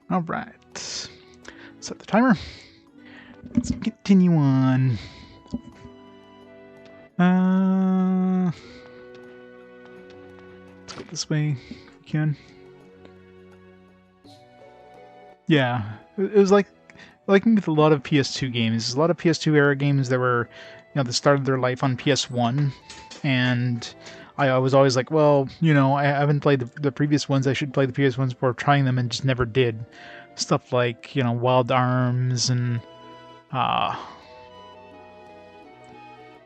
All right. Set the timer. Let's continue on. Let's go this way if we can. Yeah, it was like with a lot of PS2 games. A lot of PS2 era games that were, that started their life on PS1, and I was always like, well, I haven't played the previous ones. I should play the previous ones before trying them, and just never did. Stuff like Wild Arms and I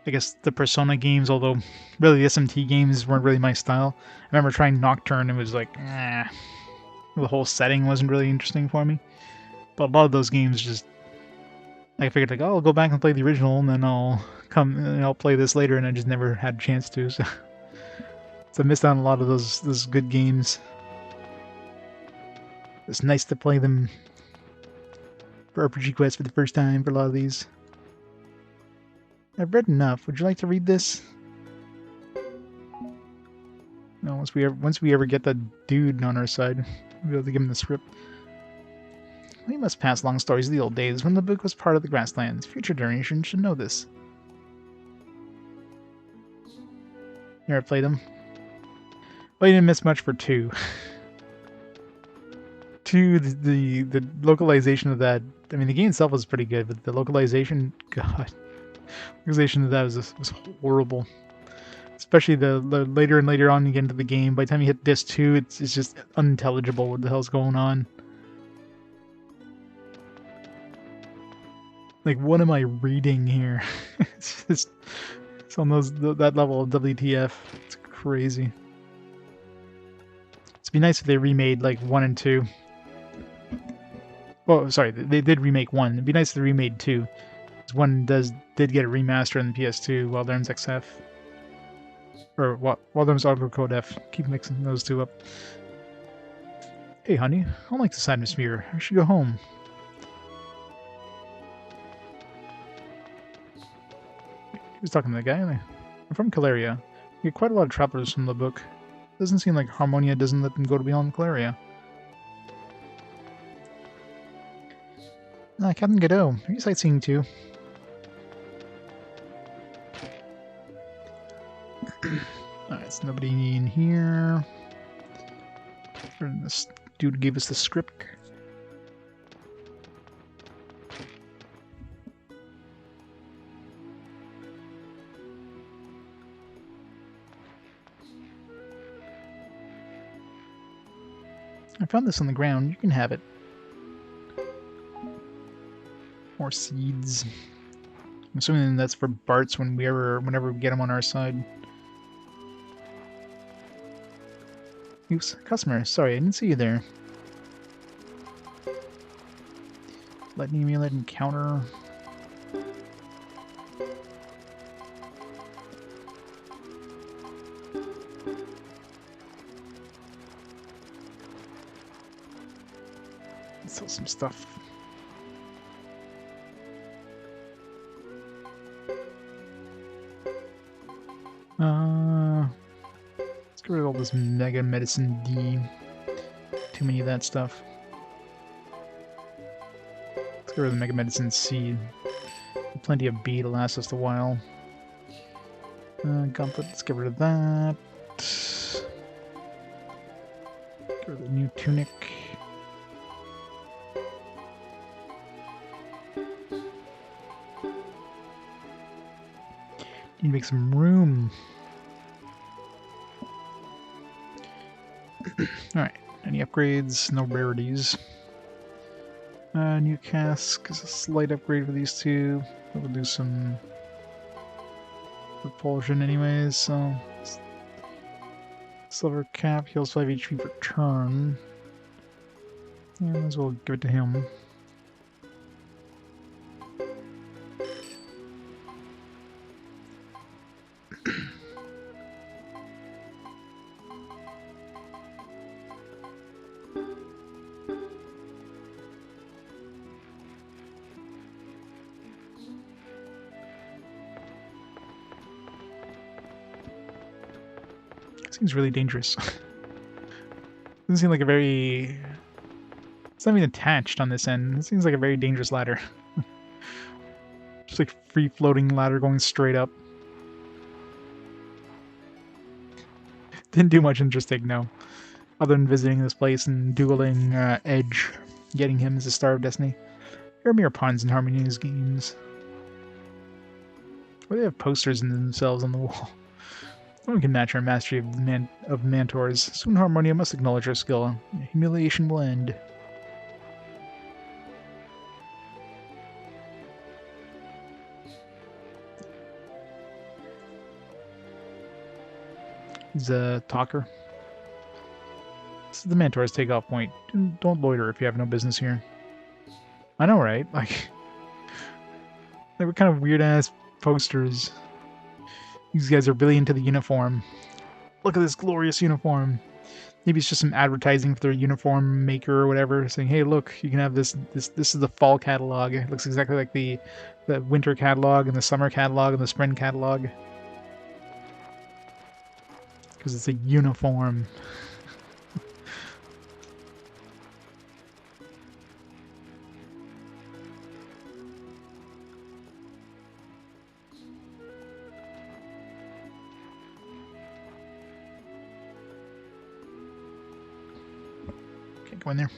guess the Persona games, although really the SMT games weren't really my style. I remember trying Nocturne, and it was like, the whole setting wasn't really interesting for me. But a lot of those games just, I figured like, oh, I'll go back and play the original, and then I'll come and I'll play this later, and I just never had a chance to. So, I missed out on a lot of those good games. It's nice to play them for RPG Quest for the first time for a lot of these. I've read enough. Would you like to read this? No, once we ever get that dude on our side, we'll be able to give him the script. We must pass along stories of the old days when the book was part of the Grasslands. Future generations should know this. You ever played them? Well, you didn't miss much for 2. 2, the localization of that. I mean, the game itself was pretty good, but the localization, God, localization of that was horrible. Especially the later and later on you get into the game. By the time you hit disc 2, it's just unintelligible what the hell's going on. Like, what am I reading here? It's on that level of WTF. It's crazy. It'd be nice if they remade like 1 and 2. Well, sorry, they did remake 1. It'd be nice if they remade 2. Because 1 did get a remaster on the PS2, Wild Arms XF. Or Wild Arms Auto Code F. Keep mixing those two up. Hey, honey, I don't like this atmosphere. I should go home. He was talking to the guy. I'm from Caleria. You get quite a lot of travelers from the book. Doesn't seem like Harmonia doesn't let them go beyond Caleria. Captain Geddoe, are you sightseeing too? Alright, so nobody in here. This dude gave us the script. I found this on the ground. You can have it. More seeds. I'm assuming that's for Bart's whenever we get him on our side. Oops, customer. Sorry, I didn't see you there. Lightning amulet encounter. Let's sell some stuff. Let's get rid of all this Mega Medicine D. Too many of that stuff. Let's get rid of the Mega Medicine C. Plenty of B to last us a while. Gauntlet, let's get rid of that. Get rid of the new tunic. Need to make some room. Alright, any upgrades? No rarities. New cask is a slight upgrade for these two. We'll do some repulsion anyways, so... Silver cap heals 5 HP per turn. Yeah, might as well give it to him. Seems really dangerous. Doesn't seem like a very It's not even attached on this end. It seems like a very dangerous ladder. Just like free-floating ladder going straight up. Didn't do much interesting, no. Other than visiting this place and dueling Edge, getting him as a Star of Destiny. There are mere puns and harmonious games. Why do they have posters in themselves on the wall? No one can match our mastery of Mantors. Soon Harmonia must acknowledge our skill. Humiliation will end. He's a talker. This is the Mantor's takeoff point. Don't loiter if you have no business here. I know, right? Like, they were kind of weird-ass posters. These guys are really into the uniform. Look at this glorious uniform. Maybe it's just some advertising for their uniform maker or whatever, saying, "Hey, look, you can have this. This is the fall catalog. It looks exactly like the winter catalog and the summer catalog and the spring catalog." Because it's a uniform. Can't go in there.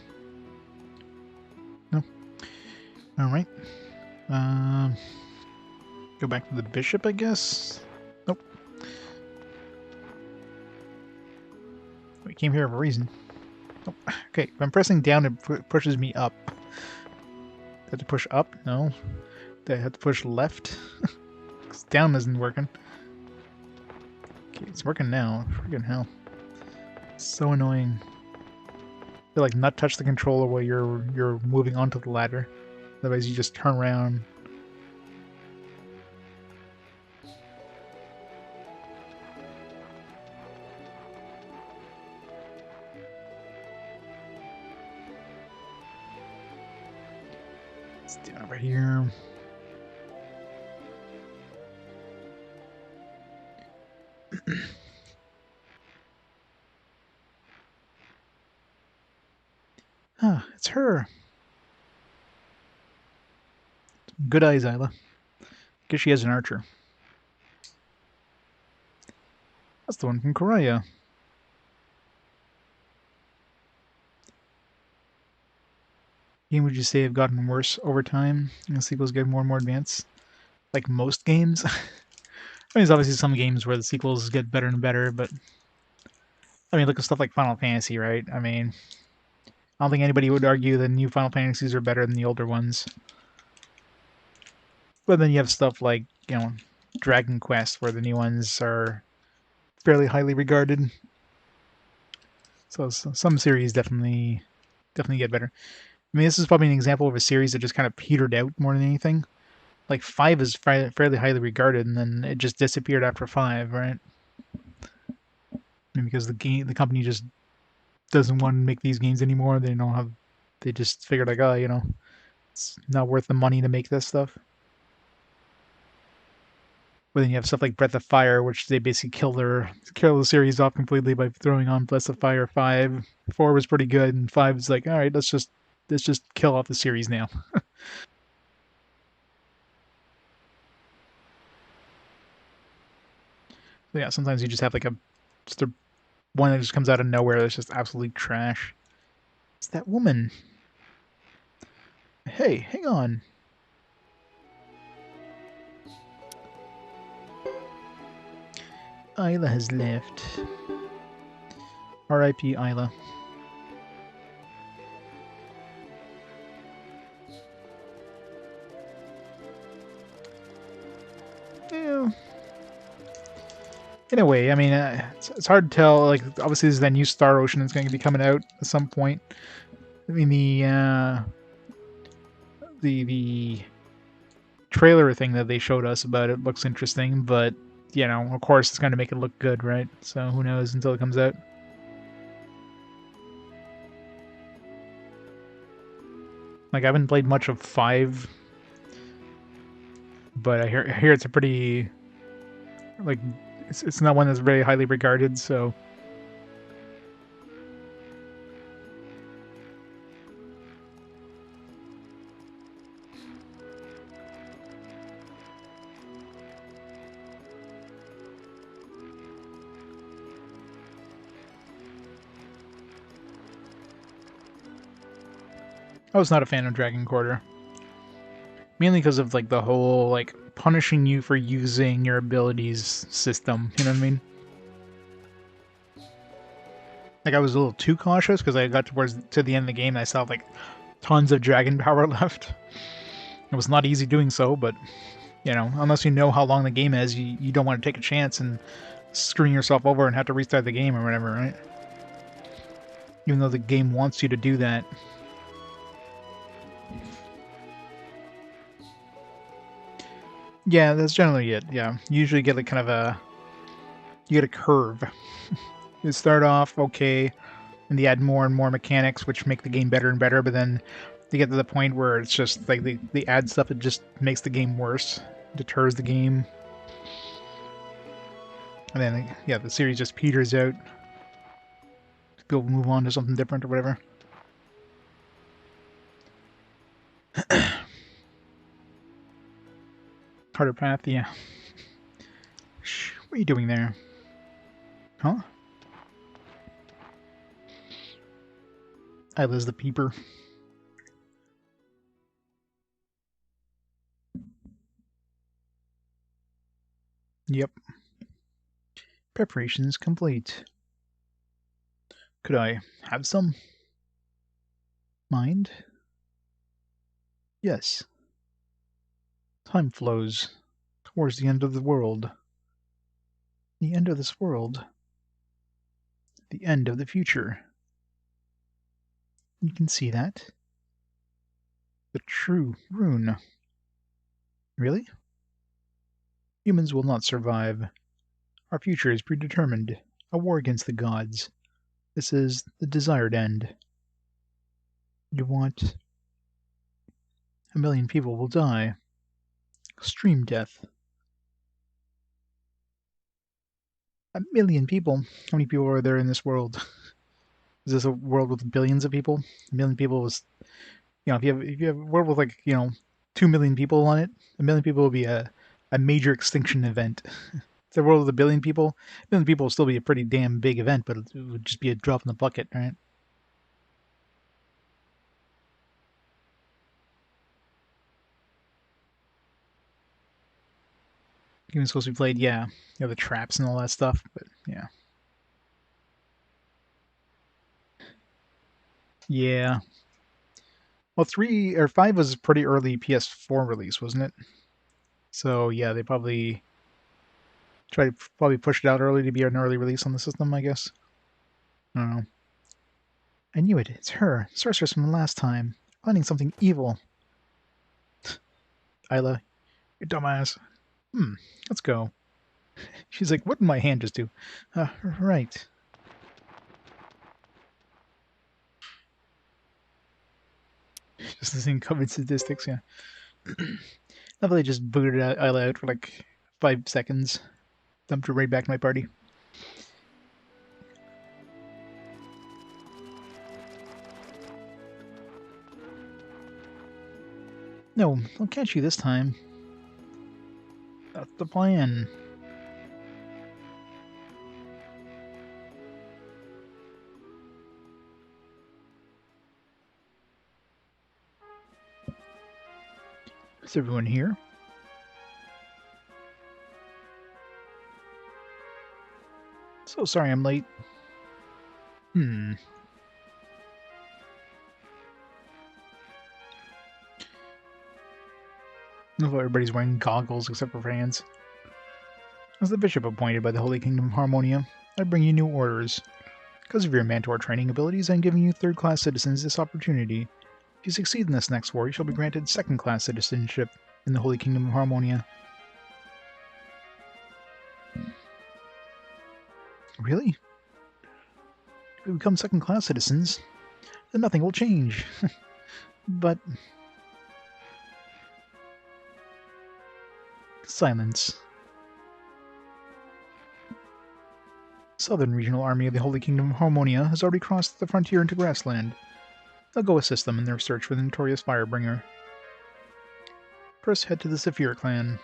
No. Alright. Go back to the bishop, I guess? Nope. We came here for a reason. Oh, okay, if I'm pressing down, it pushes me up. Do I have to push up? No. Do I have to push left? Because down isn't working. Okay, it's working now. Freaking hell. So annoying. I feel like not touch the controller while you're moving onto the ladder. Otherwise you just turn around. Let's do it over here. Ah, it's her. Good eyes, Isla. Guess she has an archer. That's the one from Korea. Game would you say have gotten worse over time and the sequels get more and more advanced? Like most games? I mean, there's obviously some games where the sequels get better and better, but I mean, look at stuff like Final Fantasy, right? I mean, I don't think anybody would argue the new Final Fantasies are better than the older ones. But then you have stuff like, you know, Dragon Quest, where the new ones are fairly highly regarded. So some series definitely get better. I mean, this is probably an example of a series that just kind of petered out more than anything. Like 5 is fairly highly regarded, and then it just disappeared after 5, right? I mean, because the company just doesn't want to make these games anymore. They don't have. They just figured like, oh, you know, it's not worth the money to make this stuff. But then you have stuff like Breath of Fire, which they basically kill the series off completely by throwing on Breath of Fire 5. 4 was pretty good, and 5 is like, all right, let's just kill off the series now. So yeah, sometimes you just have like just a one that just comes out of nowhere that's just absolutely trash. It's that woman. Hey, hang on. Isla has left. R.I.P. Isla. Yeah. In a way, I mean, it's hard to tell. Like, obviously, there's that new Star Ocean that's going to be coming out at some point. I mean, the trailer thing that they showed us about it looks interesting, but you know, of course, it's going to make it look good, right? So who knows until it comes out. Like, I haven't played much of 5, but I hear it's a pretty, like, it's not one that's very highly regarded, so I was not a fan of Dragon Quarter. Mainly because of like the whole like punishing you for using your abilities system, you know what I mean? Like I was a little too cautious because I got to the end of the game and I saw like tons of dragon power left. It was not easy doing so, but you know, unless you know how long the game is, you don't want to take a chance and screwing yourself over and have to restart the game or whatever, right? Even though the game wants you to do that. Yeah, that's generally it. Yeah, you usually get like kind of you get a curve. You start off okay, and they add more and more mechanics, which make the game better and better. But then they get to the point where it's just like they add stuff that just makes the game worse, deters the game, and then yeah, the series just peters out. People move on to something different or whatever. Harder path, yeah. Shh, what are you doing there? Huh? Isla's the peeper. Yep. Preparations complete. Could I have some? Mind? Yes. Time flows towards the end of the world. The end of this world. The end of the future. You can see that. The true rune. Really? Humans will not survive. Our future is predetermined. A war against the gods. This is the desired end. You want... 1,000,000 people will die. Extreme death. 1,000,000 people? How many people are there in this world? Is this a world with billions of people? 1,000,000 people is... You know, if you have a world with like, you know, 2,000,000 people on it, 1,000,000 people will be a major extinction event. If the world with 1,000,000,000 people, 1,000,000 people will still be a pretty damn big event, but it would just be a drop in the bucket, right? Game's supposed to be played, yeah. You know, the traps and all that stuff, but yeah. Yeah. Well, 3 or 5 was a pretty early PS4 release, wasn't it? So yeah, they probably push it out early to be an early release on the system, I guess. I don't know. I knew it. It's her, sorceress from the last time, planning something evil. Isla, you dumbass. Let's go. She's like, what did my hand just do? Right. Just the same COVID statistics, yeah. Now they just booted Isla out for like 5 seconds. Dumped her right back to my party. No, I'll catch you this time. That's the plan. Is everyone here? So sorry I'm late. Although everybody's wearing goggles except for fans. As the bishop appointed by the Holy Kingdom of Harmonia, I bring you new orders. Because of your Mantor training abilities, I'm giving you third-class citizens this opportunity. If you succeed in this next war, you shall be granted second-class citizenship in the Holy Kingdom of Harmonia. Really? If we become second-class citizens, then nothing will change. But... silence. Southern Regional Army of the Holy Kingdom of Harmonia has already crossed the frontier into Grassland. They'll go assist them in their search for the notorious Firebringer. First, head to the Saphir clan.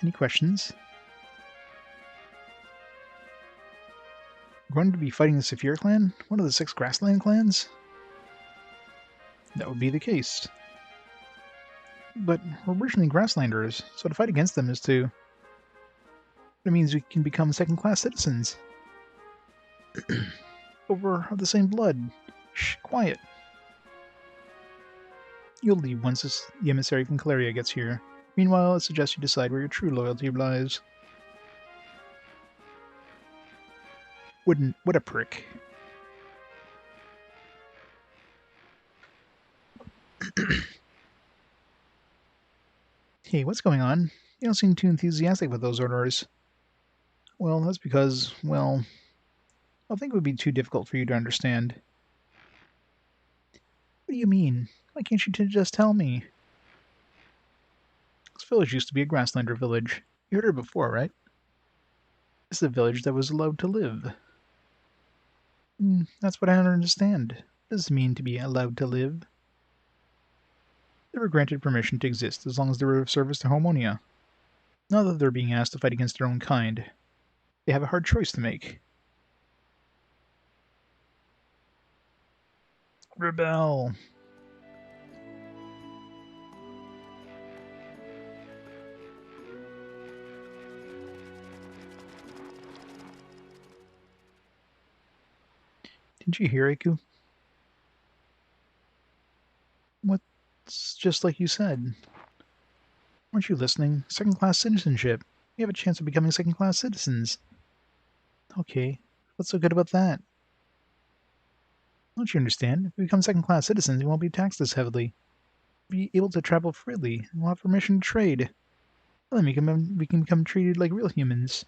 Any questions? We're going to be fighting the Saphir clan? One of the 6 Grassland clans? That would be the case. But we're originally Grasslanders, so to fight against them is to... It means we can become second-class citizens. But we're of the same blood. Shh, quiet. You'll leave once the emissary from Caleria gets here. Meanwhile, I suggest you decide where your true loyalty lies. What a prick. Hey, what's going on? You don't seem too enthusiastic about those orders. Well, that's because, well, I think it would be too difficult for you to understand. What do you mean? Why can't you just tell me? This village used to be a Grasslander village. You heard it before, right? It's a village that was allowed to live. That's what I don't understand. What does it mean to be allowed to live? They were granted permission to exist as long as they were of service to Harmonia. Now that they're being asked to fight against their own kind, they have a hard choice to make. Rebel! Didn't you hear, Iku? What's just like you said? Weren't you listening? Second-class citizenship. We have a chance of becoming second-class citizens. Okay, what's so good about that? Don't you understand? If we become second-class citizens, we won't be taxed as heavily. We'll be able to travel freely. We'll have permission to trade. Then we can become treated like real humans.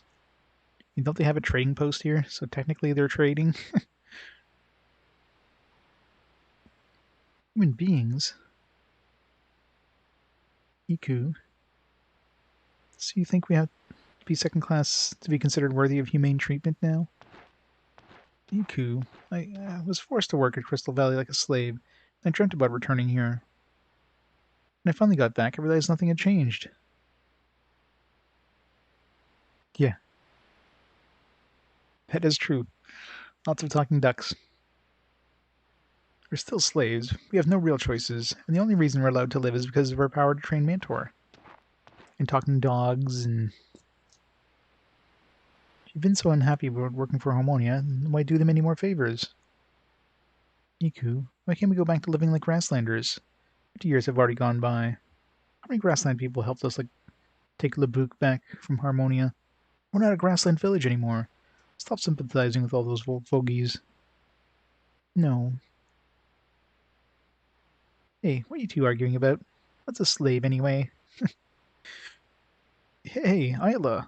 Don't they have a trading post here? So technically they're trading? Human beings? Iku? So you think we have to be second class to be considered worthy of humane treatment now? Iku, I was forced to work at Crystal Valley like a slave. I dreamt about returning here. When I finally got back, I realized nothing had changed. Yeah. That is true. Lots of talking ducks. We're still slaves. We have no real choices, and the only reason we're allowed to live is because of our power to train Mantor. And talking dogs, and... If you've been so unhappy about working for Harmonia, why do them any more favors? Iku, why can't we go back to living like Grasslanders? 50 years have already gone by. How many Grassland people helped us, like, take Labuk back from Harmonia? We're not a Grassland village anymore. Stop sympathizing with all those fogies. No. Hey, what are you two arguing about? What's a slave, anyway? Hey, Isla!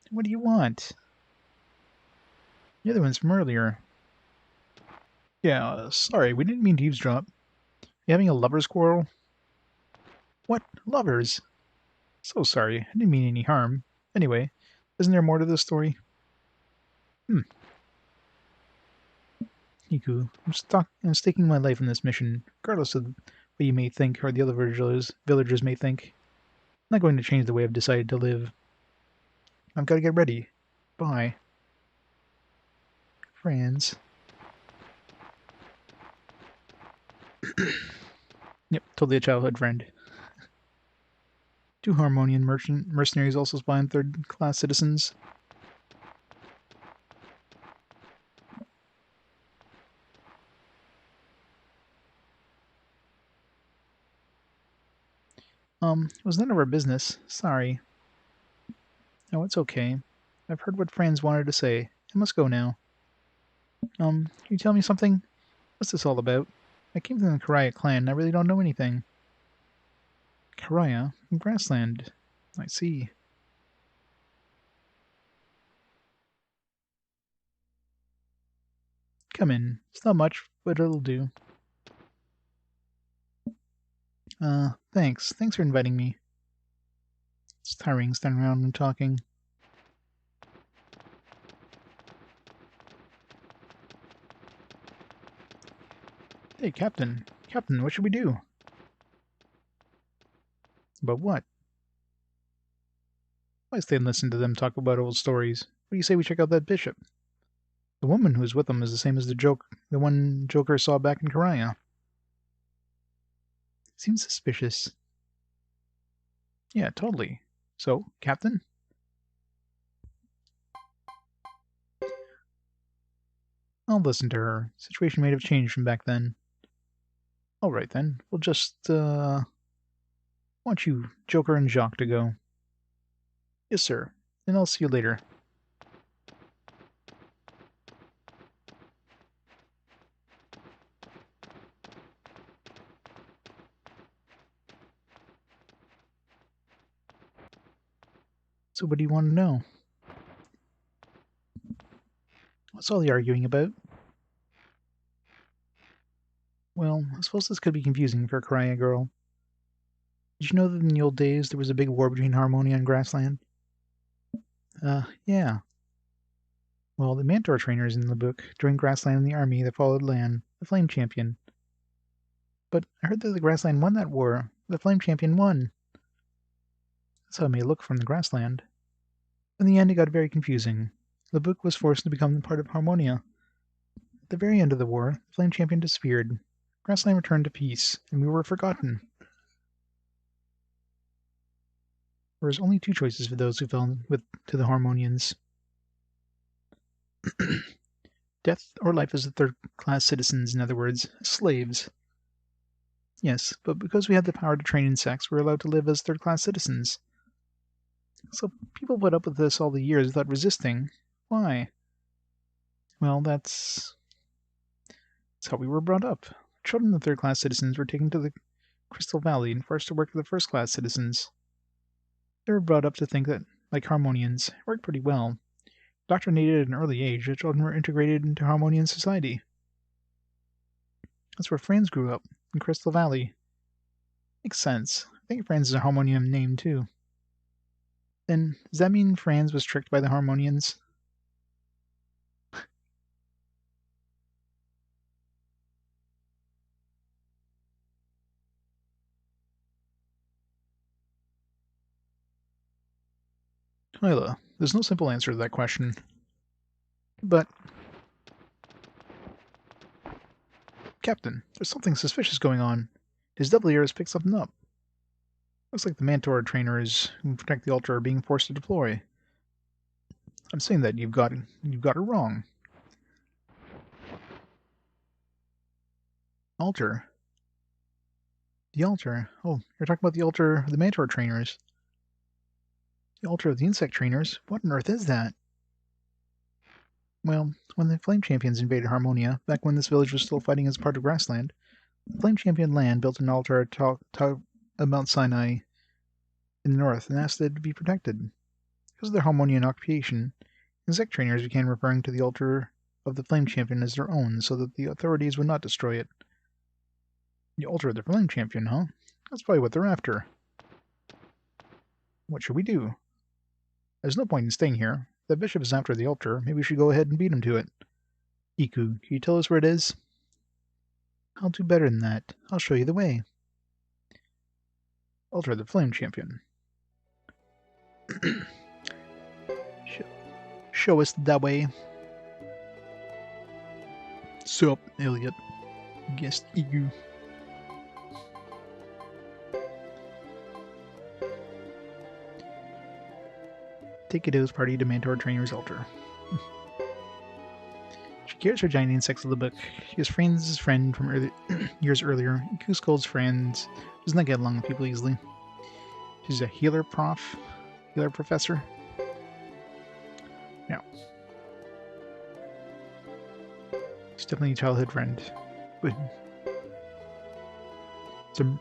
What do you want? The other one's from earlier. Yeah, sorry, we didn't mean to eavesdrop. You having a lover's quarrel? What? Lovers? So sorry, I didn't mean any harm. Anyway, isn't there more to this story? Iku, I'm staking my life in this mission, regardless of what you may think or the other villagers may think. I'm not going to change the way I've decided to live. I've got to get ready. Bye. Friends. Yep, totally a childhood friend. 2 Harmonian mercenaries also spy on third-class citizens. It was none of our business. Sorry. No, it's okay. I've heard what Franz wanted to say. I must go now. Can you tell me something? What's this all about? I came from the Karaya clan, and I really don't know anything. Karaya? From Grassland. I see. Come in. It's not much, but it'll do. Thanks. Thanks for inviting me. It's tiring standing around and talking. Hey, Captain. Captain, what should we do? About what? Why stay and listen to them talk about old stories? What do you say we check out that bishop? The woman who's with them is the same as the one Joker saw back in Karaya. Seems suspicious. Yeah, totally. So, Captain? I'll listen to her. Situation may have changed from back then. Alright then, we'll just, want you, Joker and Jacques, to go. Yes, sir. And I'll see you later. So what do you want to know? What's all the arguing about? Well, I suppose this could be confusing for a Karaya girl. Did you know that in the old days there was a big war between Harmonia and Grassland? Yeah. Well, the Mantor trainers in the book joined Grassland in the army that followed Lan, the Flame Champion. But I heard that the Grassland won that war. The Flame Champion won. That's how it may look from the Grassland. In the end, it got very confusing. The book was forced to become part of Harmonia. At the very end of the war, the Flame Champion disappeared. Grassland returned to peace, and we were forgotten. There was only two choices for those who fell to the Harmonians. Death or life as the third-class citizens, in other words, slaves. Yes, but because we have the power to train insects, we're allowed to live as third-class citizens. So people put up with this all the years without resisting. Why? Well, that's how we were brought up. Children of third-class citizens were taken to the Crystal Valley and forced to work for the first-class citizens. They were brought up to think that, like Harmonians, it worked pretty well. Indoctrinated at an early age, the children were integrated into Harmonian society. That's where Franz grew up, in Crystal Valley. Makes sense. I think Franz is a Harmonian name, too. Then, does that mean Franz was tricked by the Harmonians? Hyla, there's no simple answer to that question. But... Captain, there's something suspicious going on. His double ear has picked something up. Looks like the Mantor trainers who protect the altar are being forced to deploy. I'm saying that you've got it wrong. Altar? The altar? Oh, you're talking about the altar of the Mantor trainers. The altar of the insect trainers? What on earth is that? Well, when the Flame Champions invaded Harmonia, back when this village was still fighting as part of Grassland, the Flame Champion Land built an altar at Mount Sinai in the north and asked that it be protected. Because of their Harmonian occupation, insect trainers began referring to the altar of the Flame Champion as their own so that the authorities would not destroy it. The altar of the Flame Champion, huh? That's probably what they're after. What should we do? There's no point in staying here. If the bishop is after the altar, maybe we should go ahead and beat him to it. Iku, can you tell us where it is? I'll do better than that. I'll show you the way. Altar of the Flame Champion. Show us the way. Sup, Elliot. Guest Iku. Take Geddoe's party to Mantor Trainer's altar. She carries her giant insects of the book. She is Franz's friend from years earlier. Iku scolds Franz. Does not get along with people easily. She's a healer professor. No. She's definitely a childhood friend. But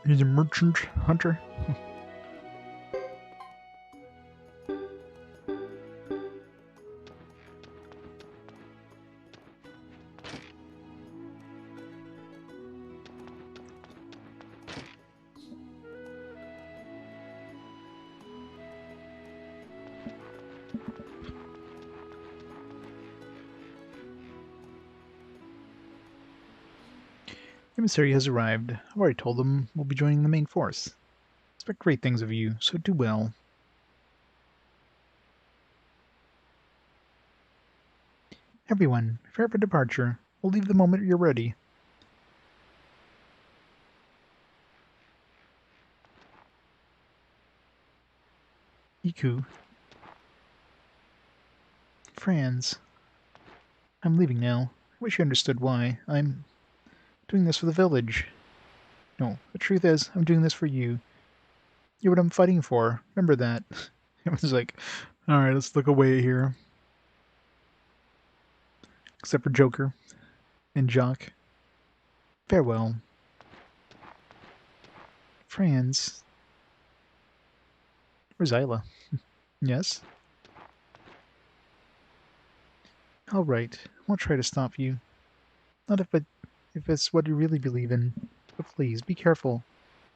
he's a merchant hunter. The emissary has arrived. I've already told them we'll be joining the main force. Expect great things of you, so do well. Everyone, prepare for departure. We'll leave the moment you're ready. Iku. Franz. I'm leaving now. I wish you understood why. I'm doing this for the village. No, the truth is, I'm doing this for you. You're what I'm fighting for. Remember that. It was like, alright, let's look away here. Except for Joker and Jock. Farewell. Franz. Where's Isla? Yes? Alright, I won't try to stop you. Not if it's what you really believe in. But please, be careful.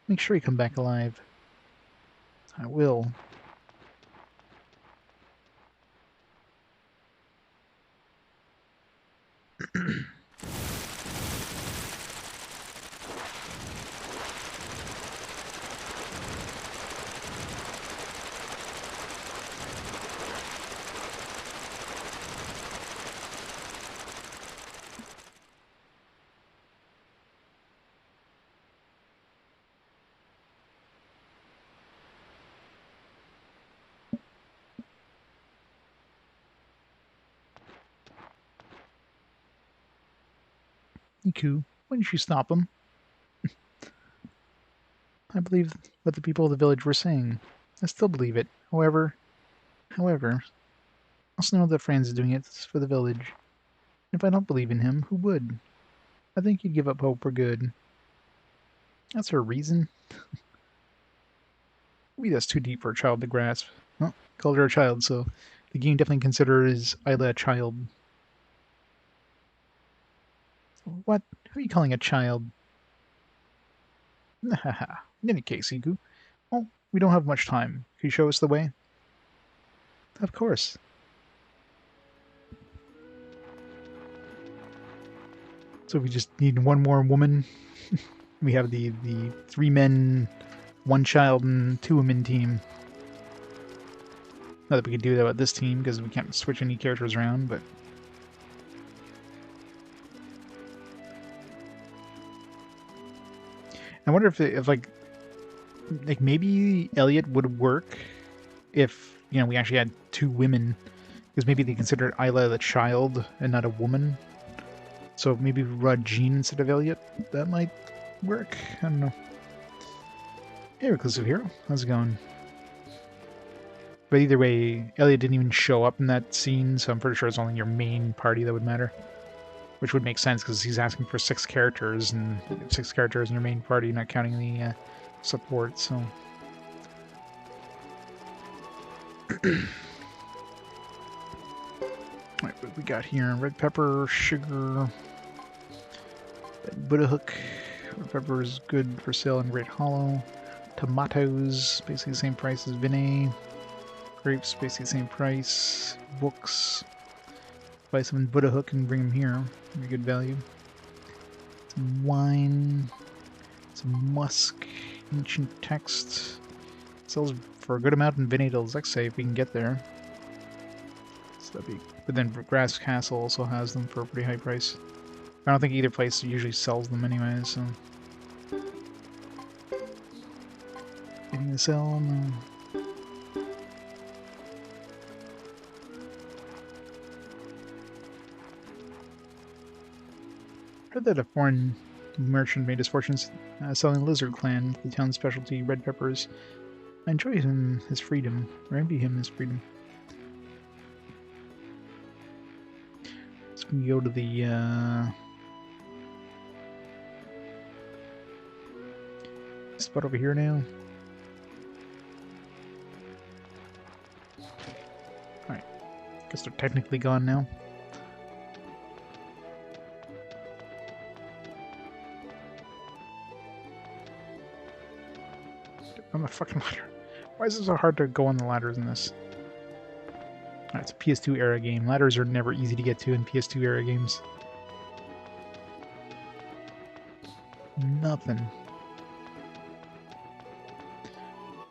Make sure you come back alive. I will. Iku, why didn't you stop him? I believe what the people of the village were saying. I still believe it. However, I also know that Franz is doing it for the village. If I don't believe in him, who would? I think he'd give up hope for good. That's her reason? Maybe that's too deep for a child to grasp. Well, called her a child, so the game definitely considers Isla a child. What? Who are you calling a child? In any case, Igu. Well, we don't have much time. Can you show us the way? Of course. So we just need one more woman. We have the 3 men, 1 child, and 2 women team. Not that we could do that with this team, because we can't switch any characters around, but... I wonder if like maybe Elliot would work if, you know, we actually had 2 women, because maybe they considered Isla the child and not a woman. So maybe we brought Jean instead of Elliot. That might work. I don't know. Hey, Reclusive Hero. How's it going? But either way, Elliot didn't even show up in that scene, so I'm pretty sure it's only your main party that would matter. Which would make sense, because he's asking for 6 characters, and 6 characters in your main party, not counting the support, so... Alright, what we got here? Red pepper, sugar... Buddha hook. Red pepper is good for sale in Great Hollow. Tomatoes, basically the same price as Vinay. Grapes, basically the same price. Books. Buy some in Buddha hook and bring them here. Very good value. Some wine. Some musk. Ancient text. Sells for a good amount in Vinay till Zexen if we can get there. So that'd be... But then Grass Castle also has them for a pretty high price. I don't think either place usually sells them anyway, so... Anything to sell? No. Heard that a foreign merchant made his fortunes selling Lizard Clan, the town's specialty red peppers. I enjoy him his freedom, or envy him his freedom. So we can go to the spot over here now. Alright. Guess they're technically gone now. On the fucking ladder. Why is it so hard to go on the ladders in this? Alright, it's a PS2 era game. Ladders are never easy to get to in PS2 era games. Nothing.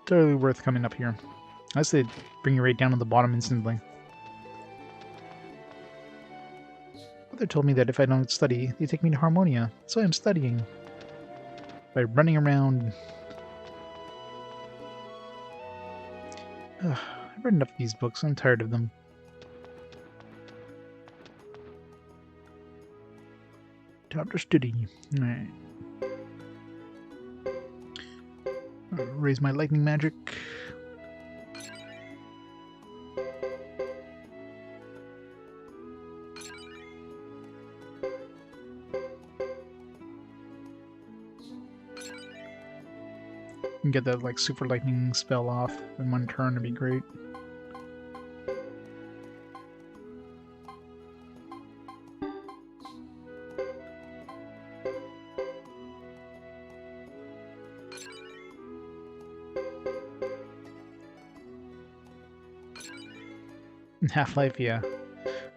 totally worth coming up here. Unless they bring you right down to the bottom instantly. Mother told me that if I don't study, they take me to Harmonia, so I'm studying. By running around. I've read enough of these books, I'm tired of them. Time to study. Alright. Raise my lightning magic. And get that like super lightning spell off in one turn would be great. Half-Life, yeah.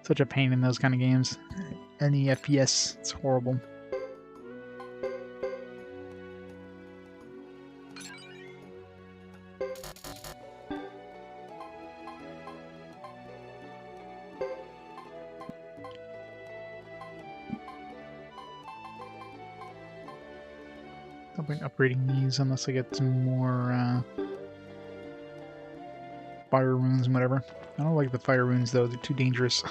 Such a pain in those kind of games. Any FPS, it's horrible. No point upgrading these unless I get some more fire runes and whatever. I don't like the fire runes though, they're too dangerous.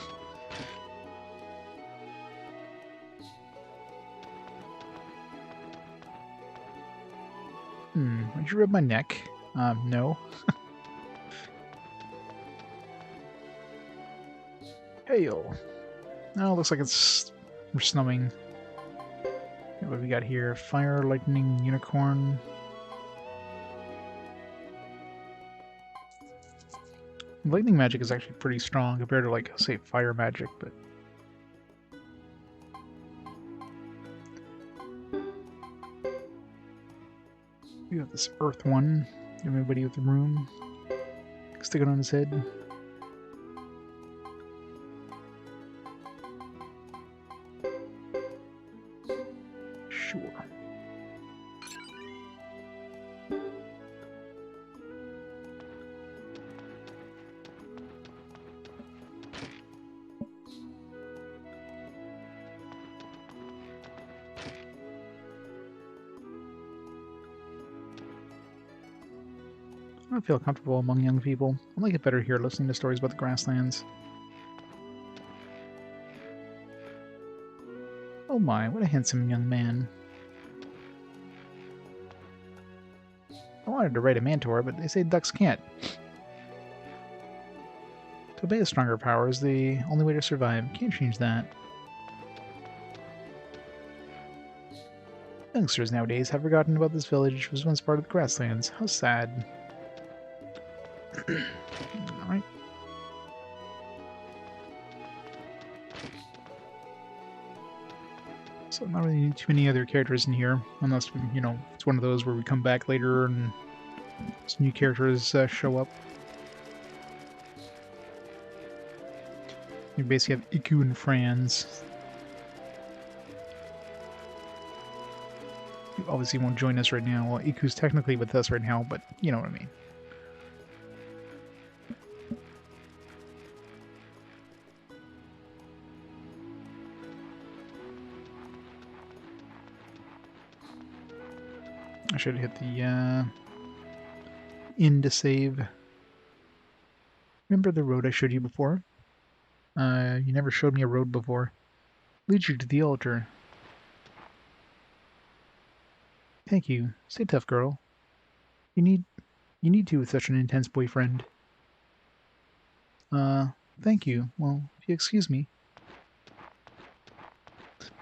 Would you rub my neck? No. Hail! Oh, looks like we're snowing. Okay, what do we got here? Fire, lightning, unicorn. Lightning magic is actually pretty strong compared to, like, say, fire magic, but... We have this earth one. Everybody with the room. Stick it on his head. Sure. I don't feel comfortable among young people. I like it better here listening to stories about the Grasslands. Oh my, what a handsome young man. I wanted to write a Mantor, but they say ducks can't. To obey a stronger power is the only way to survive. Can't change that. Youngsters nowadays have forgotten about this village, which was once part of the Grasslands. How sad. Alright. So not really too many other characters in here, unless, you know, it's one of those where we come back later and some new characters show up. You basically have Iku and Franz. You obviously won't join us right now. Well, Iku's technically with us right now, but you know what I mean. I should hit the inn to save. Remember the road I showed you before? You never showed me a road before. Leads you to the altar. Thank you. Stay tough, girl. You need to with such an intense boyfriend. Thank you. Well, if you excuse me.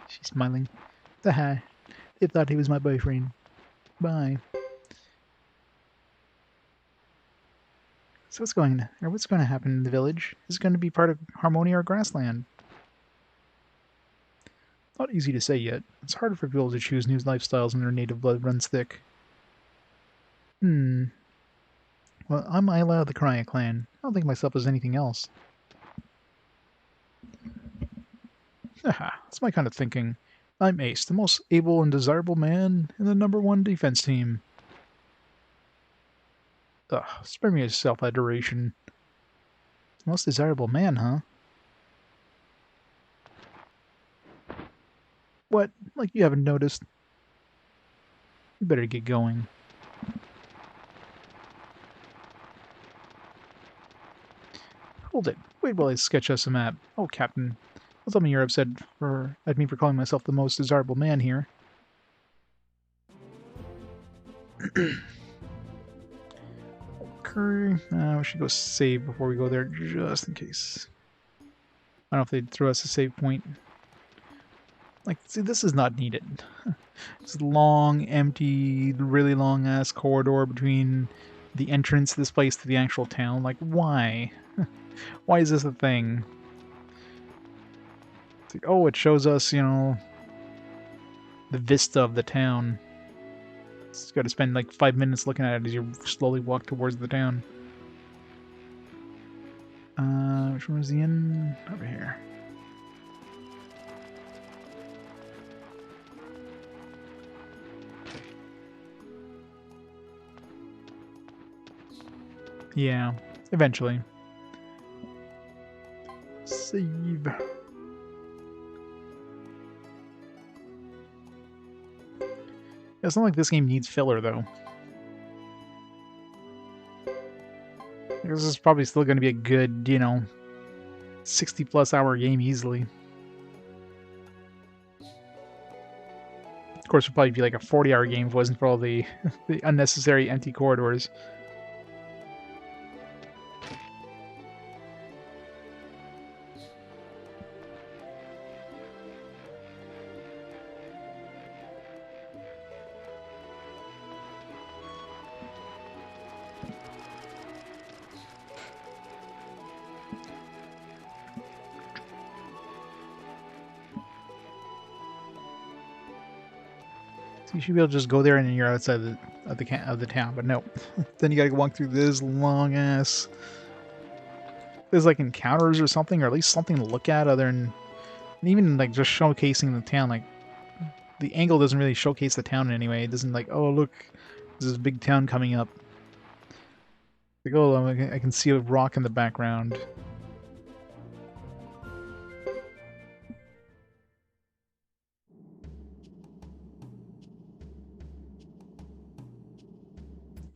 She's smiling. Haha. They thought he was my boyfriend. Bye. So what's going to happen in the village? Is it going to be part of Harmonia or Grassland? Not easy to say yet. It's harder for people to choose new lifestyles when their native blood runs thick. Well, I'm Isla of the Krya clan. I don't think myself as anything else. Haha, that's my kind of thinking. I'm Ace, the most able and desirable man in the #1 defense team. Ugh, spare me a self-adoration. Most desirable man, huh? What? Like you haven't noticed? You better get going. Hold it. Wait while I sketch us a map. Oh, Captain. Don't tell me you're upset at me for calling myself the most desirable man here. Okay, we should go save before we go there, just in case. I don't know if they'd throw us a save point. Like, see, this is not needed. It's a long, empty, really long-ass corridor between the entrance to this place to the actual town. Like, why? Why is this a thing? It's like, oh, it shows us, you know, the vista of the town. It's got to spend like 5 minutes looking at it as you slowly walk towards the town. Which one was the inn? Over here. Yeah, eventually. Save. It's not like this game needs filler, though. This is probably still going to be a good, you know, 60-plus hour game easily. Of course, it would probably be like a 40-hour game if it wasn't for all the, the unnecessary empty corridors. You should be able to just go there and then you're outside of the town, but no. Then you gotta walk through this long ass. There's like encounters or something, or at least something to look at other than and even like just showcasing the town. Like the angle doesn't really showcase the town in any way. It doesn't like, oh look, there's this big town coming up. Like, oh, I can see a rock in the background.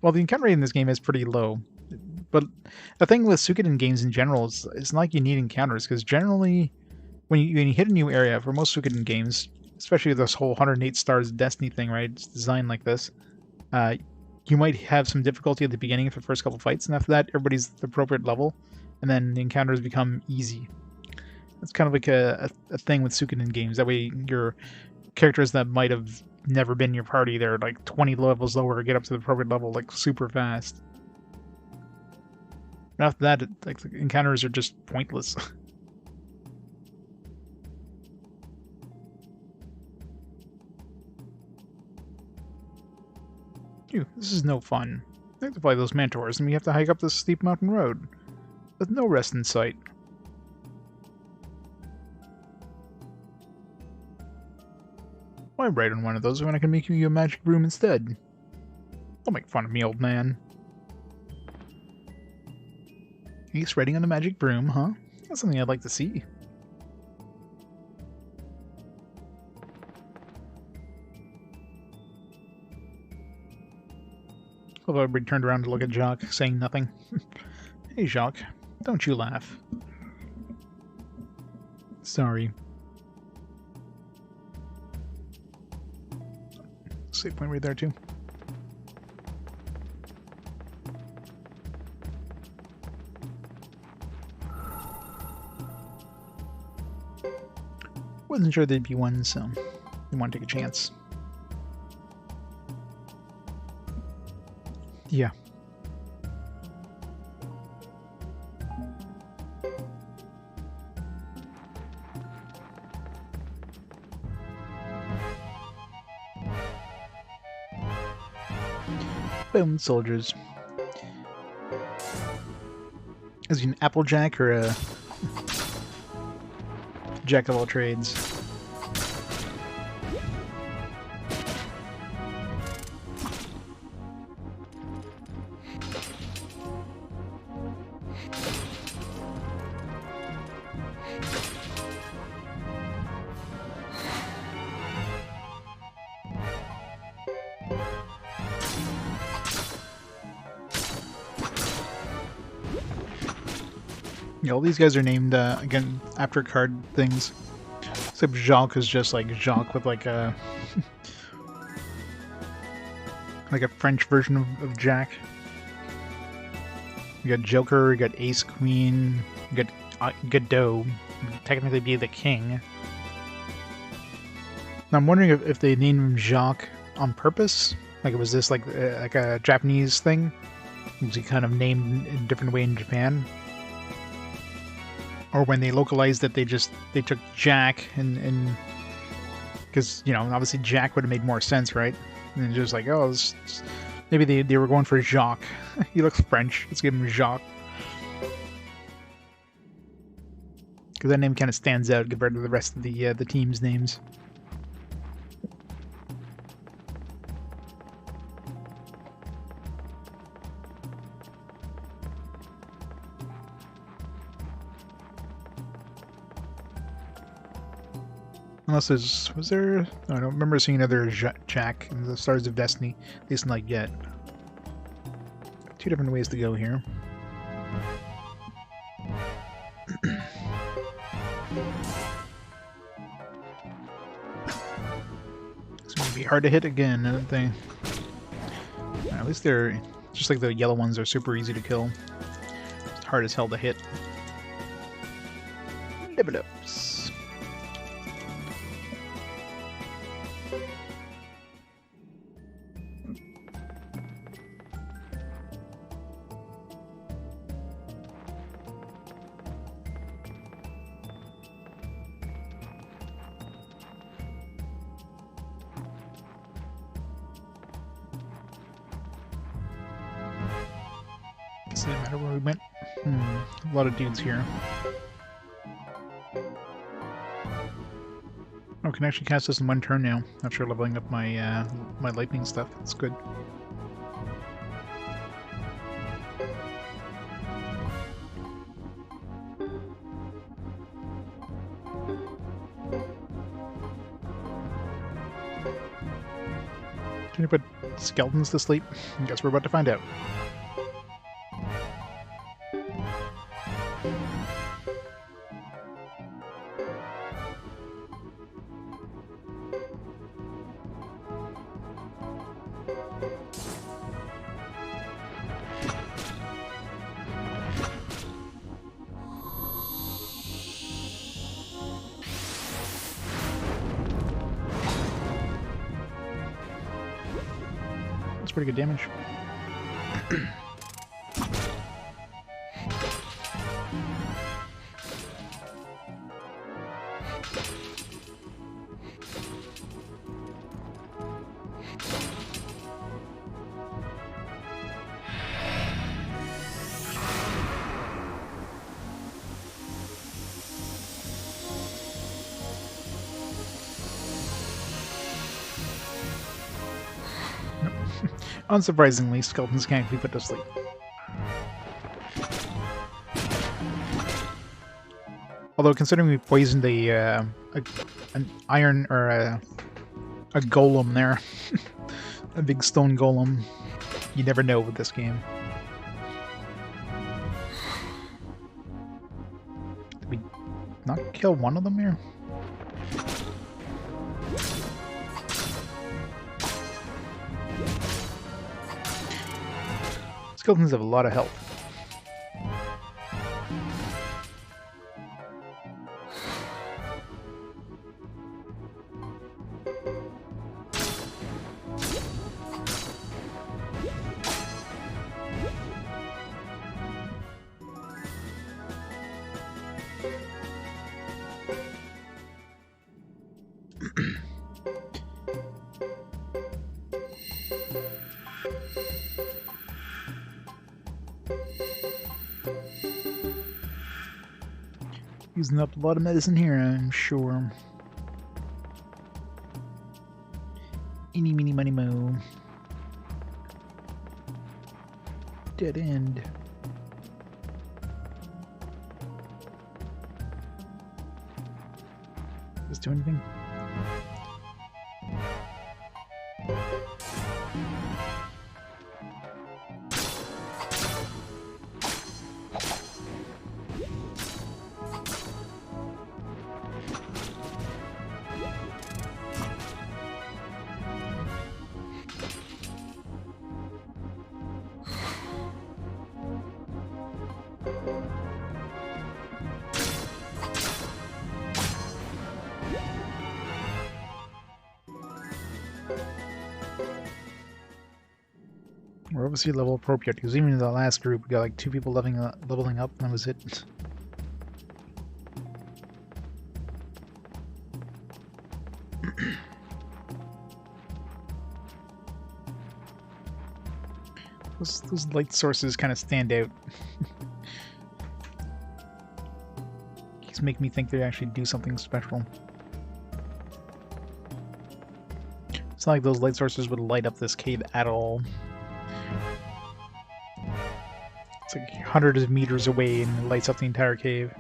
Well, the encounter rate in this game is pretty low. But the thing with Suikoden games in general is it's not like you need encounters, because generally when you hit a new area, for most Suikoden games, especially this whole 108 stars Destiny thing, right? It's designed like this. You might have some difficulty at the beginning for the first couple fights, and after that, everybody's the appropriate level, and then the encounters become easy. It's kind of like a thing with Suikoden games. That way, your characters that might have never been in your party, they're like 20 levels lower, get up to the appropriate level like super fast. And after that, like the encounters are just pointless. Phew, this is no fun. I have to fight those mentors, and we have to hike up this steep mountain road with no rest in sight. Why ride on one of those when I can make you a magic broom instead? Don't make fun of me, old man. Ace riding on a magic broom, huh? That's something I'd like to see. Although everybody turned around to look at Jacques, saying nothing. Hey, Jacques, don't you laugh. Sorry. Save point right there, too. Wasn't sure there'd be one, so didn't want to take a chance. Yeah. Boom, soldiers. Is he an Applejack or a jack of all trades? Yeah, all these guys are named, again, after card things. Except Jacques is just like Jacques with like a... like a French version of Jack. You got Joker, you got Ace Queen, you got Geddoe, technically be the king. Now I'm wondering if they named him Jacques on purpose? Like, was this like a Japanese thing? Was he kind of named in a different way in Japan? Or when they localized it, they took Jack and because, you know, obviously Jack would have made more sense, right? And just like, oh, maybe they were going for Jacques. He looks French. Let's give him Jacques. Because that name kind of stands out compared to the rest of the team's names. Unless was there... I don't remember seeing another Jack in the Stars of Destiny. At least not yet. Two different ways to go here. It's going to be hard to hit again, I don't think. At least they're... just like the yellow ones are super easy to kill. It's hard as hell to hit. Develops. Doesn't matter where we went. A lot of dudes here. Oh, I can actually cast this in one turn now. After leveling up my my lightning stuff. That's good. Can you put skeletons to sleep? I guess we're about to find out. Pretty good damage. Unsurprisingly, skeletons can't be put to sleep. Although, considering we poisoned an iron or a golem there, a big stone golem, you never know with this game. Did we not kill one of them here? Skeletons have a lot of health. Using up a lot of medicine here, I'm sure. Eeny, meeny, miny, mo. Dead end. Does this do anything? We're obviously level appropriate, because even in the last group, we got like 2 people leveling up, and that was it. Those light sources kind of stand out. These make me think they actually do something special. It's not like those light sources would light up this cave at all. It's like hundreds of meters away and it lights up the entire cave.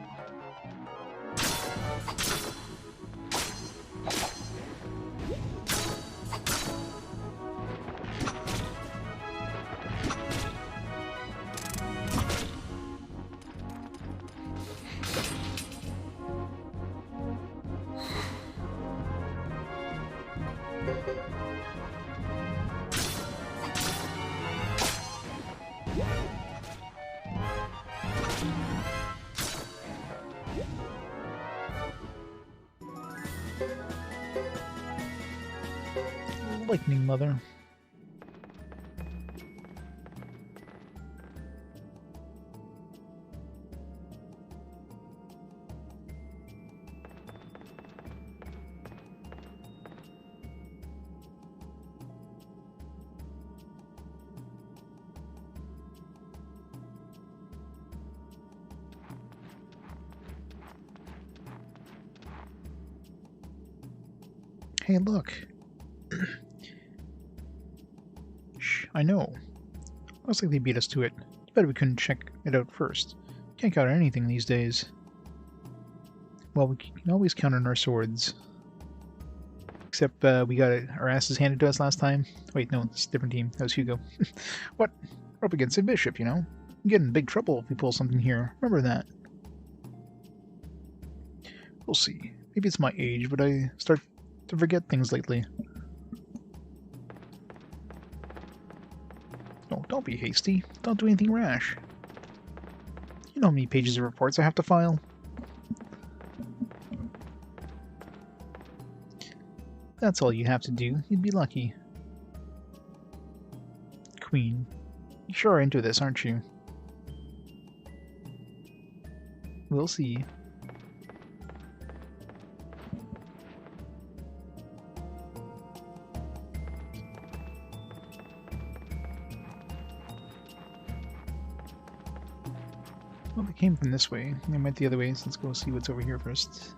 Lightning Mother. Hey, look. I know. Looks like they beat us to it. Too bad we couldn't check it out first. Can't count on anything these days. Well, we can always count on our swords. Except we got our asses handed to us last time. Wait, no, it's a different team. That was Hugo. What? We're up against a bishop, you know? We get in big trouble if we pull something here. Remember that. We'll see. Maybe it's my age, but I start to forget things lately. No, don't be hasty. Don't do anything rash. You know how many pages of reports I have to file? That's all you have to do. You'd be lucky. Queen, you sure are into this, aren't you? We'll see. Well, they came from this way. They went the other way, so let's go see what's over here first.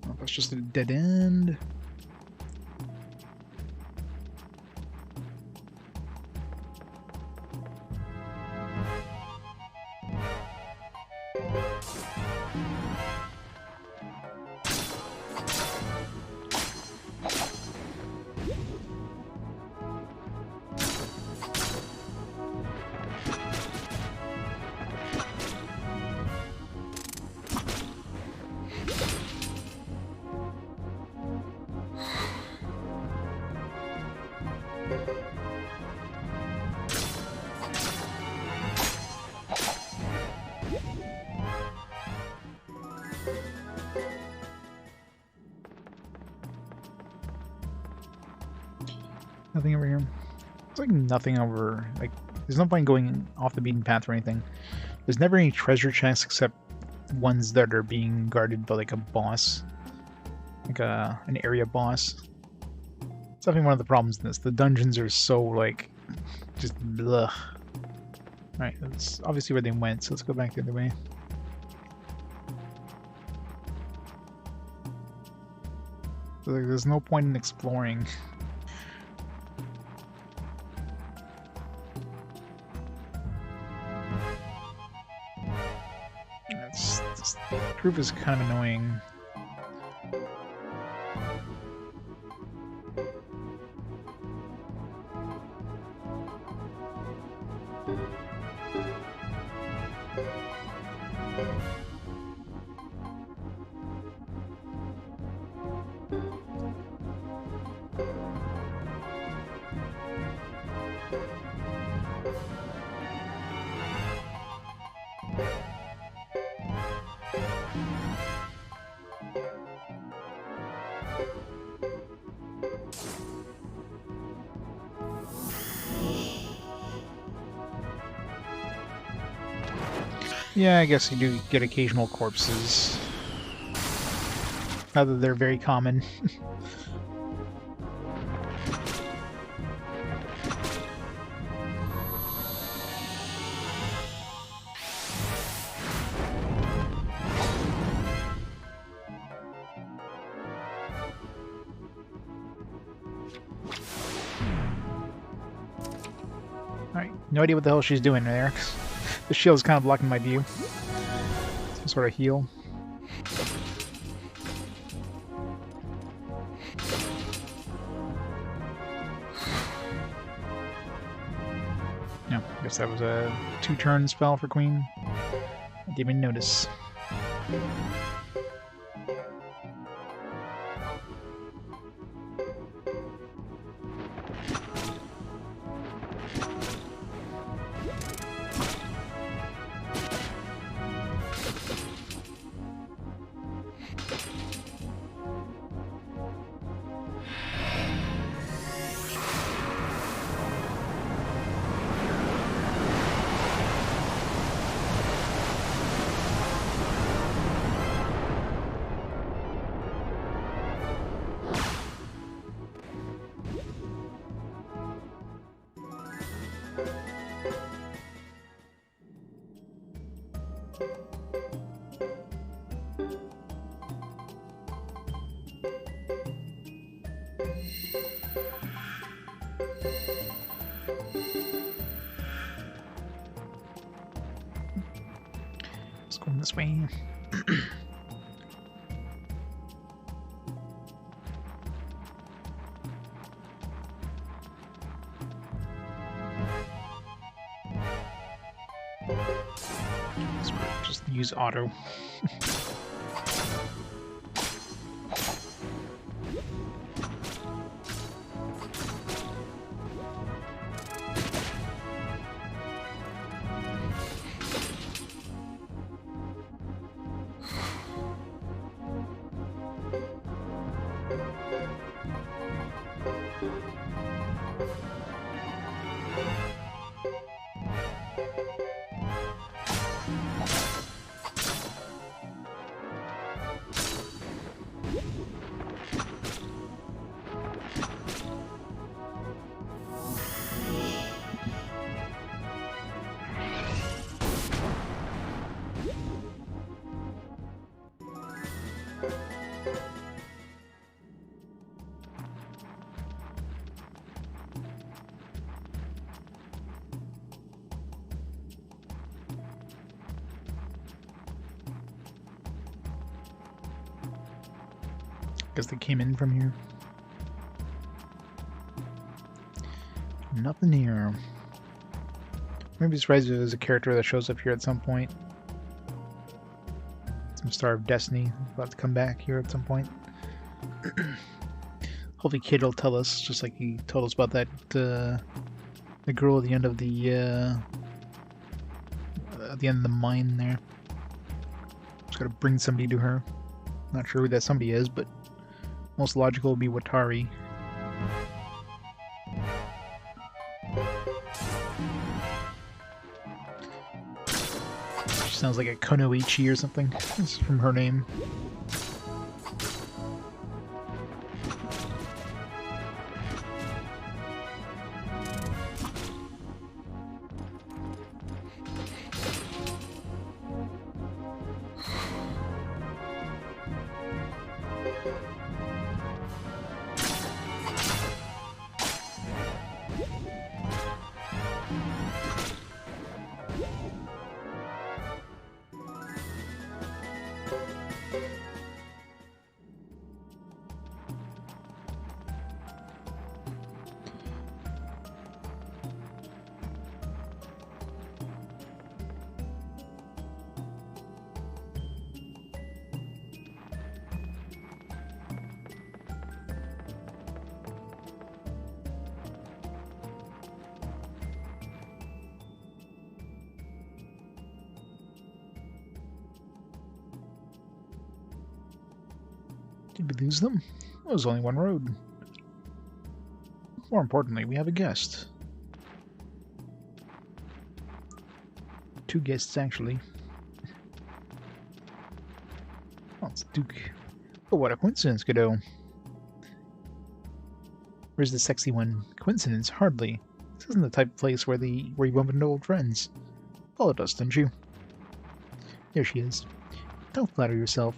Oh, that's just a dead end. Nothing over here. It's like nothing over, like, there's no point going off the beaten path or anything. There's never any treasure chests except ones that are being guarded by like a boss. Like an area boss. It's definitely one of the problems in this. The dungeons are so like, just blech. Alright, that's obviously where they went, so let's go back the other way. So, like, there's no point in exploring. This group is kind of annoying. Yeah, I guess you do get occasional corpses. Not that they're very common. Alright, no idea what the hell she's doing there. The shield's kind of blocking my view. Some sort of heal. No, I guess that was a 2-turn spell for Queen. I didn't even notice. Let's go this way. Just use auto. Guess they came in from here. Nothing here. Maybe surprised if there's a character that shows up here at some point. Some Star of Destiny about to come back here at some point. Hopefully Kid will tell us, just like he told us about that the girl at the end of the mine there. Just gotta bring somebody to her. Not sure who that somebody is, but most logical would be Watari. She sounds like a Konoichi or something. This is from her name. Did we lose them? There was only one road. More importantly, we have a guest. 2 guests, actually. Oh, it's Duke. Oh, what a coincidence, Geddoe. Where's the sexy one? Coincidence? Hardly. This isn't the type of place where you bump into old friends. Followed us, didn't you? There she is. Don't flatter yourself.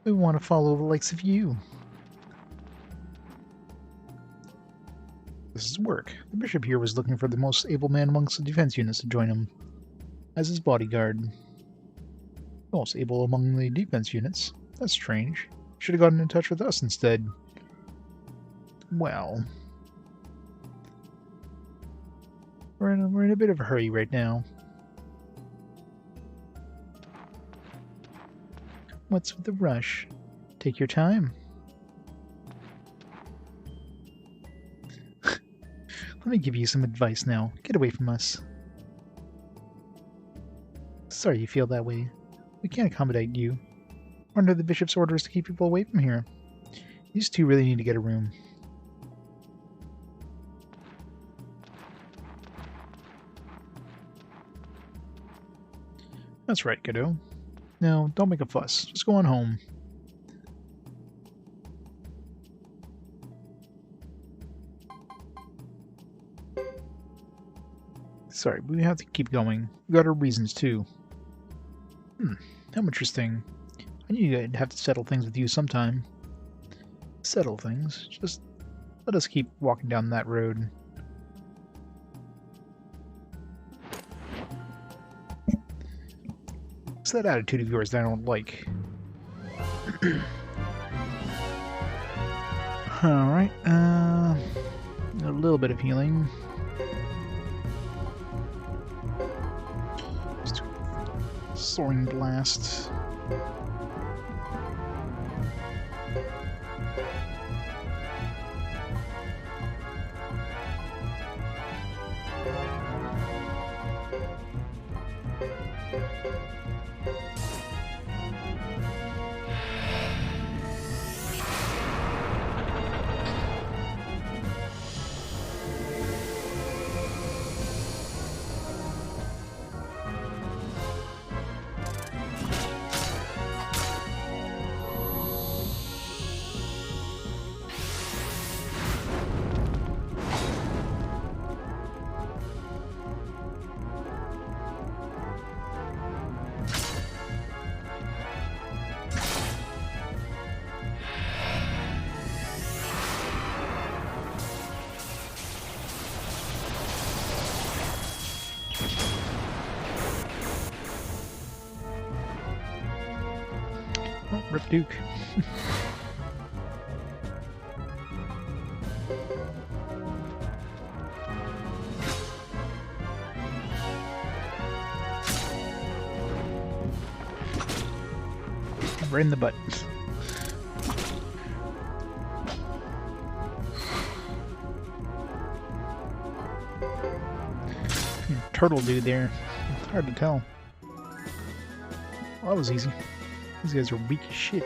We want to follow the likes of you. This is work. The bishop here was looking for the most able man amongst the defense units to join him as his bodyguard. Most able among the defense units? That's strange. Should have gotten in touch with us instead. Well, we're in a bit of a hurry right now. What's with the rush? Take your time. Let me give you some advice now. Get away from us. Sorry you feel that way. We can't accommodate you. We're under the bishop's orders to keep people away from here. These two really need to get a room. That's right, Geddoe. No, don't make a fuss. Just go on home. Sorry, but we have to keep going. We got our reasons, too. How interesting. I knew I'd have to settle things with you sometime. Settle things? Just let us keep walking down that road. It's that attitude of yours that I don't like. Alright, a little bit of healing. Just soaring blast. Oh, rip Duke. Right in the butt. Turtle dude there. It's hard to tell. Well, that was easy. These guys are weak as shit.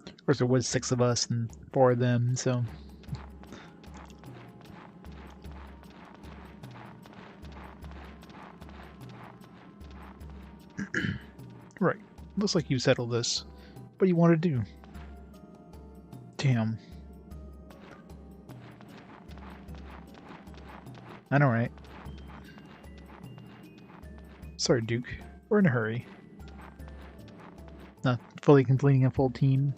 Of course, there was 6 of us and 4 of them, so... Right. Looks like you settled this. What do you want to do? Damn. I know, right? Sorry, Duke. We're in a hurry. Not fully completing a full team.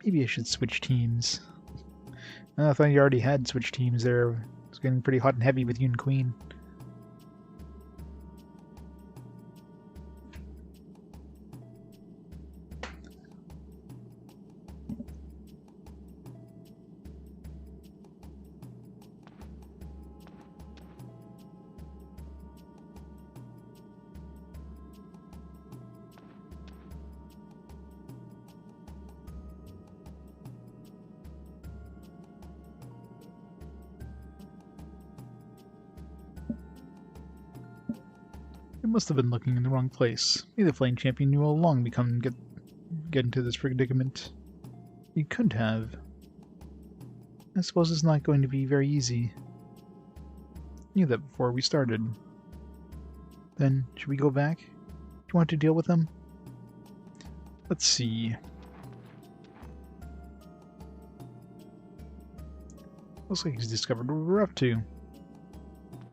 Maybe I should switch teams. I thought you already had switched teams there. It's getting pretty hot and heavy with you and Queen. You must have been looking in the wrong place. Maybe the Flame Champion knew all along get into this predicament. You could have. I suppose it's not going to be very easy. Knew that before we started. Then, should we go back? Do you want to deal with them? Let's see. Looks like he's discovered what we're up to.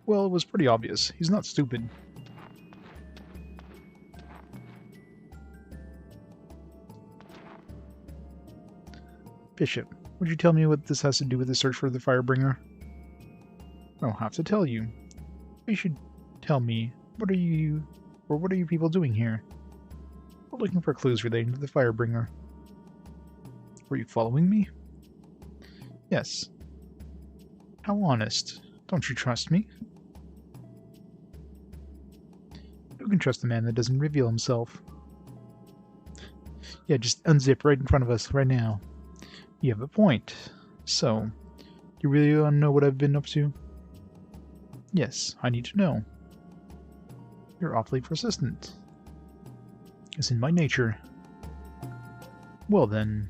Well, it was pretty obvious. He's not stupid. Bishop, would you tell me what this has to do with the search for the Firebringer? I don't have to tell you. You should tell me, what are you people doing here? We're looking for clues relating to the Firebringer. Were you following me? Yes. How honest. Don't you trust me? Who can trust a man that doesn't reveal himself? Yeah, just unzip right in front of us right now. You have a point. So, you really want to know what I've been up to? Yes, I need to know. You're awfully persistent. It's in my nature. Well then...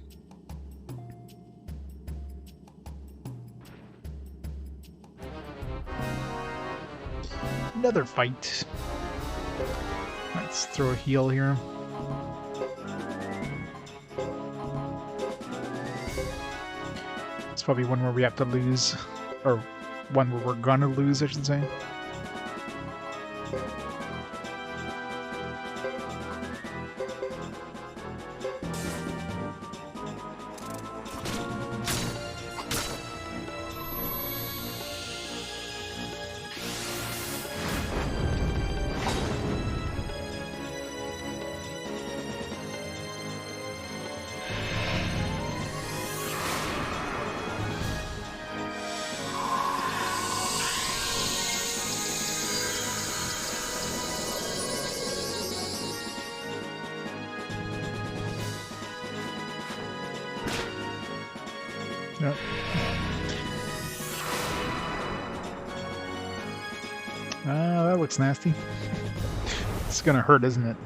Another fight. Let's throw a heal here. It's probably one where we have to lose. Or one where we're gonna lose, I should say. Yep. That looks nasty. It's gonna hurt, isn't it?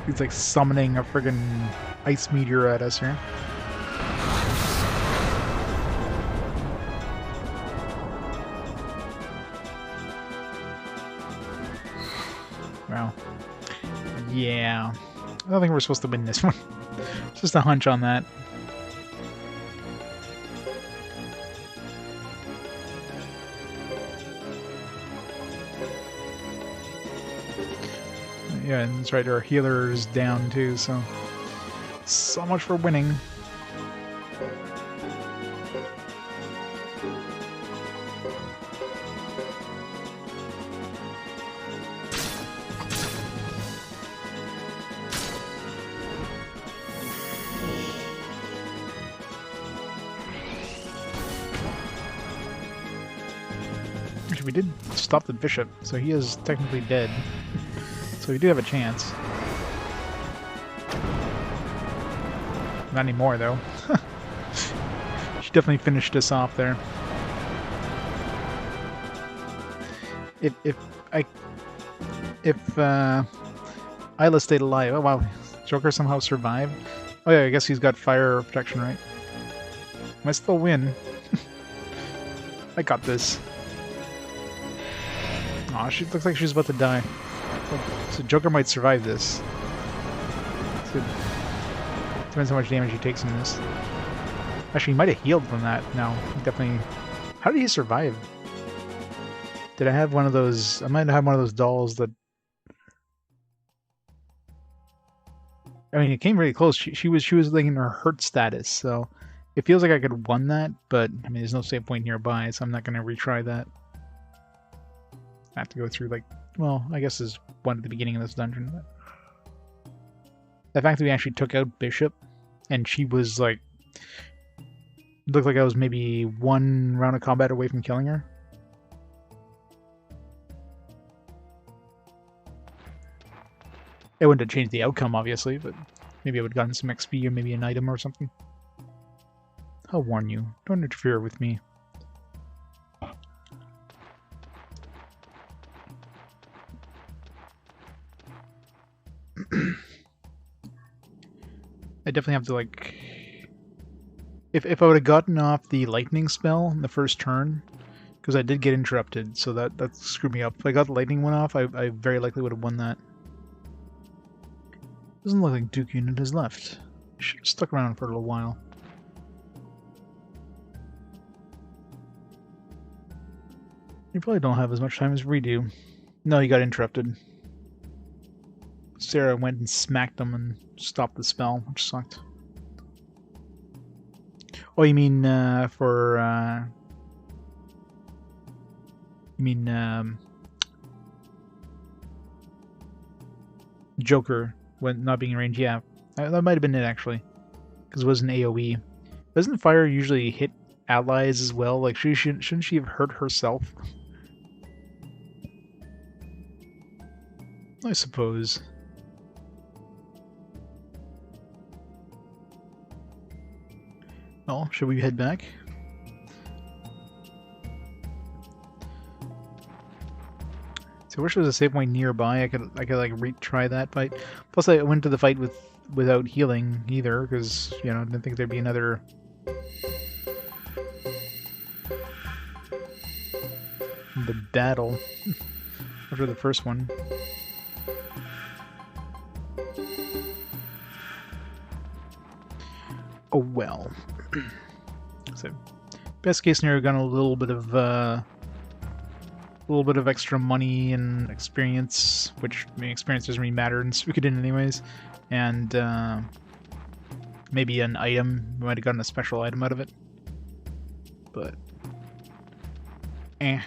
He's like summoning a friggin' ice meteor at us here. Wow. Yeah. I don't think we're supposed to win this one. It's just a hunch on that. Yeah, and that's right, our healer's down too, so much for winning. Actually, we did stop the bishop, so he is technically dead. So we do have a chance. Not anymore, though. She definitely finished us off there. If Isla stayed alive, oh wow, Joker somehow survived. Oh yeah, I guess he's got fire protection, right? Might still win. I got this. Aw, she looks like she's about to die. So Joker might survive this. So depends how much damage he takes from this. Actually, he might have healed from that. No, he definitely... How did he survive? Did I have one of those... I might have one of those dolls that... I mean, it came really close. She was like in her hurt status, so... It feels like I could have won that, but I mean, there's no save point nearby, so I'm not going to retry that. I have to go through, like... Well, I guess there's one at the beginning of this dungeon, but... The fact that we actually took out Bishop, and she was, like... It looked like I was maybe one round of combat away from killing her. It wouldn't have changed the outcome, obviously, but maybe I would have gotten some XP or maybe an item or something. I'll warn you, don't interfere with me. I definitely have to, like... If I would have gotten off the lightning spell in the first turn, because I did get interrupted, so that screwed me up. If I got the lightning one off, I very likely would have won that. Doesn't look like Duke unit has left. Should have stuck around for a little while. You probably don't have as much time as we do. No, he got interrupted. Sarah went and smacked him and stopped the spell, which sucked. Oh, you mean for you mean Joker when not being in range? Yeah, that might have been it actually, because it was an AOE. Doesn't fire usually hit allies as well? Like, shouldn't she have hurt herself? I suppose. Well, should we head back? So I wish there was a save point nearby. I could like retry that fight. Plus, I went to the fight without healing either, because you know I didn't think there'd be another. The battle after the first one. Oh well. So, best case scenario, got a little bit of extra money and experience, which I mean, experience doesn't really matter in Suikoden anyways, and maybe an item. We might have gotten a special item out of it, but eh.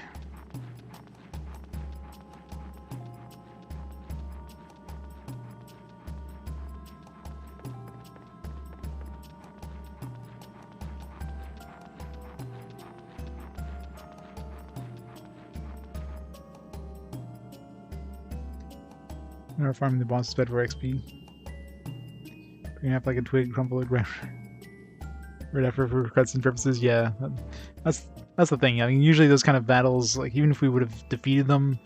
Never farming the boss bed for XP. You're gonna have like a twig crumple it right after for cutscene purposes. Yeah, that's the thing. I mean, usually those kind of battles, like even if we would have defeated them,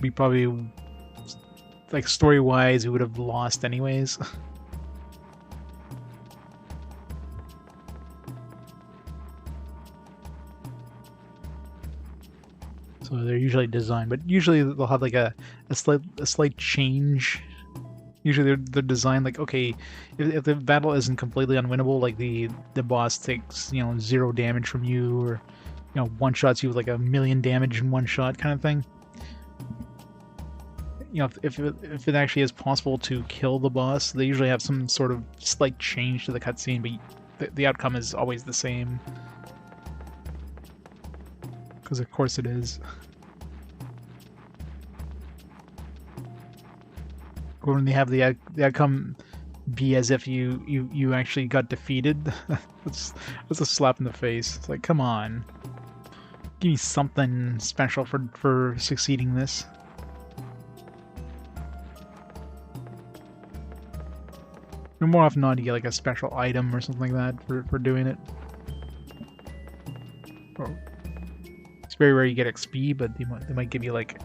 we probably, like story-wise, we would have lost anyways. So they're usually designed, but usually they'll have like a slight change. Usually they're designed like, okay, if the battle isn't completely unwinnable, like the boss takes, you know, 0 damage from you, or you know, one-shots you with like 1,000,000 damage in one shot kind of thing. You know, if it actually is possible to kill the boss, they usually have some sort of slight change to the cutscene, but the outcome is always the same. Because of course it is. Or when they have the outcome be as if you actually got defeated, that's a slap in the face. It's like, come on, give me something special for succeeding this. And more often than not, you get like a special item or something like that for doing it. Or, it's very rare you get XP, but they might give you like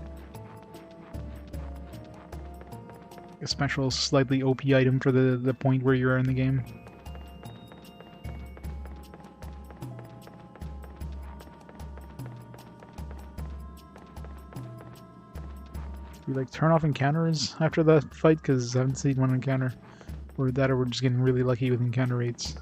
a special, slightly OP item for the point where you are in the game. We like turn off encounters after the fight, because I haven't seen one encounter. Or that, or we're just getting really lucky with encounter rates.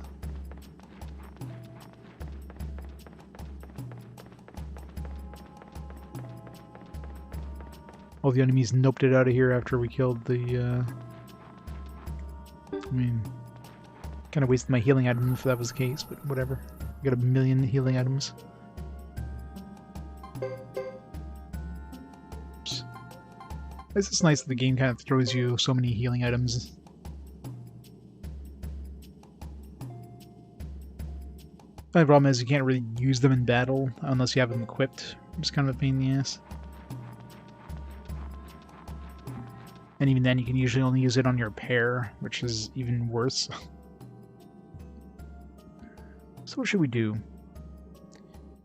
All the enemies noped it out of here after we killed the, I mean, kind of wasted my healing item if that was the case, but whatever. I got 1,000,000 healing items. Oops. It's just nice that the game kind of throws you so many healing items. The only problem is you can't really use them in battle unless you have them equipped. It's kind of a pain in the ass. And even then, you can usually only use it on your pair, which is even worse. So what should we do?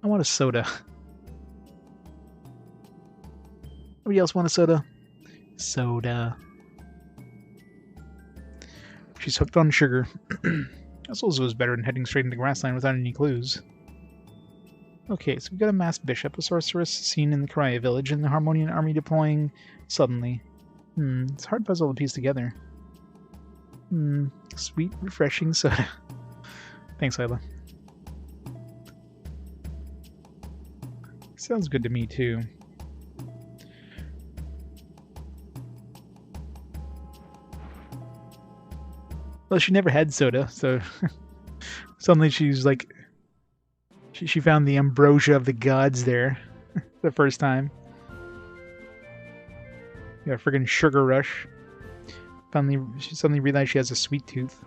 I want a soda. Anybody else want a soda? Soda. She's hooked on sugar. This also is better than heading straight into Grassland without any clues. Okay, so we've got a masked bishop, a sorceress seen in the Karaya village, and the Harmonian army deploying suddenly. It's a hard puzzle to piece together. Sweet, refreshing soda. Thanks, Layla. Sounds good to me, too. Well, she never had soda, so suddenly she's like... She found the ambrosia of the gods there the first time. Yeah, friggin' sugar rush. She suddenly realized she has a sweet tooth.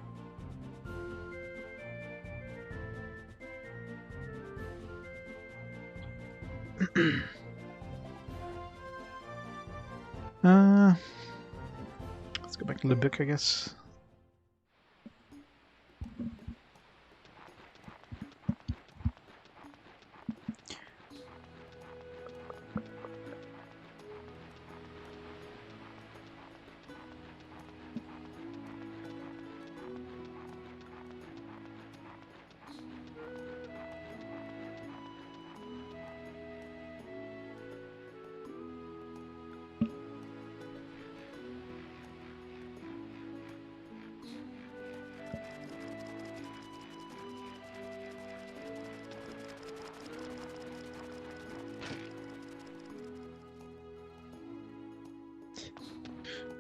Let's go back to the book, I guess.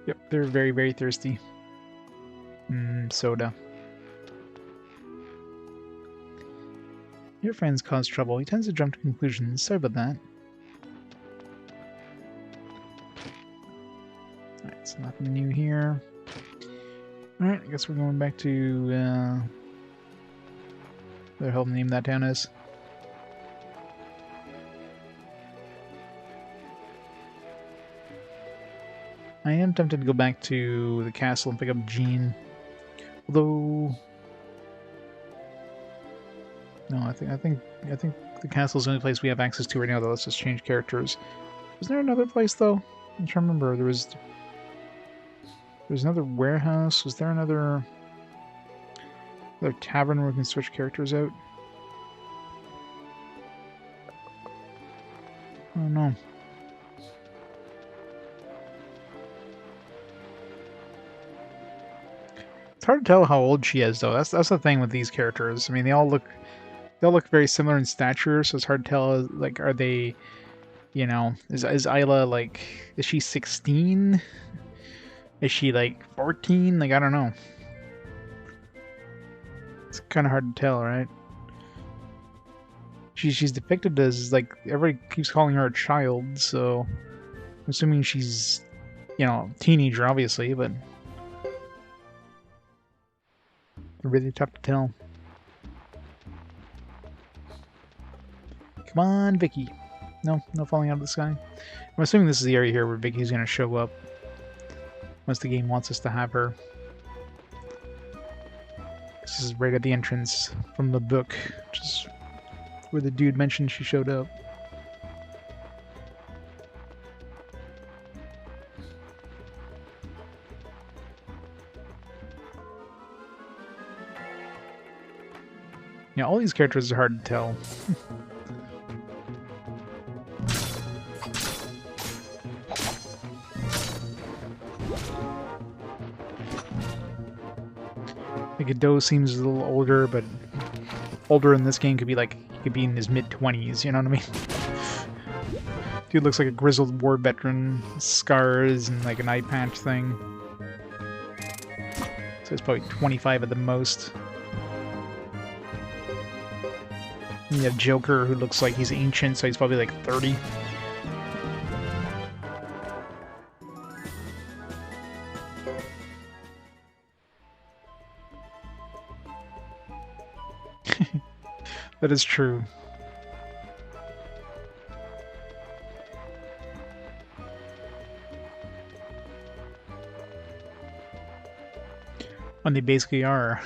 Yep, they're very, very thirsty. Soda. Your friends cause trouble. He tends to jump to conclusions. Sorry about that. Alright, so nothing new here. Alright, I guess we're going back to... what the hell the name of that town is? I am tempted to go back to the castle and pick up Jean. Although... No, I think the castle's the only place we have access to right now, though. Let's just change characters. Was there another place, though? I'm trying to remember. There was another warehouse. Was there another tavern where we can switch characters out? I don't know. It's hard to tell how old she is, though. That's the thing with these characters. I mean, they all look very similar in stature, so it's hard to tell. Like, are they, you know, is Isla like, is she 16? Is she like 14? Like, I don't know. It's kind of hard to tell, right? She's depicted as like, everybody keeps calling her a child, so I'm assuming she's, you know, teenager, obviously, but really tough to tell. Come on, Vicky. No falling out of the sky. I'm assuming this is the area here where Vicky's going to show up once the game wants us to have her. This is right at the entrance from the book, which is where the dude mentioned she showed up. Yeah, all these characters are hard to tell. The Geddoe seems a little older, but older in this game could be like, he could be in his mid-20s, you know what I mean? Dude looks like a grizzled war veteran, scars and like an eye patch thing. So he's probably 25 at the most. You have Joker, who looks like he's ancient, so he's probably like 30. That is true. And they basically are.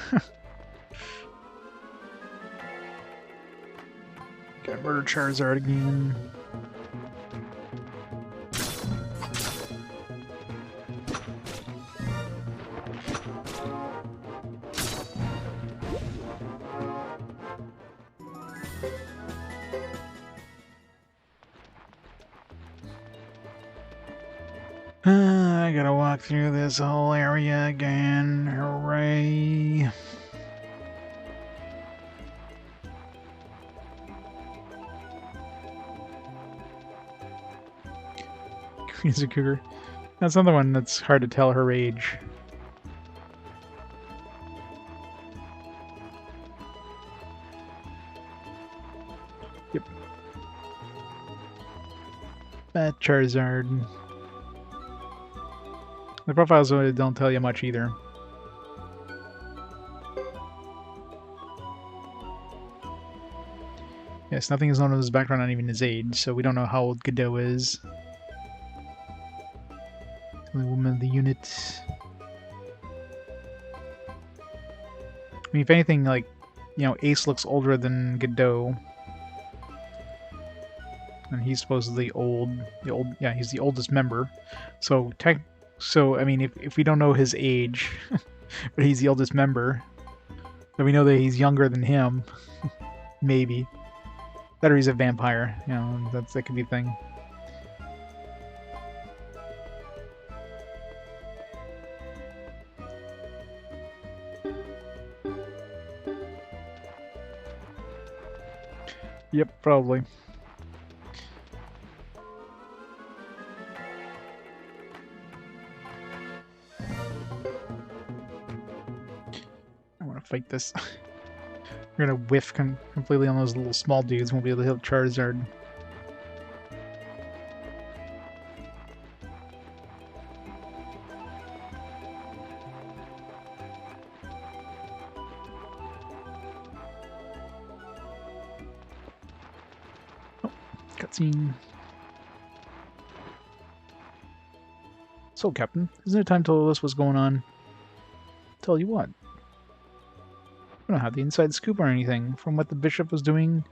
Got Murder Charizard again. I gotta walk through this whole area again. Hooray. Queen is a cougar. That's another one that's hard to tell her age. Yep. That Charizard. The profiles really don't tell you much either. Yes, nothing is known of his background, not even his age, so we don't know how old Geddoe is. Only woman of the unit. I mean, if anything, like, you know, Ace looks older than Geddoe. And he's supposedly old. Yeah, he's the oldest member. So, I mean, if we don't know his age, but he's the oldest member, then we know that he's younger than him. Maybe. That or he's a vampire. You know, that could be a thing. Yep, probably. I want to fight this. We're gonna whiff completely on those little small dudes. Won't be able to hit Charizard. Oh, cutscene. So, Captain, isn't it time to tell us what's going on? Tell you what. I don't have the inside scoop or anything from what the bishop was doing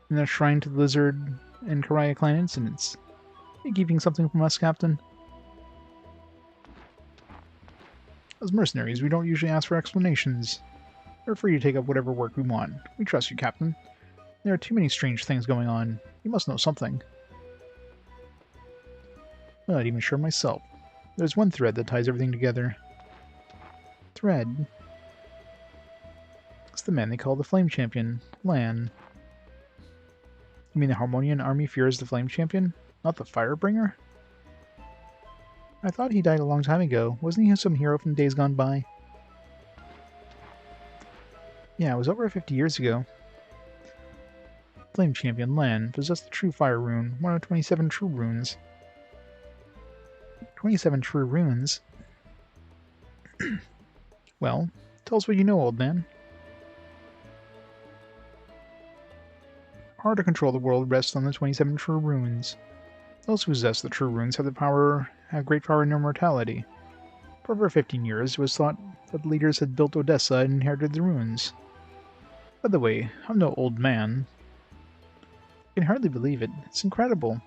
in the shrine to the lizard and Karaya clan incidents. Are you keeping something from us, Captain? As mercenaries, we don't usually ask for explanations. We're free to take up whatever work we want. We trust you, Captain. There are too many strange things going on. You must know something. I'm not even sure myself. There's one thread that ties everything together. Thread? It's the man they call the Flame Champion, Lan. You mean the Harmonian army fears the Flame Champion, not the Firebringer? I thought he died a long time ago. Wasn't he some hero from days gone by? Yeah, it was over 50 years ago. Flame Champion Lan possessed the True Fire Rune, one of 27 True Runes. 27 True Runes? Well, tell us what you know, old man. Power to control the world rests on the 27 True Runes. Those who possess the True Runes have great power in immortality. For over 15 years, it was thought that the leaders had built Odessa and inherited the runes. By the way, I'm no old man. I can hardly believe it. It's incredible.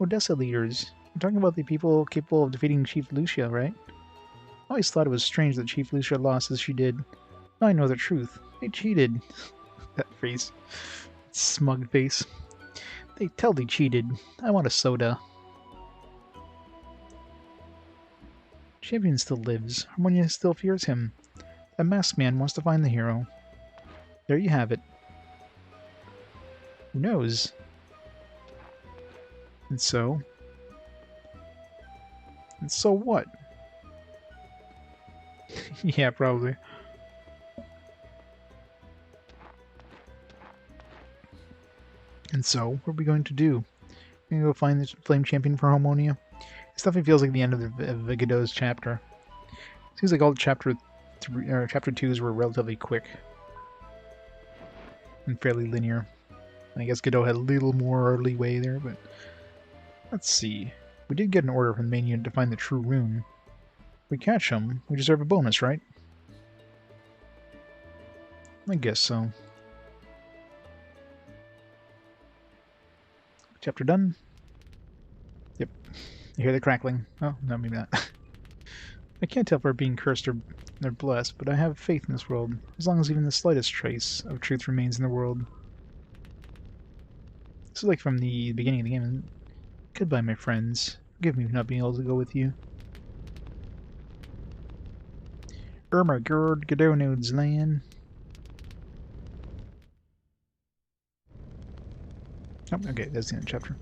Odessa leaders. You're talking about the people capable of defeating Chief Lucia, right? I always thought it was strange that Chief Lucia lost as she did. Now I know the truth. They cheated. That phrase. Smug face. They totally cheated. I want a soda. Champion still lives. Harmonia still fears him. That masked man wants to find the hero. There you have it. Who knows? And so? And so what? Yeah, probably. And so, what are we going to do? We're going to go find this Flame Champion for Harmonia? This definitely feels like the end of the Geddoe's chapter. Seems like all the chapter 2s were relatively quick. And fairly linear. And I guess Geddoe had a little more leeway there, but... Let's see. We did get an order from the main unit to find the True Rune. If we catch him, we deserve a bonus, right? I guess so. Chapter done? Yep. You hear the crackling? Oh, no, maybe not. I can't tell if we're being cursed or blessed, but I have faith in this world, as long as even the slightest trace of truth remains in the world. This is like from the beginning of the game. Goodbye, my friends. Forgive me for not being able to go with you. My god, Geddoe nodes land. Oh, okay, that's the end of the chapter.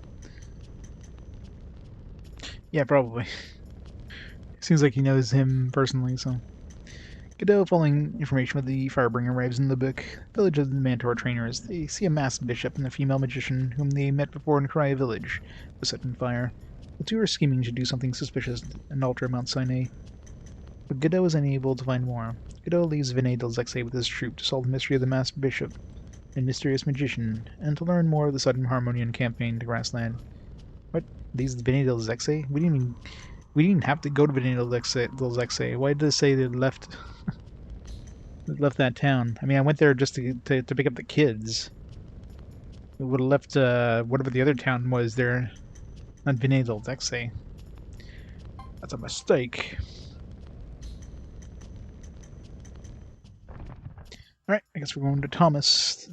Yeah, probably. Seems like he knows him personally, so. Geddoe, following information with the Firebringer, arrives in the book. Village of the Mantor trainers. They see a masked bishop and a female magician whom they met before in Karaya village was set on fire. The two are scheming to do something suspicious and alter Mount Sinai. But Geddoe is unable to find more. Geddoe leaves Vinay del Zexen with his troop to solve the mystery of the masked bishop and mysterious magician, and to learn more of the sudden Harmonian campaign to Grassland. What? These Vinay del Zexen? We didn't even have to go to Vinay del Zexen. Why did it say they left that town? I mean, I went there just to pick up the kids. We would have left whatever the other town was there, not Vinay del Zexen. That's a mistake. Alright, I guess we're going to Thomas,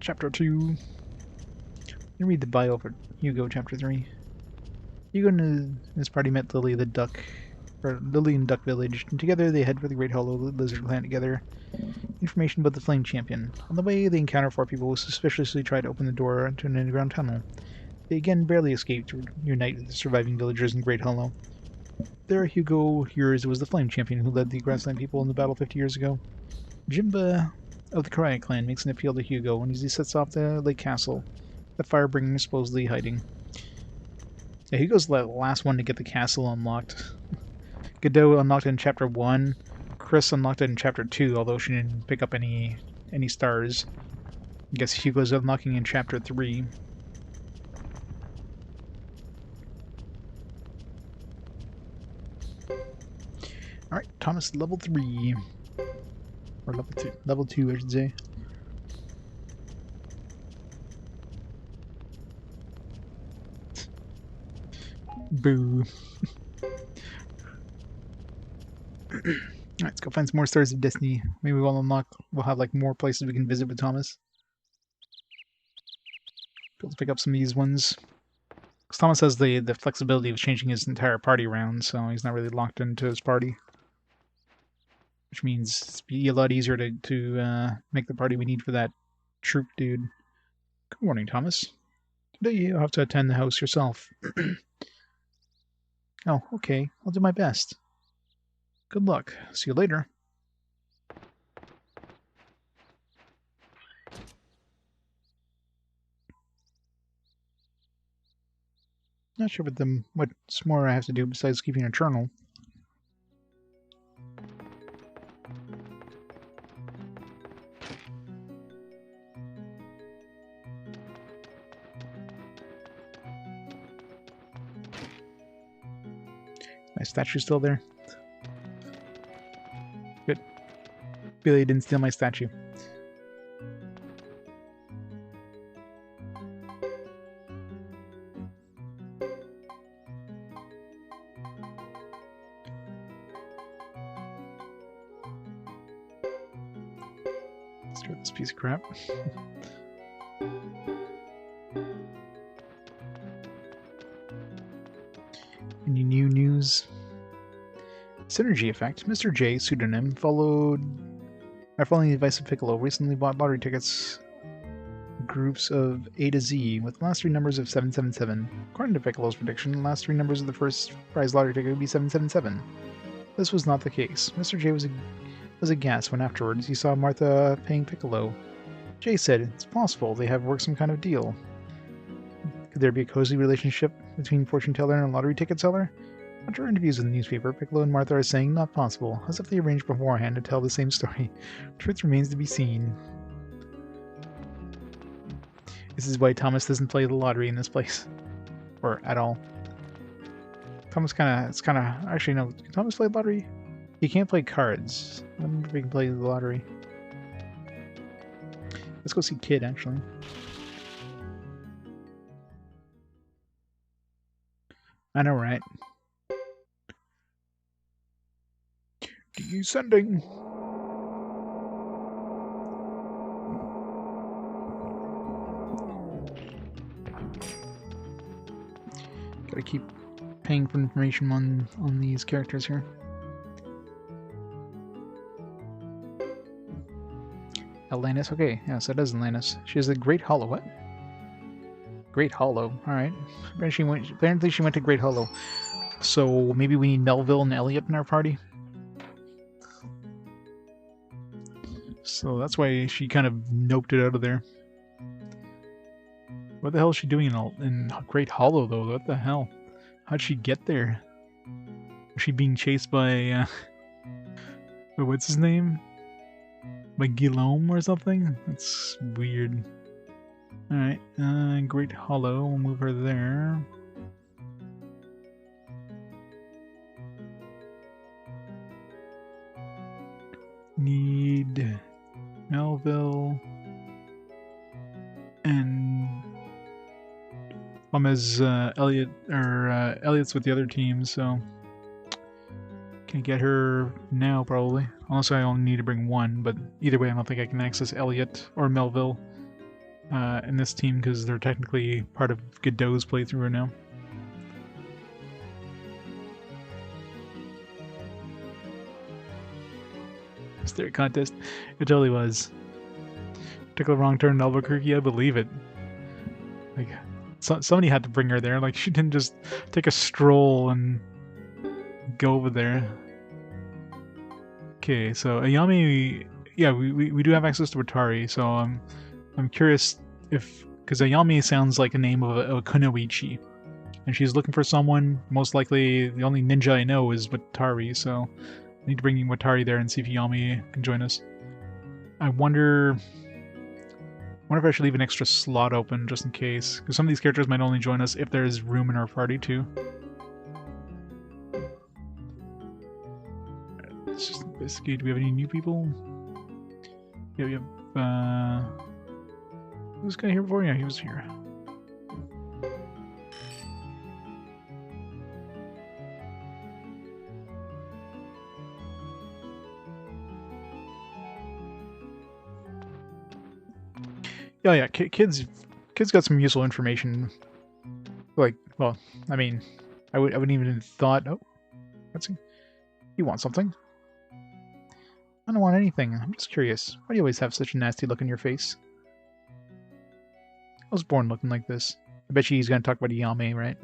Chapter 2. Let me read the bio for Hugo, Chapter 3. Hugo and his party met Lily and Duck Village, and together they head for the Great Hollow Lizard Planet together. Information about the Flame Champion. On the way, they encounter 4 people who suspiciously try to open the door to an underground tunnel. They again barely escape to unite with the surviving villagers in Great Hollow. There, Hugo hears it was the Flame Champion who led the Grassland people in the battle 50 years ago. Jimba of the Karaya clan makes an appeal to Hugo when he sets off the Lake Castle, the Firebringer is supposedly hiding. Yeah, Hugo's the last one to get the castle unlocked. Geddoe unlocked it in Chapter 1. Chris unlocked it in Chapter 2, although she didn't pick up any stars. I guess Hugo's unlocking in Chapter 3. Alright, Thomas, level 3. Or level 2. Level 2, I should say. Boo. Alright, let's go find some more Stars of Destiny. Maybe we'll have like more places we can visit with Thomas. Be able to pick up some of these ones. Because Thomas has the flexibility of changing his entire party around, so he's not really locked into his party. Which means it's be a lot easier to make the party we need for that troop dude. Good morning, Thomas. Today you'll have to attend the house yourself. Oh, okay. I'll do my best. Good luck. See you later. Not sure what's more I have to do besides keeping a journal. My statue's still there. Good. Billy didn't steal my statue. Let's throw this piece of crap. Any new news? Synergy effect. Mr. J, pseudonym, following the advice of Piccolo, recently bought lottery tickets groups of A to Z with the last 3 numbers of 777. According to Piccolo's prediction, the last 3 numbers of the first prize lottery ticket would be 777. This was not the case. Mr. J was aghast when afterwards he saw Martha paying Piccolo. Jay said it's possible they have worked some kind of deal. Could there be a cozy relationship between fortune teller and a lottery ticket seller? After interviews with the newspaper, Piccolo and Martha are saying not possible, as if they arranged beforehand to tell the same story. Truth remains to be seen. This is why Thomas doesn't play the lottery in this place. Or at all. Thomas actually no, can Thomas play lottery? He can't play cards. I wonder if he can play the lottery. Let's go see Kid, actually. I know, right? Descending. Gotta keep paying for information on these characters here. Atlantis, okay, yes, that is Atlantis. She has a Great Hollow. What? Great Hollow. Alright. Apparently she went to Great Hollow. So maybe we need Melville and Elliot in our party. So that's why she kind of noped it out of there. What the hell is she doing in Great Hollow, though? What the hell? How'd she get there? Was she being chased by, what's his name? By Guillaume or something? That's weird. Alright, Great Hollow, we'll move her there. Need Melville and Elliot, or Elliot's with the other team, so can't get her now probably. Unless I only need to bring one, but either way I don't think I can access Elliot or Melville in this team because they're technically part of Geddoe's playthrough right now. Stare contest. It totally was. Took a wrong turn in Albuquerque, I believe it. Like, somebody had to bring her there. Like, she didn't just take a stroll and go over there. Okay, so Ayami, yeah, we do have access to Atari, so I'm curious if, because Ayami sounds like a name of a kunoichi, and she's looking for someone. Most likely, the only ninja I know is Watari, so I need to bring Watari there and see if Ayami can join us. I wonder if I should leave an extra slot open just in case, because some of these characters might only join us if there's room in our party too. Let's just investigate. Do we have any new people? Yeah, we have. Was this guy here before? Yeah, he was here. Oh yeah, kids got some useful information. Like, well, I mean, I wouldn't even have thought. Oh, let's see. You want something? I don't want anything. I'm just curious. Why do you always have such a nasty look on your face? I was born looking like this. I bet he's gonna talk about Ayami, right?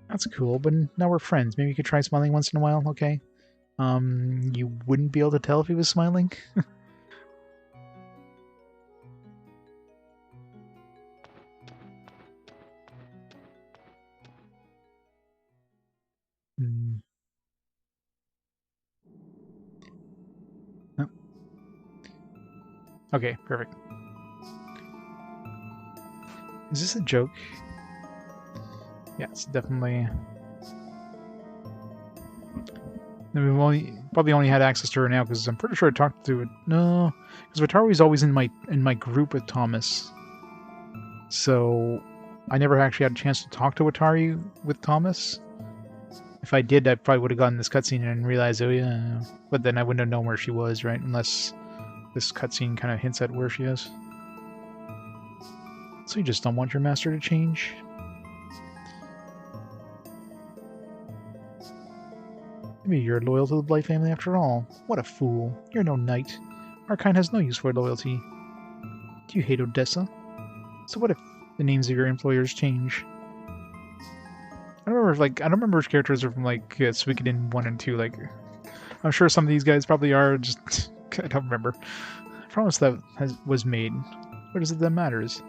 That's cool, but now we're friends. Maybe you could try smiling once in a while, okay? You wouldn't be able to tell if he was smiling? Oh. Okay, perfect. Is this a joke? Yeah, it's definitely. We've probably only had access to her now because I'm pretty sure I talked to it. No, because Watari's always in my group with Thomas. So I never actually had a chance to talk to Watari with Thomas. If I did, I probably would have gotten this cutscene and realized, oh yeah, but then I wouldn't have known where she was, right? Unless this cutscene kind of hints at where she is. So you just don't want your master to change? Maybe you're loyal to the Blight family after all. What a fool. You're no knight. Our kind has no use for loyalty. Do you hate Odessa? So what if the names of your employers change? I don't remember which characters are from Suikoden 1 and 2. Like, I'm sure some of these guys probably are. Just I don't remember. I promise that was made. What is it that matters?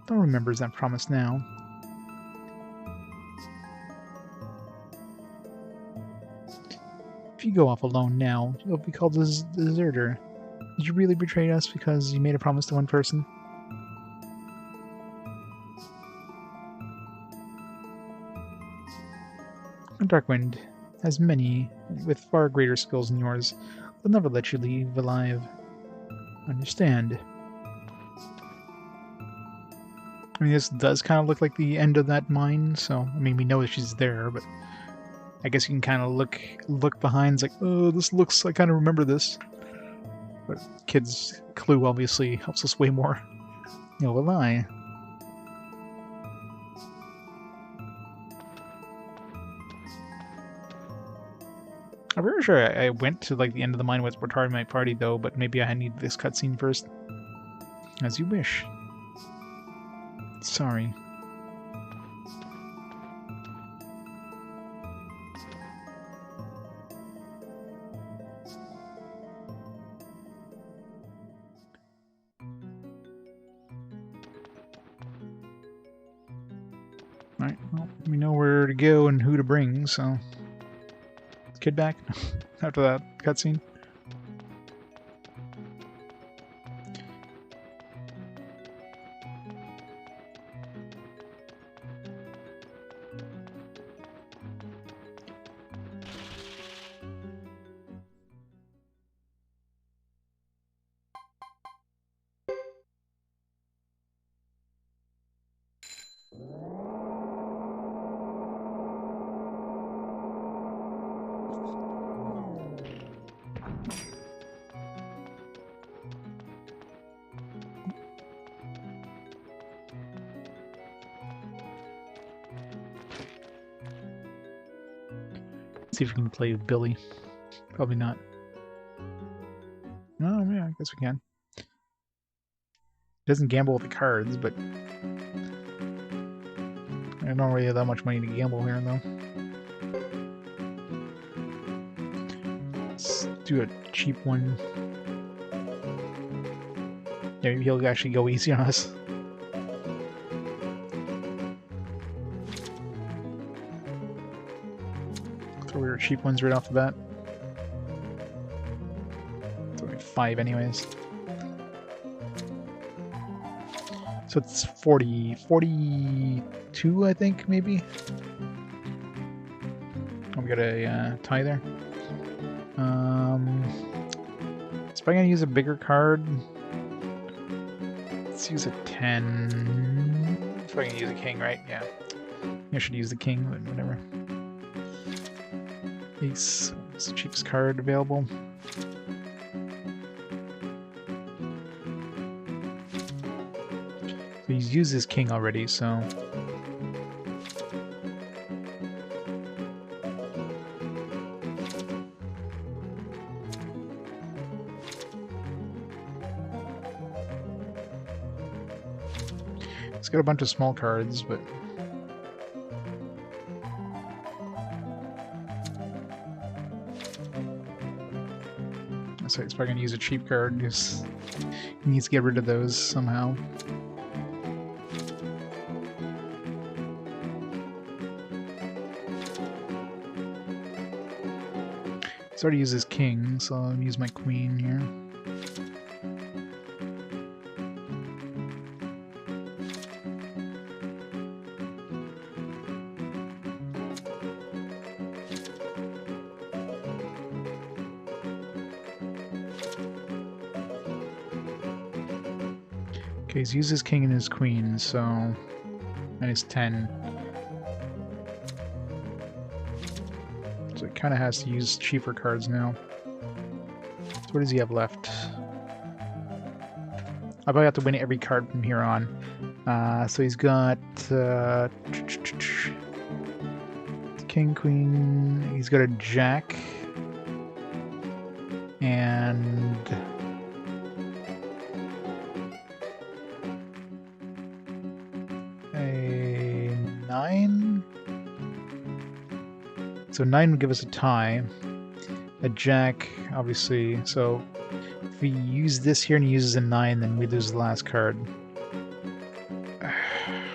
No one remembers that promise now. If you go off alone now, you'll be called a deserter. Did you really betray us because you made a promise to one person? Darkwind has many with far greater skills than yours. They'll never let you leave alive. Understand? I mean, this does kind of look like the end of that mine, so, I mean, we know that she's there, but I guess you can kind of look behind, it's like, oh, this looks, I kind of remember this. But Kid's clue obviously helps us way more. No, will I? I'm pretty sure I went to like the end of the mine with part of my party though, but maybe I need this cutscene first. As you wish. Sorry. Alright, well, we know where to go and who to bring, so... Kid back after that cutscene. See if we can play with Billy. Probably not. Oh, yeah, I guess we can. Doesn't gamble with the cards, but I don't really have that much money to gamble here, though. Let's do a cheap one. Yeah, maybe he'll actually go easy on us. Throw your cheap ones right off the bat. It's only 5 anyways. So it's 42, I think, maybe? Oh, we got a tie there. It's probably gonna use a bigger card. Let's use a 10. It's probably gonna use a king, right? Yeah. I should use the king, but whatever. Ace. It's the cheapest card available. He's used his king already, so... He's got a bunch of small cards, but... So he's probably going to use a cheap card, because he needs to get rid of those somehow. He's already used his king, so I'll use my queen here. Okay, he's used his king and his queen, so... and his 10. So it kind of has to use cheaper cards now. So what does he have left? I probably have to win every card from here on. So he's got... king, queen... He's got a jack. And... a 9? So 9 would give us a tie. A jack, obviously. So if we use this here and he uses a 9, then we lose the last card.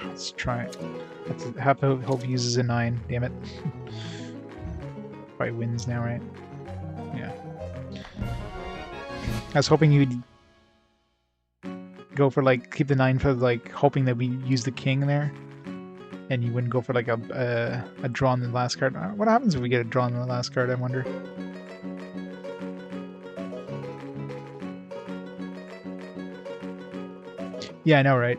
Let's try it. Let's hope he uses a 9. Damn it. Probably wins now, right? Yeah. I was hoping you'd go for, like, keep the 9 for, like, hoping that we use the king there. And you wouldn't go for, like, a draw on the last card. What happens if we get a draw on the last card, I wonder? Yeah, I know, right?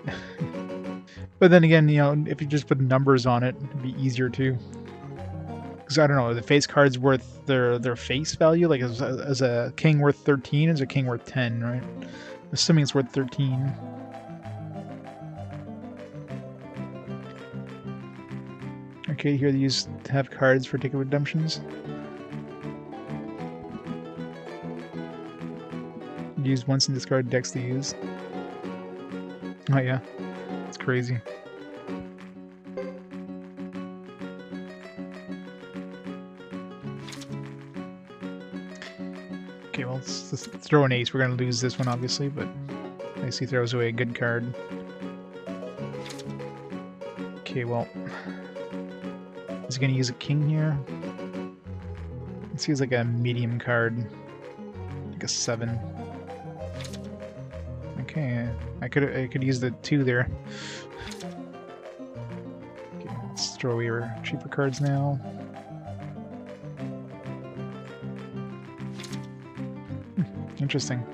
But then again, you know, if you just put numbers on it, it'd be easier too. Because I don't know, are the face cards worth their face value? Like, is a king worth 13? Is a king worth 10, right? Assuming it's worth 13. Okay, here they have cards for ticket redemptions. Use once and discard decks to use. Oh yeah, it's crazy. Okay, well, let's throw an ace. We're gonna lose this one, obviously, but at least he throws away a good card. Okay, well, is he gonna use a king here? Let's use like a medium card, like a 7. Okay, I could use the 2 there. Okay, let's throw away our cheaper cards now. Interesting.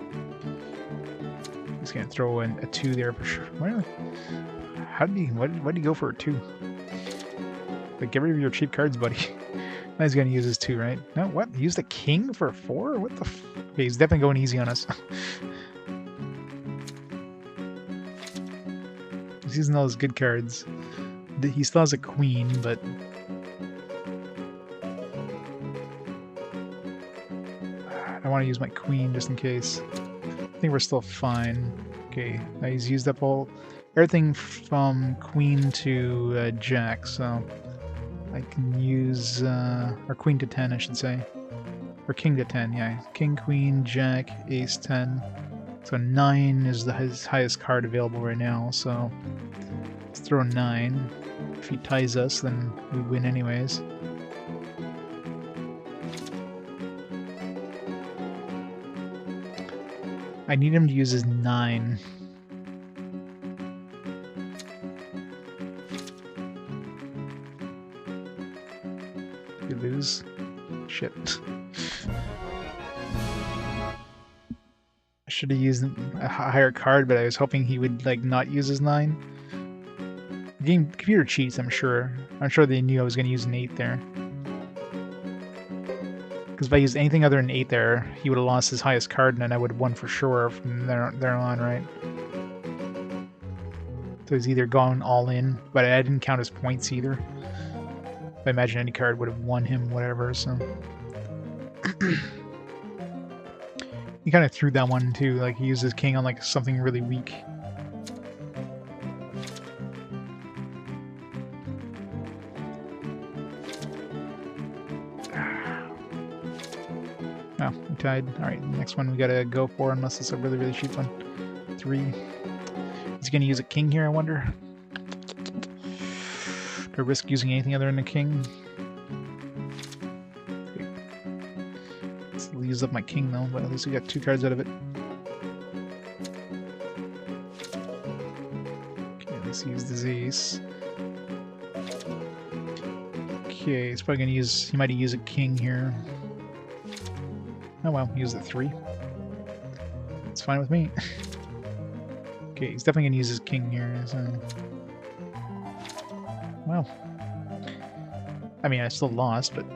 He's gonna throw in a 2 there for sure. Really? How did he? Why did he go for a 2? Like, get rid of your cheap cards, buddy. Now he's gonna use his 2, right? No, what? He used a king for a 4? What the? Okay, he's definitely going easy on us. He's using all his good cards. He still has a queen, but I don't want to use my queen just in case. I think we're still fine. Okay, now he's used up everything from queen to jack, so I can use or queen to 10, I should say, or king to 10. Yeah, king, queen, jack, ace, 10. So 9 is his highest card available right now. So let's throw a 9. If he ties us, then we win anyways. I need him to use his 9. We lose. Shit. I should have used a higher card, but I was hoping he would like not use his 9. Game computer cheats, I'm sure. I'm sure they knew I was going to use an 8 there. Because if I used anything other than 8 there, he would have lost his highest card, and then I would have won for sure from there on, right? So he's either gone all in, but I didn't count his points either. I imagine any card would have won him, whatever, so... He kind of threw that one, too. Like, he used his king on, like, something really weak. Oh, we tied. Alright, next one we gotta go for, unless it's a really, really cheap one. 3. Is he gonna use a king here, I wonder? Do I risk using anything other than a king? Okay. Let's use up my king, though, but at least we got 2 cards out of it. Okay, let's use this ace. Okay, he's probably gonna use... He might use a king here. Oh well, use the 3. It's fine with me. Okay, he's definitely gonna use his king here. So... Well, I mean, I still lost, but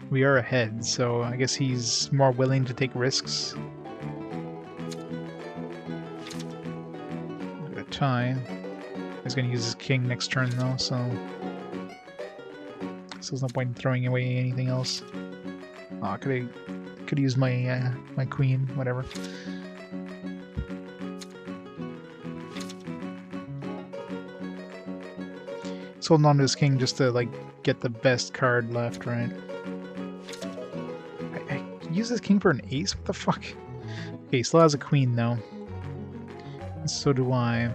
we are ahead, so I guess he's more willing to take risks. A tie. He's gonna use his king next turn, though, so there's no point in throwing away anything else. Oh, could use my my queen, whatever. He's holding on to his king just to like get the best card left, right? I use this king for an ace? What the fuck? Okay, he still has a queen though. And so do I.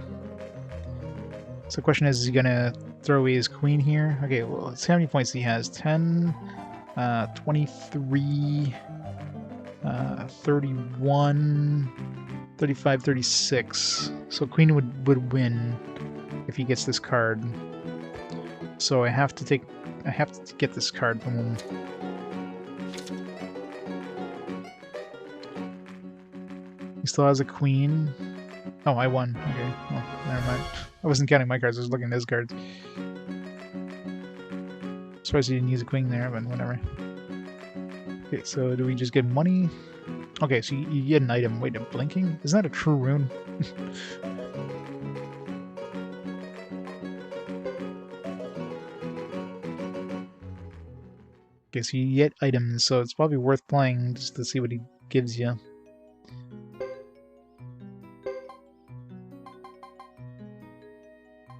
So the question is he gonna throw away his queen here? Okay, well, let's see how many points he has. 10, 23, 31, 35, 36. So queen would win if he gets this card. So I have to get this card from him. He still has a queen. Oh, I won. Okay, well, never mind. I wasn't counting my cards, I was looking at his cards. Surprised he didn't use a queen there, but whatever. Okay, so do we just get money? Okay, so you get an item. Wait, a blinking? Isn't that a true rune? Okay, so you get items, so it's probably worth playing just to see what he gives you.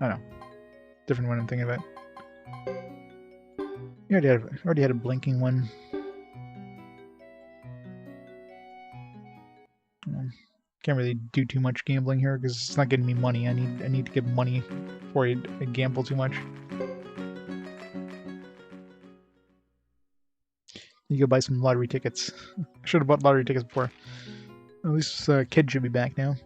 I don't know. Different one I'm thinking about. You already had a blinking one. Can't really do too much gambling here because it's not getting me money. I need to get money before I gamble too much. You go buy some lottery tickets. I should have bought lottery tickets before. At least kid should be back now.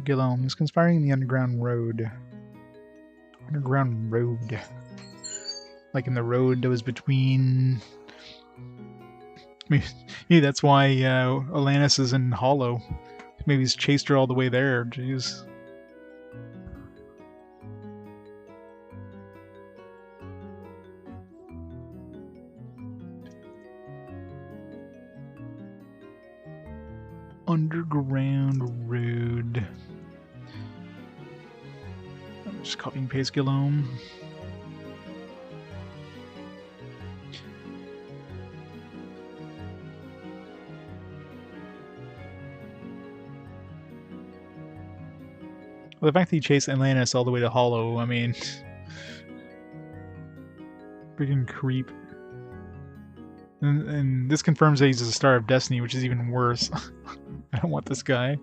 Geddoe is conspiring in the underground road. Underground road. Like in the road that was between... Maybe that's why Alanis is in Hollow. Maybe he's chased her all the way there. Jeez. Underground road. I'm just copy and paste Geddoe. Well, the fact that he chased Atlantis all the way to Hollow, I mean... Freaking creep. And this confirms that he's a Star of Destiny, which is even worse. I don't want this guy.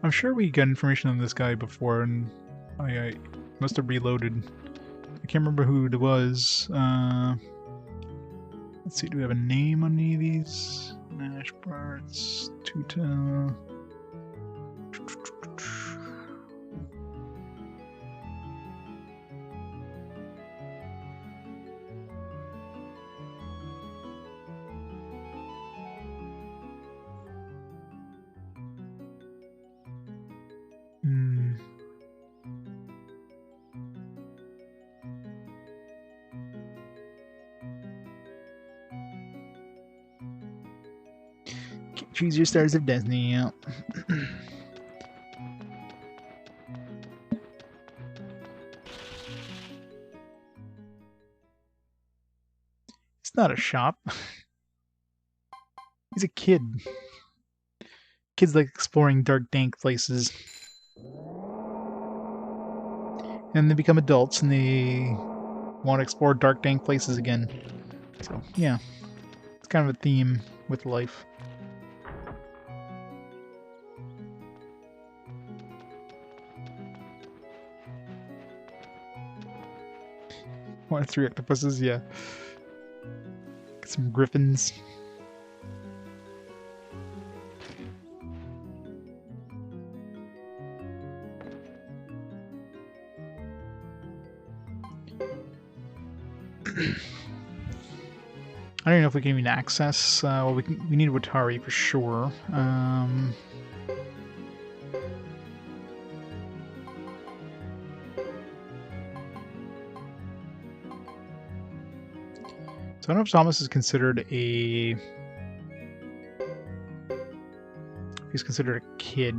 I'm sure we got information on this guy before, and I must have reloaded. I can't remember who it was. Let's see, do we have a name on any of these? Nash parts, Tuta. Choose your Stars of Destiny, yeah. It's not a shop. He's a kid. Kids like exploring dark, dank places. And they become adults and they want to explore dark, dank places again. So, yeah. It's kind of a theme with life. One or three octopuses, yeah. Get some griffins. I don't know if we can even access. Well, we need Watari for sure. So I don't know if Thomas is considered a... He's considered a kid,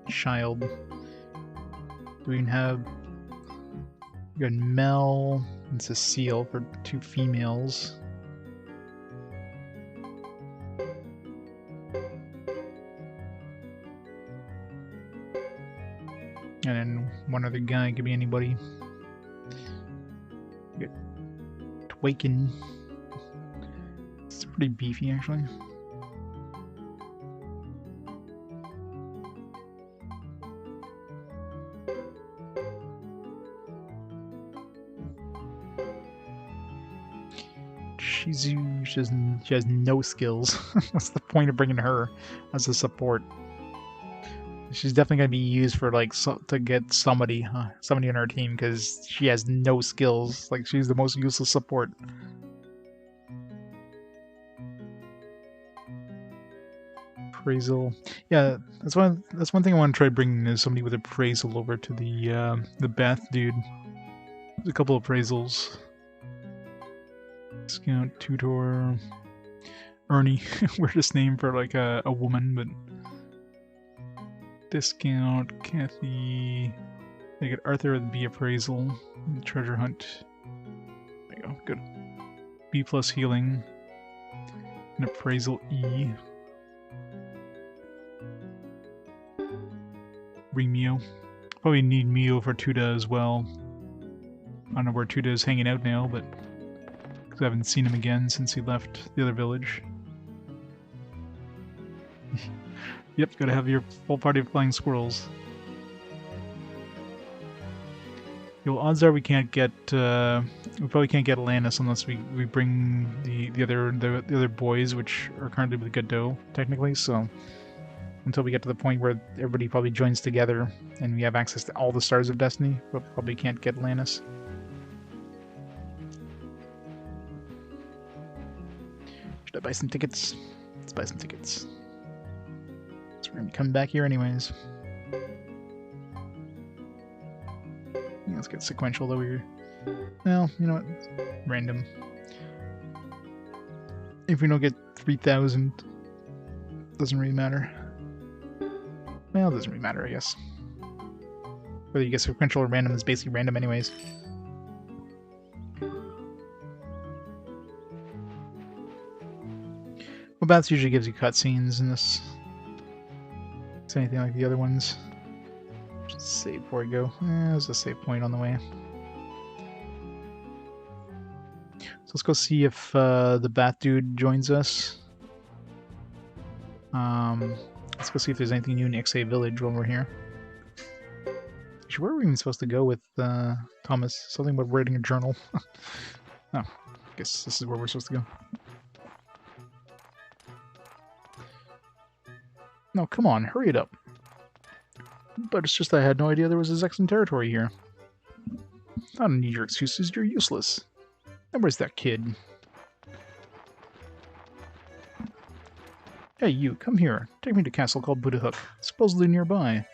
child. Do we even have... We got Mel and Cecile for two females. And then one other guy, could be anybody. We got Twaken. It's pretty beefy, actually. Shizu, she has no skills. What's the point of bringing her as a support? She's definitely gonna be used for like to get somebody on our team because she has no skills. Like she's the most useless support. Appraisal, yeah, that's one thing I want to try bringing is somebody with appraisal over to the Beth dude. There's a couple of appraisals. Scout, tutor, Ernie, weirdest name for like a woman, but discount, Kathy. They get Arthur with B appraisal, treasure hunt. There you go, good. B plus healing, and appraisal E. Bring Mio. Probably need Mio for Tuda as well. I don't know where Tuda is hanging out now, but because I haven't seen him again since he left the other village. Yep, gotta have your full party of flying squirrels. Well, odds are we can't get we probably can't get Atlantis unless we bring the other boys, which are currently with Geddoe technically. So until we get to the point where everybody probably joins together and we have access to all the stars of destiny, we probably can't get Atlantis. Should I buy some tickets? Let's buy some tickets. So we're gonna be coming back here anyways. Let's get sequential though. Well, you know what? Random. If we don't get 3,000, doesn't really matter. Well, it doesn't really matter, I guess. Whether you get sequential or random is basically random anyways. Well, Bats usually gives you cutscenes in this. It's anything like the other ones. Just save before we go. There's a save point on the way. So let's go see if the Bat Dude joins us. Let's go see if there's anything new in XA Village while we're here. Actually, where are we even supposed to go with Thomas? Something about writing a journal. Oh, I guess this is where we're supposed to go. No, come on, hurry it up. But it's just that I had no idea there was a Zexen territory here. I don't need your excuses, you're useless. And where's that kid? Hey, you, come here. Take me to a castle called Buddha Hook, supposedly nearby.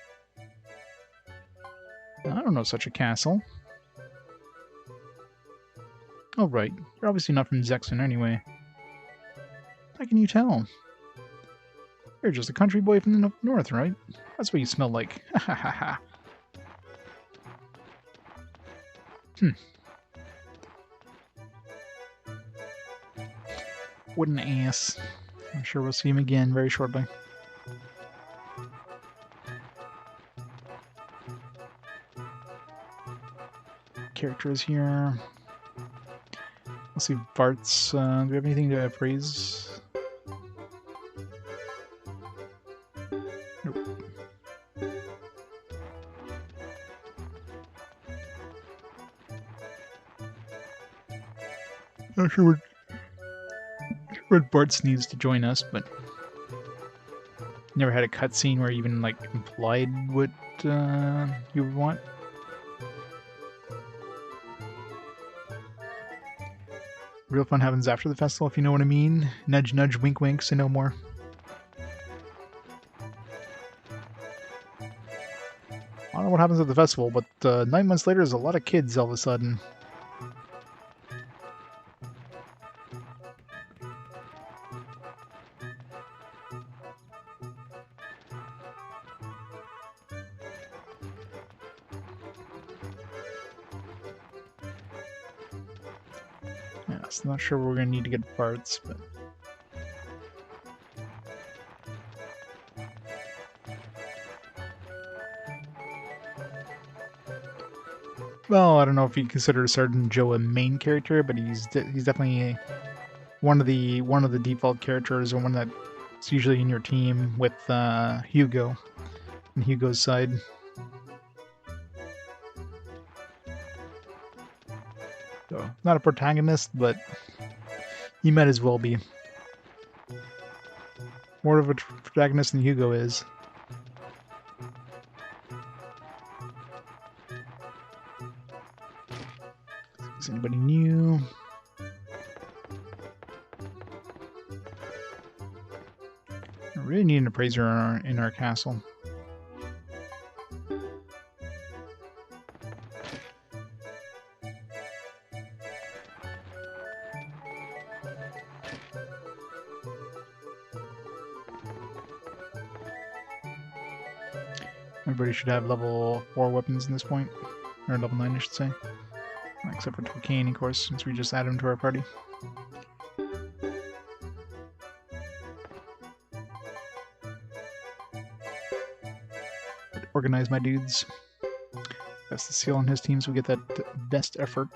I don't know such a castle. Oh, right. You're obviously not from Zexen anyway. How can you tell? You're just a country boy from the north, right? That's what you smell like. Ha ha ha ha. What an ass. I'm sure we'll see him again very shortly. Characters here. Let's see, Bart's. Do we have anything to appraise? Nope. Not sure what Bart's needs to join us, but never had a cutscene where even like implied what you would want. Real fun happens after the festival, if you know what I mean. Nudge, nudge, wink, wink, say no more. I don't know what happens at the festival, but 9 months later, there's a lot of kids all of a sudden. Yes, not sure we're going to need to get parts, but... Well, I don't know if you'd consider Sergeant Joe a main character, but he's definitely one of the default characters, or one that's usually in your team with Hugo, on Hugo's side. So, not a protagonist, but he might as well be. More of a protagonist than Hugo is. Is anybody new? I really need an appraiser in our castle. Everybody should have level 4 weapons at this point. Or level 9, I should say. Except for Tolkien, of course, since we just added him to our party. Organize my dudes. That's the seal on his team, so we get that best effort.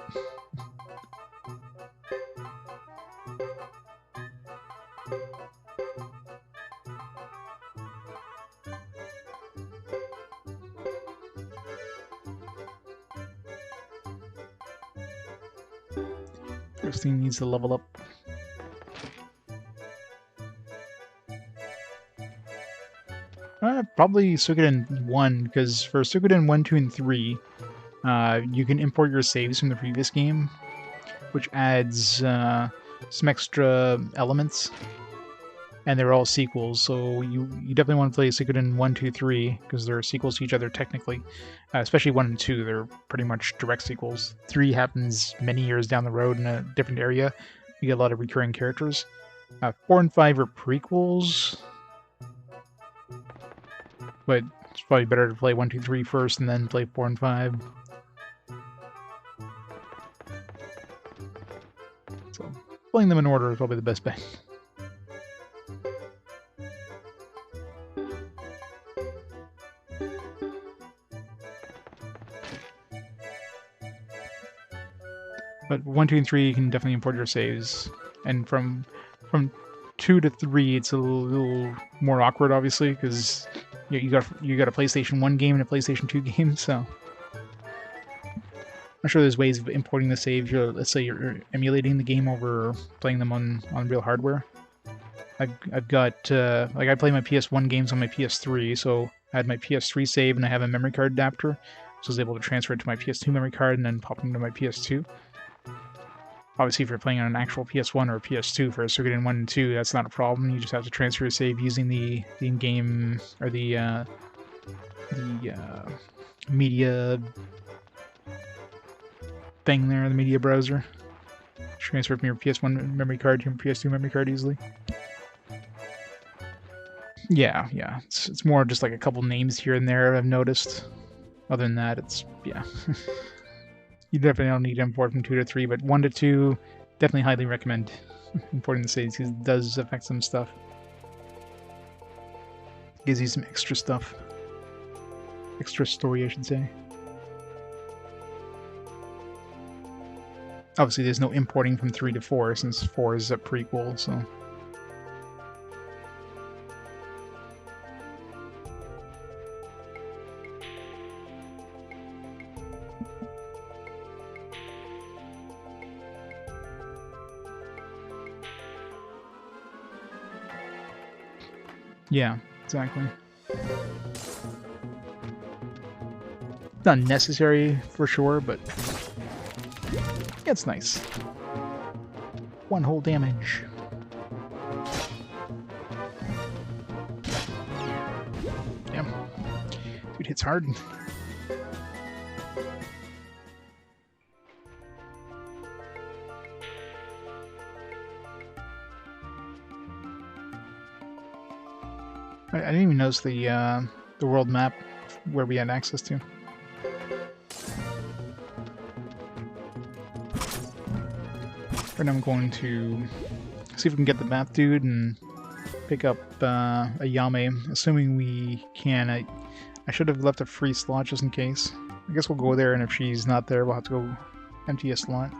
First thing needs to level up. Probably Suikoden 1, because for Suikoden 1, 2, and 3, you can import your saves from the previous game, which adds some extra elements, and they're all sequels, so you definitely want to play Suikoden 1, 2, 3, because they're sequels to each other technically, especially 1 and 2, they're pretty much direct sequels. 3 happens many years down the road in a different area, you get a lot of recurring characters. 4 and 5 are prequels, but it's probably better to play 1, 2, 3 first and then play 4 and 5. So, playing them in order is probably the best bet. But 1, 2, and 3 you can definitely import your saves, and from 2 to 3 it's a little more awkward, obviously, because you got a PlayStation 1 game and a PlayStation 2 game, so I'm sure there's ways of importing the saves. Let's say you're emulating the game over playing them on real hardware. I've got like I play my PS1 games on my PS3, so I had my PS3 save and I have a memory card adapter, so I was able to transfer it to my PS2 memory card and then pop it into my PS2. Obviously, if you're playing on an actual PS1 or a PS2 for a Suikoden 1 and 2, that's not a problem. You just have to transfer your save using the in-game or the media thing there, the media browser. Transfer from your PS1 memory card to your PS2 memory card easily. Yeah. It's more just like a couple names here and there I've noticed. Other than that, it's, yeah. You definitely don't need to import from 2 to 3, but 1 to 2, definitely highly recommend importing the saves because it does affect some stuff. Gives you some extra stuff. Extra story, I should say. Obviously, there's no importing from 3 to 4 since 4 is a prequel, so... Yeah, exactly. Not necessary for sure, but yeah, it's nice. 1 whole damage. Damn. Dude hits hard. I didn't even notice the world map where we had access to. Right now I'm going to see if we can get the map dude and pick up a Yame, assuming we can. I should have left a free slot just in case. I guess we'll go there, and if she's not there, we'll have to go empty a slot.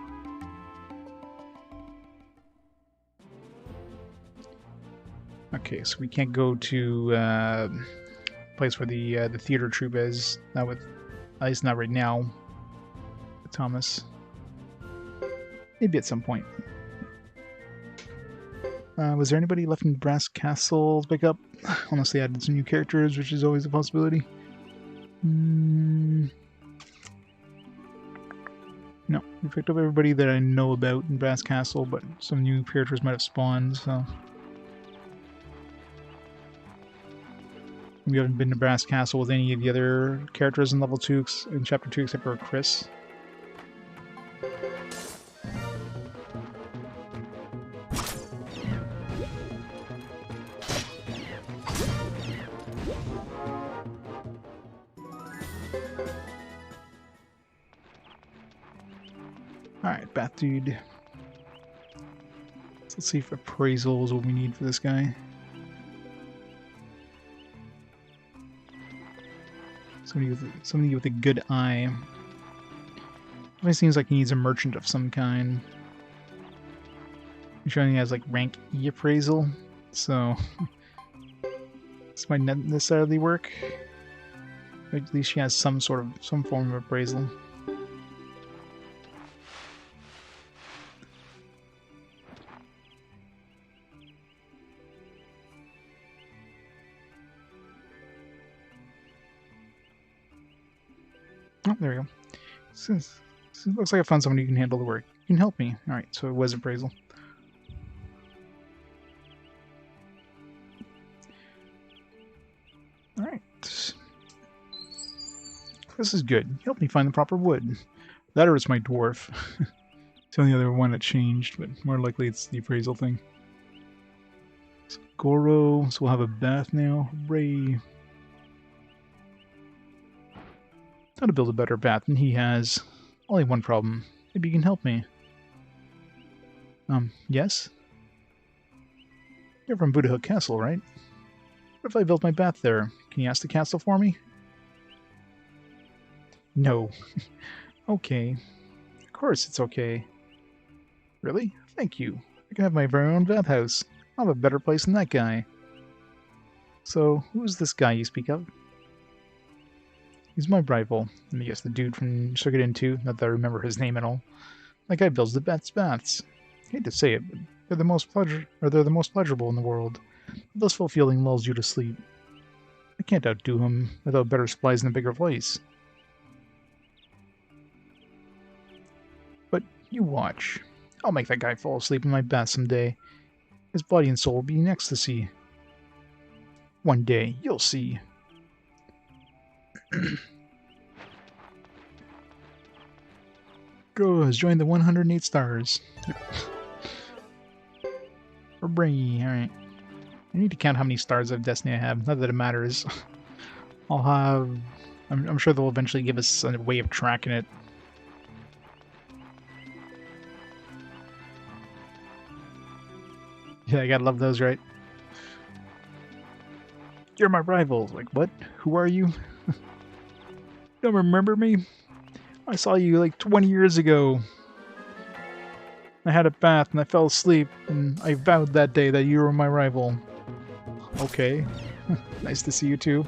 Okay, so we can't go to place where the theater troupe is. Not with, at least not right now. With Thomas. Maybe at some point. Was there anybody left in Brass Castle to pick up? Unless they added some new characters, which is always a possibility. No, we picked up everybody that I know about in Brass Castle, but some new characters might have spawned, so... We haven't been to Brass Castle with any of the other characters in level 2, in Chapter 2, except for Chris. Alright, Bath Dude. Let's see if appraisal is what we need for this guy. Somebody with a good eye. It seems like he needs a merchant of some kind. He's showing he has like rank E appraisal, so this might not necessarily work. But at least she has some form of appraisal. Oh, there we go. Looks like I found someone who can handle the work. You can help me. Alright, so it was appraisal. Alright. This is good. Help me find the proper wood. That or it's my dwarf. It's the only other one that changed, but more likely it's the appraisal thing. So Goro, so we'll have a bath now. Hooray! How to build a better bath than he has. Only one problem. Maybe you can help me. Yes? You're from Buddha Hook Castle, right? What if I built my bath there? Can you ask the castle for me? No. Okay. Of course it's okay. Really? Thank you. I can have my very own bathhouse. I'll have a better place than that guy. So, who's this guy you speak of? He's my rival. And yes, the dude from Suikoden II, not that I remember his name at all. That guy builds the best baths. I hate to say it, but they're the most pleasurable in the world. The blissful feeling lulls you to sleep. I can't outdo him without better supplies in a bigger place. But you watch. I'll make that guy fall asleep in my bath someday. His body and soul will be in ecstasy. One day, you'll see. Go has joined the 108 stars. Hooray, alright. I need to count how many stars of Destiny I have. Not that it matters. I'll have... I'm sure they'll eventually give us a way of tracking it. Yeah, I gotta love those, right? You're my rival. Like, what? Who are you? Don't remember me? I saw you like 20 years ago. I had a bath and I fell asleep, and I vowed that day that you were my rival. Okay. Nice to see you too.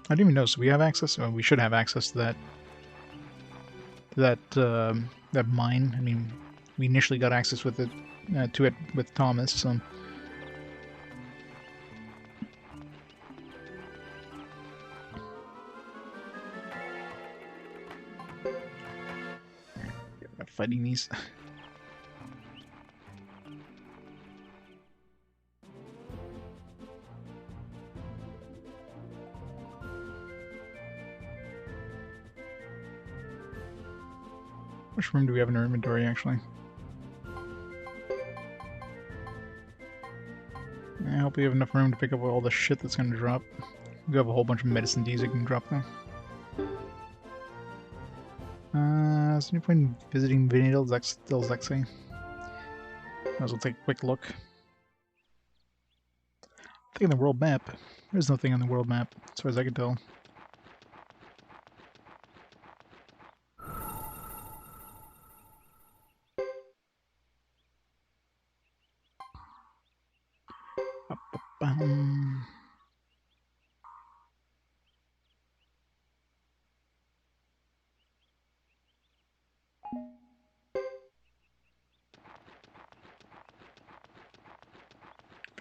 I didn't even know, so we have access? Well, we should have access to that mine. I mean, we initially got access with it to it with Thomas, so... I'm not fighting these. How much room do we have in our inventory, actually? I hope we have enough room to pick up all the shit that's going to drop. We have a whole bunch of medicine Ds that can drop, though. Is there any point in visiting Vinidel Del Zexe? Might as well take a quick look. Thing on the world map. There's nothing on the world map, as far as I can tell.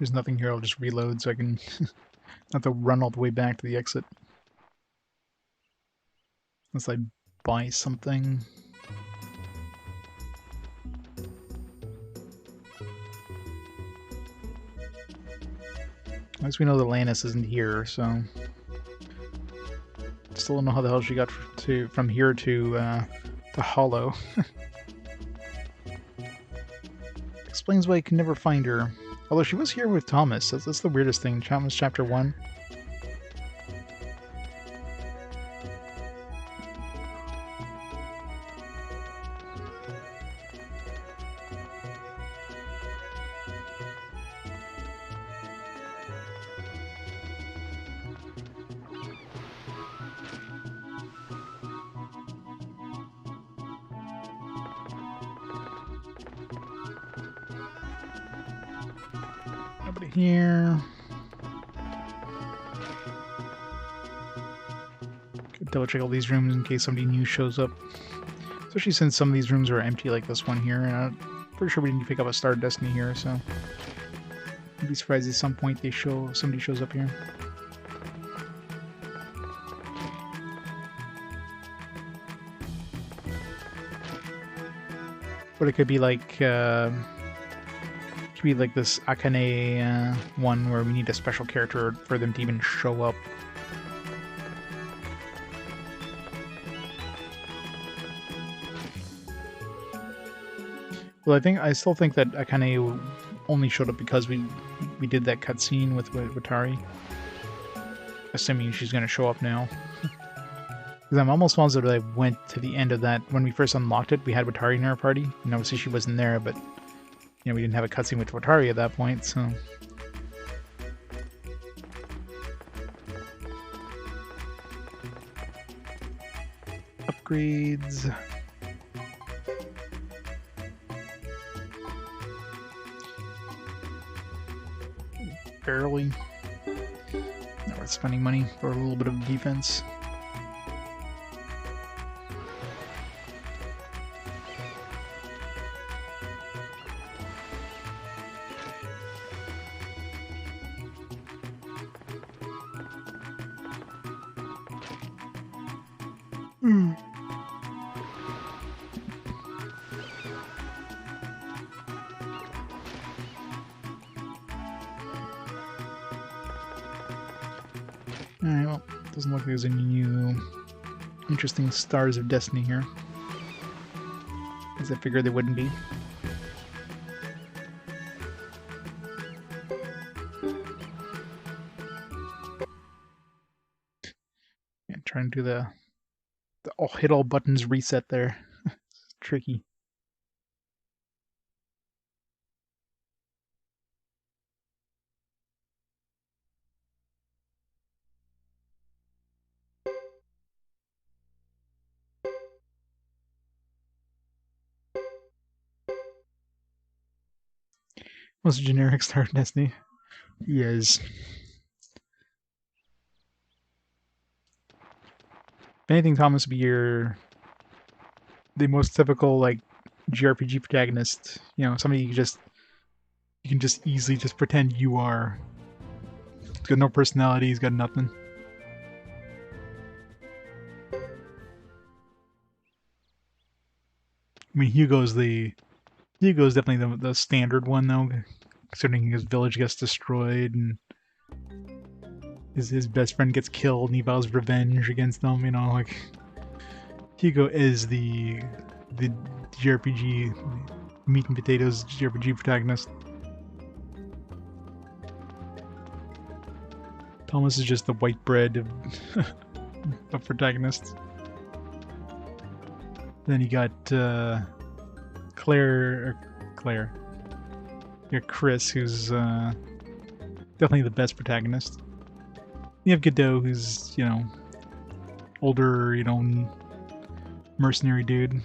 there's nothing here, I'll just reload so I can not to run all the way back to the exit. Unless I buy something. At least we know the Lannis isn't here, so... Still don't know how the hell she got from here to Hollow. Explains why I can never find her. Although she was here with Thomas. That's the weirdest thing. Thomas chapter 1. Here. Double check all these rooms in case somebody new shows up. Especially since some of these rooms are empty like this one here, and I'm pretty sure we didn't pick up a Star of Destiny here, so I'd be surprised at some point somebody shows up here. But it could be like this Akane one where we need a special character for them to even show up. Well, I still think that Akane only showed up because we did that cutscene with Watari. Assuming she's going to show up now. Because I'm almost positive that I went to the end of that. When we first unlocked it, we had Watari in our party. And obviously she wasn't there, but... You know, we didn't have a cutscene with Watari at that point, so... Upgrades... Barely. Not worth spending money for a little bit of defense. Alright, well, doesn't look like there's any new interesting Stars of Destiny here. As I figured there wouldn't be. Yeah, trying to do the hit all buttons reset there. It's tricky. Most generic Star of Destiny. He is. If anything, Thomas would be the most typical like JRPG protagonist. You know, somebody you can just easily just pretend you are. He's got no personality. He's got nothing. I mean, Hugo's definitely the standard one though, considering his village gets destroyed and his best friend gets killed and he vows revenge against them. You know, like Hugo is the JRPG meat and potatoes JRPG protagonist. Thomas is just the white bread of protagonists. Then you got Claire. You got Chris, who's definitely the best protagonist. You have Geddoe, who's, you know, older, you know, mercenary dude.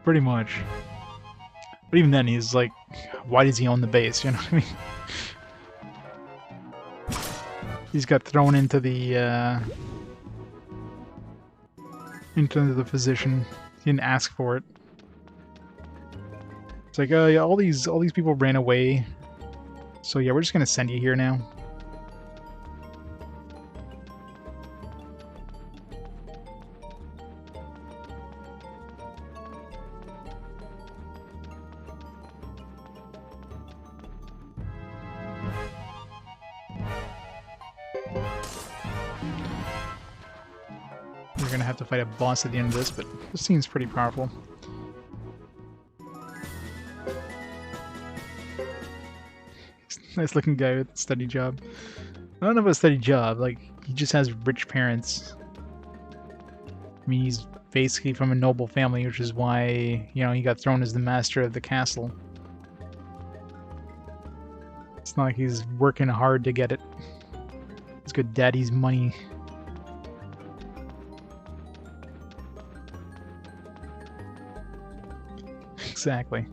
Pretty much. But even then, he's like, why does he own the base? You know what I mean? He's got thrown into the position. He didn't ask for it. It's like, oh yeah, all these people ran away. So yeah, we're just gonna send you here now. We're gonna have to fight a boss at the end of this, but this seems pretty powerful. Nice looking guy with a steady job. I don't know about a steady job, like, he just has rich parents. I mean, he's basically from a noble family, which is why, you know, he got thrown as the master of the castle. It's not like he's working hard to get it. He's got daddy's money. Exactly.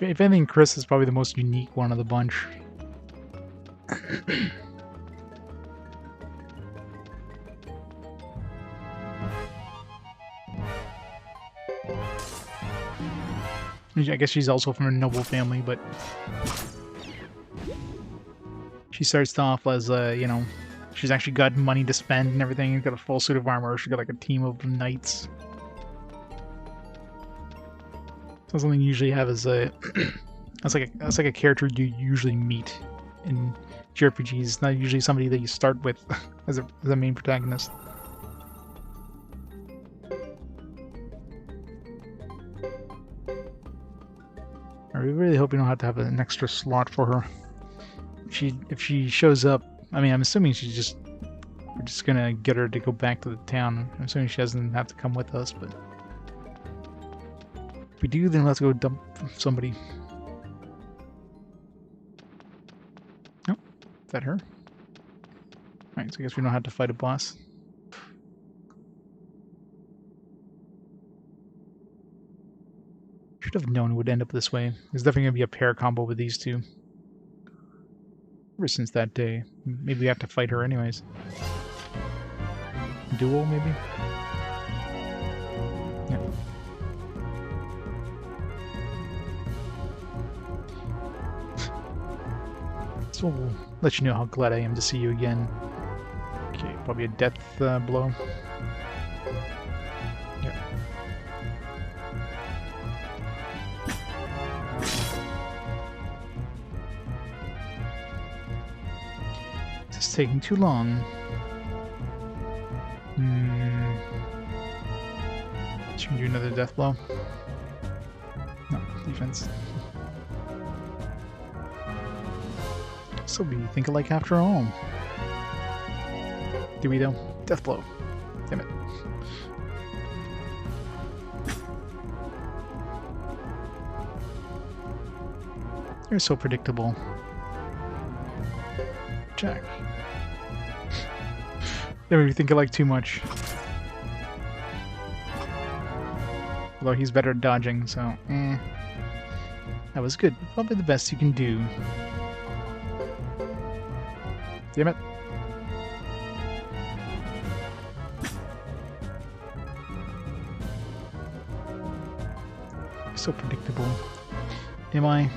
If anything, Chris is probably the most unique one of the bunch. I guess she's also from a noble family, but she starts off as, you know, she's actually got money to spend and everything. She's got a full suit of armor. She's got like a team of knights. So something you usually have as a that's like a character you usually meet in JRPGs. Not usually somebody that you start with as a main protagonist. I really hope we don't have to have an extra slot for her. If she shows up, I mean, I'm assuming we're just gonna get her to go back to the town. I'm assuming she doesn't have to come with us, but if we do, then let's go dump somebody. Oh, is that her? Alright, so I guess we don't have to fight a boss. Should have known it would end up this way. There's definitely going to be a pair combo with these two. Ever since that day. Maybe we have to fight her anyways. Duel, maybe? Yeah. So we'll let you know how glad I am to see you again. Okay, probably a death blow. Yeah. It's taking too long. Should we do another death blow? No, defense. So we think alike after all. Do we though? Death blow. Damn it. You're so predictable. Jack. Maybe we think alike too much. Although he's better at dodging, so that was good. Probably the best you can do. Damn it. So predictable. Am I?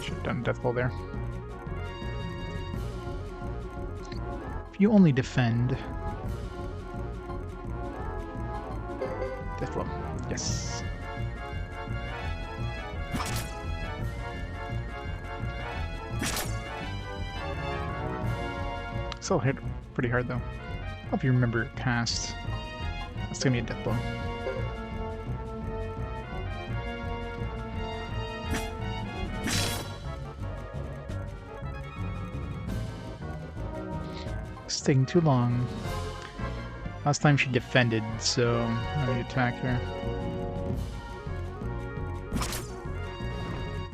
Should have done death blow there. If you only defend. Death blow. Yes. Still hit pretty hard though. Hope you remember cast. That's gonna be a death blow. It's taking too long. Last time she defended, so let me attack her.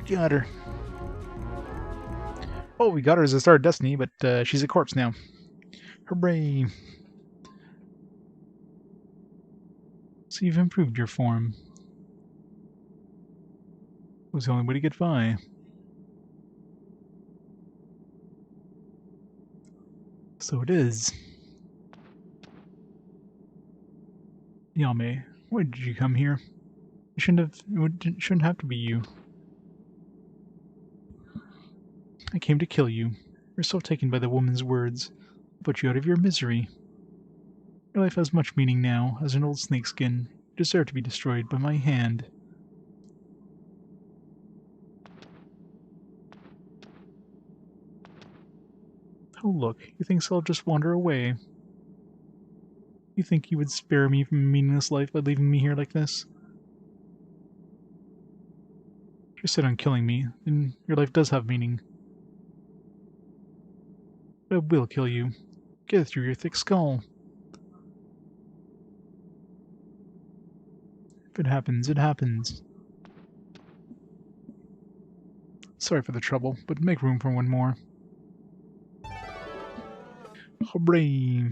Got her. Oh, we got her as a Star of Destiny, but she's a corpse now. Hooray! So you've improved your form. It was the only way to get by. So it is. Yame, why did you come here? It shouldn't have to be you. I came to kill you. You're so taken by the woman's words. I'll put you out of your misery. Your life has much meaning now. As an old snakeskin, you deserve to be destroyed by my hand. Oh look, you think so I'll just wander away? You think you would spare me from a meaningless life by leaving me here like this? If you're set on killing me, then your life does have meaning. But I will kill you. Get it through your thick skull. If it happens, it happens. Sorry for the trouble, but make room for one more. Hooray!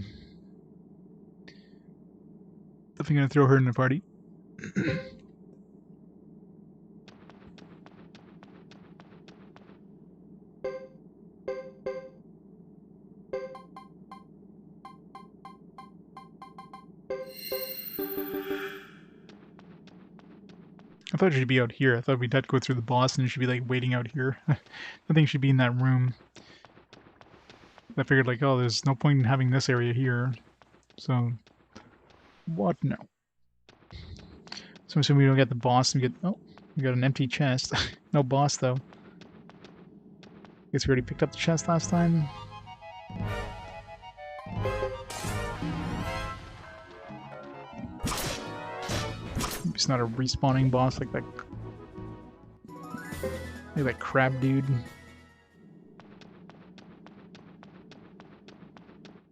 Definitely gonna throw her in the party. I thought she'd be out here. I thought we'd have to go through the boss and she'd be like waiting out here. I think she'd be in that room. I figured like, oh, there's no point in having this area here. So, what? No. So I'm assuming we don't get the boss and we get... Oh, we got an empty chest. No boss, though. Guess we already picked up the chest last time. It's not a respawning boss like that crab dude.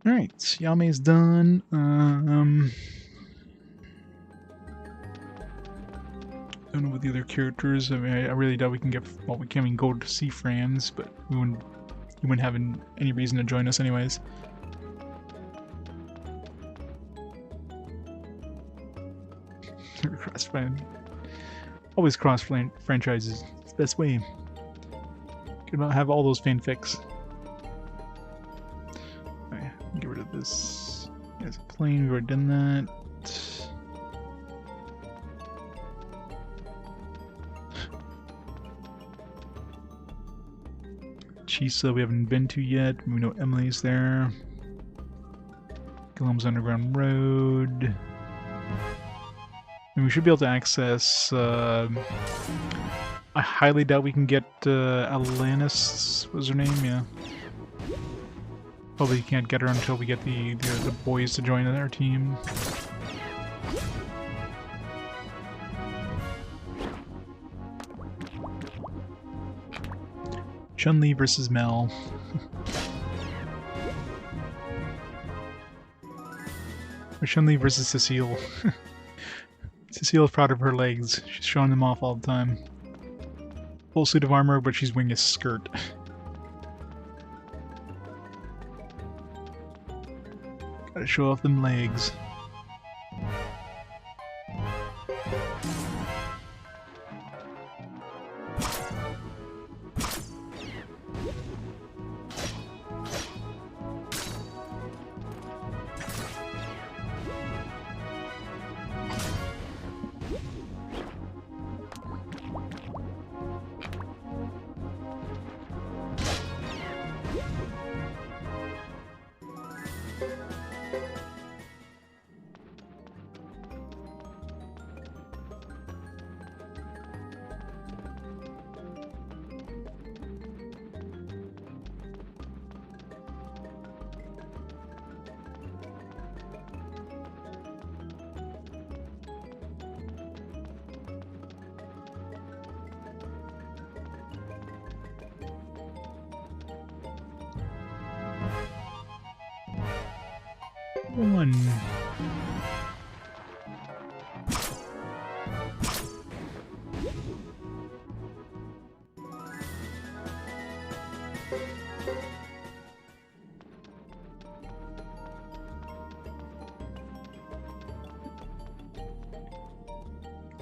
Alright, Yame's done. Don't know what the other characters. I mean, I really doubt we can get. Well, we can't even go to see Franz, but he wouldn't have any reason to join us anyways. Always cross franchises. It's the best way. Could not have all those fanfics. Okay, get rid of this. There's a plane. We've already done that. Chisa we haven't been to yet. We know Emily's there. Gilum's Underground Road. And we should be able to access... I highly doubt we can get Alanis... What was her name? Yeah. Probably can't get her until we get the boys to join our team. Chun-Li versus Mel. Or Chun-Li versus Cecile. Cecile's proud of her legs. She's showing them off all the time. Full suit of armor, but she's wearing a skirt. Gotta show off them legs. One.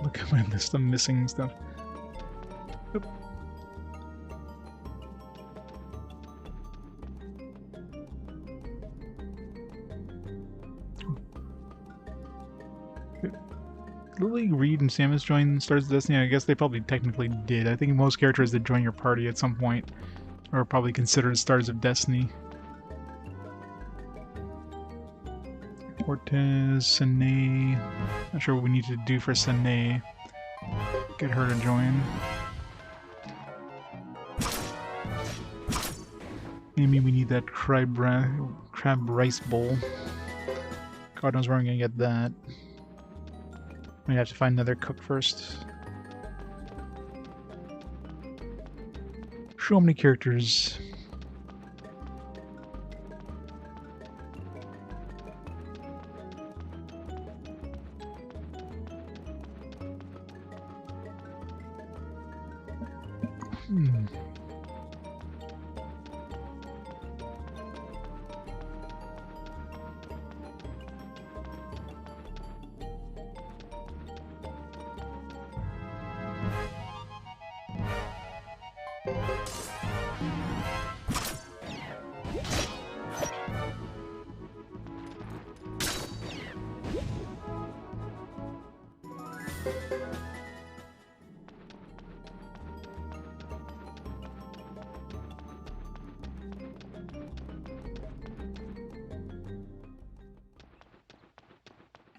Look at my list of missing stuff. Oop. Lily, Reed, and Samus join Stars of Destiny? I guess they probably technically did. I think most characters that join your party at some point are probably considered Stars of Destiny. Cortez, Sine. Not sure what we need to do for Sine. Get her to join. Maybe we need that crab rice bowl. God knows where I'm gonna get that. We have to find another cook first. So many characters.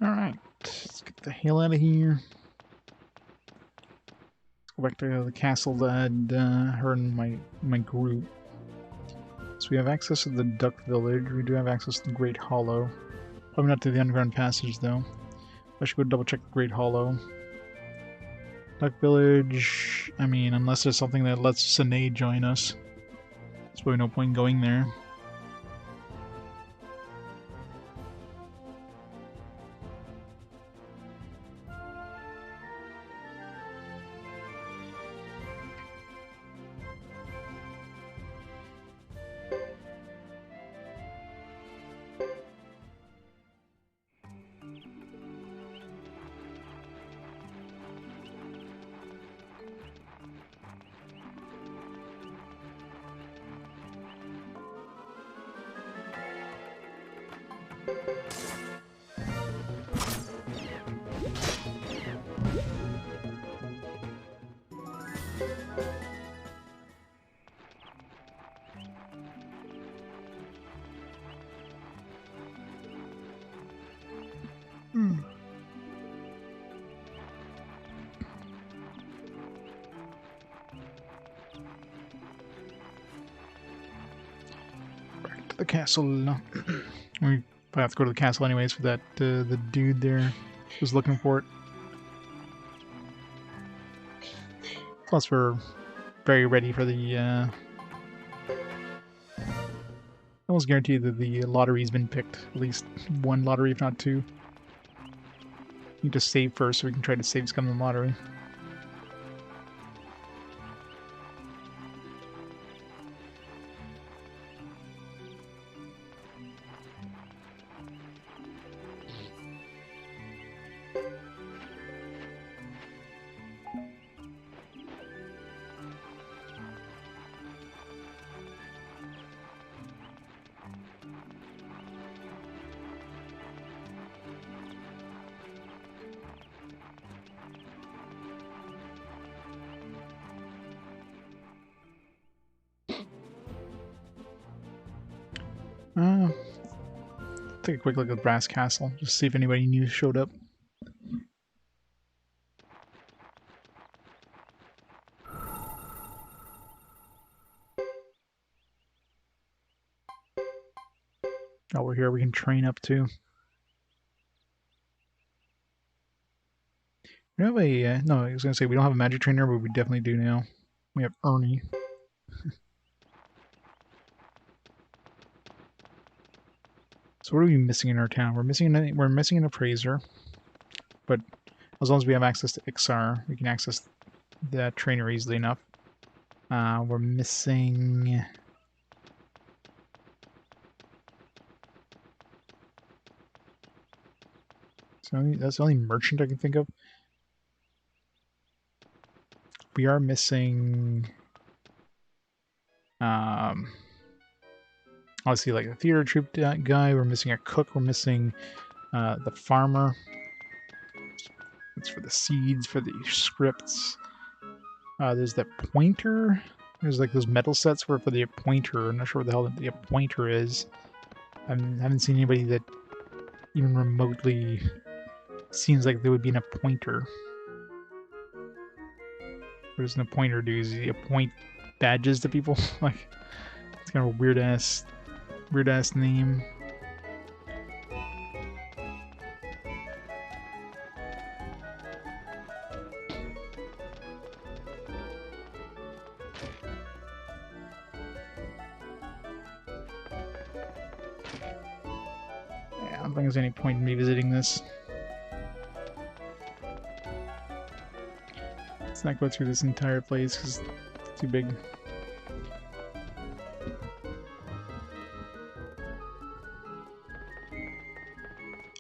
Alright, let's get the hell out of here. Let's go back to the castle that had her and my group. So we have access to the Duck Village, we do have access to the Great Hollow. Probably not to the Underground Passage though. I should go double check the Great Hollow. Duck Village, I mean, unless there's something that lets Sine join us. There's probably no point in going there. Back to the castle. We probably have to go to the castle anyways for that the dude there was looking for it. Plus we're very ready for the almost guaranteed that the lottery's been picked. At least one lottery, if not two. Need to save first so we can try to save scum the lottery. Take a quick look at the Brass Castle, just see if anybody new showed up. Oh, we're here, we can train up too. We have a, no, I was going to say we don't have a magic trainer, but we definitely do now. We have Ernie. So what are we missing in our town? We're missing an appraiser, but as long as we have access to Ixar, we can access that trainer easily enough. We're missing... So that's the only merchant I can think of. we are missing obviously like a theater troupe guy. We're missing a cook. We're missing the farmer. It's for the seeds, for the scripts. There's that pointer. There's like those metal sets for the pointer. I'm not sure what the hell the pointer is. I haven't seen anybody that even remotely seems like they would be in a pointer. What does an appointer do? Is he appoint badges to people? Like, it's kind of a weird ass name. Yeah, I don't think there's any point in me visiting this. Let's not go through this entire place because it's too big.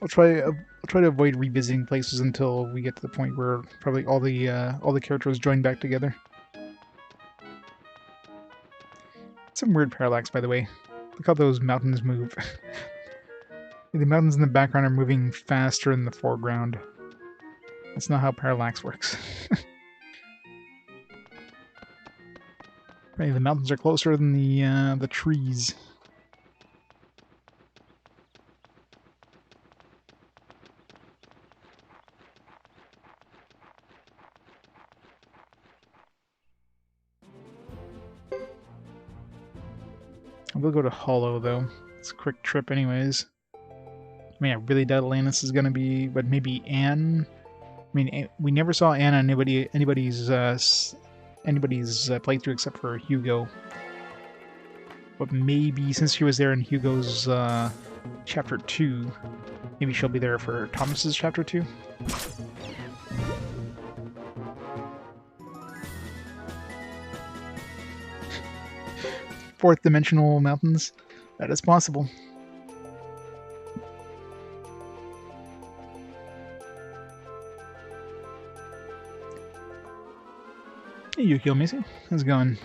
I'll try to avoid revisiting places until we get to the point where probably all the characters join back together. Some weird parallax, by the way. Look how those mountains move. The mountains in the background are moving faster in the foreground. That's not how parallax works. Right, the mountains are closer than the trees. We'll go to Hollow, though. It's a quick trip anyways. I mean, I really doubt Atlantis is going to be, but maybe Anne. I mean, we never saw Anne on anybody's playthrough except for Hugo. But maybe, since she was there in Hugo's Chapter 2, maybe she'll be there for Thomas's Chapter 2. Fourth dimensional mountains. That is possible. Hey, Yukio Macy. How's it going?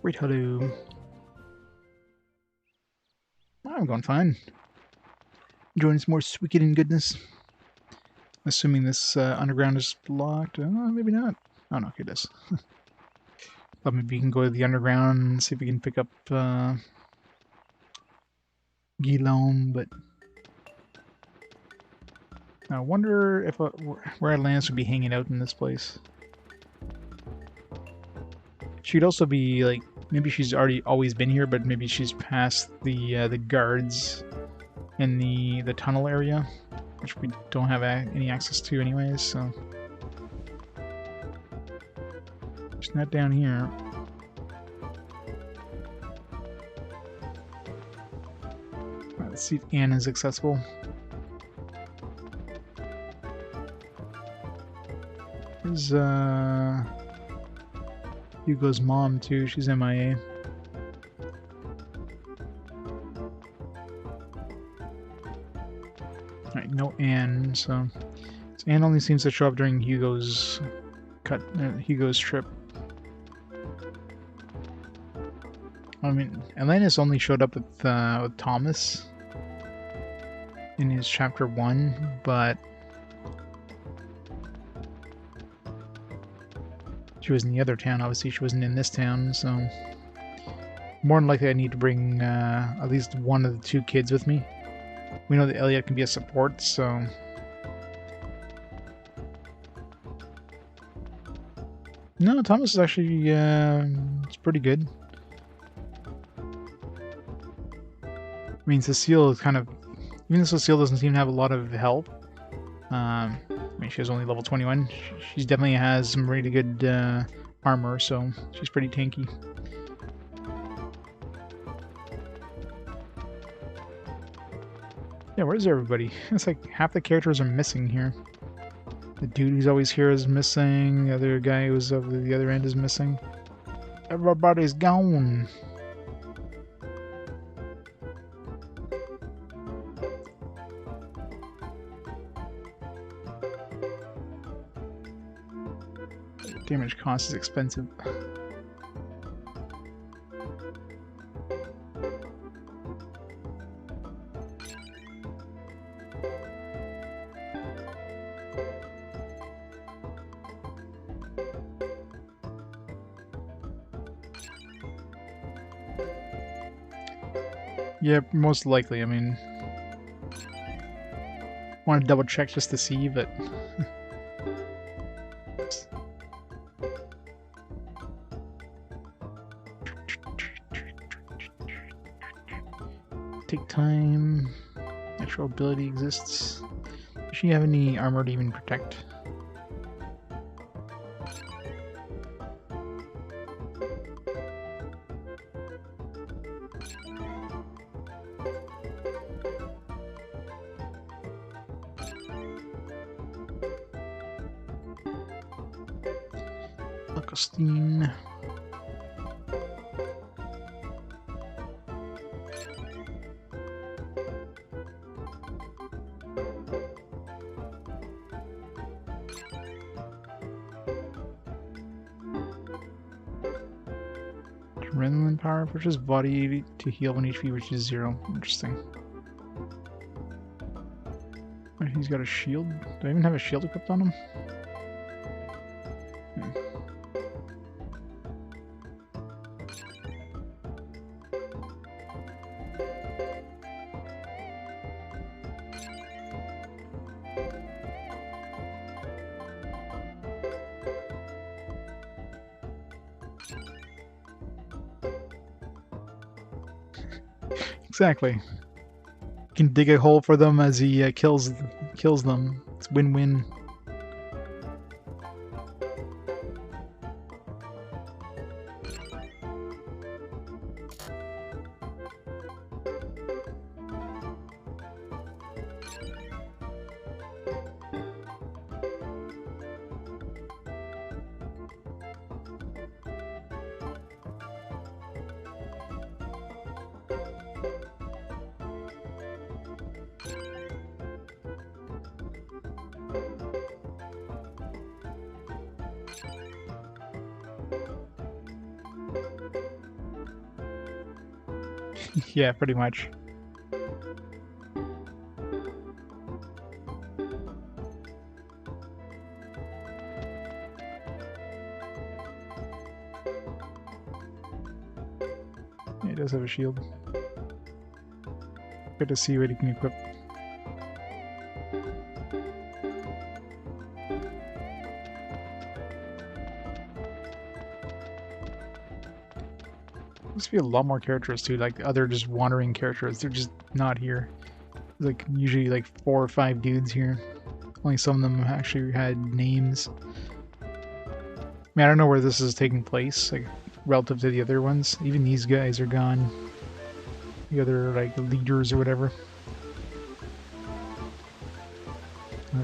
Great, hello. I'm going fine. Enjoying some more Suikoden goodness. Assuming this underground is blocked. Maybe not. Oh no, okay, it is. Thought maybe we can go to the underground and see if we can pick up Guillaume, but I wonder if where Atlantis would be hanging out in this place. She'd also be like, maybe she's always been here, but maybe she's past the guards in the tunnel area, which we don't have any access to anyways, so she's not down here. Right, let's see if Anne is accessible. There's Hugo's mom too, she's MIA. Alright, no Anne, so Anne only seems to show up during Hugo's trip. I mean, Atlantis only showed up with Thomas in his chapter 1, but she was in the other town. Obviously, she wasn't in this town, so more than likely I need to bring at least one of the two kids with me. We know that Elliot can be a support, so no, Thomas is actually it's pretty good. I mean, Cecile is kind of, even though Cecile doesn't seem to have a lot of help. I mean, she has only level 21. She definitely has some really good armor, so she's pretty tanky. Yeah, where's everybody? It's like half the characters are missing here. The dude who's always here is missing. The other guy who's over the other end is missing. Everybody's gone. Damage cost is expensive. Yeah, most likely. I mean, want to double check just to see, but take time. Natural ability exists. Does she have any armor to even protect? Augustine. Adrenaline power pushes body to heal when HP reaches 0. Interesting. Oh, he's got a shield. Do I even have a shield equipped on him? Exactly. You can dig a hole for them as he kills them. It's win-win. Yeah, pretty much. Yeah, he does have a shield. Good to see what he can equip. Must be a lot more characters too, like other just wandering characters. They're just not here. Like usually like 4 or 5 dudes here. Only some of them actually had names. I mean, I don't know where this is taking place, like relative to the other ones. Even these guys are gone. The other like leaders or whatever.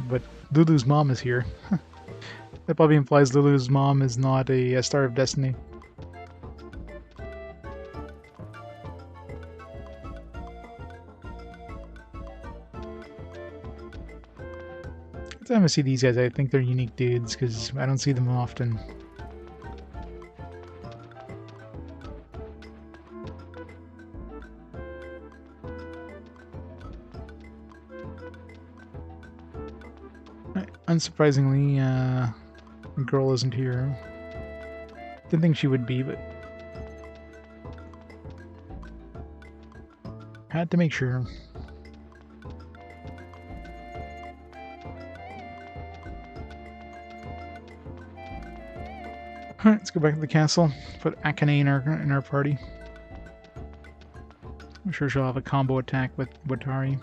But Lulu's mom is here. That probably implies Lulu's mom is not a Star of Destiny. Every time I see these guys, I think they're unique dudes because I don't see them often. Unsurprisingly, the girl isn't here. Didn't think she would be, but had to make sure. Alright, let's go back to the castle. Put Akane in our party. I'm sure she'll have a combo attack with Watari.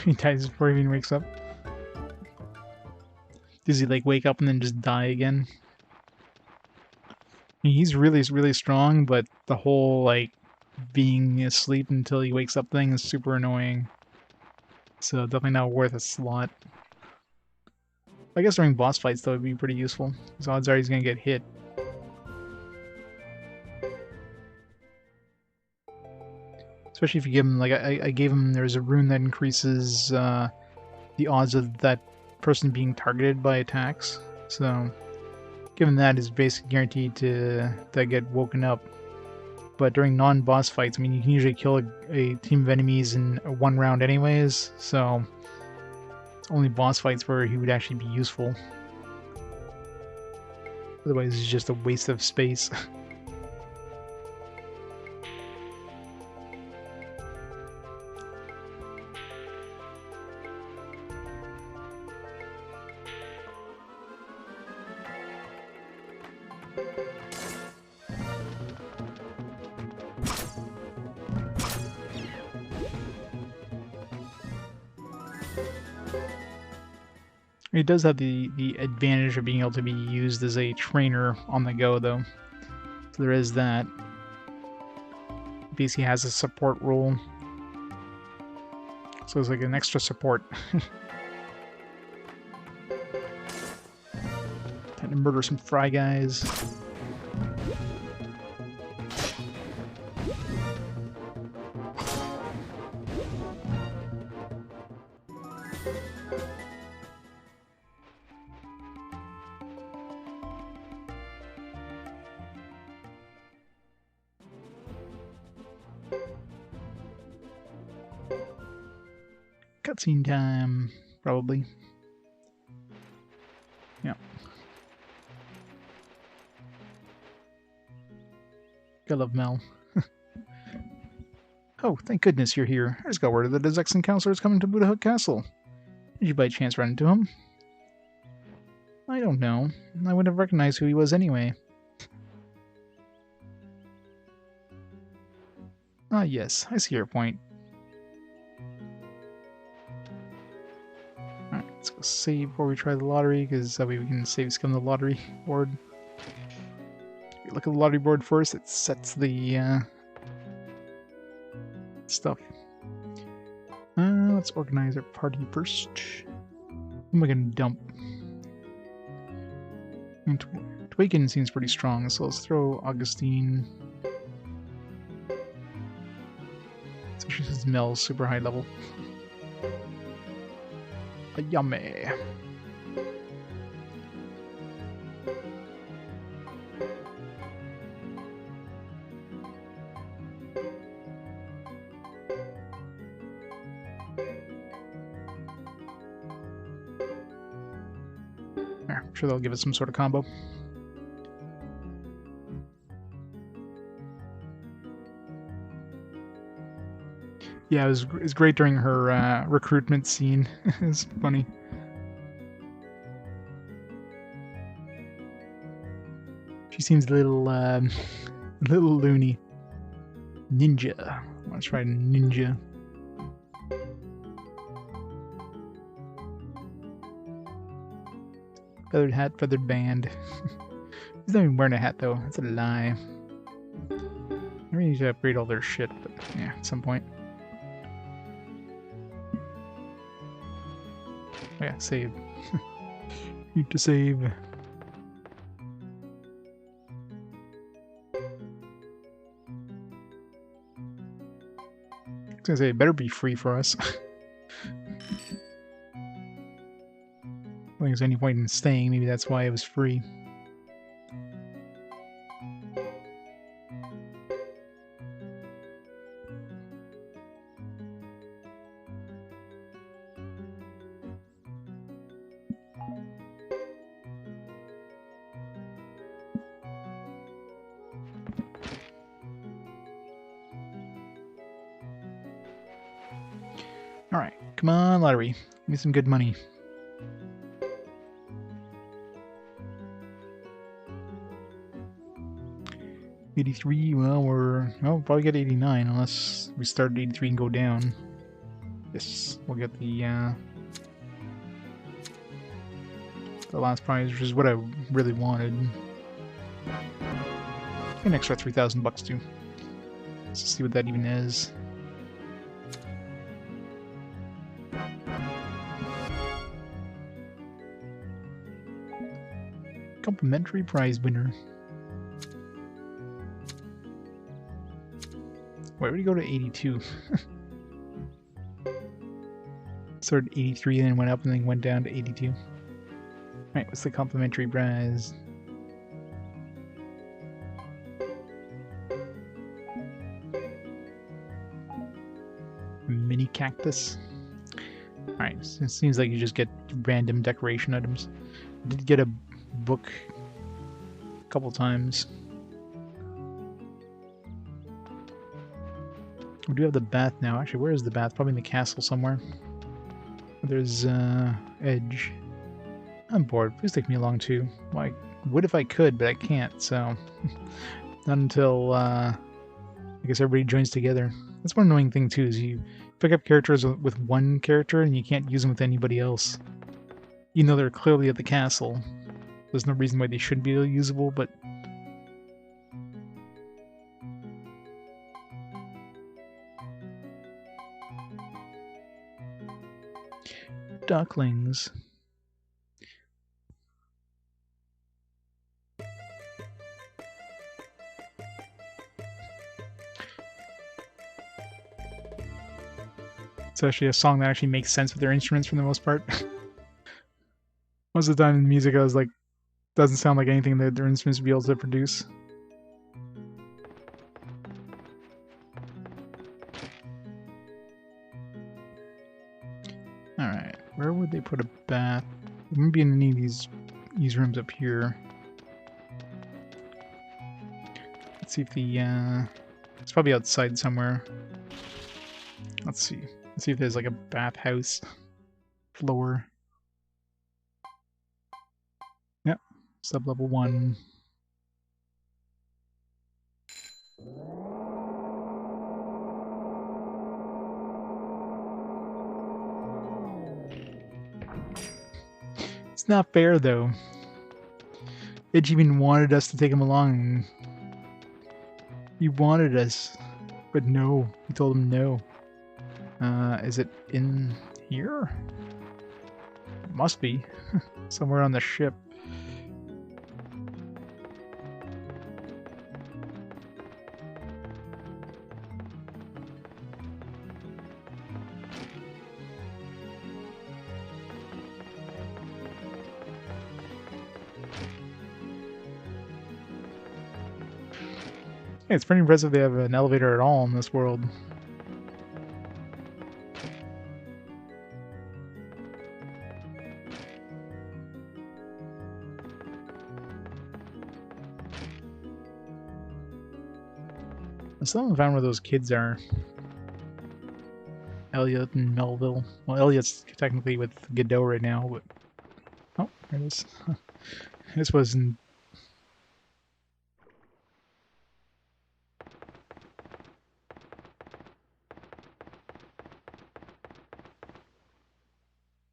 He dies before he even wakes up. Does he like wake up and then just die again? He's really, really strong, but the whole like being asleep until he wakes up thing is super annoying. So definitely not worth a slot. I guess during boss fights though it'd be pretty useful. Because odds are he's gonna get hit. Especially if you give him, like, I gave him, there's a rune that increases the odds of that person being targeted by attacks. So, given that is basically guaranteed to get woken up. But during non-boss fights, I mean, you can usually kill a team of enemies in one round anyways, so it's only boss fights where he would actually be useful. Otherwise, it's just a waste of space. It does have the advantage of being able to be used as a trainer on the go, though. So there is that. Basically has a support role. So it's like an extra support. Time to murder some fry guys. Cutscene time, probably. Yeah. I love Mel. Oh, thank goodness you're here. I just got word that the Zexen counselor is coming to Buddha Hook Castle. Did you by chance run into him? I don't know. I would have recognized who he was anyway. Ah, yes, I see your point. Alright, let's go save before we try the lottery, because that way we can save skim the lottery board. Look at the lottery board first, it sets the stuff. Let's organize our party first. Who am I gonna dump? Twaken seems pretty strong, so let's throw Augustine. Especially since Mel's super high level. Yummy. I'm sure they'll give us some sort of combo. Yeah, it was great during her recruitment scene. It was funny. She seems a little loony. Ninja. Let's try ninja. Feathered hat, feathered band. He's not even wearing a hat though. That's a lie. I really need to upgrade all their shit, but yeah, at some point. Oh yeah, save. Need to save. I was gonna say, it better be free for us. I don't think there's any point in staying, maybe that's why it was free. Alright, come on, lottery. Give me some good money. $83, well, we'll probably get 89 unless we start at 83 and go down. Yes, we'll get the last prize, which is what I really wanted. An extra $3,000 too. Let's see what that even is. Complimentary prize winner. Why would he go to 82? Started 83 and then went up and then went down to 82. Alright, what's the complimentary prize? A mini cactus. Alright, so it seems like you just get random decoration items. I did get a book a couple times. We do have the bath now. Actually, where is the bath? Probably in the castle somewhere. There's Edge. I'm bored. Please take me along too. Well, I would if I could, but I can't, so... Not until, I guess everybody joins together. That's one annoying thing too, is you pick up characters with one character and you can't use them with anybody else. Even though they're clearly at the castle. There's no reason why they shouldn't be usable, but... Ducklings. It's actually a song that actually makes sense with their instruments for the most part. Most of the time in music I was like, doesn't sound like anything that their instruments would be able to produce. Alright, where would they put a bath? It wouldn't be in any of these rooms up here. Let's see if the, it's probably outside somewhere. Let's see. Let's see if there's like a bathhouse floor. Yep, sub-level 1. It's not fair though. Edge even wanted us to take him along. He wanted us, but no. He told him no. Is it in here? It must be. Somewhere on the ship. Yeah, it's pretty impressive they have an elevator at all in this world. I still haven't found where those kids are. Elliot and Melville. Well, Elliot's technically with Geddoe right now, but... Oh, there it is. This wasn't...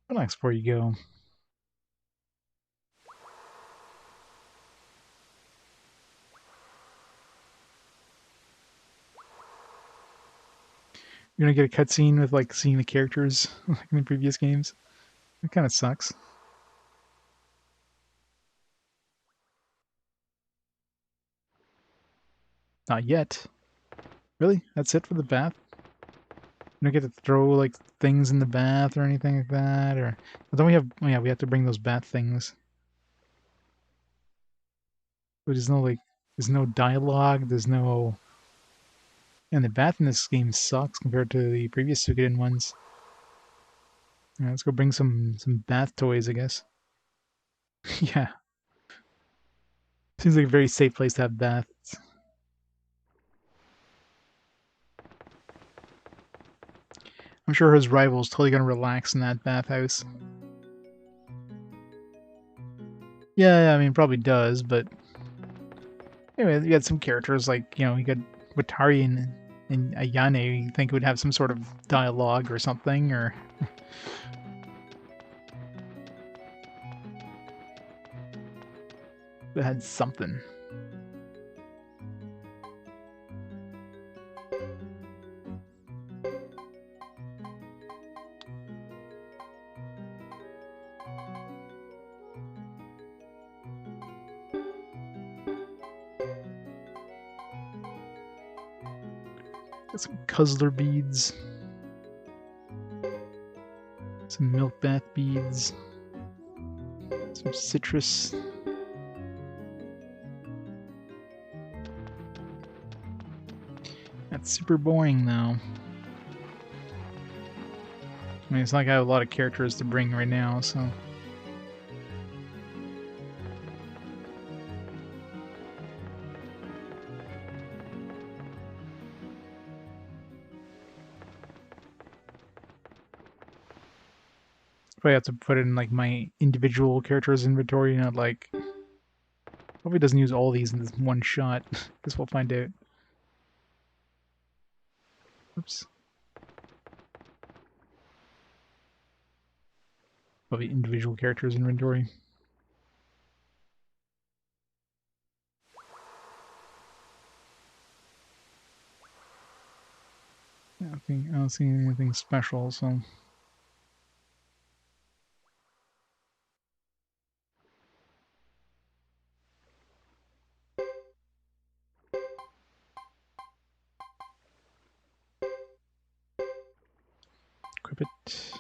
Relax before you go. You're gonna get a cutscene with like seeing the characters like in the previous games. It kind of sucks. Not yet. Really? That's it for the bath? You don't get to throw like things in the bath or anything like that, or but then we have oh yeah, we have to bring those bath things. But there's no like there's no dialogue, there's no and the bath in this game sucks compared to the previous Suikoden ones. Yeah, let's go bring some bath toys, I guess. Yeah. Seems like a very safe place to have baths. I'm sure his rival's totally gonna relax in that bathhouse. Yeah, I mean, probably does, but... Anyway, you got some characters like, you know, you got Watari and And Ayane, you think would have some sort of dialogue or something, or... it had something. Got some Cuzzler beads. Some milk bath beads. Some citrus. That's super boring, though. I mean, it's not like I have a lot of characters to bring right now, so... I have to put in like my individual characters inventory, not like... Hope he doesn't use all these in this one shot. Guess we'll find out. Oops. Probably individual characters inventory. I don't see anything special, so... Equip it.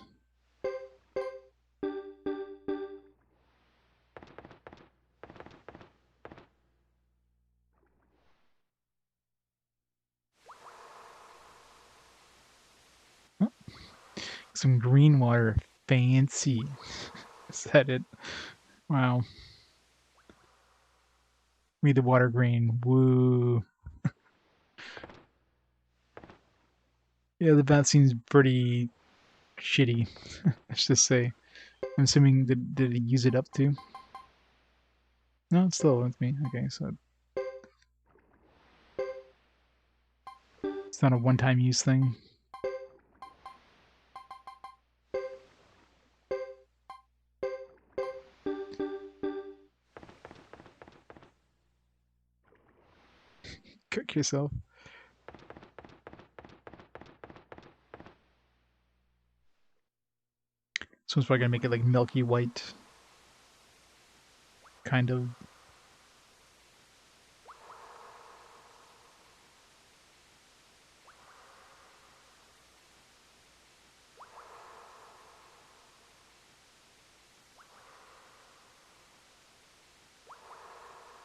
Oh. Some green water. Fancy. Is that it? Wow. Read the water green. Woo. Yeah, the bath seems pretty shitty. Let's just say. I'm assuming did he use it up too? No, it's still with me. Okay, so it's not a one-time use thing. Cook yourself. So it's probably gonna make it like milky white. Kind of.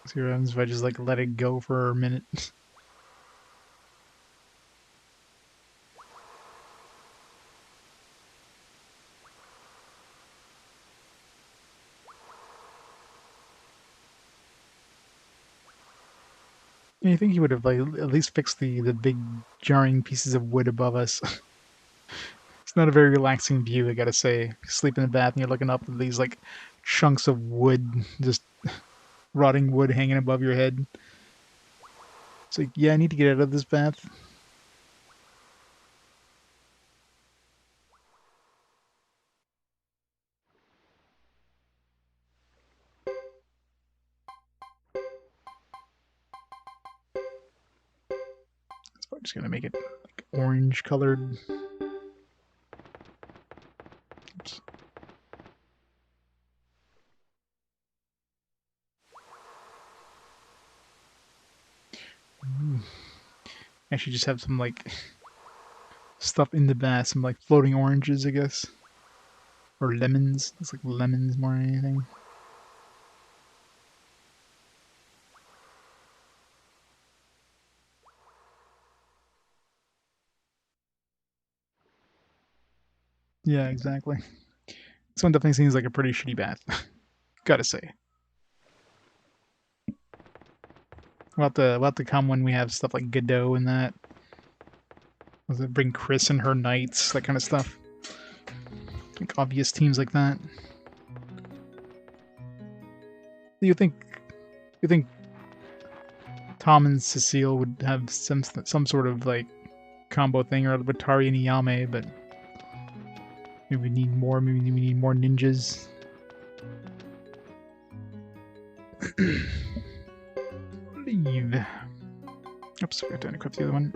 See what happens if I just like let it go for a minute. You think he would have like at least fixed the big jarring pieces of wood above us. It's not a very relaxing view, I gotta say. You sleep in the bath and you're looking up at these like chunks of wood, just rotting wood hanging above your head. It's like, yeah, I need to get out of this bath. It's probably just gonna make it like orange colored. Oops. I should just have some like stuff in the bath, some like floating oranges, I guess. Or lemons. It's like lemons more than anything. Yeah, exactly. This one definitely seems like a pretty shitty bath. Gotta say. We'll have to come when we have stuff like Geddoe and that. We'll bring Chris and her knights, that kind of stuff. Like obvious teams like that. You think Tom and Cecile would have some sort of like combo thing, or with Tari and Iyame, but maybe we need more. Maybe we need more ninjas. Leave. Oops, I have to unequip the other one.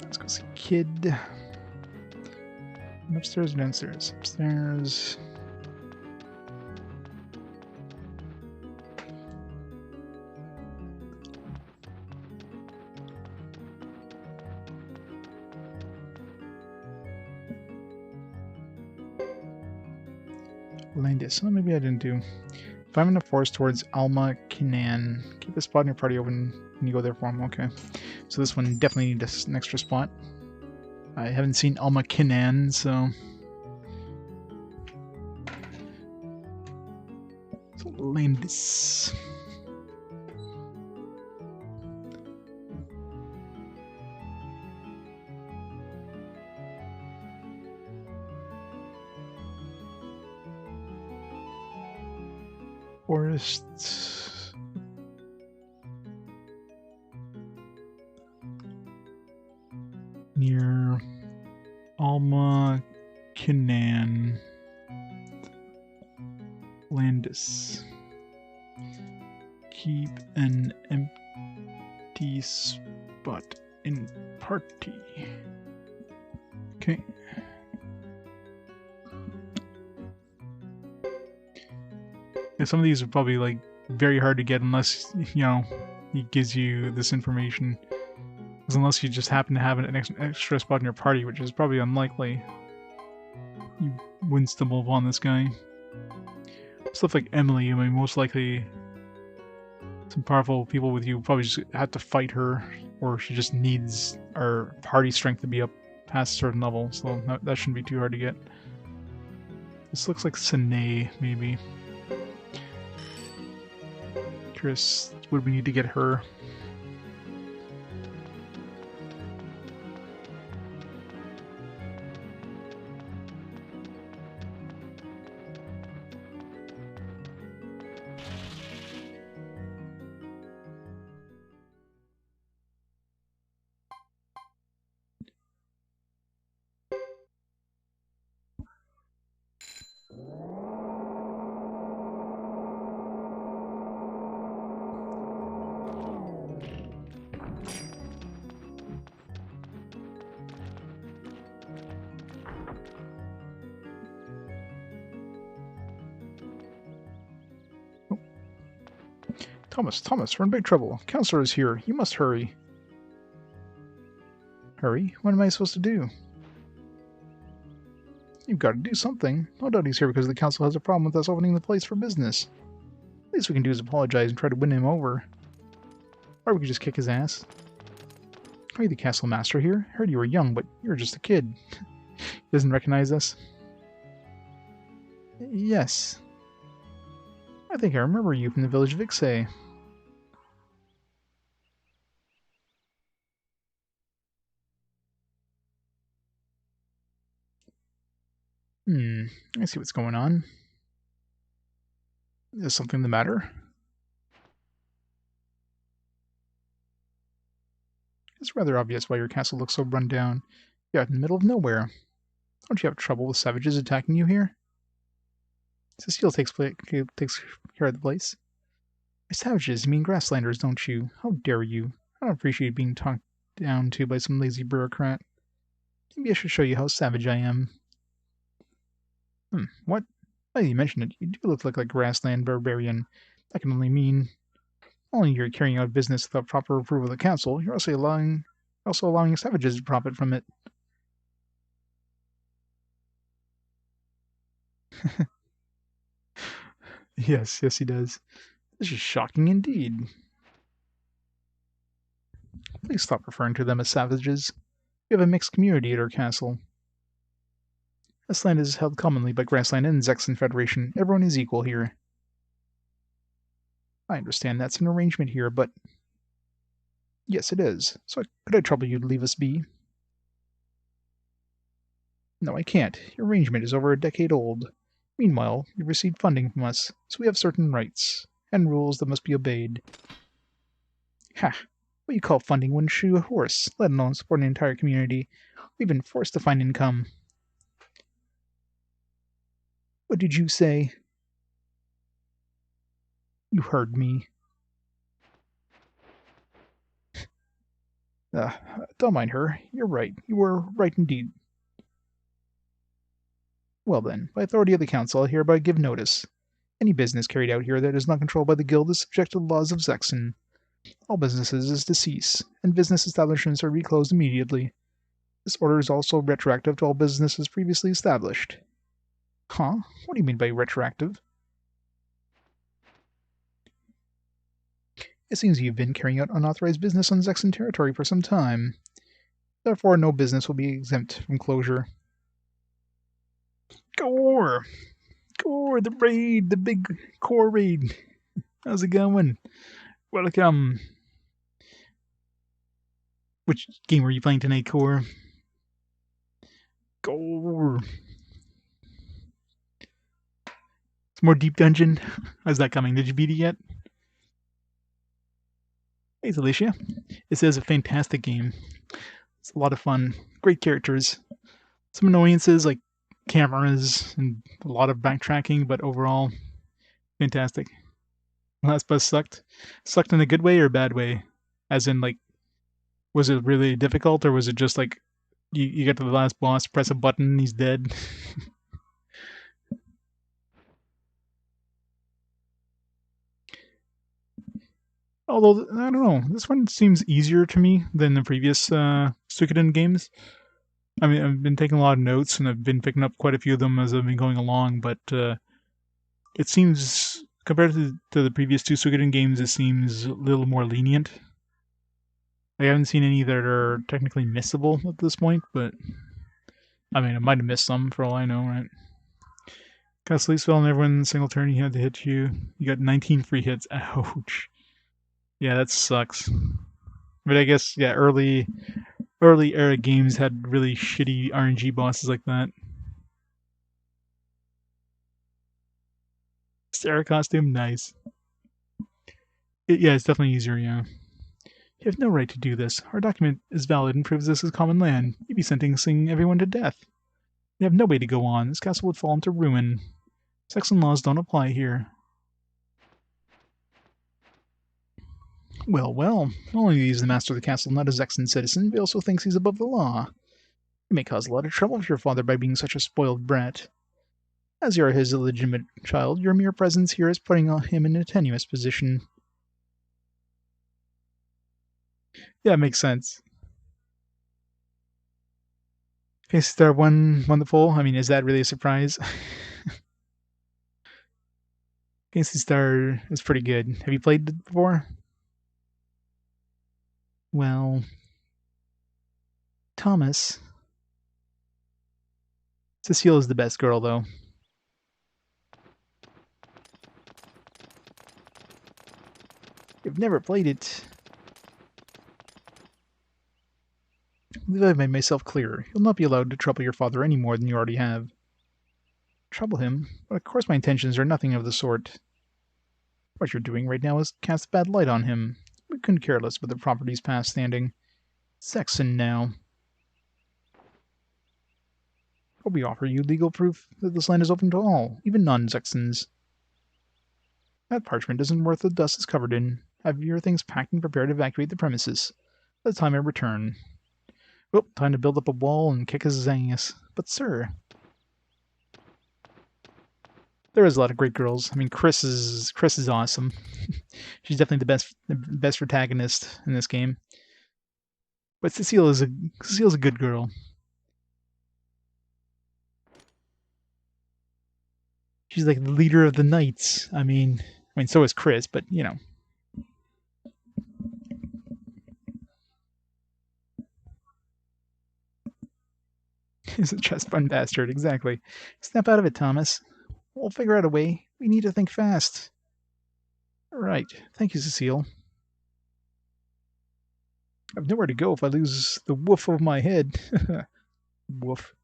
Let's go see Kid. Upstairs or downstairs? Upstairs. Landis. Oh, maybe I didn't do. If I'm in the forest towards Alma Kinan, keep a spot in your party open when you go there for him. Okay. So this one definitely needs an extra spot. I haven't seen Alma Kinan, so... Landis. Forest. Near Alma Kinan. Landis. Keep an empty spot in party. Okay. Yeah, some of these are probably like very hard to get unless, you know, he gives you this information. Because unless you just happen to have an extra spot in your party, which is probably unlikely, you wouldn't stumble upon this guy. Stuff like Emily, I mean, most likely some powerful people with you probably just have to fight her, or she just needs our party strength to be up past a certain level, so that shouldn't be too hard to get. This looks like Sine, maybe. Curious, would we need to get her? Thomas, we're in big trouble. Counselor is here. You must hurry. Hurry? What am I supposed to do? You've got to do something. No doubt he's here because the council has a problem with us opening the place for business. Least we can do is apologize and try to win him over. Or we could just kick his ass. Are you the castle master here? I heard you were young, but you're just a kid. He doesn't recognize us? Yes. I think I remember you from the village of Ixay. I see what's going on. Is something the matter? It's rather obvious why your castle looks so run down. You're out in the middle of nowhere. Don't you have trouble with savages attacking you here? Cecile takes care of the place. By savages, you mean grasslanders, don't you? How dare you? I don't appreciate being talked down to by some lazy bureaucrat. Maybe I should show you how savage I am. What? Now you mention it, you do look like a grassland barbarian. That can only mean not only you're carrying out business without proper approval of the council, you're also allowing savages to profit from it. Yes, yes, he does. This is shocking indeed. Please stop referring to them as savages. We have a mixed community at our castle. This land is held commonly by Grassland and Zexen Federation. Everyone is equal here. I understand that's an arrangement here, but... Yes, it is. So could I trouble you to leave us be? No, I can't. Your arrangement is over a decade old. Meanwhile, you've received funding from us, so we have certain rights, and rules that must be obeyed. Ha! What you call funding wouldn't shoe a horse, let alone support an entire community. We've been forced to find income. What did you say? You heard me. Don't mind her. You're right. You were right indeed. Well then, by authority of the council, I hereby give notice. Any business carried out here that is not controlled by the guild is subject to the laws of Zexen. All businesses is to cease, and business establishments are reclosed immediately. This order is also retroactive to all businesses previously established. Huh? What do you mean by retroactive? It seems you've been carrying out unauthorized business on Zexen territory for some time. Therefore, no business will be exempt from closure. Gore! Gore, the raid, the big core raid. How's it going? Welcome. Which game are you playing tonight, Core? Gore. It's more Deep Dungeon. How's that coming? Did you beat it yet? Hey, Alicia. This is a fantastic game. It's a lot of fun. Great characters. Some annoyances like cameras and a lot of backtracking, but overall, fantastic. Last boss sucked. Sucked in a good way or a bad way? As in, like, was it really difficult, or was it just like you get to the last boss, press a button, he's dead? Although, I don't know, this one seems easier to me than the previous Suikoden games. I mean, I've been taking a lot of notes, and I've been picking up quite a few of them as I've been going along, but it seems, compared to the previous two Suikoden games, it seems a little more lenient. I haven't seen any that are technically missable at this point, but I mean, I might have missed some for all I know, right? Cast sleep spell on everyone in a single turn, he had to hit you. You got 19 free hits. Ouch. Yeah, that sucks. But I guess, yeah, early era games had really shitty RNG bosses like that. Sarah costume, nice. Yeah, it's definitely easier, yeah. You have no right to do this. Our document is valid and proves this is common land. You'd be sentencing everyone to death. You have no way to go on. This castle would fall into ruin. Zexen laws don't apply here. Well, well. Not only is the master of the castle not a Zexen citizen, but he also thinks he's above the law. You may cause a lot of trouble for your father by being such a spoiled brat. As you are his illegitimate child, your mere presence here is putting him in a tenuous position. Yeah, it makes sense. Okay, Star one wonderful. I mean, is that really a surprise? Casey Star is pretty good. Have you played it before? Well, Thomas. Cecile is the best girl, though. You've never played it. I believe I've made myself clear. You'll not be allowed to trouble your father any more than you already have. Trouble him? But of course my intentions are nothing of the sort. What you're doing right now is cast a bad light on him. We couldn't care less with the property's past standing. Zexen now. But we offer you legal proof that this land is open to all, even non-Zexens. That parchment isn't worth the dust it's covered in. Have your things packed and prepared to evacuate the premises. By the time I return. Well, time to build up a wall and kick his ass. But sir... There is a lot of great girls. I mean, Chris is awesome. She's definitely the best protagonist in this game. But Cecile's a good girl. She's like the leader of the Knights. I mean, so is Chris, but you know. He's a chest fund bastard, exactly. Snap out of it, Thomas. We'll figure out a way. We need to think fast. Right. Thank you, Cecile. I've nowhere to go if I lose the woof of my head. Woof.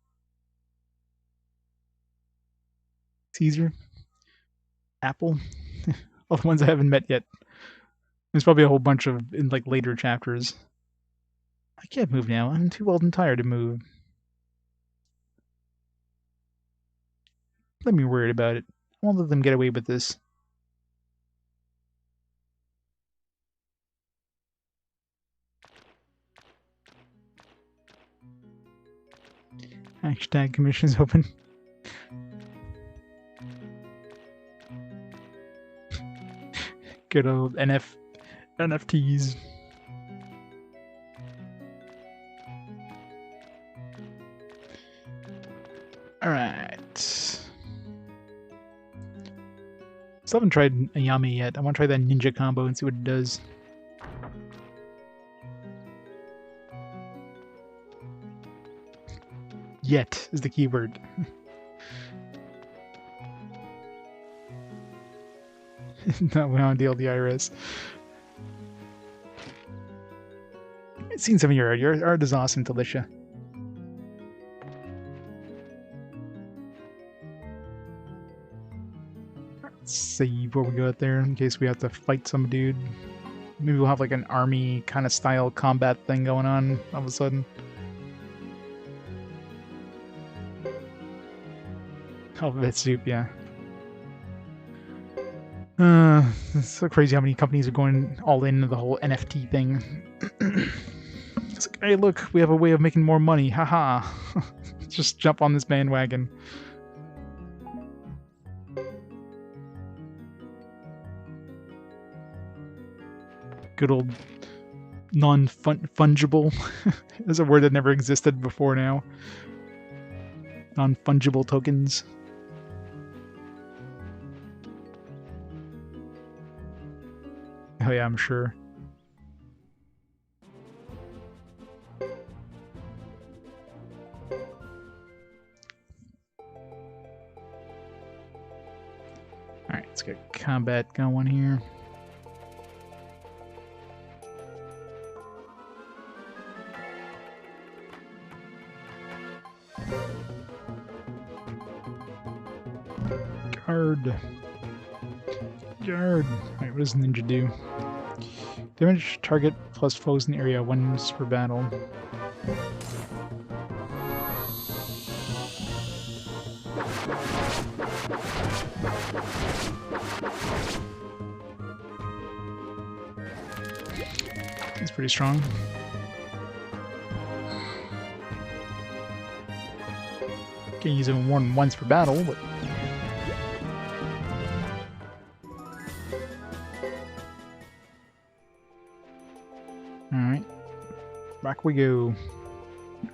Caesar. Apple. All the ones I haven't met yet. There's probably a whole bunch of in like later chapters. I can't move now. I'm too old and tired to move. Let me worry about it. I won't let them get away with this. Hashtag commissions open. Good old NFTs. Alright. Still haven't tried Ayame yet. I want to try that ninja combo and see what it does. Yet is the keyword. No, we don't deal with the IRS. I've seen some of your art. Your art is awesome, Talisha. Let's see where we go out there in case we have to fight some dude. Maybe we'll have like an army kind of style combat thing going on all of a sudden. Alphabet soup, yeah. It's so crazy how many companies are going all into the whole NFT thing. It's like, hey, look, we have a way of making more money. Haha. Just jump on this bandwagon. Good old non-fungible. There's a word that never existed before now. Non-fungible tokens. Oh yeah, I'm sure. Alright, let's get combat going here. Guard. Guard. Alright, what does ninja do? Damage target plus foes in the area once per battle. That's pretty strong. Can't use it more than once per battle, but alright. Back we go. I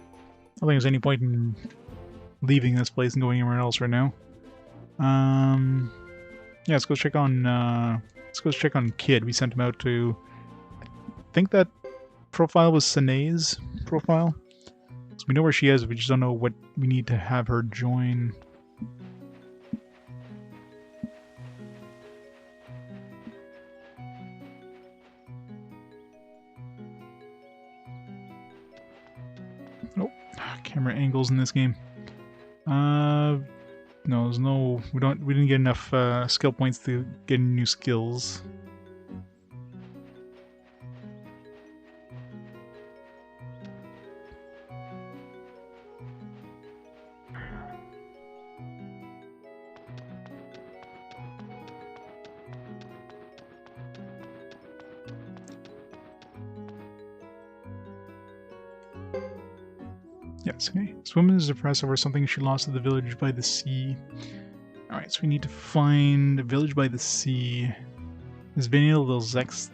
don't think there's any point in leaving this place and going anywhere else right now. Yeah, let's go check on Kid. We sent him out to, I think that profile was Sane's profile. So we know where she is, we just don't know what we need to have her join. Nope. Camera angles in this game. No, there's no. We didn't get enough skill points to get any new skills. Yes, okay. This woman is depressed over something she lost at the village by the sea. Alright, so we need to find a village by the sea. Is Vanille del Zexe?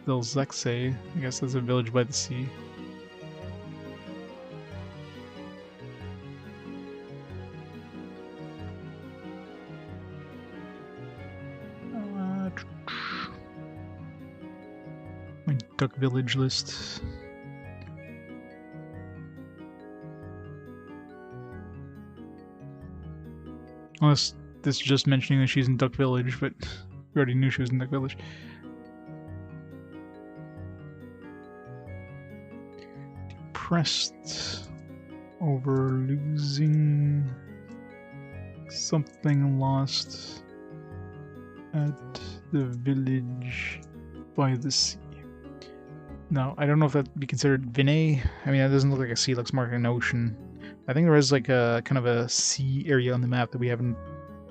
I guess that's a village by the sea. My duck village list. Unless this is just mentioning that she's in Duck Village, but we already knew she was in Duck Village. Depressed over losing something lost at the village by the sea. Now, I don't know if that'd be considered Vinay. I mean, that doesn't look like a sea, it looks more like an ocean. I think there is like a kind of a sea area on the map that we haven't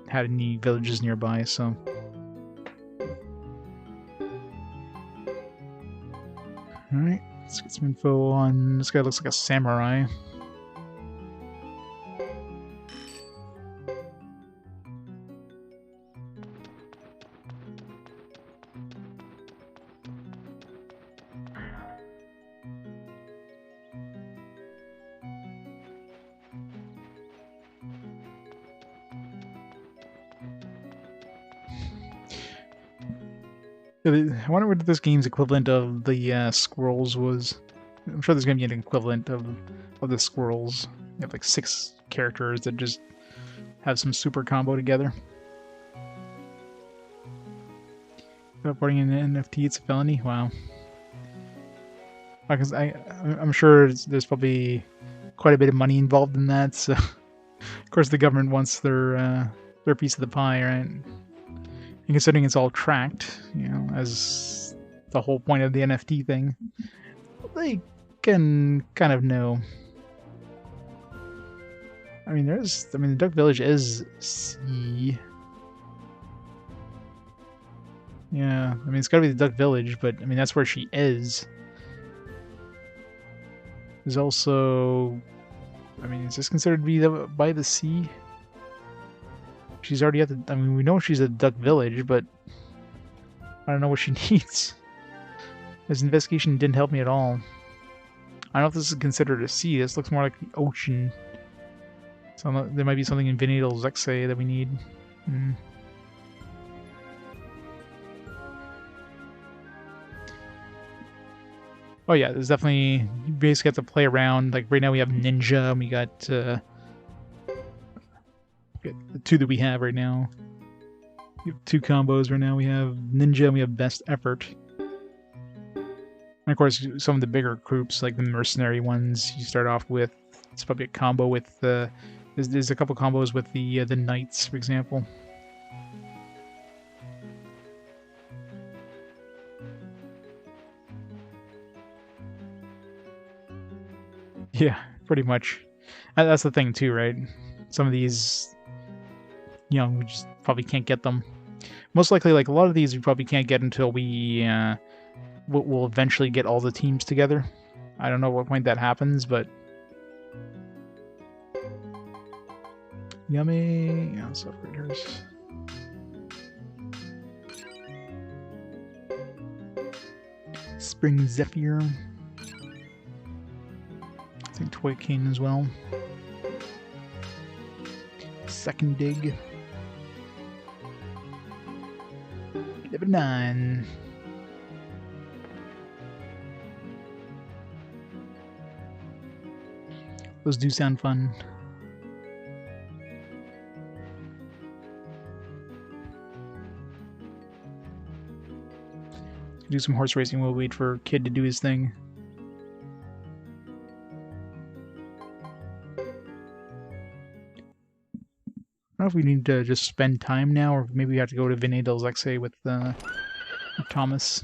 had any villages nearby, so. Alright, let's get some info on this guy. Looks like a samurai. I wonder what this game's equivalent of the squirrels was. I'm sure there's going to be an equivalent of the squirrels. You have like 6 characters that just have some super combo together. Reporting an NFT, it's a felony? Wow. Because I'm sure there's probably quite a bit of money involved in that, so of course the government wants their piece of the pie, right? And considering it's all tracked, you know, as the whole point of the NFT thing, they can kind of know. I mean, the Duck Village is sea. Yeah, I mean, it's gotta be the Duck Village, but I mean, that's where she is. There's also, I mean, is this considered to be by the sea? She's already at the, I mean, we know she's at Duck Village, but I don't know what she needs. This investigation didn't help me at all. I don't know if this is considered a sea. This looks more like the ocean. So there might be something in Vinay Zexen that we need. Oh yeah, there's definitely, you basically have to play around. Like right now we have Ninja, and we got the 2 that we have right now. We have 2 combos right now. We have Ninja and we have Best Effort. And of course, some of the bigger groups, like the mercenary ones, you start off with, it's probably a combo with there's a couple combos with the Knights, for example. Yeah, pretty much. That's the thing too, right? Some of these, you know, we just probably can't get them. Most likely, like a lot of these, we probably can't get until we we'll eventually get all the teams together. I don't know what point that happens, but yummy. Yeah, separators. Spring Zephyr. I think Toy King as well. Second Dig. Level 9. Those do sound fun. Let's do some horse racing. We'll wait for Kid to do his thing. I don't know if we need to just spend time now, or maybe we have to go to Vinay Zexen with Thomas.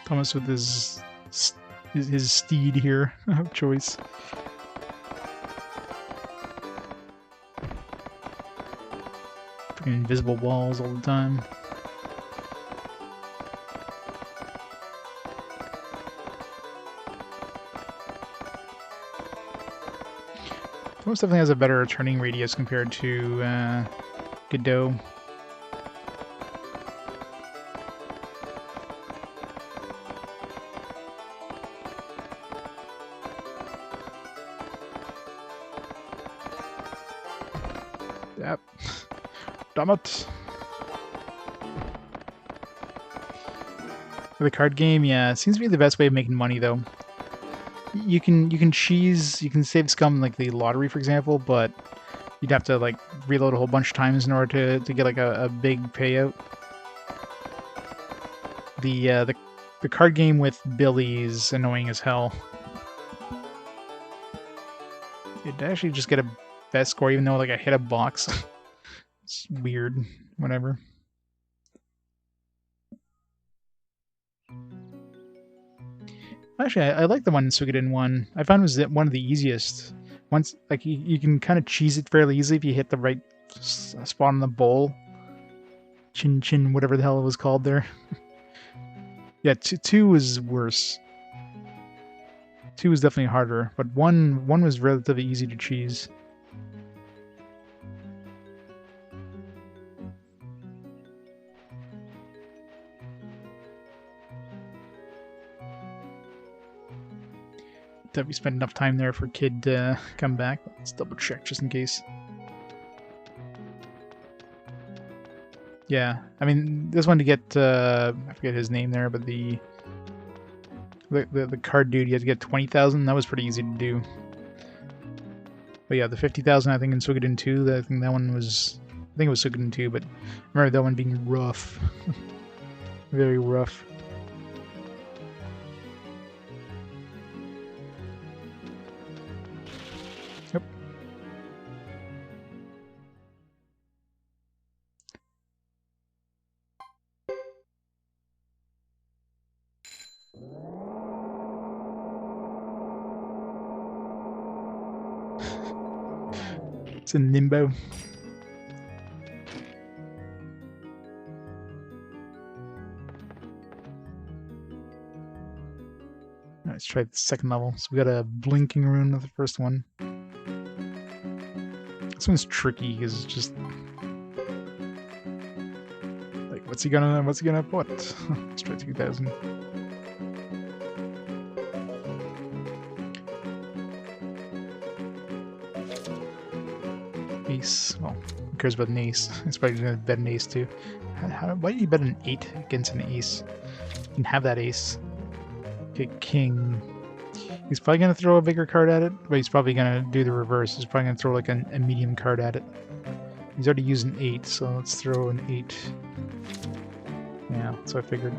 Thomas with his steed here of choice. Freaking invisible walls all the time. Thomas definitely has a better turning radius compared to Geddoe. Yep. Damn it. For the card game, yeah, it seems to be the best way of making money though. You can save scum like the lottery, for example, but you'd have to like reload a whole bunch of times in order to get like a big payout. The card game with Billy is annoying as hell. You'd actually just get a best score even though like I hit a box. It's weird. Whatever. Actually, I like the one in Suikoden 1. I found it was one of the easiest. Once, like, you can kind of cheese it fairly easily if you hit the right spot on the bowl. Chin, whatever the hell it was called there. Yeah, 2 was worse. 2 was definitely harder, but 1 was relatively easy to cheese. That we spent enough time there for Kid to come back. Let's double check just in case. Yeah, I mean, this one to get, I forget his name there, but the card dude, you had to get 20,000. That was pretty easy to do. But yeah, the 50,000, I think in Suikoden 2, I think that one was, I think it was Suikoden 2, but I remember that one being rough. Very rough. Yep. It's in limbo. Let's try the second level. So we got a blinking rune with the first one. This one's tricky because it's just like, what's he gonna put? Let's try 2,000. Ace. Well, who cares about an ace? It's probably gonna bet an ace too. Why do you bet an 8 against an ace? You can have that ace. Okay, king. He's probably gonna throw a bigger card at it, but he's probably gonna do the reverse. He's probably gonna throw like a medium card at it. He's already used an 8, so let's throw an 8. Yeah, that's what I figured.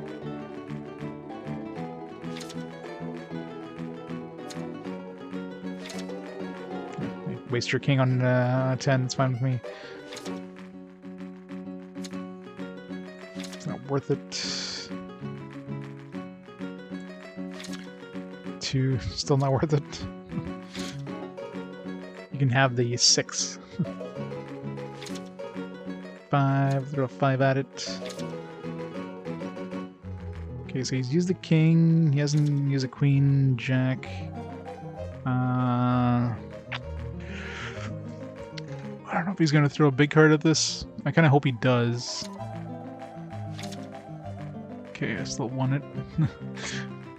Waste your king on 10, it's fine with me. It's not worth it. 2, still not worth it. You can have the 6. 5, throw a 5 at it. Okay, so he's used the king, he hasn't used a queen, jack. I don't know if he's gonna throw a big card at this. I kinda hope he does. Okay, I still want it.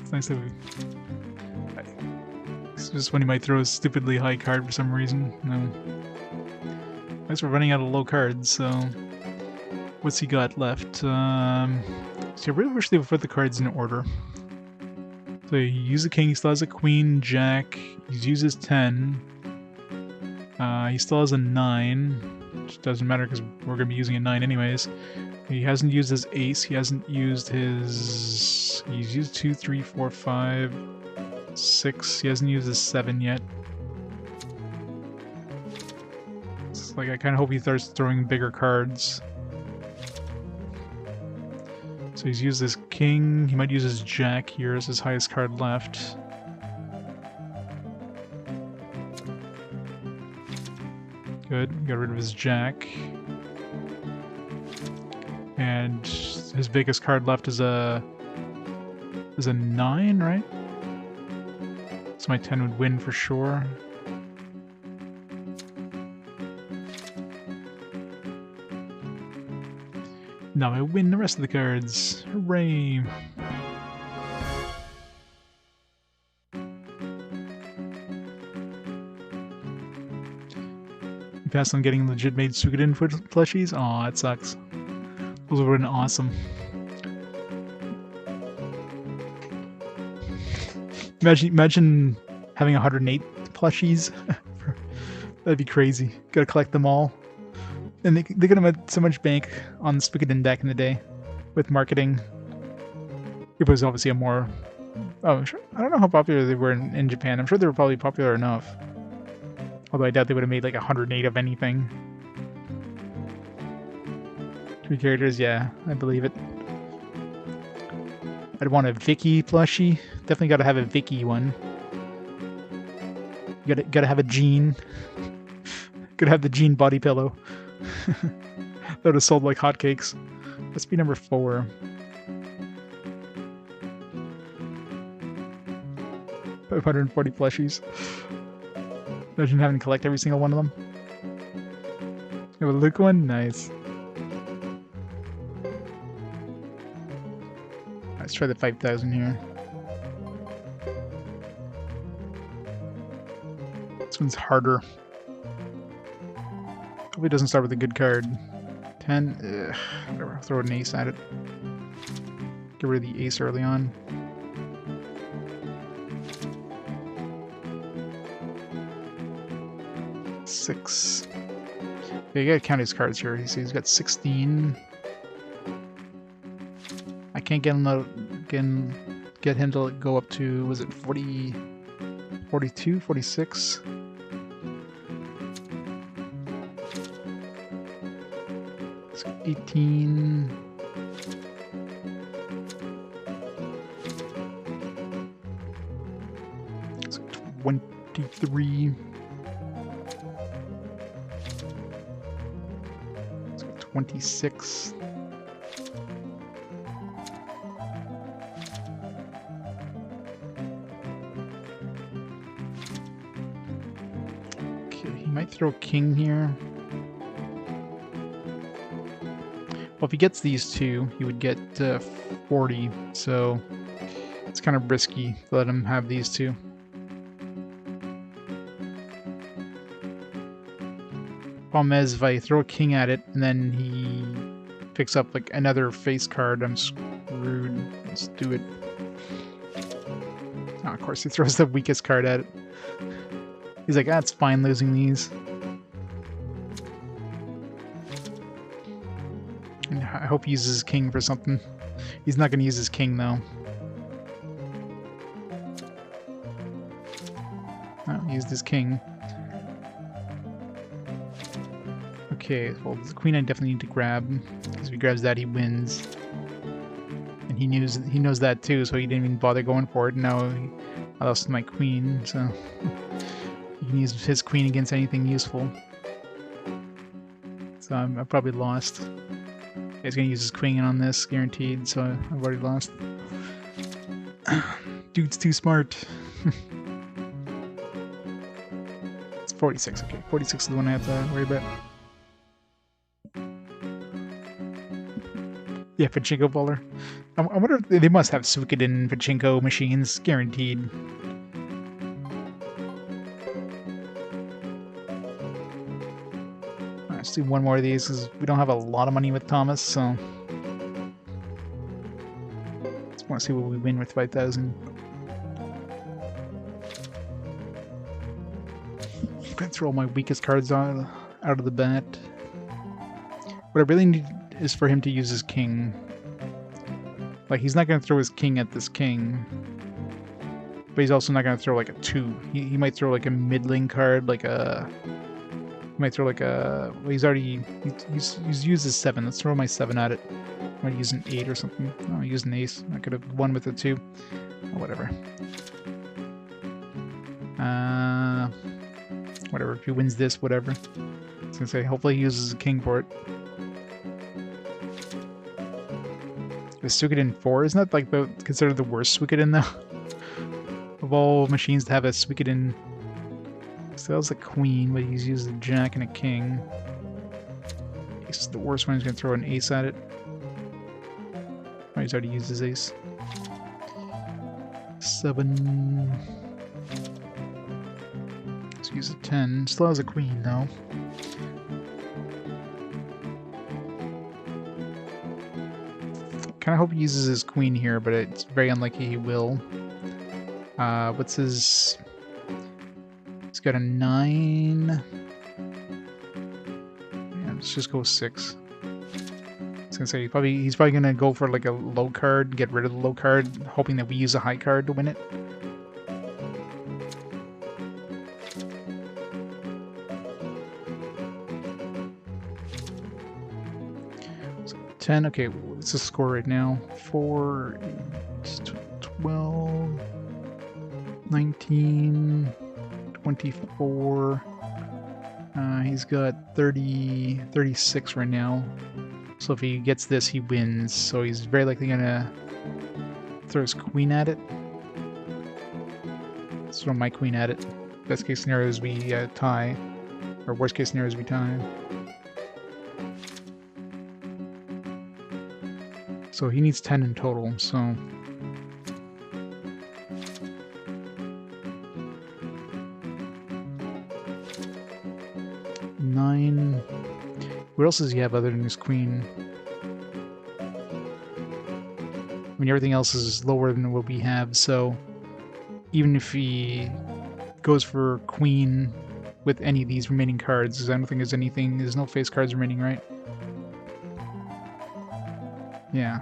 It's nice that we... It's just when he might throw a stupidly high card for some reason. No. I guess we're running out of low cards, so... What's he got left? So I really wish they would put the cards in order. So he used the king, he still has a queen, jack, he's used his 10. He still has a 9, which doesn't matter because we're going to be using a 9 anyways. He hasn't used his ace, he hasn't used his... He's used 2, 3, 4, 5, 6, he hasn't used his 7 yet. It's like I kind of hope he starts throwing bigger cards. So he's used his king, he might use his jack here as his highest card left. Good, got rid of his jack. And his biggest card left is a 9, right? So my 10 would win for sure. Now I win the rest of the cards. Hooray! You passed on getting legit made Suikoden plushies? Aw, it sucks. Those would have been awesome. Imagine having 108 plushies. That'd be crazy. Gotta collect them all. And they could have made so much bank on Suikoden back in the day with marketing. It was obviously a more... Oh, sure. I don't know how popular they were in Japan. I'm sure they were probably popular enough. Although I doubt they would have made like 108 of anything. 3 characters, yeah, I believe it. I'd want a Vicky plushie. Definitely gotta have a Vicky one. Gotta have a Jean. Gotta have the Jean body pillow. That would have sold like hotcakes. Let's be number 4. $540 plushies. Imagine having to collect every single one of them. You have a Luke one? Nice. Let's try the 5,000 here. This one's harder. Hopefully it doesn't start with a good card. 10. Ugh, whatever. Throw an ace at it. Get rid of the ace early on. Six. Yeah, you gotta count his cards here. He's got 16. I can't get him to go up to, was it 40, 42, 46? It's 18. It's 23. 26. Okay, he might throw king here. Well, if he gets these two, he would get 40, so it's kind of risky to let him have these two. Problem is, if I throw a king at it and then he picks up like another face card, I'm screwed. Let's do it. Oh, of course, he throws the weakest card at it. He's like, it's fine losing these. And I hope he uses his king for something. He's not going to use his king, though. Oh, he used his king. Okay, well, the queen I definitely need to grab, because if he grabs that, he wins. And he knows that too, so he didn't even bother going for it. Now I lost my queen, so he can use his queen against anything useful. So I'm probably lost. He's gonna use his queen on this, guaranteed, so I've already lost. Dude's too smart. It's 46, okay. 46 is the one I have to worry about. Yeah, pachinko baller. I wonder if they must have Suikoden pachinko machines, guaranteed. Let's do one more of these because we don't have a lot of money with Thomas, so just want to see what we win with 5,000. I'm gonna throw all my weakest cards out of the bat. What I really need is for him to use his king. Like, he's not going to throw his king at this king. But he's also not going to throw, like, a 2. He might throw, like, a middling card, like a... He might throw, like a... Well, he's already... He's used his 7. Let's throw my 7 at it. I might use an 8 or something. Oh, I used an ace. I could have won with a 2. Oh, whatever. Whatever. If he wins this, whatever. I was going to say, hopefully he uses a king for it. The Suikoden 4, isn't that like considered the worst Suikoden though? Of all machines to have a Suikoden. So that was a queen, but he's used a jack and a king. Ace is the worst one. He's gonna throw an ace at it. Oh, he's already used his ace. 7. Let's use a 10. Still has a queen though. Kind of hope he uses his queen here, but it's very unlikely he will. What's his... He's got a 9. Yeah, let's just go 6. I was gonna say, he's probably gonna go for like a low card, get rid of the low card, hoping that we use a high card to win it. So 10, okay, what's the score right now? 4, 8, 12, 19, 24. He's got 36 right now. So if he gets this, he wins. So he's very likely gonna throw his queen at it. Let's throw my queen at it. Best case scenario is we tie. Or worst case scenario is we tie. So he needs 10 in total, so... Nine. What else does he have other than his queen? I mean, everything else is lower than what we have, so even if he goes for queen with any of these remaining cards, because I don't think there's anything, there's no face cards remaining, right? Yeah.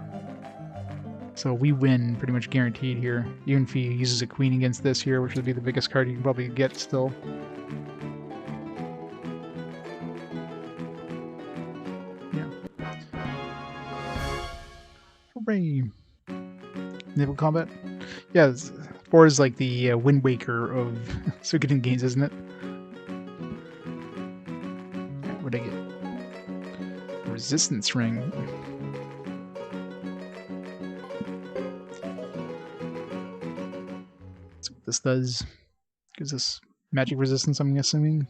So we win pretty much guaranteed here, even if he uses a queen against this here, which would be the biggest card you can probably get still. Hooray! Naval combat? Yeah, 4 is like the Wind Waker of Suikoden games, isn't it? What'd I get? Resistance ring. That's what this does. Gives us magic resistance, I'm assuming.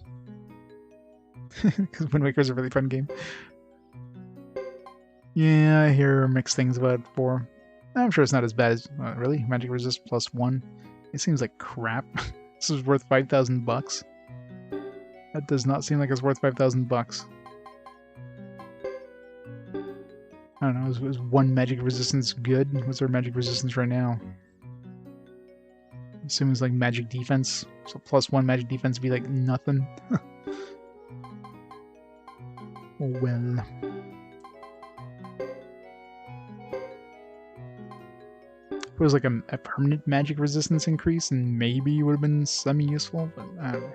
Because Wind Waker's a really fun game. Yeah, I hear mixed things about 4. I'm sure it's not as bad as... really? Magic resist +1? It seems like crap. This is worth 5,000 bucks. That does not seem like it's worth 5,000 bucks. I don't know, is 1 magic resistance good? What's our magic resistance right now? Assuming it's like magic defense. So +1 magic defense would be like nothing. Oh well. If it was like a permanent magic resistance increase, and maybe it would have been semi-useful, but I don't know.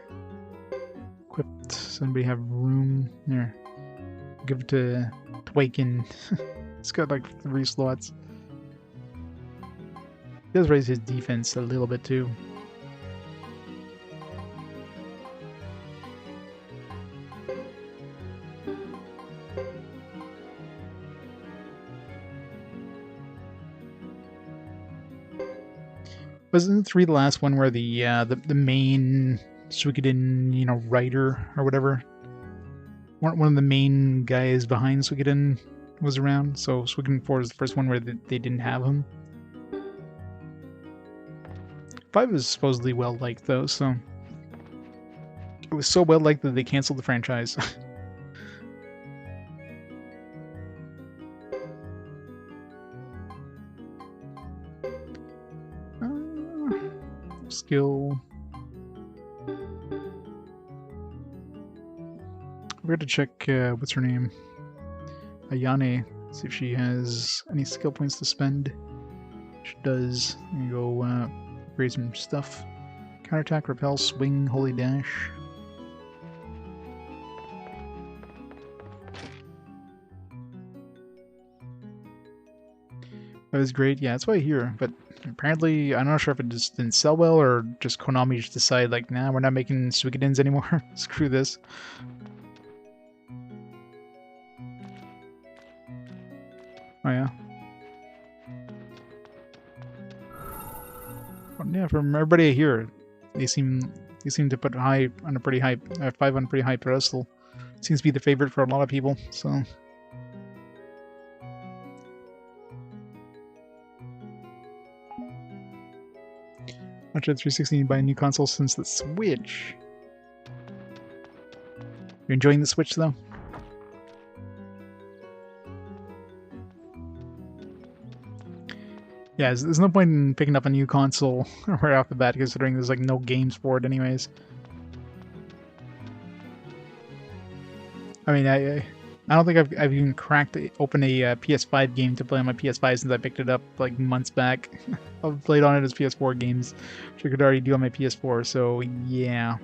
Equipped. Does anybody have room? There. Give it to Twaken. It's got like 3 slots. He does raise his defense a little bit too. Wasn't 3 the last one where the main Suikoden, writer or whatever, one of the main guys behind Suikoden was around? So Suikoden 4 is the first one where they didn't have him. 5 is supposedly well liked though, so it was so well liked that they canceled the franchise. Skill. We're going to check, what's her name? Ayane. See if she has any skill points to spend. She does. There you go, raise some stuff. Counterattack, repel, swing, holy dash. That was great. Yeah, that's what I hear. But apparently, I'm not sure if it just didn't sell well or just Konami just decided, like, nah, we're not making Suikodens anymore. Screw this. Oh yeah. Well, yeah, from everybody here, they seem to put high on a pretty high 5 on a pretty high pedestal. Seems to be the favorite for a lot of people. So. Not sure 360 buy a new console since the Switch. You're enjoying the Switch though? Yeah, there's no point in picking up a new console right off the bat, considering there's like no games for it anyways. I mean, I don't think I've even cracked open a PS5 game to play on my PS5 since I picked it up like months back. I've played on it as PS4 games, which I could already do on my PS4. So yeah,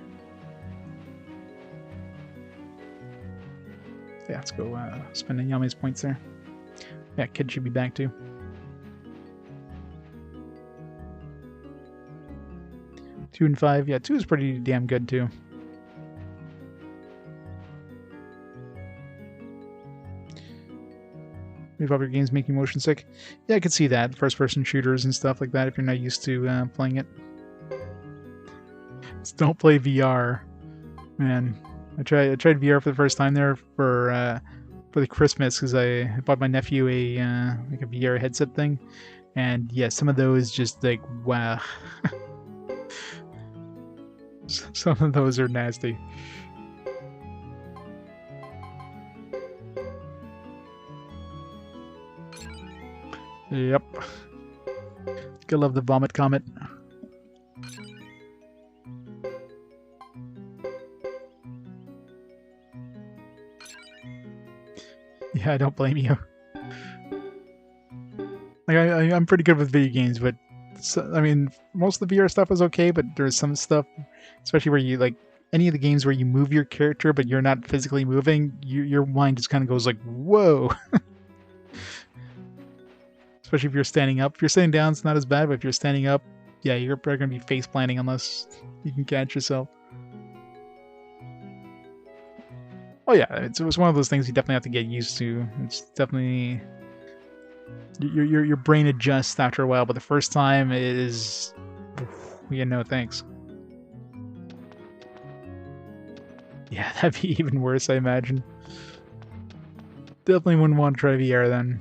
let's go spend Yame's points there. Yeah, kid should be back too. 2 and 5. Yeah, 2 is pretty damn good too. Republic games make you motion sick. Yeah, I could see that. First-person shooters and stuff like that if you're not used to playing it. Just don't play VR. Man, I tried VR for the first time there for the Christmas because I bought my nephew a like a VR headset thing, and yeah, some of those just like wow. Some of those are nasty. Yep. Gotta love the vomit comet. Yeah, I don't blame you. Like I'm pretty good with video games, but I mean, most of the VR stuff is okay, but there's some stuff, especially where you like any of the games where you move your character but you're not physically moving, your mind just kind of goes like, whoa. Especially if you're standing up. If you're sitting down, it's not as bad, but if you're standing up, yeah, you're probably going to be face planting unless you can catch yourself. Oh yeah, it's one of those things you definitely have to get used to. It's definitely your brain adjusts after a while, but the first time it is, yeah, no thanks. Yeah, that'd be even worse, I imagine. Definitely wouldn't want to try VR then.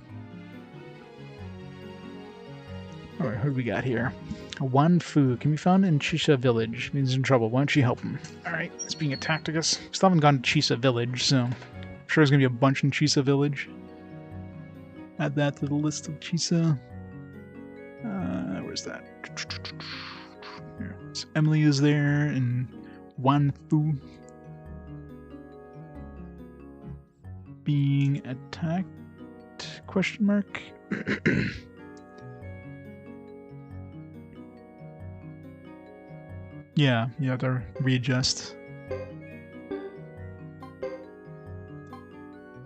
Alright, who do we got here? Wan Fu can be found in Chisha Village. He's in trouble. Why don't you help him? Alright, he's being attacked, I guess. Still haven't gone to Chisa Village, so I'm sure there's gonna be a bunch in Chisa Village. Add that to the list of Chisa. Where's that? Here. So Emily is there, and Wan Fu being attacked? Question mark. Yeah, you have to readjust.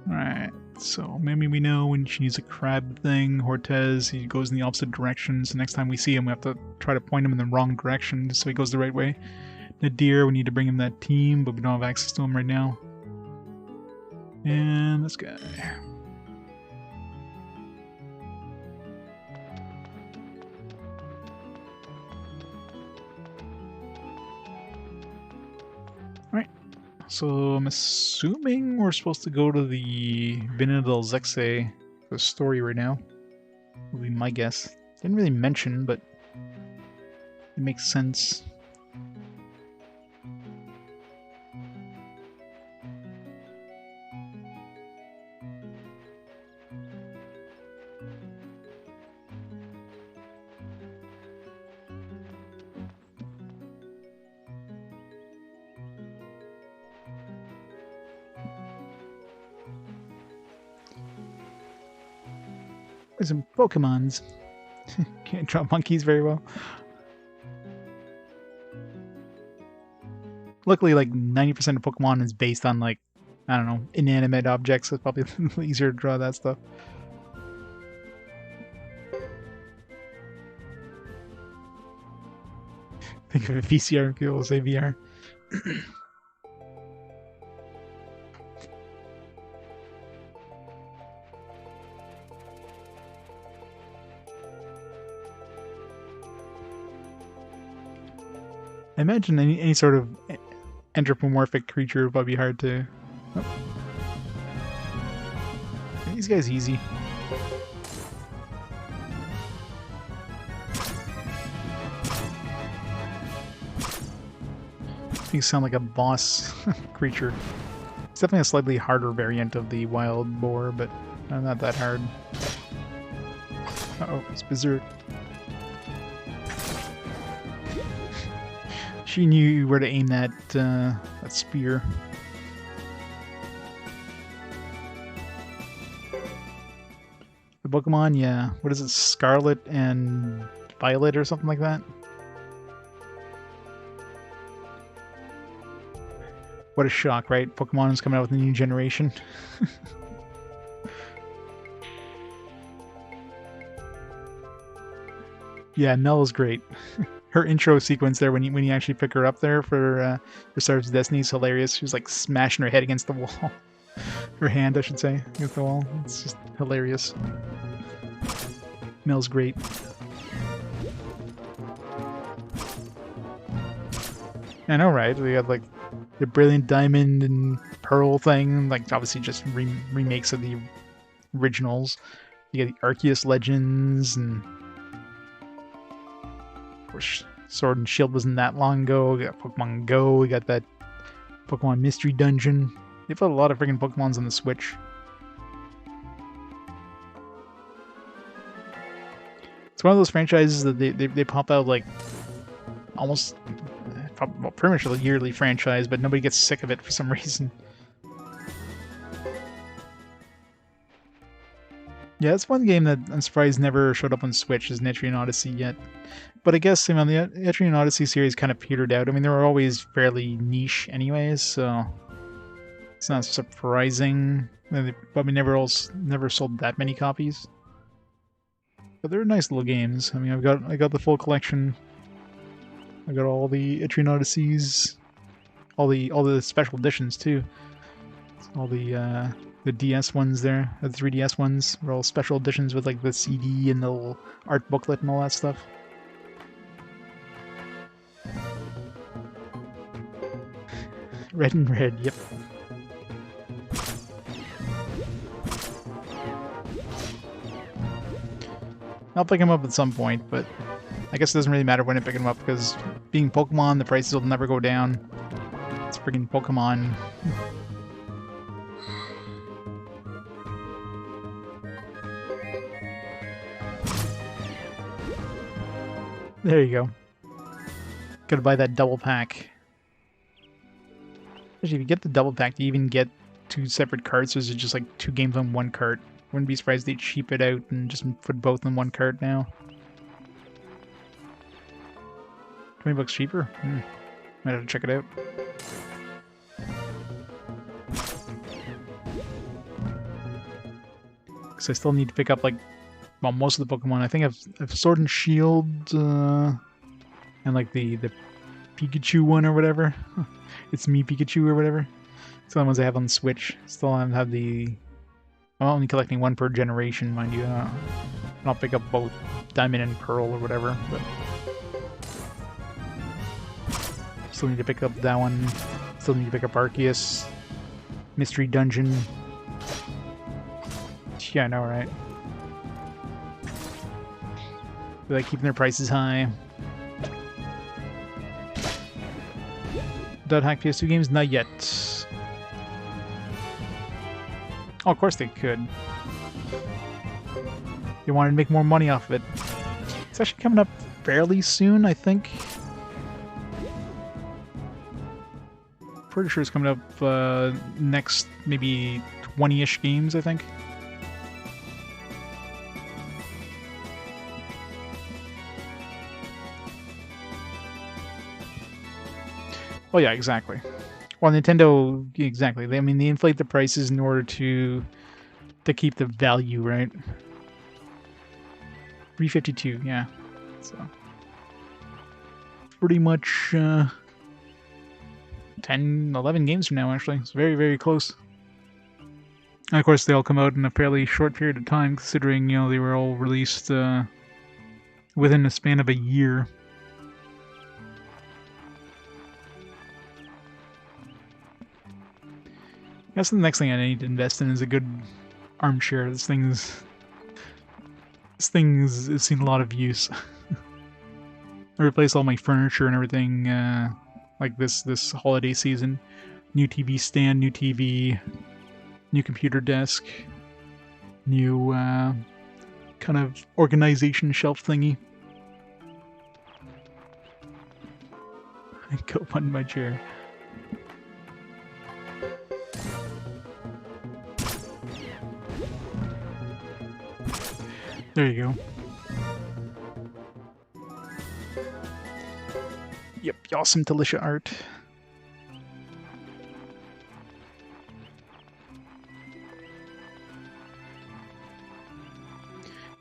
Alright, so maybe we know when she needs a crab thing. Hortez, he goes in the opposite direction, so next time we see him we have to try to point him in the wrong direction so he goes the right way. Nadir, we need to bring him that team, but we don't have access to him right now. And this guy. So I'm assuming we're supposed to go to the Vina del Zexe for the story right now. Would be my guess. Didn't really mention, but it makes sense. There's some Pokemons. Can't draw monkeys very well. Luckily, like 90% of Pokemon is based on like, I don't know, inanimate objects. So it's probably easier to draw that stuff. Think of a VCR and people will say VR. I imagine any sort of anthropomorphic creature would probably be hard to... Oh. These guys easy. These sound like a boss creature. It's definitely a slightly harder variant of the wild boar, but not that hard. Oh, Uh-oh, it's Berserk. She knew where to aim that spear. The Pokemon, yeah. What is it, Scarlet and Violet or something like that? What a shock, right? Pokemon is coming out with a new generation. Yeah, Nell's great. Her intro sequence there when you actually pick her up there for Stars of Destiny is hilarious. She was like smashing her head against the wall. Her hand, I should say, against the wall. It's just hilarious. Nell's great. I know, right? We got like the Brilliant Diamond and Pearl thing, like obviously just remakes of the originals. You got the Arceus Legends, and of course Sword and Shield wasn't that long ago. We got Pokemon Go, we got that Pokemon Mystery Dungeon. They put a lot of freaking Pokemons on the Switch. It's one of those franchises that they pop out like almost, well, pretty much a yearly franchise, but nobody gets sick of it for some reason. Yeah, it's one game that I'm surprised never showed up on Switch is Etrian Odyssey yet. But I guess, I mean, the Etrian Odyssey series kind of petered out. I mean, they were always fairly niche anyways, so it's not surprising. They probably never sold that many copies. But they're nice little games. I mean, I got the full collection. I got all the Etrian Odysseys, all the special editions too. All the DS ones there, the 3DS ones, were all special editions with like the CD and the little art booklet and all that stuff. Red and red, yep. I'll pick him up at some point, but I guess it doesn't really matter when I pick him up because being Pokemon, the prices will never go down. It's freaking Pokemon. There you go. Gotta buy that double pack. Actually, if you get the double pack, do you even get 2 separate carts, or is it just like 2 games on 1 cart? Wouldn't be surprised they cheap it out and just put both in 1 cart now. $20 cheaper? Might have to check it out. Because I still need to pick up, like, well, most of the Pokemon. I think I've Sword and Shield, and like the Pikachu one or whatever. It's Me Pikachu or whatever. It's the ones I have on the Switch. Still haven't had the... I'm only collecting 1 per generation, mind you. I'll pick up both Diamond and Pearl or whatever, but... Still need to pick up that one. Still need to pick up Arceus. Mystery Dungeon. Yeah, I know, right? Are they keeping their prices high? .hack PS2 games? Not yet. Oh, of course they could. They wanted to make more money off of it. It's actually coming up fairly soon, I think. Pretty sure it's coming up next maybe 20-ish games, I think. Oh yeah, exactly. Well, Nintendo, exactly. I mean, they inflate the prices in order to keep the value, right? 352, yeah. So pretty much 10, 11 games from now, actually. It's very, very close. And of course, they all come out in a fairly short period of time, considering, you know, they were all released within a span of a year. I guess the next thing I need to invest in is a good armchair. This thing's seen a lot of use. I replaced all my furniture and everything like this holiday season. New TV stand, new TV, new computer desk, new kind of organization shelf thingy. I go on my chair. There you go. Yep, awesome Talisha art.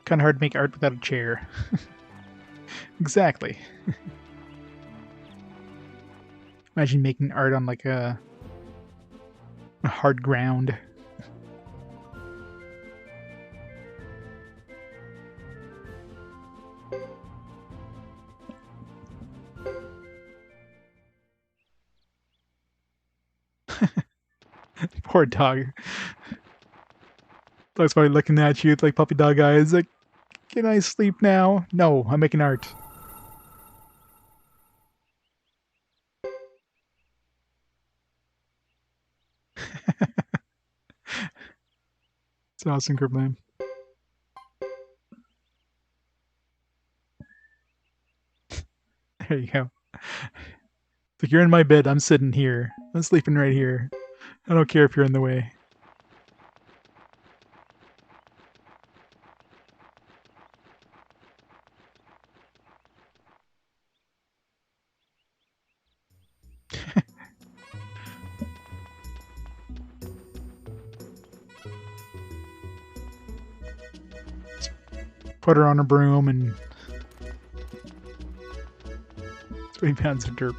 Kind of hard to make art without a chair. Exactly. Imagine making art on like a hard ground. Poor dog. Dog's probably looking at you with like puppy dog eyes like, can I sleep now? No, I'm making art. It's an awesome group name. There you go. Like, you're in my bed, I'm sitting here. I'm sleeping right here. I don't care if you're in the way. Put her on a broom and 20 pounds of dirt.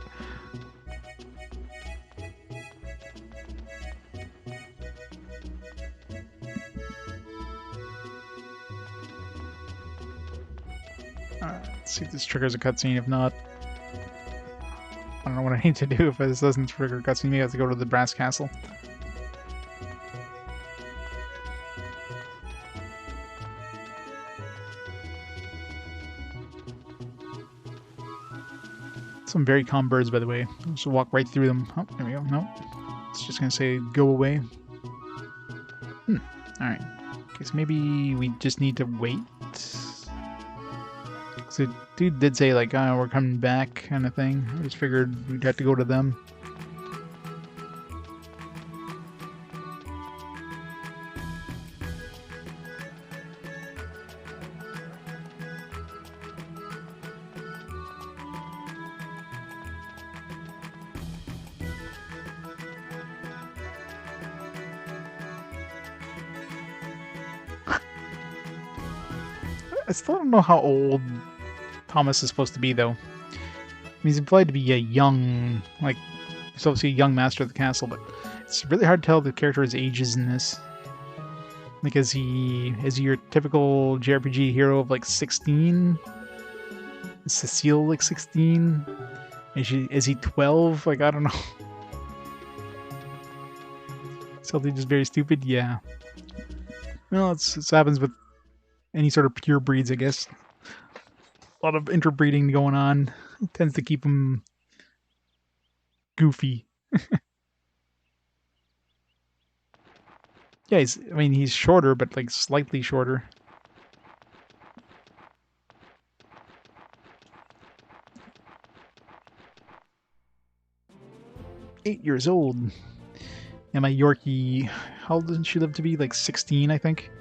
Let's see if this triggers a cutscene. If not, I don't know what I need to do if this doesn't trigger a cutscene. Maybe I have to go to the brass castle. Some very calm birds, by the way. I'll just walk right through them. Oh, there we go. No. It's just going to say, go away. Alright. Okay, so maybe we just need to wait. So dude did say, like, oh, we're coming back, kind of thing. I just figured we'd have to go to them. I still don't know how old Thomas is supposed to be, though. I mean, he's implied to be a young, like, he's obviously a young master of the castle, but it's really hard to tell the character's ages in this. Like, is he your typical JRPG hero of, like, 16? Is Cecile, like, 16? Is he 12? Like, I don't know. Something just very stupid? Yeah. Well, it happens with any sort of pure breeds, I guess. A lot of interbreeding going on. It tends to keep them goofy. Yeah, he's shorter, but like slightly shorter. "8 years old. And my Yorkie, how old does she live to be? Like 16, I think.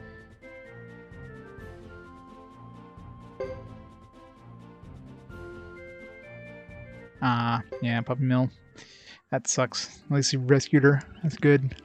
Yeah, Puppy Mill. That sucks. At least you rescued her. That's good.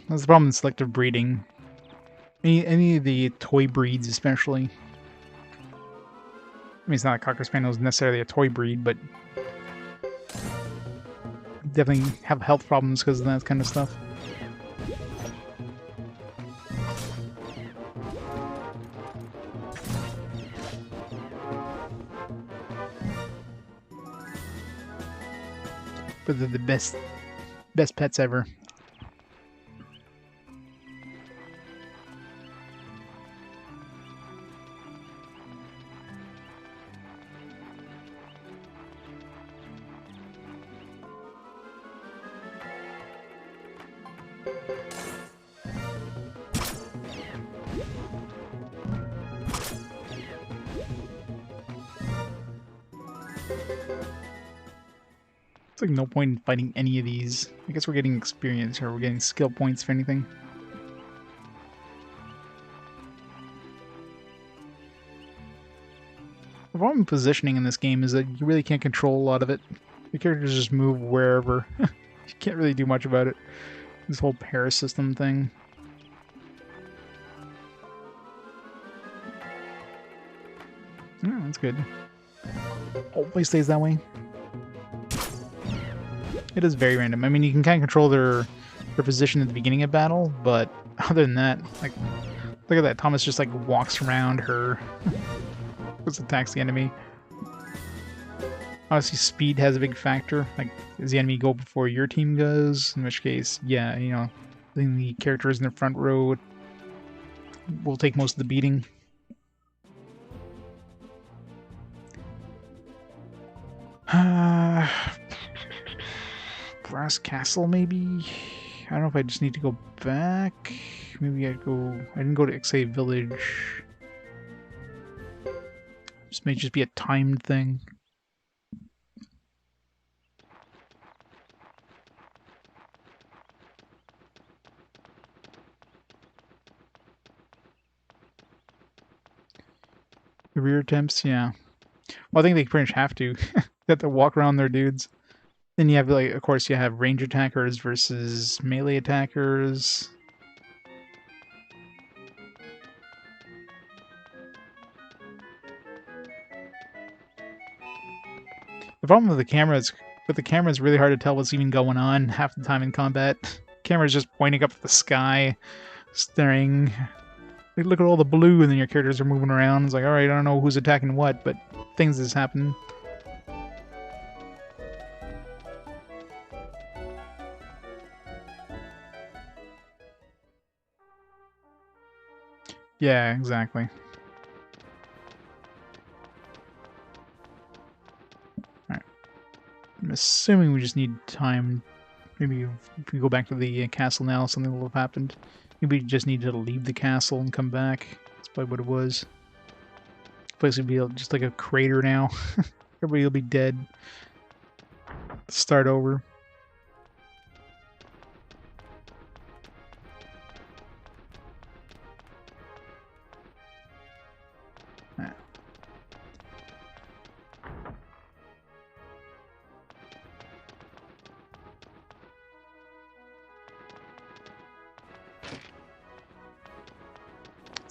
That's the problem with selective breeding. Any of the toy breeds, especially. I mean, it's not a Cocker Spaniel is necessarily a toy breed, but definitely have health problems because of that kind of stuff. but they're the best pets ever. It's like no point in fighting any of these. I guess we're getting experience or we're getting skill points for anything. The problem with positioning in this game is that you really can't control a lot of it. The characters just move wherever. You can't really do much about it. This whole pair system thing. Oh, that's good. Hopefully stays that way. It is very random. I mean, you can kind of control their position at the beginning of battle, but other than that, like, look at that. Thomas just like walks around her. Just attacks the enemy. Obviously, speed has a big factor. Like, does the enemy go before your team goes? In which case, yeah, you know, then the characters in the front row will take most of the beating. Brass Castle, maybe? I don't know if I just need to go back. Maybe I'd go... I didn't go to Ixay Village. This may just be a timed thing. The rear attempts, yeah. Well, I think they pretty much have to. They have to walk around their dudes. Then you have, like, of course, you have range attackers versus melee attackers. The problem with the camera is, it's really hard to tell what's even going on half the time in combat. Camera's just pointing up at the sky, staring. Like, look at all the blue, and then your characters are moving around. It's like, alright, I don't know who's attacking what, but things just happen. Yeah, exactly. Alright. I'm assuming we just need time. Maybe if we go back to the castle now, something will have happened. Maybe we just need to leave the castle and come back. That's probably what it was. This place would be just like a crater now. Everybody will be dead. Start over.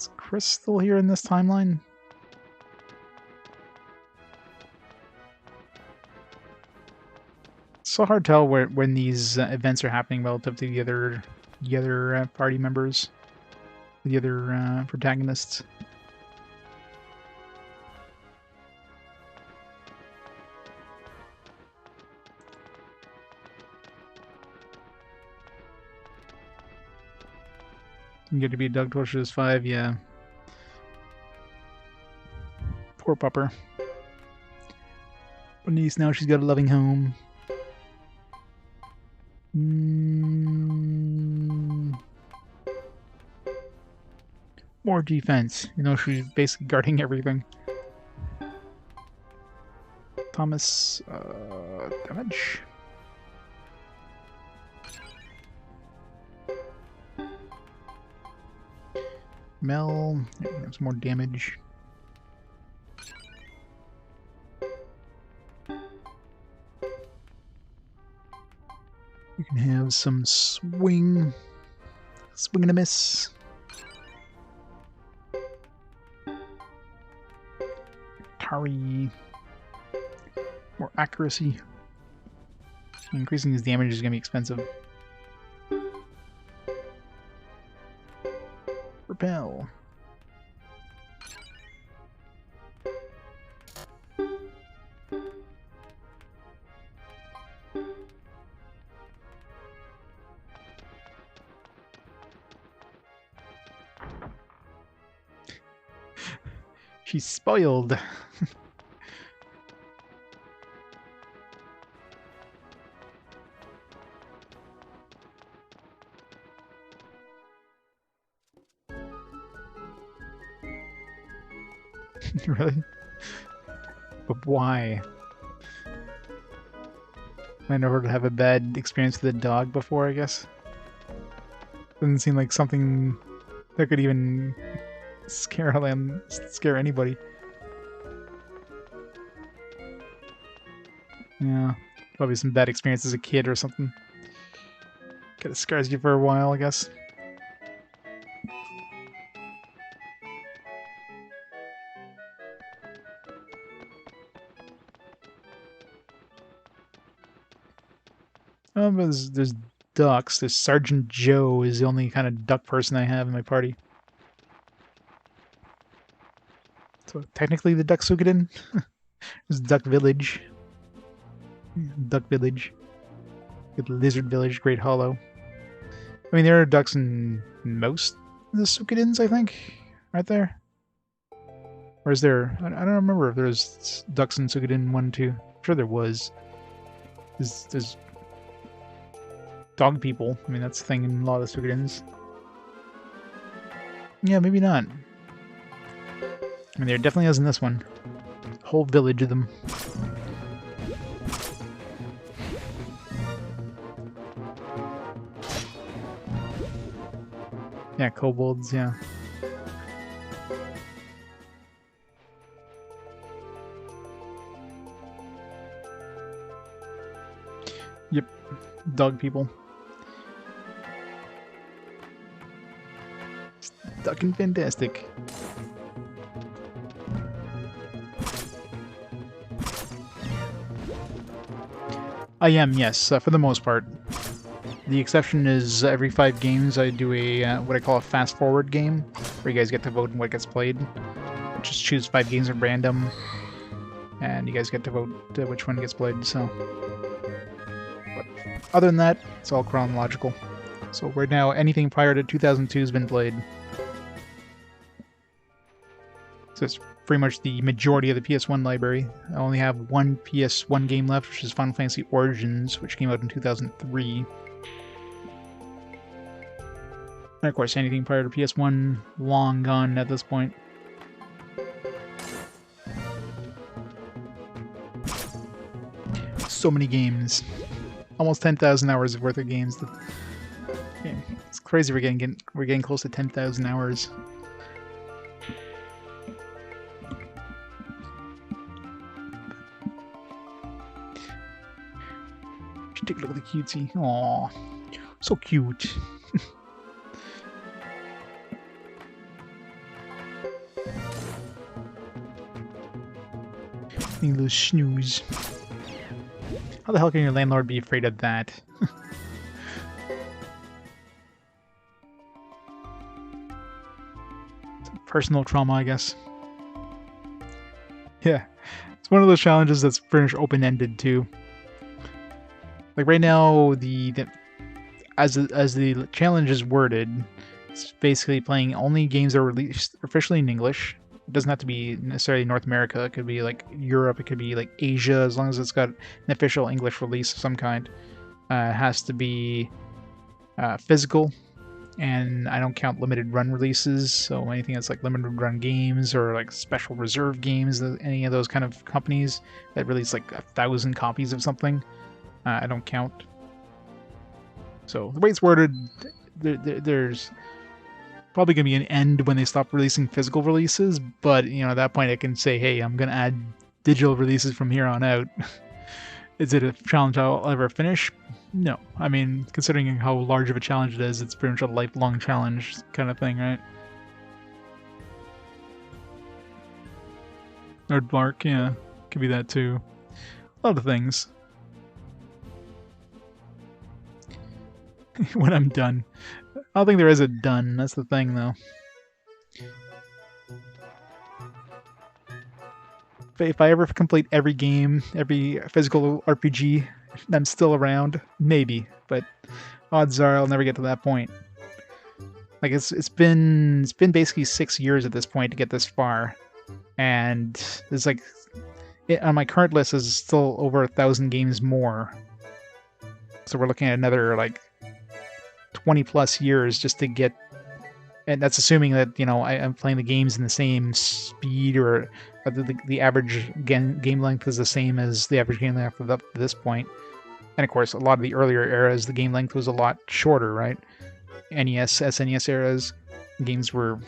Is Chris still here in this timeline? It's so hard to tell when these events are happening relative to the other party members, the other protagonists. You get to be Doug Torches 5, yeah. Poor pupper. Bernice, now she's got a loving home. More defense. You know, she's basically guarding everything. Thomas, damage. Mel, there's more damage. You can have some swing. Swing and a miss. Tari. More accuracy. Increasing his damage is going to be expensive. Repel. She's spoiled. Really? But why? I never have a bad experience with a dog before, I guess. Doesn't seem like something that could even scare anybody. Yeah, probably some bad experience as a kid or something. Kind of scares you for a while, I guess. Oh, there's ducks. There's Sergeant Joe is the only kind of duck person I have in my party. So technically the Duck Suikoden. There's Duck Village. Duck Village. Good Lizard Village, Great Hollow. I mean, there are ducks in most of the Suikodens, I think, aren't there? Or is there... I don't remember if there's ducks in Suikoden 1 and 2. I'm sure there was. There's dog people. I mean, that's the thing in a lot of the Suikodens. Yeah, maybe not. I mean, there definitely is in this one. Whole village of them. Yeah, kobolds, yeah. Yep, dog people. It's ducking fantastic. I am, yes, for the most part. The exception is every 5 games I do a what I call a fast forward game, where you guys get to vote on what gets played. Just choose 5 games at random, and you guys get to vote which one gets played. So, but other than that, it's all chronological. So right now, anything prior to 2002 has been played. So it's pretty much the majority of the PS1 library. I only have one PS1 game left, which is Final Fantasy Origins, which came out in 2003. And of course, anything prior to PS1, long gone at this point. So many games. Almost 10,000 hours worth of games. It's crazy we're getting close to 10,000 hours. Take a look at the cutesy. Aww. So cute. Little snooze. How the hell can your landlord be afraid of that? Personal trauma, I guess. Yeah. It's one of those challenges that's pretty much open-ended, too. Like, right now, as the challenge is worded, it's basically playing only games that are released officially in English. It doesn't have to be necessarily North America. It could be like Europe. It could be like Asia, as long as it's got an official English release of some kind. It has to be physical, and I don't count limited run releases. So anything that's like limited run games or like special reserve games, any of those kind of companies that release like 1,000 copies of something, I don't count. So the way it's worded, there's probably going to be an end when they stop releasing physical releases, but, you know, at that point I can say, hey, I'm going to add digital releases from here on out. Is it a challenge I'll ever finish? No. I mean, considering how large of a challenge it is, it's pretty much a lifelong challenge kind of thing, right? Or Bark, yeah. Could be that too. A lot of things. When I'm done. I don't think there is a done, that's the thing, though. If I ever complete every game, every physical RPG, I'm still around, maybe, but odds are I'll never get to that point. Like, it's been basically 6 years at this point to get this far, and there's like on my current list is still over 1,000 games more. So we're looking at another like 20 plus years just to get, and that's assuming that I'm playing the games in the same speed, or the average game length is the same as the average game length up to this point. And of course, a lot of the earlier eras, the game length was a lot shorter, right? NES, SNES eras, games were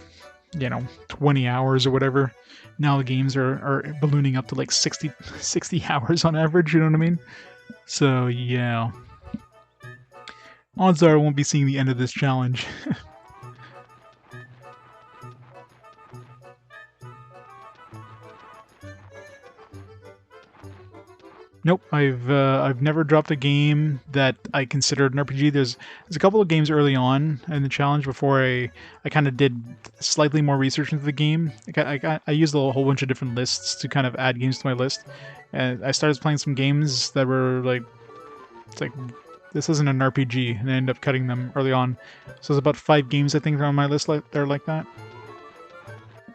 20 hours or whatever. Now the games are ballooning up to like 60 hours on average, you know what I mean? So yeah, odds are I won't be seeing the end of this challenge. Nope, I've never dropped a game that I considered an RPG. There's a couple of games early on in the challenge before I kind of did slightly more research into the game. I used a whole bunch of different lists to kind of add games to my list, and I started playing some games that were like, it's like, this isn't an RPG, and I ended up cutting them early on. So there's about 5 games I think are on my list like that.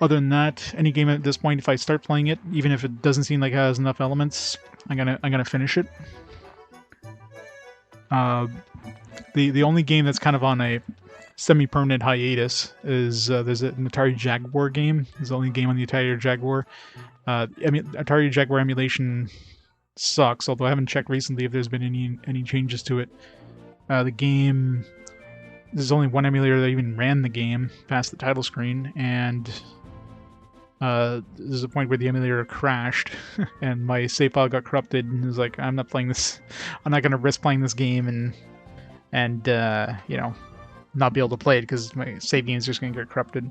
Other than that, any game at this point, if I start playing it, even if it doesn't seem like it has enough elements, I'm gonna finish it. The only game that's kind of on a semi-permanent hiatus is there's an Atari Jaguar game. It's the only game on the Atari Jaguar. I mean, Atari Jaguar emulation sucks, although I haven't checked recently if there's been any changes to it. The game, there's only one emulator that even ran the game past the title screen, and there's a point where the emulator crashed and my save file got corrupted, and it was like, I'm not playing this. I'm not going to risk playing this game and not be able to play it because my save game is just going to get corrupted.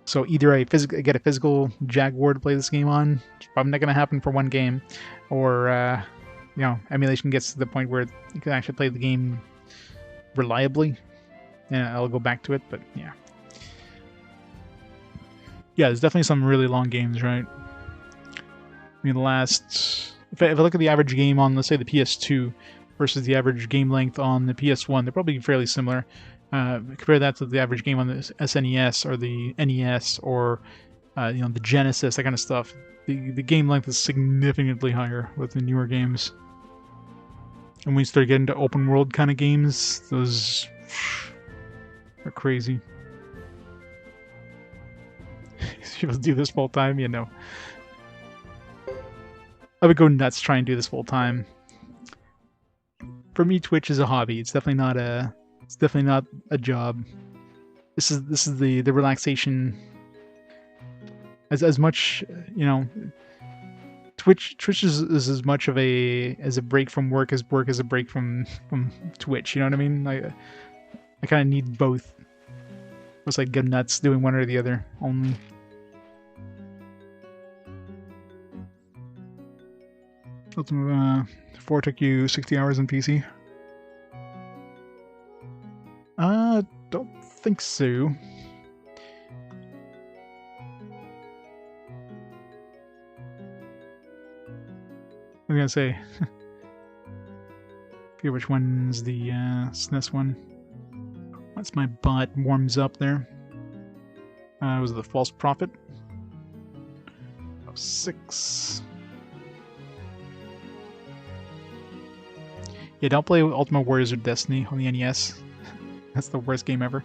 So either I get a physical Jaguar to play this game on, it's probably not going to happen for one game, or emulation gets to the point where you can actually play the game reliably, and I'll go back to it. But yeah. Yeah, there's definitely some really long games, right? I mean, if I look at the average game on, let's say, the PS2 versus the average game length on the PS1, they're probably fairly similar. Compare that to the average game on the SNES or the NES or the Genesis, that kind of stuff. The game length is significantly higher with the newer games. And when you start getting to open world kind of games, those are crazy. People do this full time, I would go nuts trying to do this full time. For me, Twitch is a hobby. It's definitely not a job. This is the relaxation. As much, Twitch is as much of a break from work as a break from Twitch. You know what I mean? I kind of need both. It's like go nuts doing one or the other only. Ultima 4 took you 60 hours on PC? Don't think so. I'm gonna say. Forget which one's the SNES one. Once my bot warms up there. Was it the False Prophet? 6. Yeah, don't play Ultimate Warriors or Destiny on the NES. That's the worst game ever.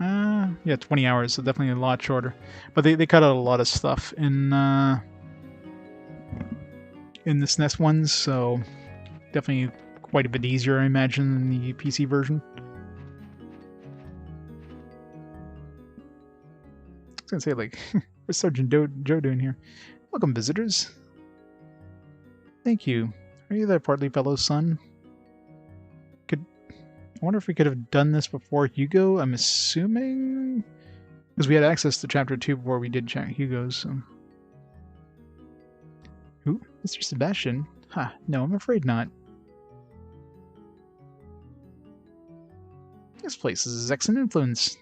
Yeah, 20 hours, so definitely a lot shorter. But they cut out a lot of stuff in the SNES ones, so definitely quite a bit easier, I imagine, than the PC version. I was gonna say, like, what's Sergeant Joe doing here? Welcome, visitors. Thank you. Are you that portly fellow's son? I wonder if we could have done this before Hugo. I'm assuming, because we had access to Chapter 2 before we did Hugo's. So. Who? Mr. Sebastian? Huh, no, I'm afraid not. This place is Zexen influence.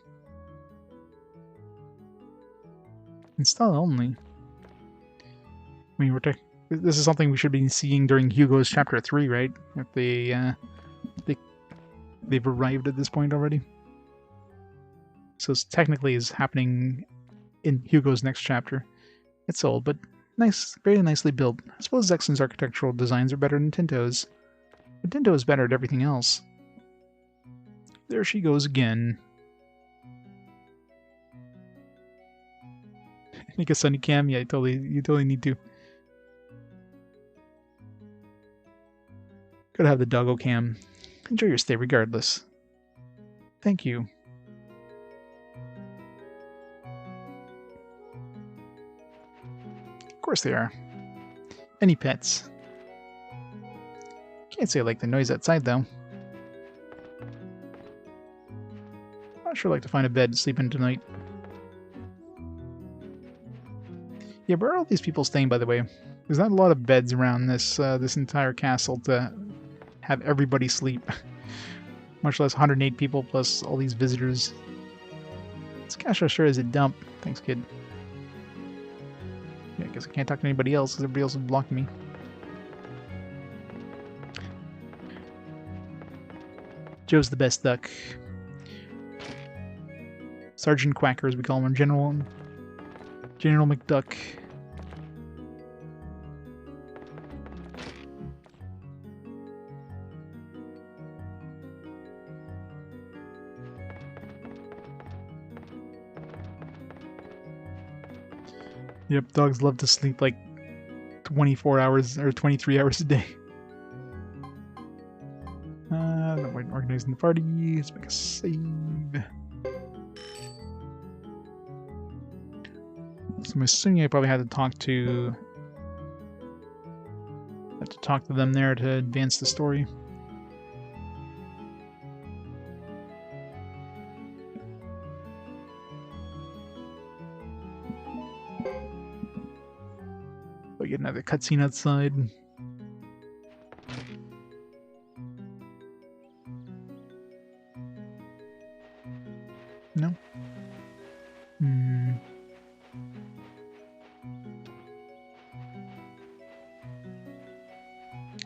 Install only. I mean, this is something we should be seeing during Hugo's Chapter 3, right? If they've arrived at this point already. So it's technically is happening in Hugo's next chapter. It's old, but nice, very nicely built. I suppose Zexen's architectural designs are better than Tinto's, but Tinto is better at everything else. There she goes again. Make a sunny cam? Yeah, you totally need to. Gotta have the doggo cam. Enjoy your stay regardless. Thank you. Of course they are. Any pets. Can't say I like the noise outside, though. I'd sure like to find a bed to sleep in tonight. Yeah, where are all these people staying, by the way? There's not a lot of beds around this this entire castle to have everybody sleep. Much less 108 people plus all these visitors. This castle sure is a dump. Thanks, kid. Yeah, I guess I can't talk to anybody else because everybody else is blocking me. Joe's the best duck. Sergeant Quacker, as we call him, General McDuck. Yep, dogs love to sleep like 24 hours or 23 hours a day. We're organizing the party. Let's make a save. So I'm assuming I probably had to talk to them there to advance the story. We get another cutscene outside. No?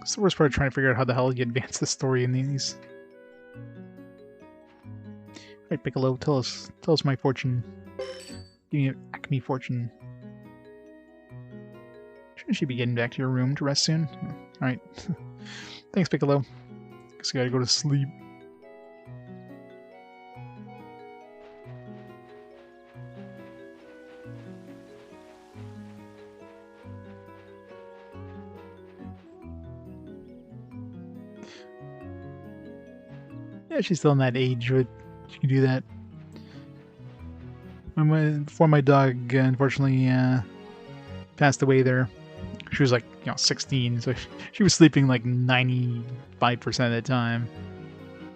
It's the worst part of trying to figure out how the hell you advance the story in these. Alright, Piccolo, tell us my fortune. Give me an Acme fortune. Shouldn't she be getting back to your room to rest soon? Alright. Thanks, Piccolo. Guess I gotta go to sleep. Yeah, she's still in that age where she can do that. Before my dog, unfortunately, passed away there, she was like, 16, so she was sleeping like 95% of the time.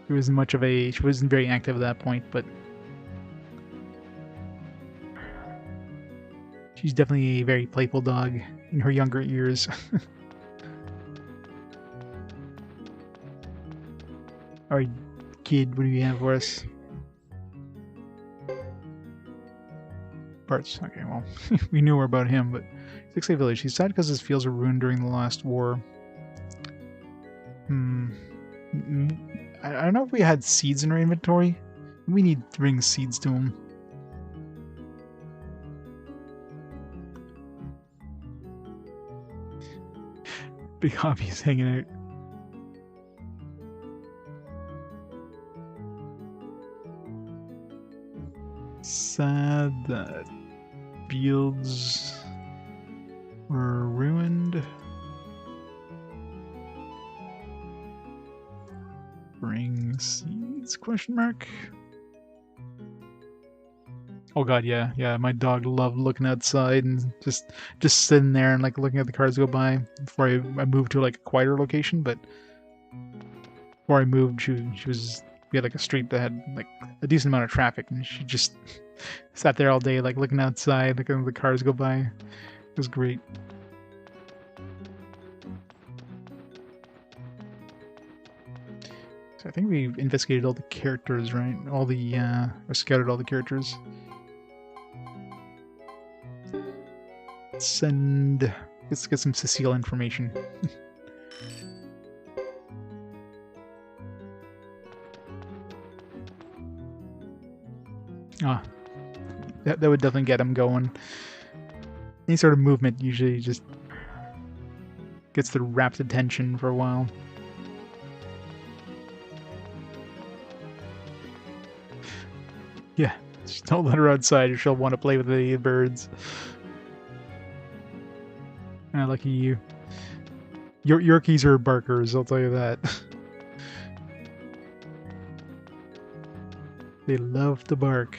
She wasn't very active at that point, but she's definitely a very playful dog in her younger years. Alright, kid, what do you have for us? Parts. Okay, well, we knew more about him, but Zexen Village. He's sad because his fields were ruined during the last war. I don't know if we had seeds in our inventory. We need to bring seeds to him. Big hobbies hanging out. Sad that fields were ruined. Bring seeds? Question mark. Oh god, yeah. My dog loved looking outside and just sitting there and like looking at the cars go by before I moved to like a quieter location. But before I moved, she was. We had like a street that had like a decent amount of traffic, and she just sat there all day, like looking outside, looking at the cars go by. It was great. So I think we've investigated all the characters, right? Or scouted all the characters. Let's get some Cecile information. Ah, that would definitely get him going. Any sort of movement usually just gets the rapt attention for a while. Yeah, just don't let her outside or she'll want to play with the birds. Ah, lucky you. Yorkies are barkers, I'll tell you that. They love to bark.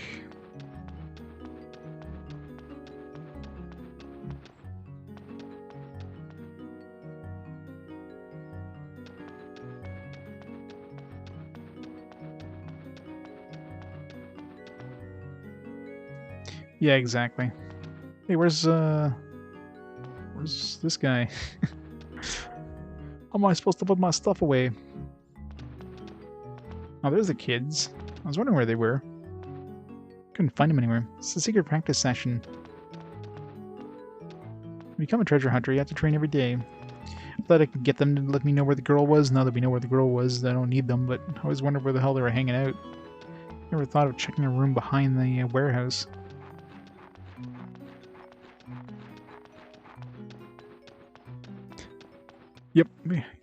Yeah, exactly. Hey, where's this guy? How am I supposed to put my stuff away? Oh, there's the kids. I was wondering where they were. Couldn't find them anywhere. It's a secret practice session. To become a treasure hunter, you have to train every day. I thought I could get them to let me know where the girl was. Now that we know where the girl was, I don't need them, but I always wondered where the hell they were hanging out. Never thought of checking a room behind the warehouse. Yep,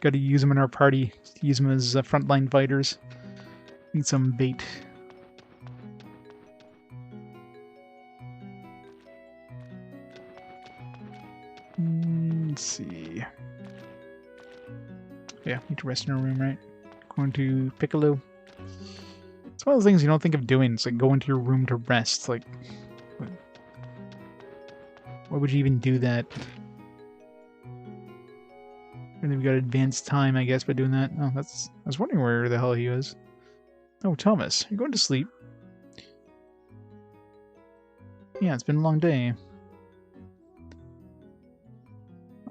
gotta use them in our party. Use them as frontline fighters. Need some bait. Let's see. Yeah, need to rest in our room, right? Going to Piccolo. It's one of those things you don't think of doing. It's like go into your room to rest. Like, why would you even do that? And then we got advanced time, I guess, by doing that. Oh, that's... I was wondering where the hell he was. Oh, Thomas, you're going to sleep. Yeah, it's been a long day.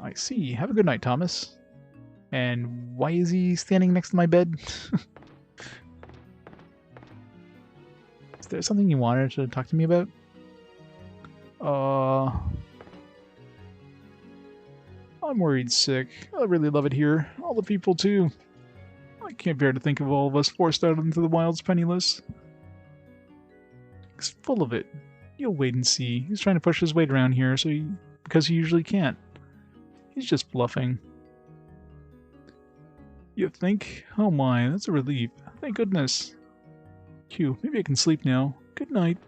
I see. Have a good night, Thomas. And why is he standing next to my bed? Is there something you wanted to talk to me about? I'm worried sick. I really love it here. All the people, too. I can't bear to think of all of us forced out into the wilds penniless. He's full of it. You'll wait and see. He's trying to push his weight around here because he usually can't. He's just bluffing. You think? Oh my, that's a relief. Thank goodness. Phew, maybe I can sleep now. Good night.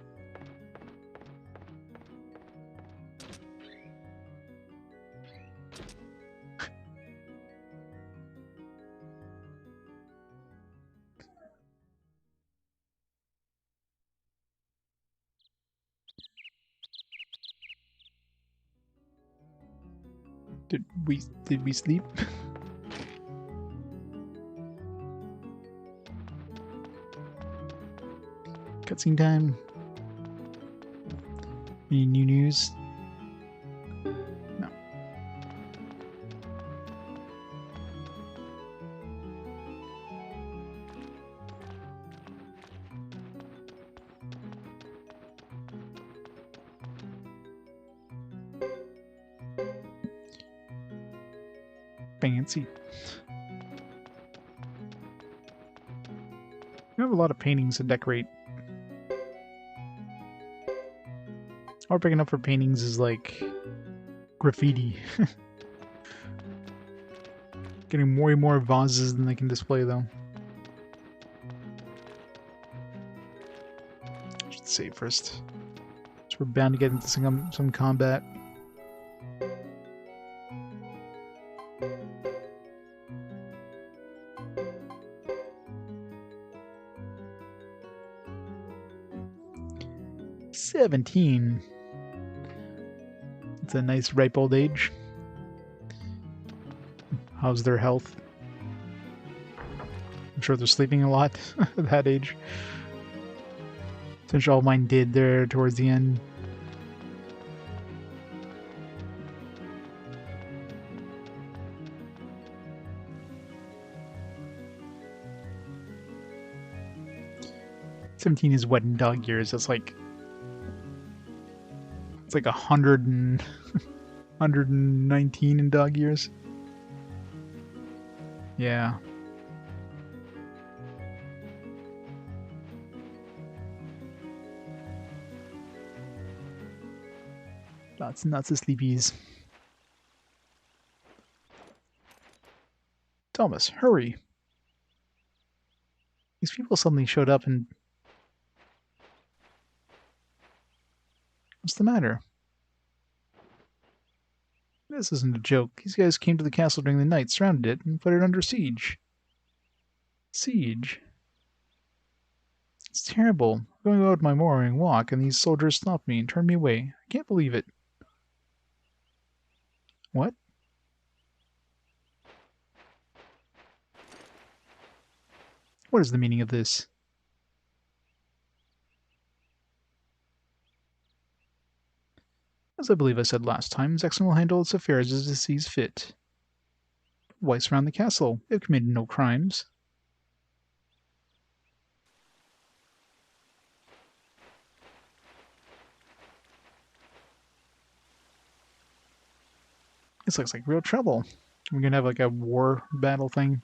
Did we sleep? Cutscene time. Any new news? No. Fancy. You have a lot of paintings to decorate. All we're picking up for paintings is like graffiti. Getting more and more vases than they can display, though. Should save first. So we're bound to get into some combat. "17. It's a nice ripe old age. How's their health? I'm sure they're sleeping a lot at that age. Since all mine did there towards the end. "17 is what in dog years? It's like 119 in dog years. Yeah. Lots and lots of sleepies. Thomas, hurry! These people suddenly showed up and... What's the matter? This isn't a joke. These guys came to the castle during the night, surrounded it, and put it under siege. Siege? It's terrible. I'm going out my morning walk, and these soldiers stopped me and turned me away. I can't believe it. What? What is the meaning of this? As I believe I said last time, Zexen will handle its affairs as it sees fit. Why surround the castle? They've committed no crimes. This looks like real trouble. We're gonna have like a war battle thing.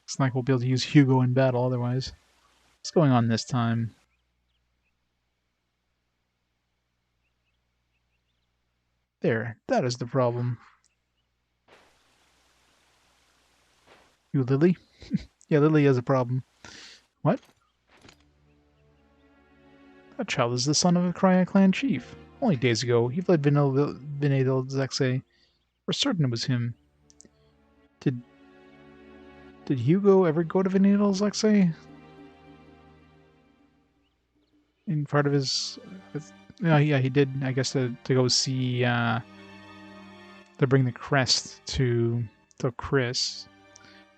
It's not like we'll be able to use Hugo in battle otherwise. What's going on this time? There, that is the problem. You, Lily? Yeah, Lily has a problem. What? That child is the son of a Krya clan chief. Only days ago, he fled Vinadil Zexen. We're certain it was him. Did Hugo ever go to Vinadil Zexen? In part of his... yeah, he did, I guess, to go see... to bring the crest to Chris.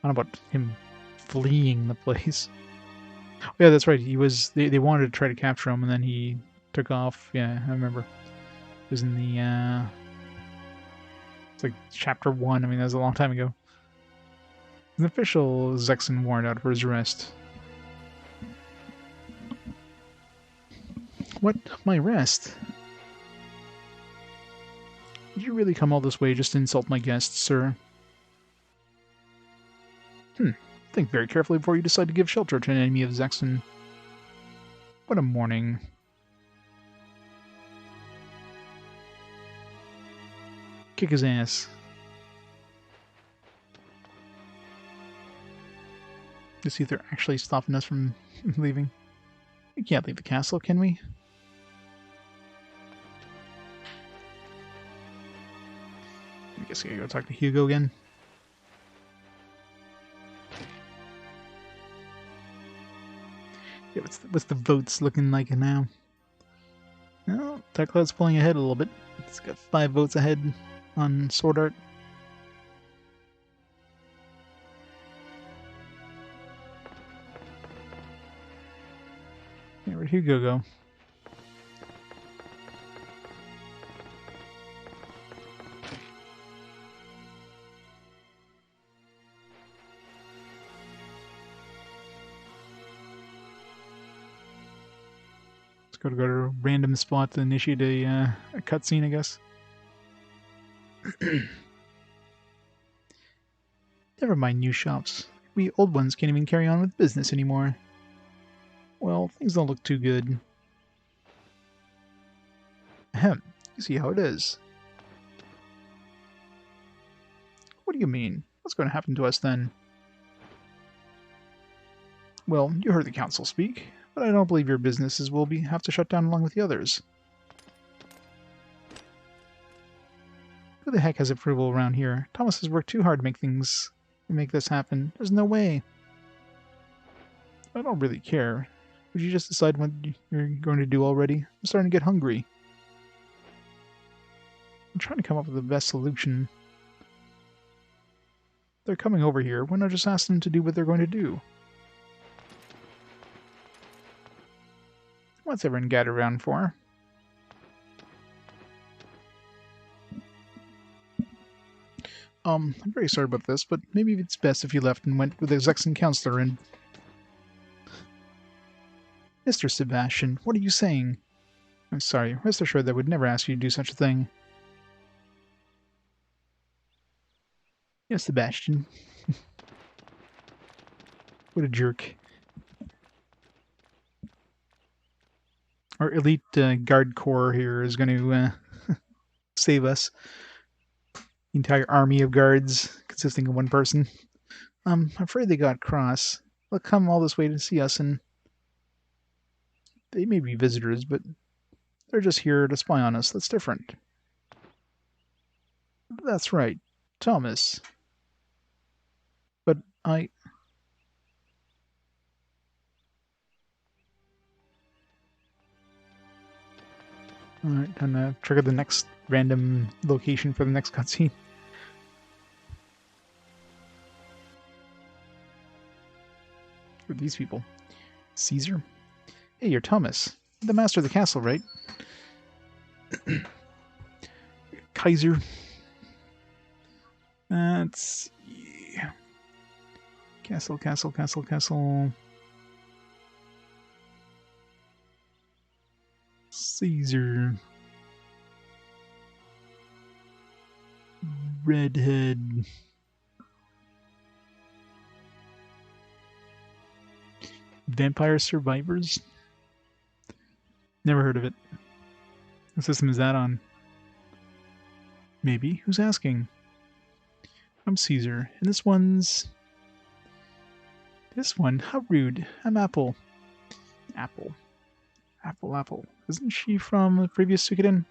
I don't know about him fleeing the place. Oh, yeah, that's right. He was... They wanted to try to capture him, and then he took off. Yeah, I remember. It was in the... It's like chapter 1. I mean, that was a long time ago. An official Zexen warrant out for his arrest. What? My rest? Did you really come all this way just to insult my guests, sir? Think very carefully before you decide to give shelter to an enemy of Zexen. What a morning. Kick his ass. To see if they're actually stopping us from leaving. We can't leave the castle, can we? I guess I gotta go talk to Hugo again. Yeah, what's the votes looking like now? Well, Dark Cloud's pulling ahead a little bit. It's got 5 votes ahead on Sword Art. Yeah, where'd Hugo go? Go to a random spot to initiate a cutscene, I guess. Never mind new shops. We old ones can't even carry on with business anymore. Well, things don't look too good. Ahem. You see how it is. What do you mean? What's going to happen to us then? Well, you heard the council speak, but I don't believe your businesses will have to shut down along with the others. Who the heck has approval around here? Thomas has worked too hard to make this happen. There's no way. I don't really care. Would you just decide what you're going to do already? I'm starting to get hungry. I'm trying to come up with the best solution. They're coming over here. Why not just ask them to do what they're going to do? What's everyone gathered around for? I'm very sorry about this, but maybe it's best if you left and went with the Zexen counselor and... Mr. Sebastian, what are you saying? I'm sorry, rest assured that I would never ask you to do such a thing. Yes, Sebastian. What a jerk. Our elite guard corps here is going to save us. The entire army of guards consisting of one person. I'm afraid they got cross. They'll come all this way to see us, and they may be visitors, but they're just here to spy on us. That's different. That's right, Thomas. But I... Alright, time to trigger the next random location for the next cutscene. Who are these people? Caesar? Hey, you're Thomas. The master of the castle, right? Kaiser. Let's see. Castle, castle, castle, castle. Caesar. Redhead. Vampire Survivors? Never heard of it. What system is that on? Maybe. Who's asking? I'm Caesar, and this one's... This one? How rude. I'm Apple. Apple. Apple, Apple. Isn't she from the previous Suikoden?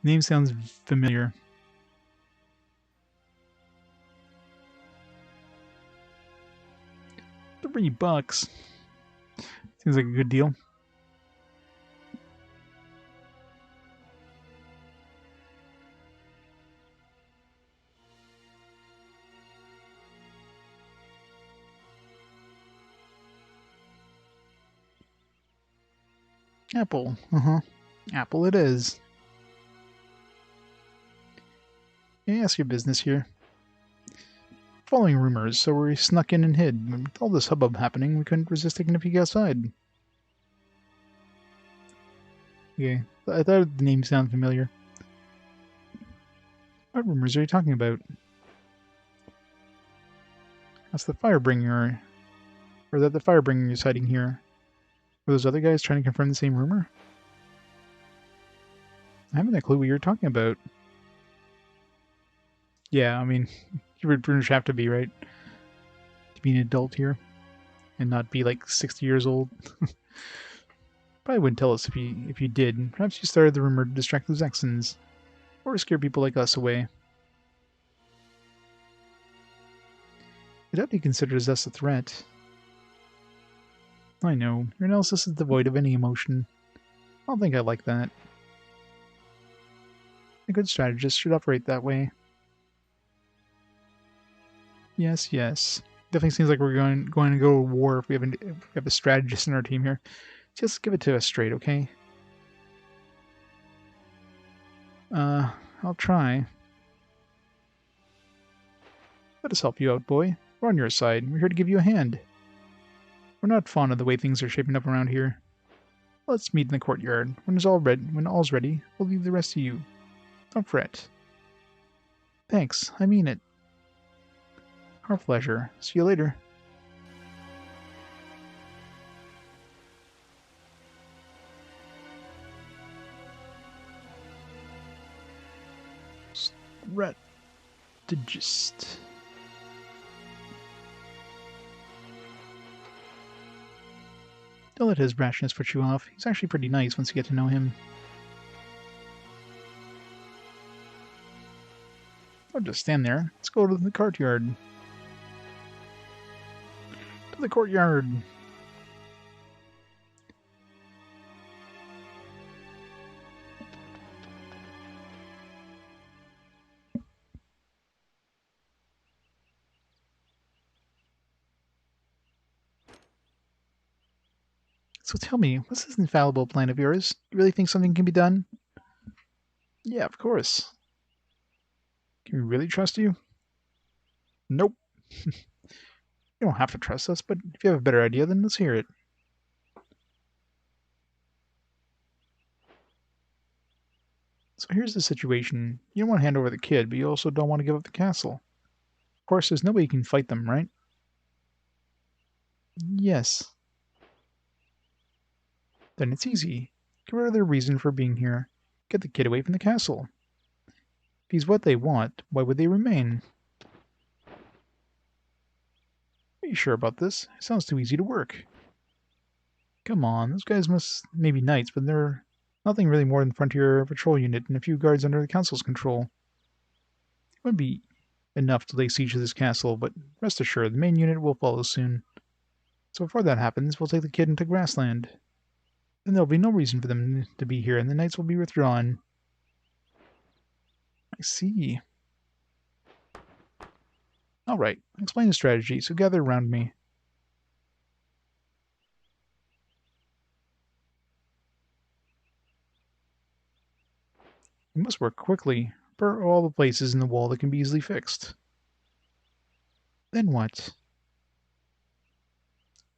Name sounds familiar. $3. Seems like a good deal. Apple. Apple it is. May I ask your business here? Following rumors, so we snuck in and hid. With all this hubbub happening, we couldn't resist taking a peek outside. Okay, I thought the name sounded familiar. What rumors are you talking about? That's the Firebringer. Or is that the Firebringer you're hiding here? Were those other guys trying to confirm the same rumor? I haven't a clue what you're talking about. Yeah, I mean, you would pretty much have to be, right? To be an adult here. And not be like 60 years old. Probably wouldn't tell us if you did. Perhaps you started the rumor to distract the Zexens. Or scare people like us away. I doubt he considers us a threat. I know. Your analysis is devoid of any emotion. I don't think I like that. A good strategist should operate that way. Yes, yes. Definitely seems like we're going to go to war if we have a strategist in our team here. Just give it to us straight, okay? I'll try. Let us help you out, boy. We're on your side. We're here to give you a hand. We're not fond of the way things are shaping up around here. Let's meet in the courtyard. When all's ready, we'll leave the rest to you. Don't fret. Thanks, I mean it. Our pleasure. See you later. Strategist. Don't let his brashness put you off. He's actually pretty nice once you get to know him. Don't just stand there. Let's go to the courtyard. To the courtyard. So tell me, what's this infallible plan of yours? You really think something can be done? Yeah, of course. Can we really trust you? Nope. You don't have to trust us, but if you have a better idea, then let's hear it. So here's the situation. You don't want to hand over the kid, but you also don't want to give up the castle. Of course, there's no way you can fight them, right? Yes. Then it's easy. Get rid of their reason for being here. Get the kid away from the castle. If he's what they want, why would they remain? Are you sure about this? It sounds too easy to work. Come on, those guys must maybe knights, but they're nothing really more than frontier patrol unit and a few guards under the council's control. It wouldn't be enough to lay siege to this castle, but rest assured, the main unit will follow soon. So before that happens, we'll take the kid into Grassland. Then there'll be no reason for them to be here, and the knights will be withdrawn. I see. All right, explain the strategy, so gather around me. We must work quickly. Repair all the places in the wall that can be easily fixed. Then what?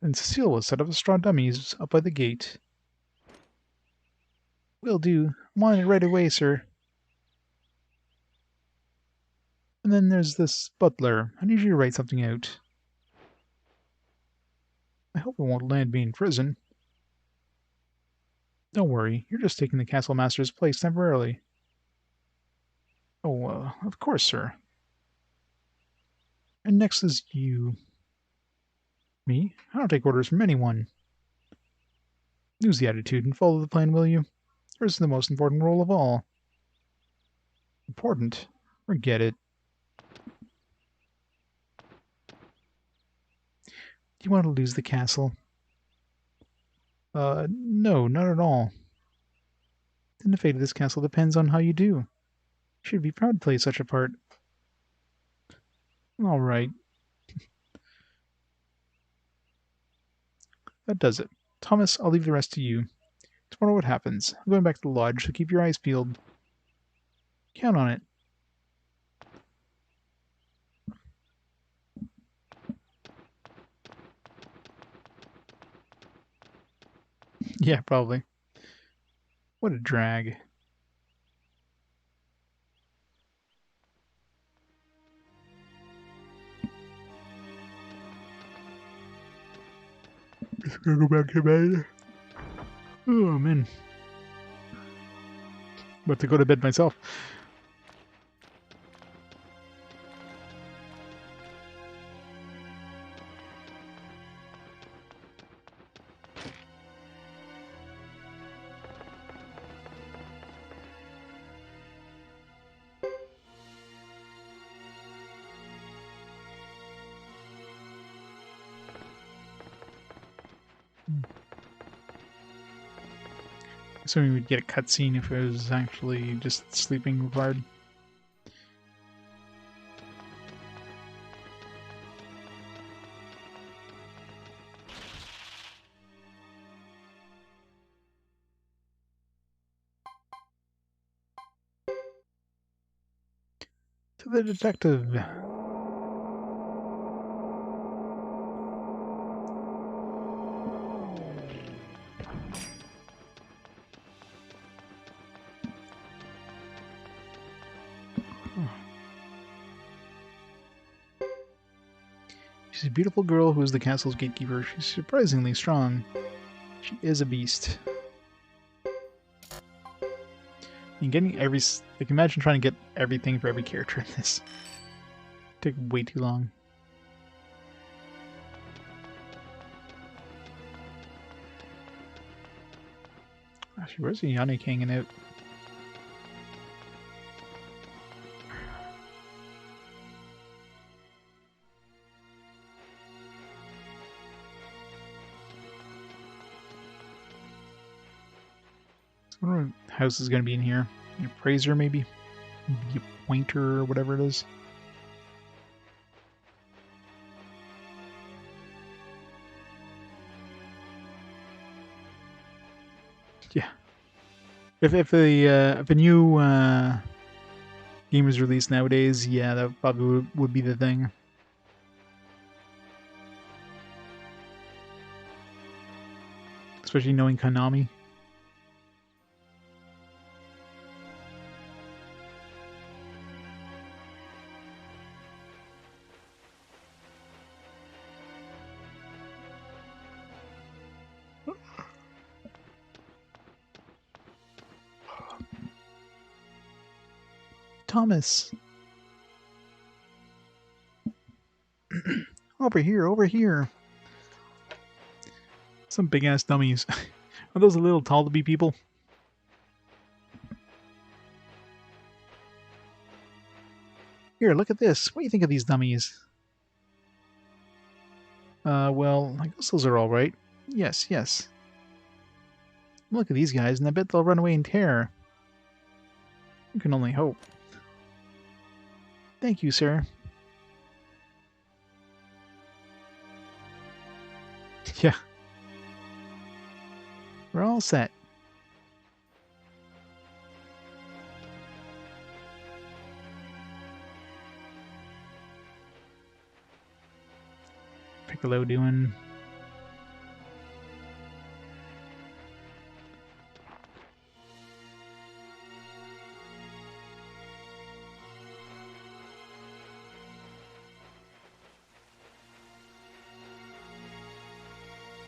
And Cecile will set up the straw dummies up by the gate. Will do. I'm on it right away, sir. And then there's this butler. I need you to write something out. I hope it won't land me in prison. Don't worry, you're just taking the castle master's place temporarily. Oh, of course, sir. And next is you. Me? I don't take orders from anyone. Lose the attitude and follow the plan, will you? Yours is the most important role of all. Important? Forget it. Do you want to lose the castle? No, not at all. Then the fate of this castle depends on how you do. You should be proud to play such a part. All right. That does it. Thomas, I'll leave the rest to you. Tomorrow what happens? I'm going back to the lodge, so keep your eyes peeled. Count on it. Yeah, probably. What a drag. Just gonna go back to bed. Oh, man. About to go to bed myself. Assuming we'd get a cutscene if it was actually just sleeping required. To the detective. She's a beautiful girl who is the castle's gatekeeper. She's surprisingly strong. She is a beast. And getting every... Like, imagine trying to get everything for every character in this. It'd take way too long. Actually, where's Yannick hanging out? I wonder what house is going to be in here. An appraiser, maybe? Maybe a pointer or whatever it is. Yeah. If a new game was released nowadays, yeah, that probably would be the thing. Especially knowing Konami. Thomas. Over here, over here. Some big-ass dummies. Are those a little tall to be people? Here, look at this. What do you think of these dummies? Well, I guess those are all right. Yes, yes. Look at these guys, and I bet they'll run away in terror. You can only hope. Thank you, sir. Yeah. We're all set. Piccolo doing...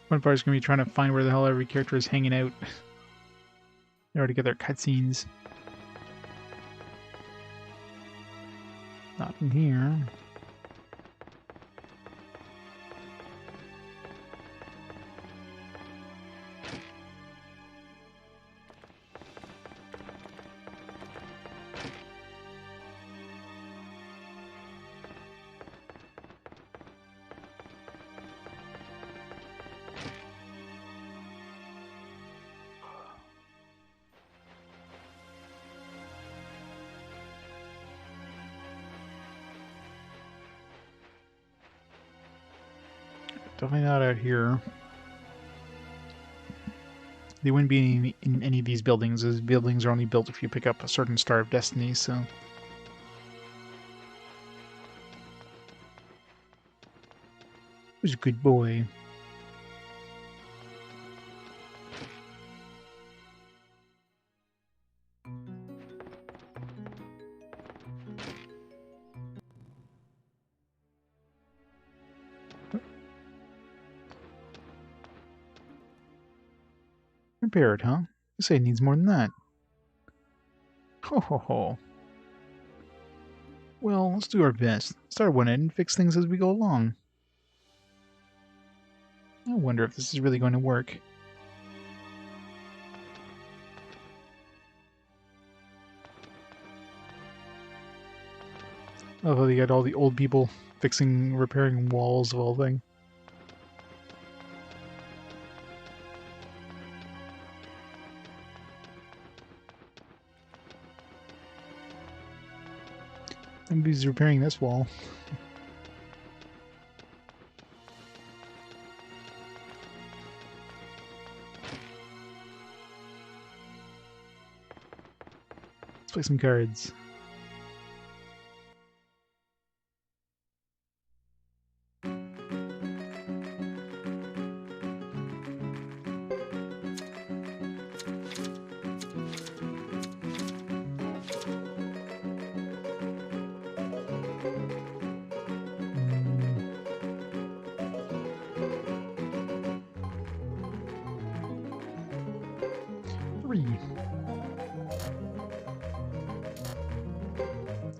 One part is going to be trying to find where the hell every character is hanging out. In order to get their cutscenes. Not in here. Definitely not out here. They wouldn't be in any of these buildings, as buildings are only built if you pick up a certain Star of Destiny, so... Who's a good boy? Repair it, huh? You say it needs more than that. Ho ho ho. Well, let's do our best. Start one end and fix things as we go along. I wonder if this is really going to work. Oh, they got all the old people repairing walls of all things. Somebody's repairing this wall. Let's play some cards.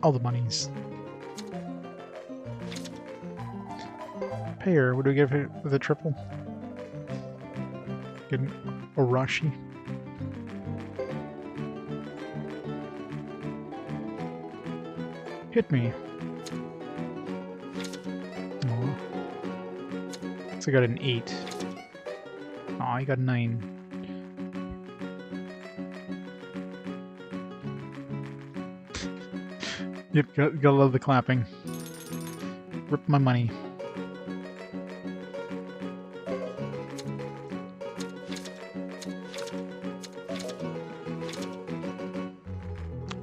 All the monies. Payer, what do we get for the triple? Get an Orashi. Hit me. Aw. So I got an 8. Aw, I got 9. Yep, gotta love the clapping. Rip my money.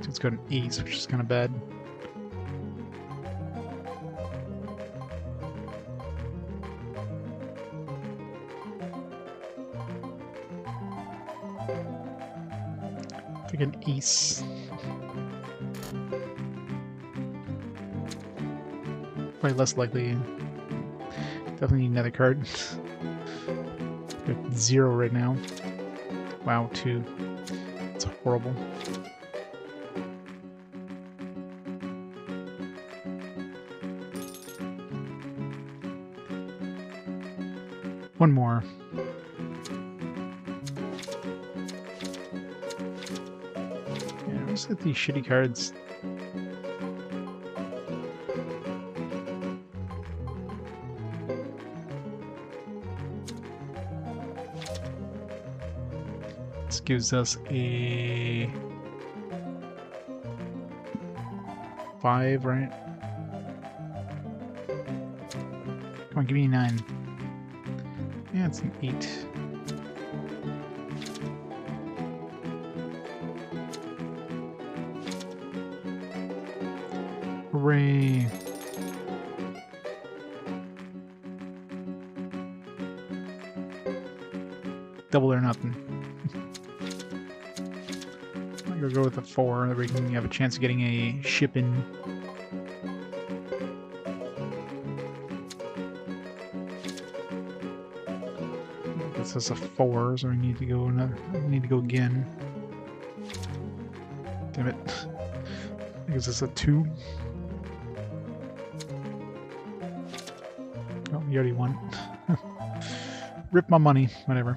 So it's got an ace, which is kind of bad. It's like an ace. Probably less likely. Definitely need another card. Got 0 right now. Wow, 2. It's horrible. One more. Yeah, let's get these shitty cards. This gives us a 5, right? Come on, give me a 9. Yeah, it's an 8. Hooray! Double or nothing. I'm gonna go with a 4, that we can have a chance of getting a ship in. This is a 4, so we need to go another. We need to go again. Damn it! I guess it's a 2. Oh, you already won. Rip my money, whatever.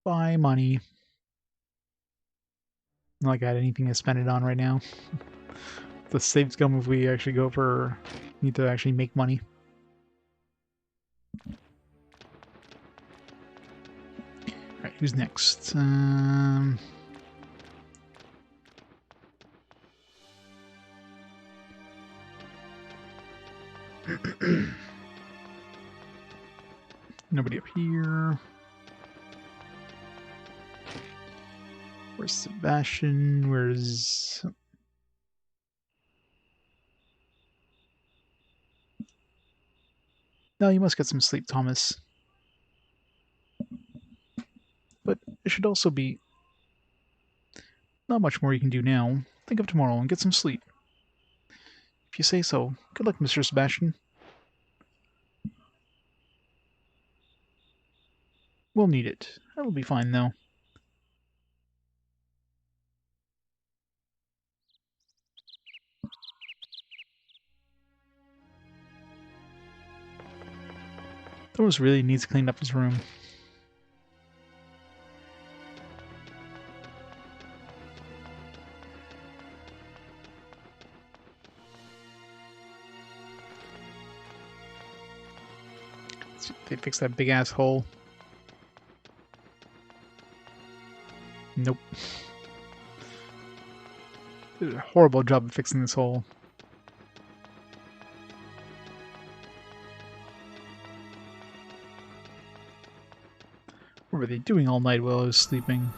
Buy money. Not like I had anything to spend it on right now. The saves come if we actually go for... need to actually make money. Alright, who's next? Nobody up here. Where's Sebastian? Where's... No, you must get some sleep, Thomas. But it should also be... not much more you can do now. Think of tomorrow and get some sleep. If you say so. Good luck, Mr. Sebastian. We'll need it. That'll be fine, though. Thomas really needs to clean up his room. They fix that big ass hole. Nope. They did a horrible job of fixing this hole. What were they doing all night while I was sleeping?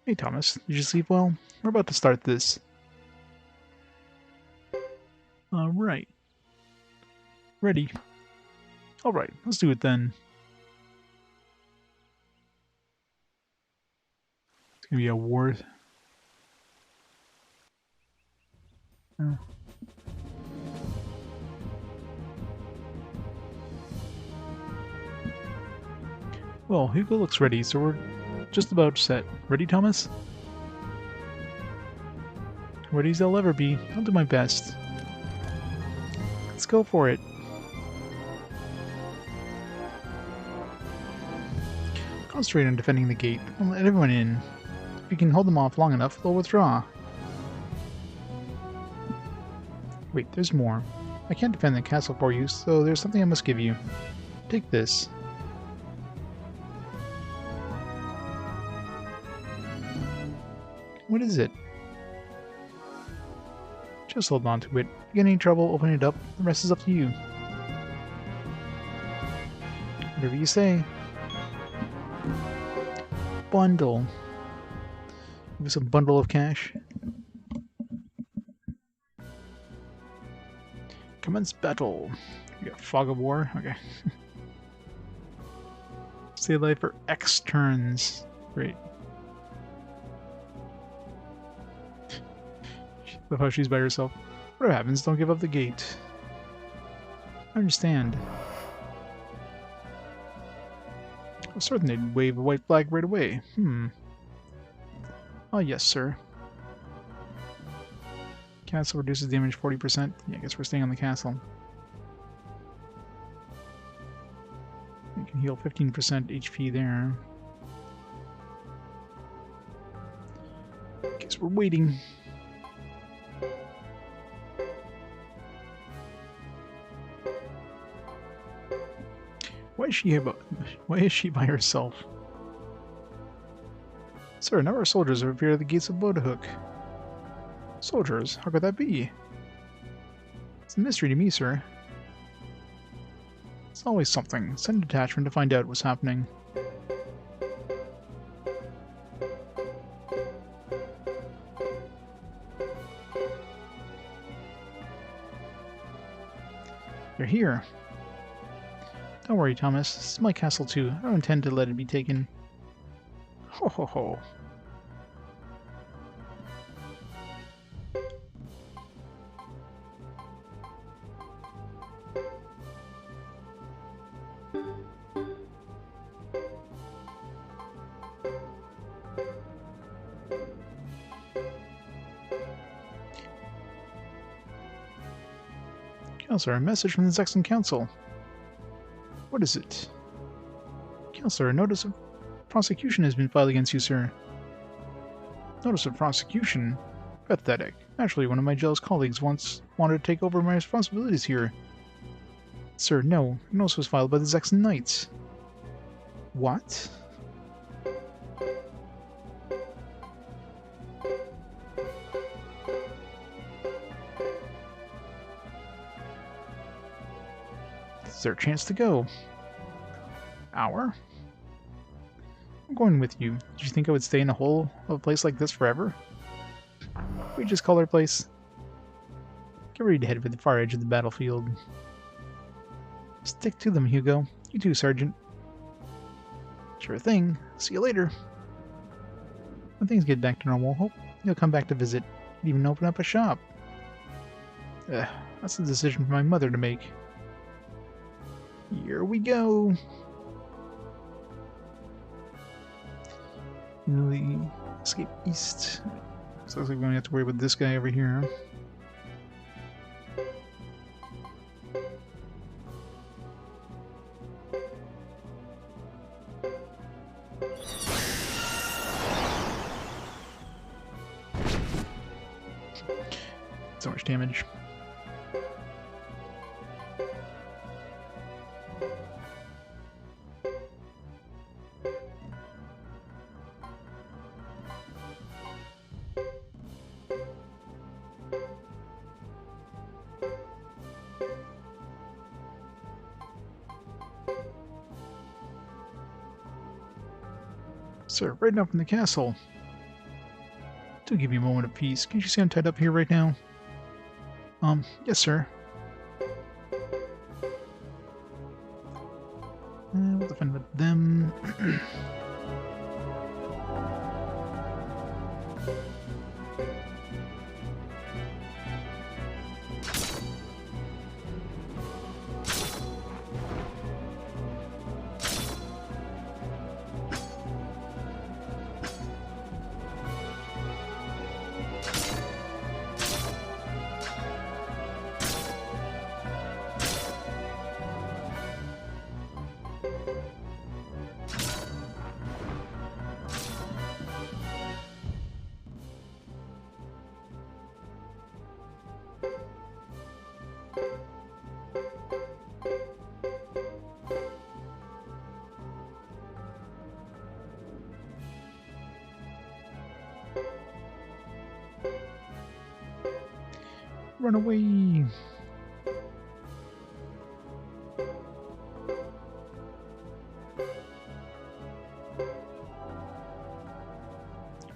Hey Thomas, did you sleep well? We're about to start this. Alright. Ready. Alright, let's do it then. It's gonna be a war. Oh. Well, Hugo looks ready, so we're just about set. Ready, Thomas? Ready as I'll ever be. I'll do my best. Let's go for it. Concentrate on defending the gate. Don't let everyone in. If we can hold them off long enough, they'll withdraw. Wait, there's more. I can't defend the castle for you, so there's something I must give you. Take this. What is it? Just hold on to it. If you get any trouble, open it up. The rest is up to you. Whatever you say. Bundle. Give us a bundle of cash. Commence battle. We got Fog of War. Okay. Stay alive for X turns. Great. Love how she's by herself. Whatever happens, don't give up the gate. I understand. I was certain they'd wave a white flag right away. Oh, yes, sir. Castle reduces damage 40%. Yeah, I guess we're staying on the castle. We can heal 15% HP there. Guess we're waiting. Why is she by herself? Sir, now our soldiers have appeared at the gates of Bodahook. Soldiers? How could that be? It's a mystery to me, sir. It's always something. Send a detachment to find out what's happening. They're here. Don't worry, Thomas. This is my castle too. I don't intend to let it be taken. Ho ho ho. Counselor, a message from the Zexen Council. What is it? Counselor, a notice of prosecution has been filed against you, sir. Notice of prosecution? Pathetic. Naturally, one of my jealous colleagues once wanted to take over my responsibilities here. Sir, no. A notice was filed by the Zexen Knights. What? Is there a chance to go? Hour? I'm going with you. Did you think I would stay in a hole of a place like this forever? We just call our place. Get ready to head for the far edge of the battlefield. Stick to them, Hugo. You too, Sergeant. Sure thing. See you later. When things get back to normal, hope you'll come back to visit. And even open up a shop. That's a decision for my mother to make. Here we go. Really escape east. So looks like we only have to worry about this guy over here. So much damage. Sir, right now from the castle. Do give me a moment of peace. Can't you see I'm tied up here right now? Yes, sir. We'll defend with them. Run away!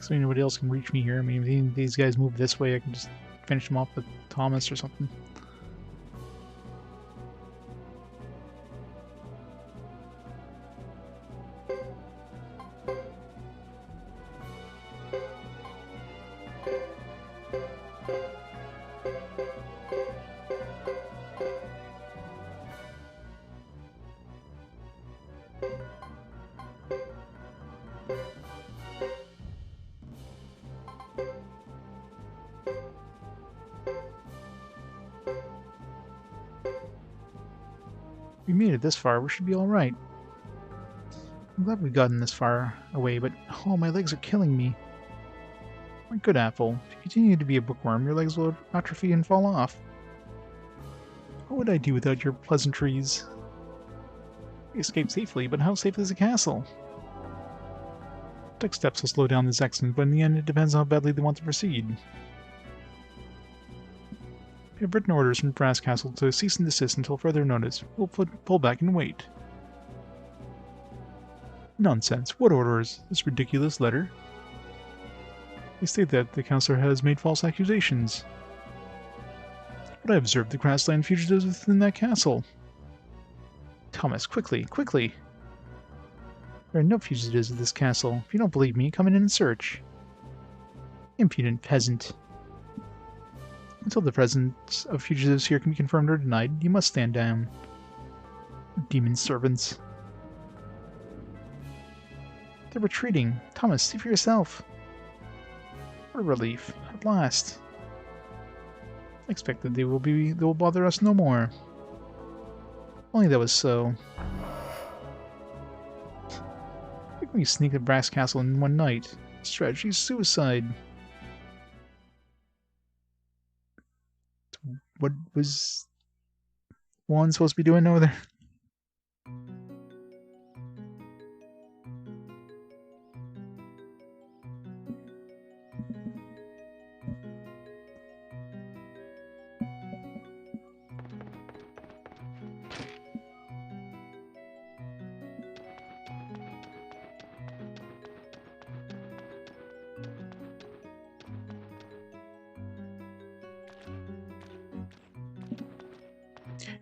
So nobody else can reach me here. I mean, if these guys move this way, I can just finish them off with Thomas or something. We made it this far, we should be alright. I'm glad we've gotten this far away, but oh, my legs are killing me. My good apple, if you continue to be a bookworm, your legs will atrophy and fall off. What would I do without your pleasantries? We escaped safely, but how safe is the castle? It took steps to slow down the Zexens, but in the end it depends on how badly they want to proceed. We have written orders from Brass Castle to cease and desist until further notice. We'll pull back and wait. Nonsense. What orders? This ridiculous letter? They state that the counselor has made false accusations. But I observed the Grassland fugitives within that castle. Thomas, quickly, quickly! There are no fugitives at this castle. If you don't believe me, come in and search. Impudent peasant. Until the presence of fugitives here can be confirmed or denied, you must stand down. Demon servants. They're retreating. Thomas, see for yourself. What a relief. At last. I expect that they will bother us no more. Only that was so. I think we sneak the Brass Castle in one night. Strategy is suicide. What was Juan supposed to be doing over there?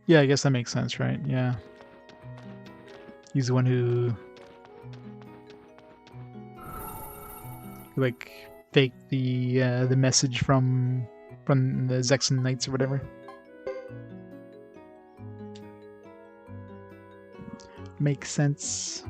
Yeah, I guess that makes sense, right? Yeah. He's the one who like faked the message from the Zexen Knights or whatever. Makes sense.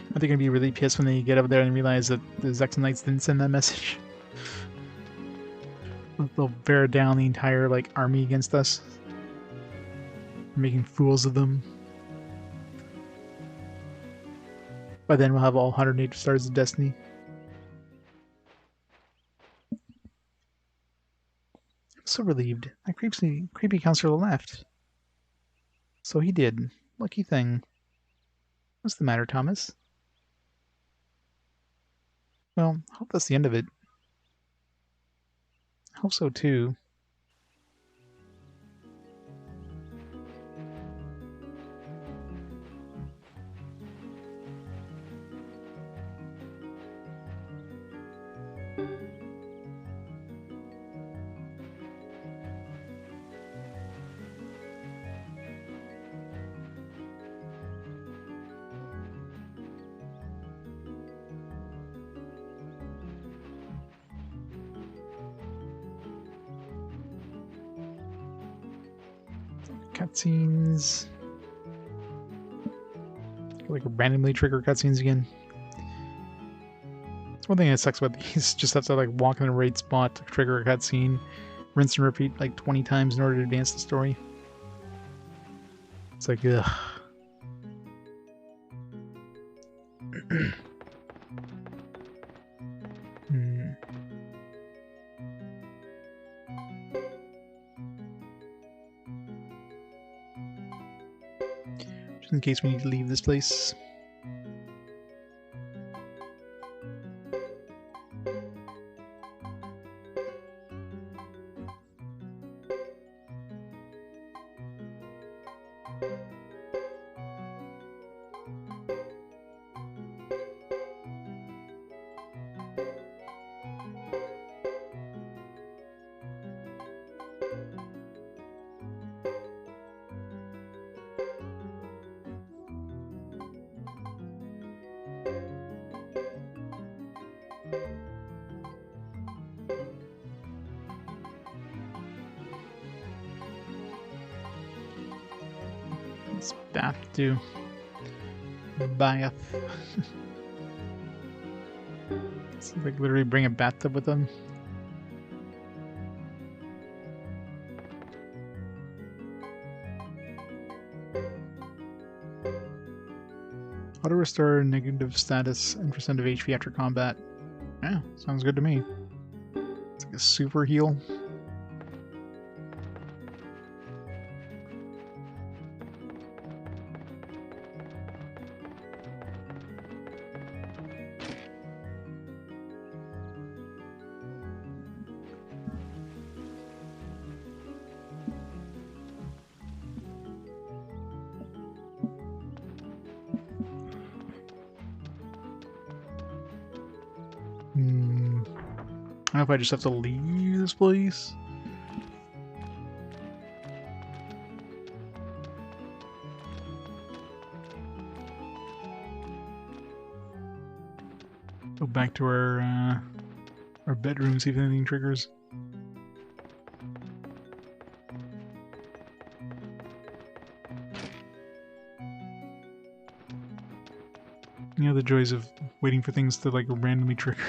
Are they gonna be really pissed when they get over there and realize that the Zexen Knights didn't send that message? They'll bear down the entire like army against us. We're making fools of them. By then we'll have all 108 Stars of Destiny. I'm so relieved. That creepy counselor left. So he did. Lucky thing. What's the matter, Thomas? Well, I hope that's the end of it. I hope so too. Cutscenes. Like randomly trigger cutscenes again. It's one thing that sucks about these. Just have to like walk in the right spot to trigger a cutscene, rinse and repeat like 20 times in order to advance the story. It's like, ugh. Just in case we need to leave this place. bath too. Bath. It's like literally bring a bathtub with them. Auto restore negative status and percent of HP after combat. Yeah, sounds good to me. It's like a super heal. I don't know if I just have to leave this place. Go back to our bedroom, see if anything triggers. You know, the joys of waiting for things to like randomly trigger.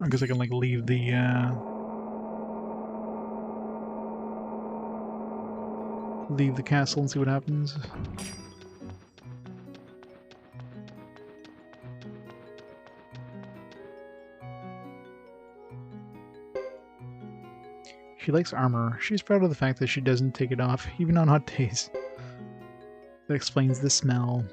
I guess I can like leave the castle and see what happens. She likes armor. She's proud of the fact that she doesn't take it off, even on hot days. That explains the smell.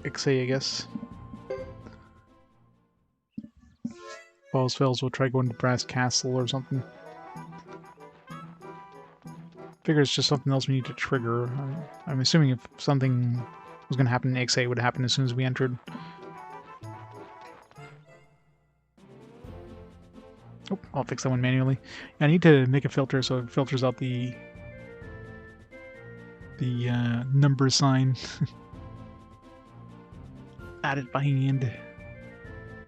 XA, I guess. Falls fails, we'll try going to Brass Castle or something. Figure it's just something else we need to trigger. I'm assuming if something was going to happen in XA, it would happen as soon as we entered. Oh, I'll fix that one manually. I need to make a filter so it filters out the number sign. Add it by hand.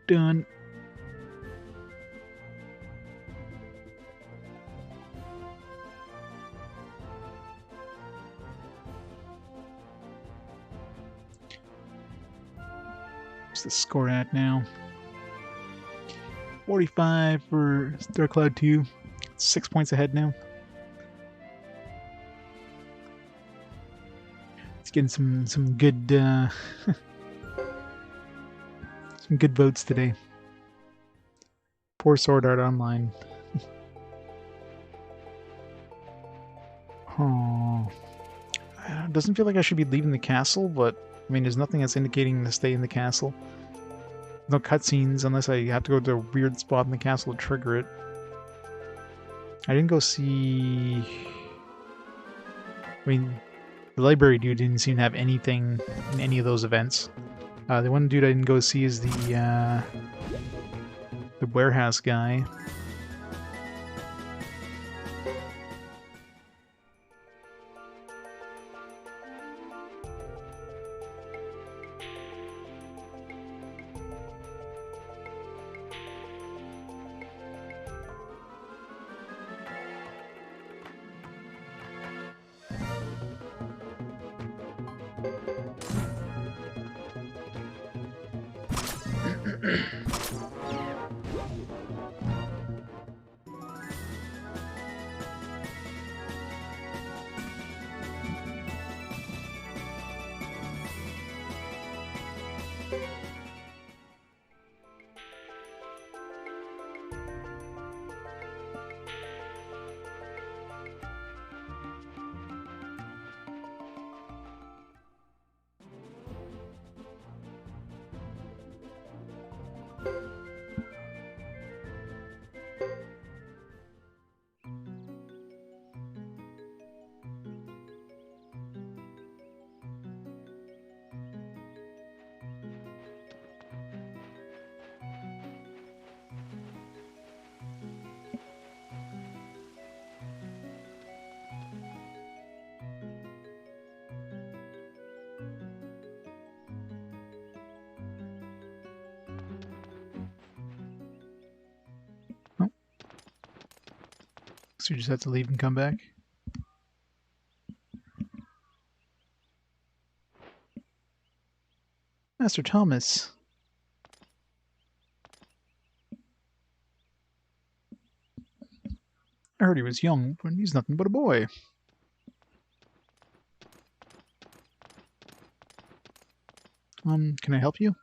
Done. What's the score at now? 45 for Star Cloud 2. 6 points ahead now. It's getting some good some good votes today. Poor Sword Art Online. Oh, it doesn't feel like I should be leaving the castle, but I mean, there's nothing that's indicating to stay in the castle. No cutscenes unless I have to go to a weird spot in the castle to trigger it. I didn't go see... I mean, the library dude didn't seem to have anything in any of those events. The one dude I didn't go see is the warehouse guy. Oh. So you just have to leave and come back? Master Thomas. I heard he was young, but he's nothing but a boy. Can I help you?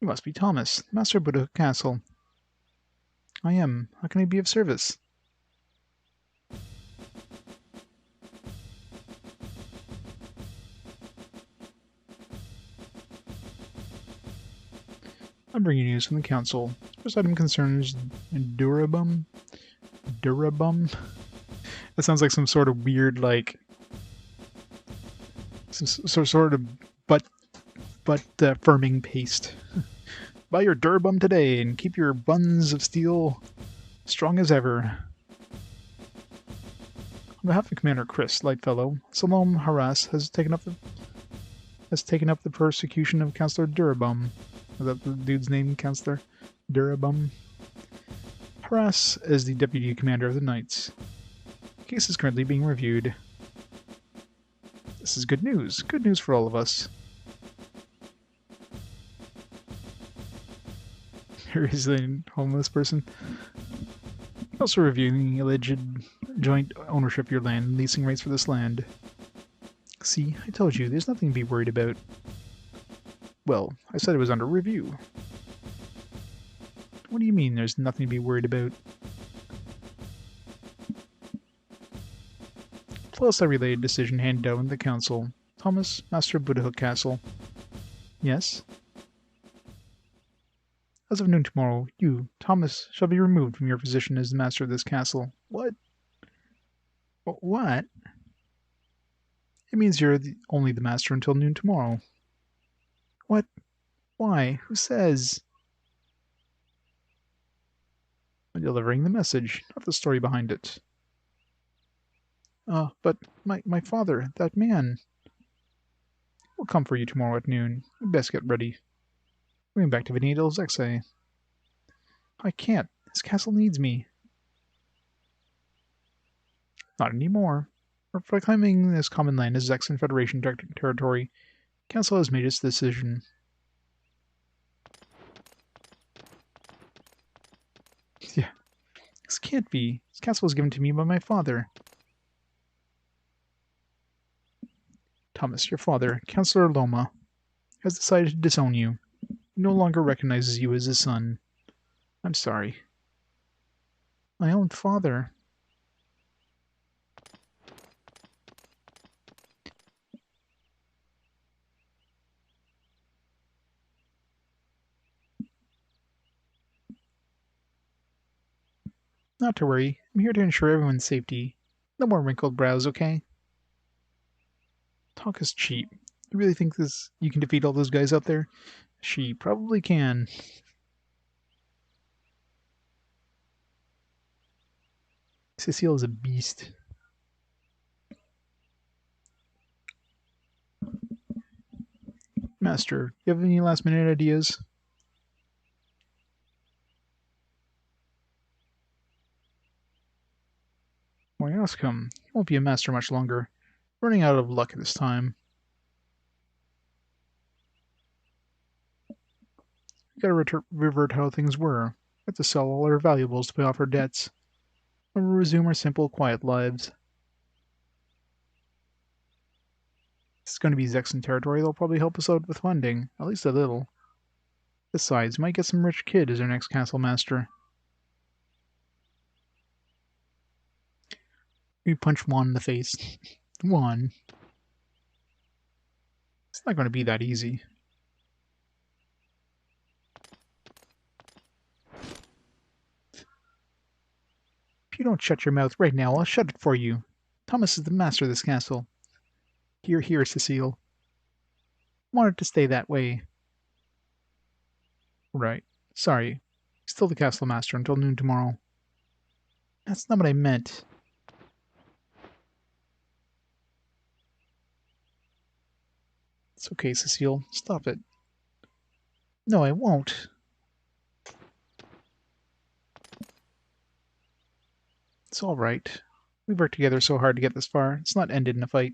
You must be Thomas, Master of Buddha Castle. I am. How can I be of service? I'm bringing news from the council. First item concerns Durabum. Durabum? That sounds like some sort of weird, like, some sort of butt firming paste. Buy your Durabum today and keep your buns of steel strong as ever. On behalf of Commander Chris Lightfellow, Salom Haras has taken up the persecution of Councillor Durabum. Is that the dude's name, Councillor Durabum? Haras is the deputy commander of the Knights. The case is currently being reviewed. This is good news. Good news for all of us. Here is the homeless person. Also reviewing the alleged joint ownership of your land and leasing rates for this land. See, I told you, there's nothing to be worried about. Well, I said it was under review. What do you mean there's nothing to be worried about? Plus, I relayed a decision handed down in the council. Thomas, Master of Buddha Castle. Yes? As of noon tomorrow, you, Thomas, shall be removed from your position as the master of this castle. What? What? It means you're only the master until noon tomorrow. What? Why? Who says? I'm delivering the message, not the story behind it. But my father, that man. Will come for you tomorrow at noon. You'd best get ready. Going back to Venedal Zexe. I can't. This castle needs me. Not anymore. For proclaiming this common land as Zexen Federation territory, Council has made its decision. Yeah. This can't be. This castle was given to me by my father. Thomas, your father, Councillor Loma, has decided to disown you. He no longer recognizes you as his son. I'm sorry. My own father. Not to worry. I'm here to ensure everyone's safety. No more wrinkled brows, okay? Talk is cheap. You really think you can defeat all those guys out there? She probably can. Cecile is a beast. Master, do you have any last minute ideas? Why ask him? He won't be a master much longer. Running out of luck this time. We gotta revert how things were. We have to sell all our valuables to pay off our debts. And we'll resume our simple, quiet lives. This is going to be Zexen territory. They'll probably help us out with funding. At least a little. Besides, we might get some rich kid as our next castle master. We punch Juan in the face. Juan. It's not going to be that easy. If you don't shut your mouth right now, I'll shut it for you. Thomas is the master of this castle. Hear, hear, Cecile. Wanted to stay that way. Right. Sorry. Still the castle master until noon tomorrow. That's not what I meant. It's okay, Cecile. Stop it. No, I won't. It's all right. We've worked together so hard to get this far. It's not ended in a fight.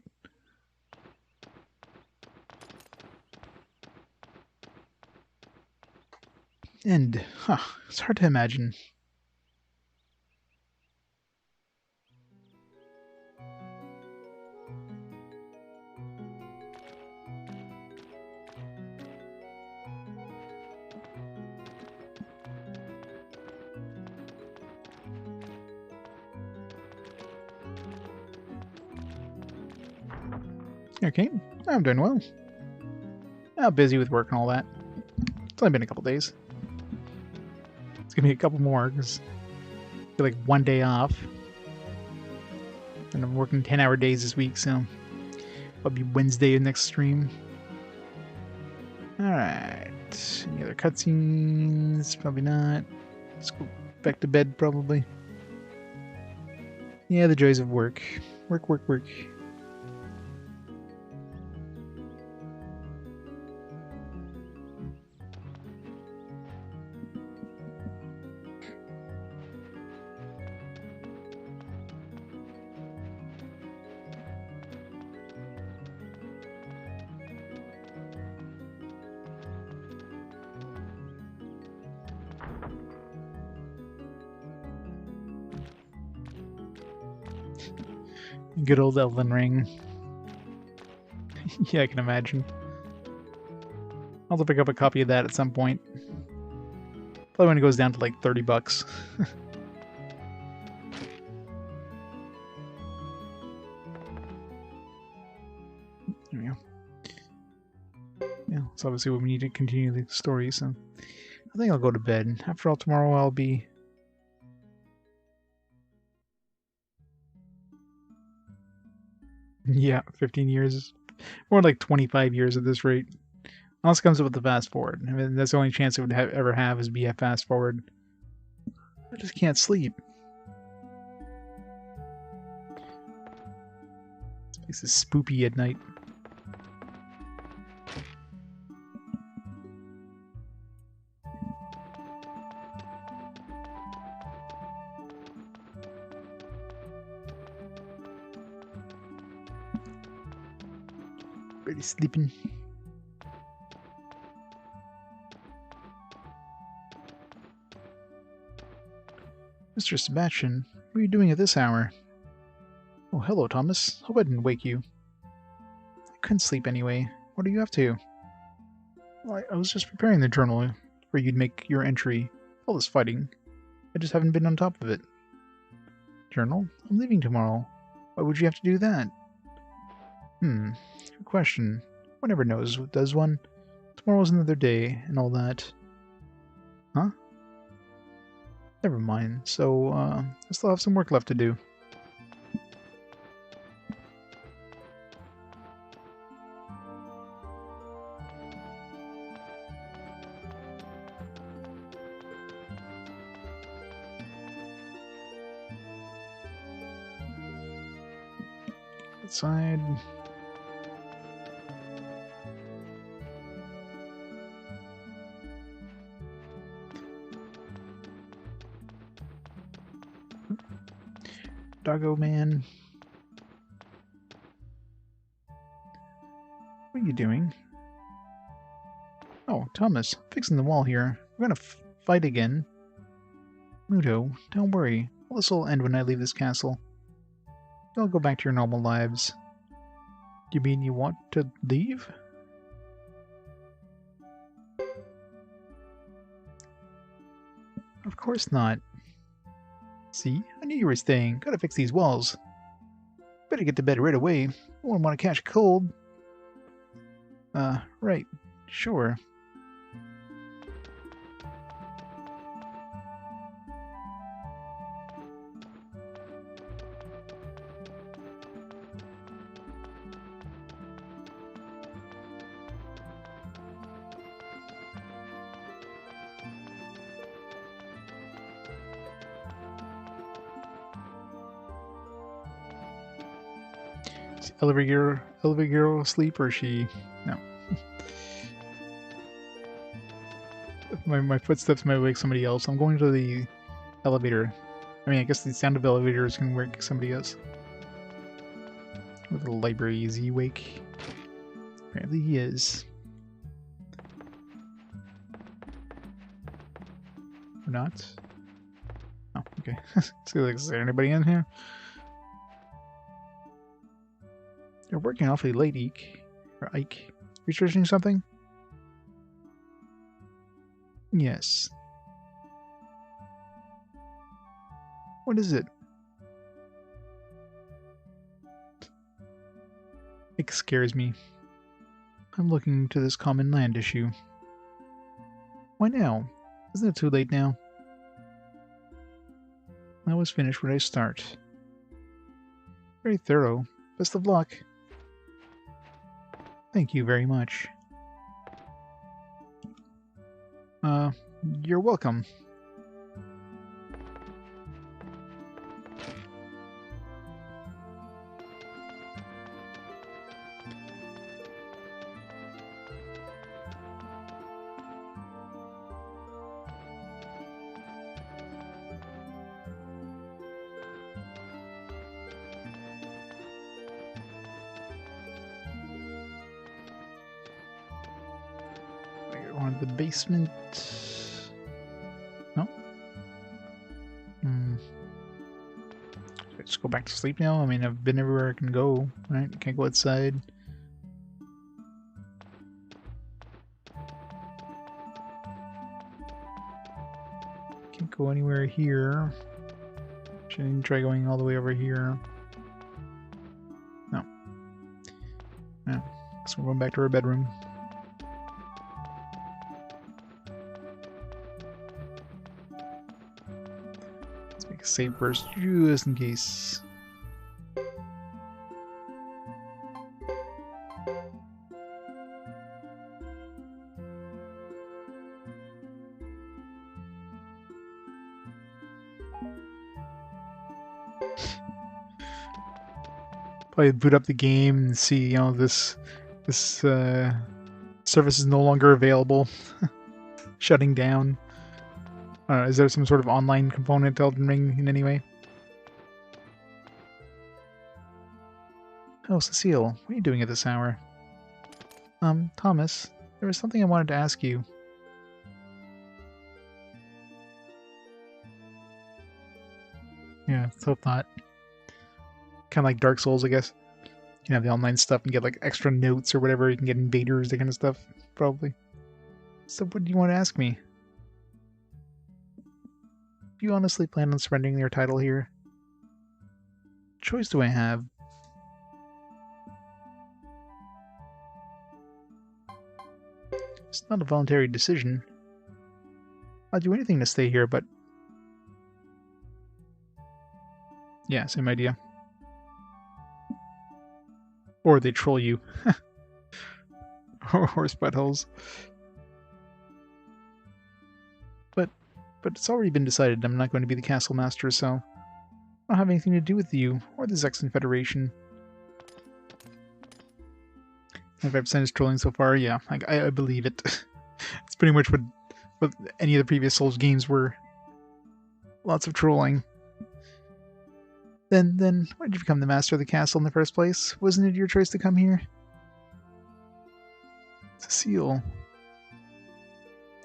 End. Huh. It's hard to imagine. Okay, I'm doing well. I'm busy with work and all that. It's only been a couple days. It's gonna be a couple more because I feel like one day off. And I'm working 10-hour days this week, so it'll be Wednesday next stream. Alright. Any other cutscenes? Probably not. Let's go back to bed, probably. Yeah, the joys of work. Work, work, work. Good old Elden Ring. Yeah, I can imagine. I'll have to pick up a copy of that at some point. Probably when it goes down to like $30. There we go. Yeah, it's obviously what we need to continue the story, so I think I'll go to bed. After all, tomorrow I'll be... Yeah, 15 years. More like 25 years at this rate. Unless it comes up with the fast forward. I mean, that's the only chance it would ever have is be a fast forward. I just can't sleep. This place is spoopy at night. Barely sleeping. Mr. Sebastian, what are you doing at this hour? Oh, hello, Thomas. Hope I didn't wake you. I couldn't sleep anyway. What are you up to? Well, I was just preparing the journal where you'd make your entry. All this fighting. I just haven't been on top of it. Journal? I'm leaving tomorrow. Why would you have to do that? Good question. One never knows, does one? Tomorrow's another day, and all that. Huh? Never mind. So, I still have some work left to do. Outside. Doggo man. What are you doing? Oh, Thomas, fixing the wall here. We're gonna fight again. Muto, don't worry. All this will end when I leave this castle. You'll go back to your normal lives. You mean you want to leave? Of course not. See? I knew you were staying. Gotta fix these walls. Better get to bed right away. I wouldn't want to catch a cold. Right. Sure. Is elevator girl asleep, or is she... No. my footsteps might wake somebody else. I'm going to the elevator. I mean, I guess the sound of elevators can wake somebody else. With the library, is he awake? Apparently he is. Or not? Oh, okay. So, like, is there anybody in here? You're working awfully late, Ike. Or Ike. Researching something? Yes. What is it? It scares me. I'm looking into this common land issue. Why now? Isn't it too late now? I always finish where I start. Very thorough. Best of luck. Thank you very much. You're welcome. On the basement. No? Should I just go back to sleep now? I mean, I've been everywhere I can go, right? Can't go outside. Can't go anywhere here. Should I even try going all the way over here? No. No. So we're going back to our bedroom. Save first, just in case. Probably boot up the game and see, you know, this service is no longer available. Shutting down. Is there some sort of online component to Elden Ring in any way? Oh, Cecile, what are you doing at this hour? Thomas, there was something I wanted to ask you. Yeah, so thought. Kind of like Dark Souls, I guess. You can have the online stuff and get like extra notes or whatever. You can get invaders, that kind of stuff, probably. So what do you want to ask me? Do you honestly plan on surrendering your title here? What choice do I have? It's not a voluntary decision. I'll do anything to stay here, but... Yeah, same idea. Or they troll you. Or horse buttholes. But it's already been decided I'm not going to be the castle master, so I don't have anything to do with you or the Zexen Federation. 95% is trolling so far. Yeah, I believe it. It's pretty much what any of the previous Souls games were. Lots of trolling. Then why did you become the master of the castle in the first place? Wasn't it your choice to come here? Cecile,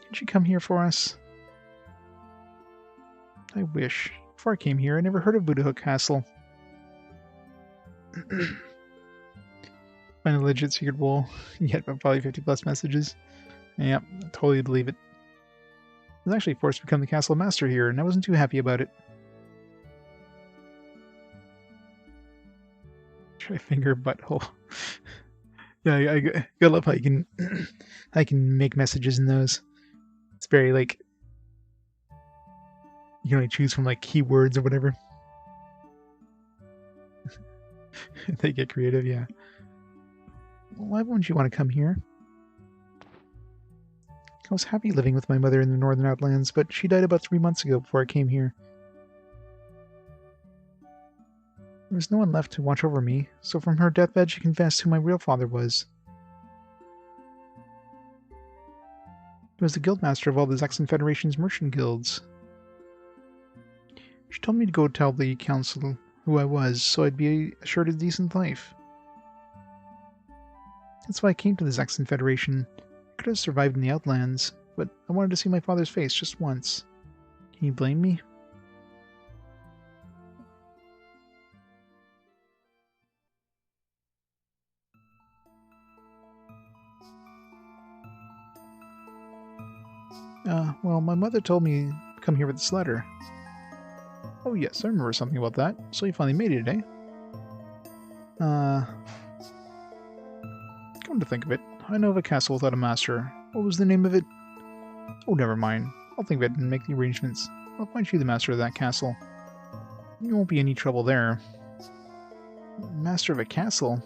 didn't you come here for us? I wish. Before I came here, I never heard of Buddha Hook Castle. Find a legit secret wall. You get probably 50 plus messages. Yeah, I totally believe it. I was actually forced to become the castle master here, and I wasn't too happy about it. Try finger butthole. Yeah, I gotta love how you can I can make messages in those. It's very like you can only choose from like keywords or whatever. They get creative, yeah. Why wouldn't you want to come here? I was happy living with my mother in the northern outlands, but she died about 3 months ago before I came here. There was no one left to watch over me, so from her deathbed she confessed who my real father was. He was the guildmaster of all the Zexen Federation's merchant guilds. She told me to go tell the council who I was, so I'd be assured a decent life. That's why I came to the Zexen Federation. I could have survived in the Outlands, but I wanted to see my father's face just once. Can you blame me? Well, my mother told me to come here with this letter. Oh yes, I remember something about that. So you finally made it, eh? Come to think of it, I know of a castle without a master. What was the name of it? Oh, never mind. I'll think of it and make the arrangements. I'll find you the master of that castle. You won't be any trouble there. Master of a castle?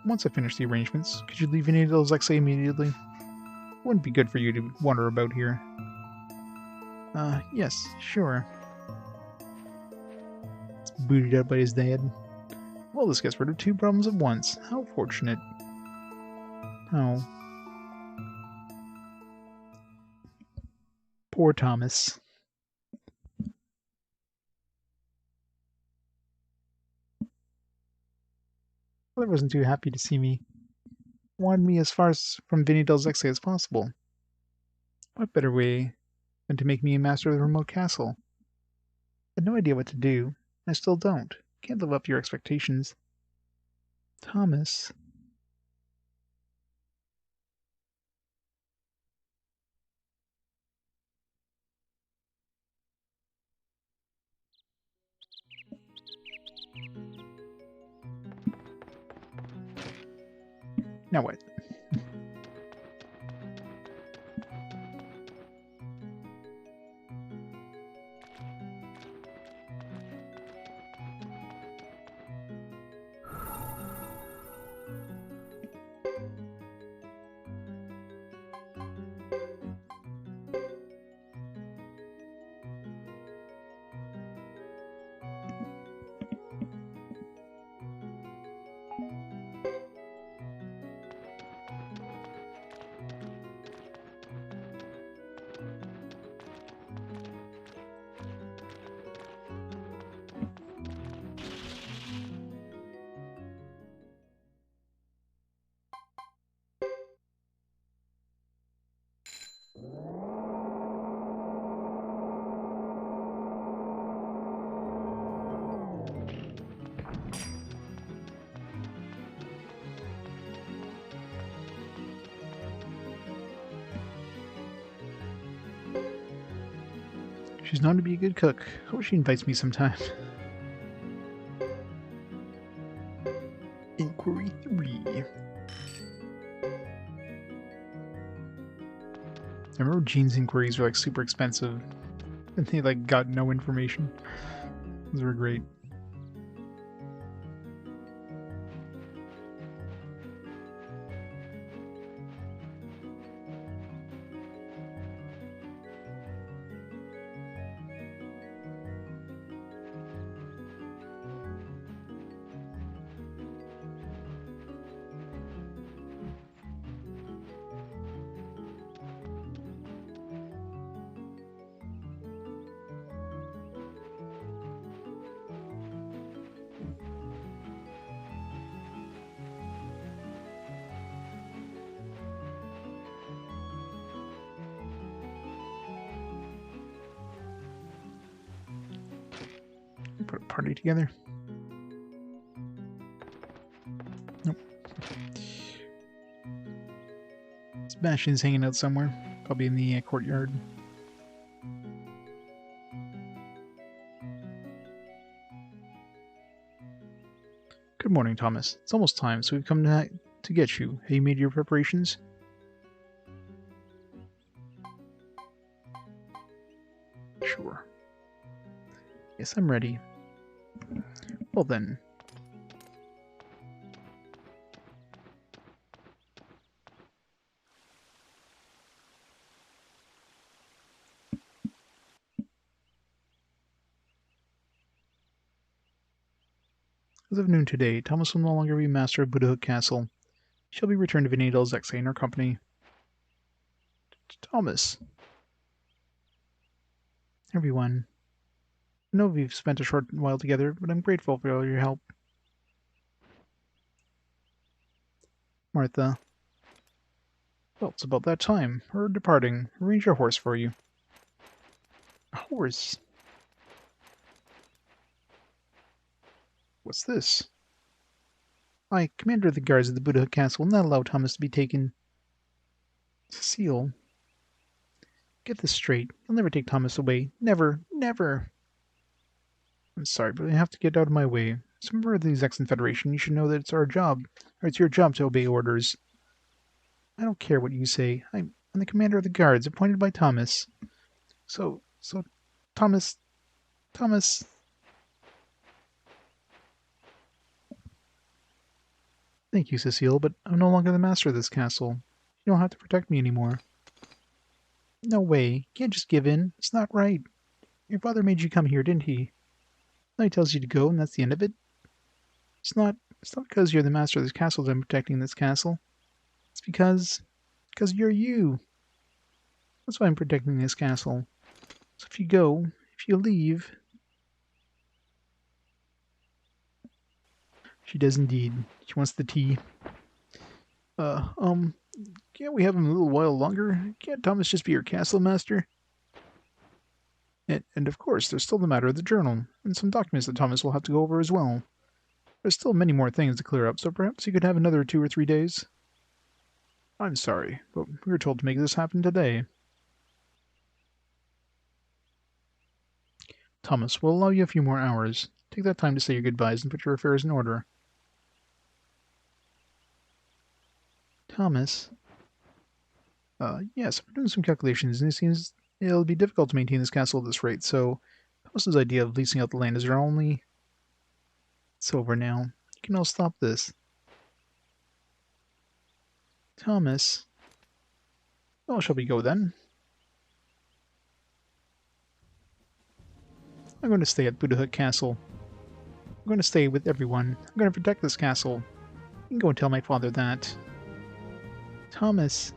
Once I finish the arrangements, could you leave any of those Zexen immediately? It wouldn't be good for you to wander about here. Yes, sure. It's booted out by his dad. Well, this gets rid of 2 problems at once. How fortunate. Oh. Poor Thomas. Mother wasn't too happy to see me. Wanted me as far from Vinny del Zexe as possible. What better way than to make me a master of the remote castle? I had no idea what to do. I still don't. Can't live up to your expectations. Thomas. Now what? She's known to be a good cook. Hope she invites me sometime. Inquiry 3. I remember Jean's inquiries were like super expensive. And they like got no information. Those were great. Put a party together. Nope. Sebastian's hanging out somewhere. Probably in the courtyard. Could Good morning, Thomas. It's almost time, so we've come to get you. Have you made your preparations? Sure. Yes, I'm ready. Well then. As of noon today, Thomas will no longer be master of Buddha Castle. He shall be returned to Vinadel Zexen, our company. Thomas. Everyone. I know we've spent a short while together, but I'm grateful for all your help. Martha. Well, it's about that time. We're departing. Arrange your horse for you. A horse? What's this? I, commander of the guards of the Buddha Castle, will not allow Thomas to be taken. Cecile. Get this straight. You'll never take Thomas away. Never. Never. I'm sorry, but I have to get out of my way. As a member of the Zexen Federation, you should know that it's our job, or it's your job to obey orders. I don't care what you say. I'm the commander of the guards, appointed by Thomas. So, Thomas... Thank you, Cecile, but I'm no longer the master of this castle. You don't have to protect me anymore. No way. You can't just give in. It's not right. Your father made you come here, didn't he? Now he tells you to go, and that's the end of it? It's not because you're the master of this castle that I'm protecting this castle. It's because you're you. That's why I'm protecting this castle. So if you leave... She does indeed. She wants the tea. Can't we have him a little while longer? Can't Thomas just be your castle master? And of course, there's still the matter of the journal, and some documents that Thomas will have to go over as well. There's still many more things to clear up, so perhaps you could have another 2 or 3 days. I'm sorry, but we were told to make this happen today. Thomas, we'll allow you a few more hours. Take that time to say your goodbyes and put your affairs in order. Thomas? Yes, we're doing some calculations, and it seems it'll be difficult to maintain this castle at this rate, so Thomas's idea of leasing out the land is our only... It's over now. You can all stop this. Thomas? Well, shall we go then? I'm going to stay at Buddha Castle. I'm going to stay with everyone. I'm going to protect this castle. You can go and tell my father that. Thomas.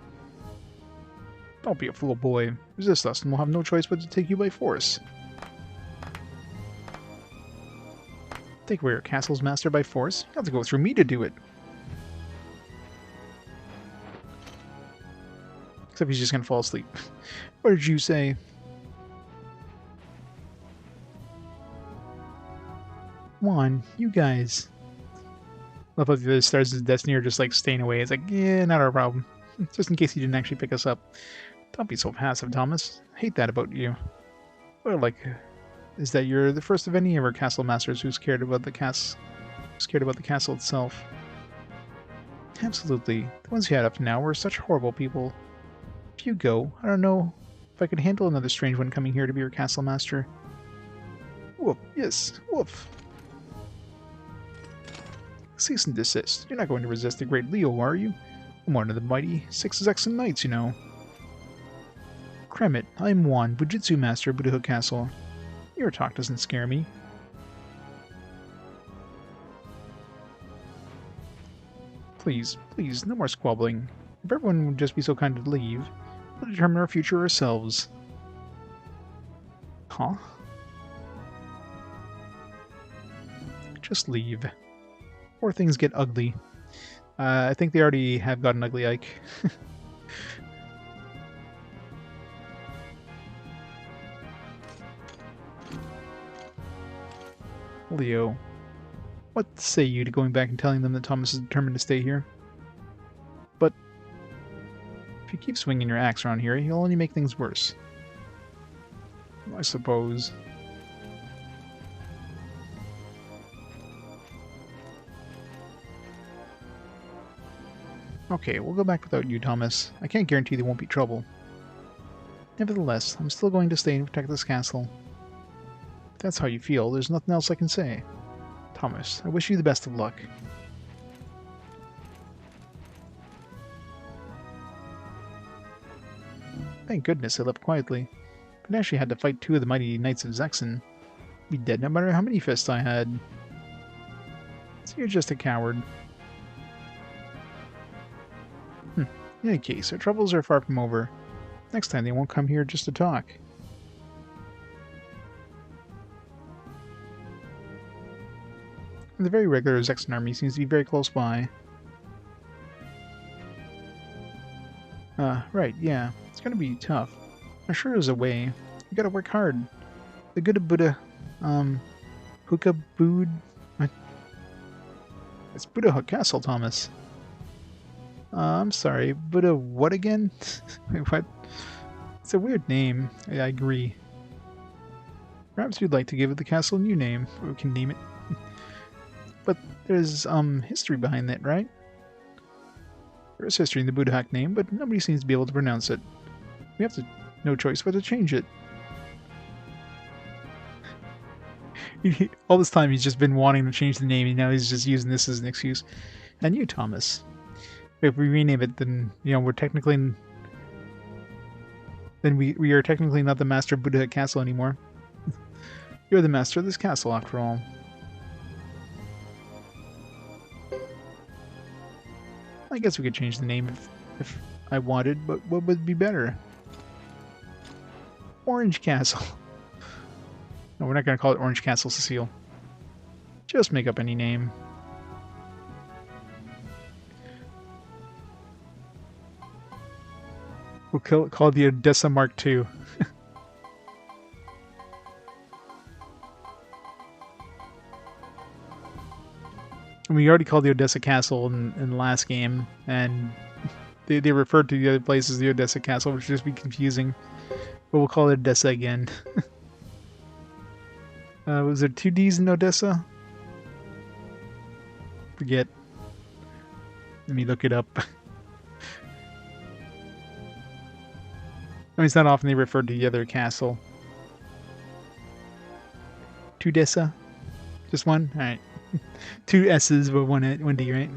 Don't be a fool, boy. Resist us, and we'll have no choice but to take you by force. Take away your castle's master by force? You have to go through me to do it. Except he's just gonna fall asleep. What did you say? Come on, you guys. Love how the other stars of Destiny are just like staying away. It's like, yeah, not our problem. Just in case he didn't actually pick us up. Don't be so passive, Thomas. I hate that about you. What I like is that you're the first of any of our castle masters who's cared about the castle itself. Absolutely. The ones you had up to now were such horrible people. If you go, I don't know if I could handle another strange one coming here to be your castle master. Woof, yes, woof. Cease and desist. You're not going to resist the great Leo, are you? I'm one of the mighty 6 Zexen Knights, you know. Kremit, I'm Juan, Bujitsu Master of Buddha Castle. Your talk doesn't scare me. Please, please, no more squabbling. If everyone would just be so kind to leave, we'll determine our future ourselves. Huh? Just leave. Or things get ugly. I think they already have gotten ugly, Ike. Leo, what say you to going back and telling them that Thomas is determined to stay here? But if you keep swinging your axe around here, you'll only make things worse. I suppose. Okay, we'll go back without you, Thomas. I can't guarantee there won't be trouble. Nevertheless, I'm still going to stay and protect this castle. If that's how you feel, there's nothing else I can say. Thomas, I wish you the best of luck. Thank goodness I left quietly. But actually had to fight two of the mighty Knights of Zexen. I'd be dead no matter how many fists I had. So you're just a coward. In any case, our troubles are far from over. Next time they won't come here just to talk. The very regular Zexen army seems to be very close by. Right, yeah. It's gonna be tough. I'm sure there's a way. You gotta work hard. The good Buddha, Hookah Bood... What? It's Buddha Castle, Thomas. I'm sorry, Buddha what again? Wait, what? It's a weird name. I agree. Perhaps you'd like to give the castle a new name. We can name it. But there's, history behind that, right? There is history in the Buddha name, but nobody seems to be able to pronounce it. We have no choice but to change it. All this time he's just been wanting to change the name, and now he's just using this as an excuse. And you, Thomas. If we rename it, then, we're technically... Then we are technically not the master of Buddha Castle anymore. You're the master of this castle, after all. I guess we could change the name if I wanted, but what would be better? Orange Castle. No, we're not going to call it Orange Castle, Cecile. Just make up any name. We'll call it the Odessa Mark II. We already called the Odessa Castle in the last game, and they referred to the other place as the Odessa Castle, which would just be confusing. But we'll call it Odessa again. Was there 2 Ds in Odessa? Forget. Let me look it up. I mean, it's not often they refer to the other castle. 2 Dessa? Just one? Alright. 2 S's, but one D, right?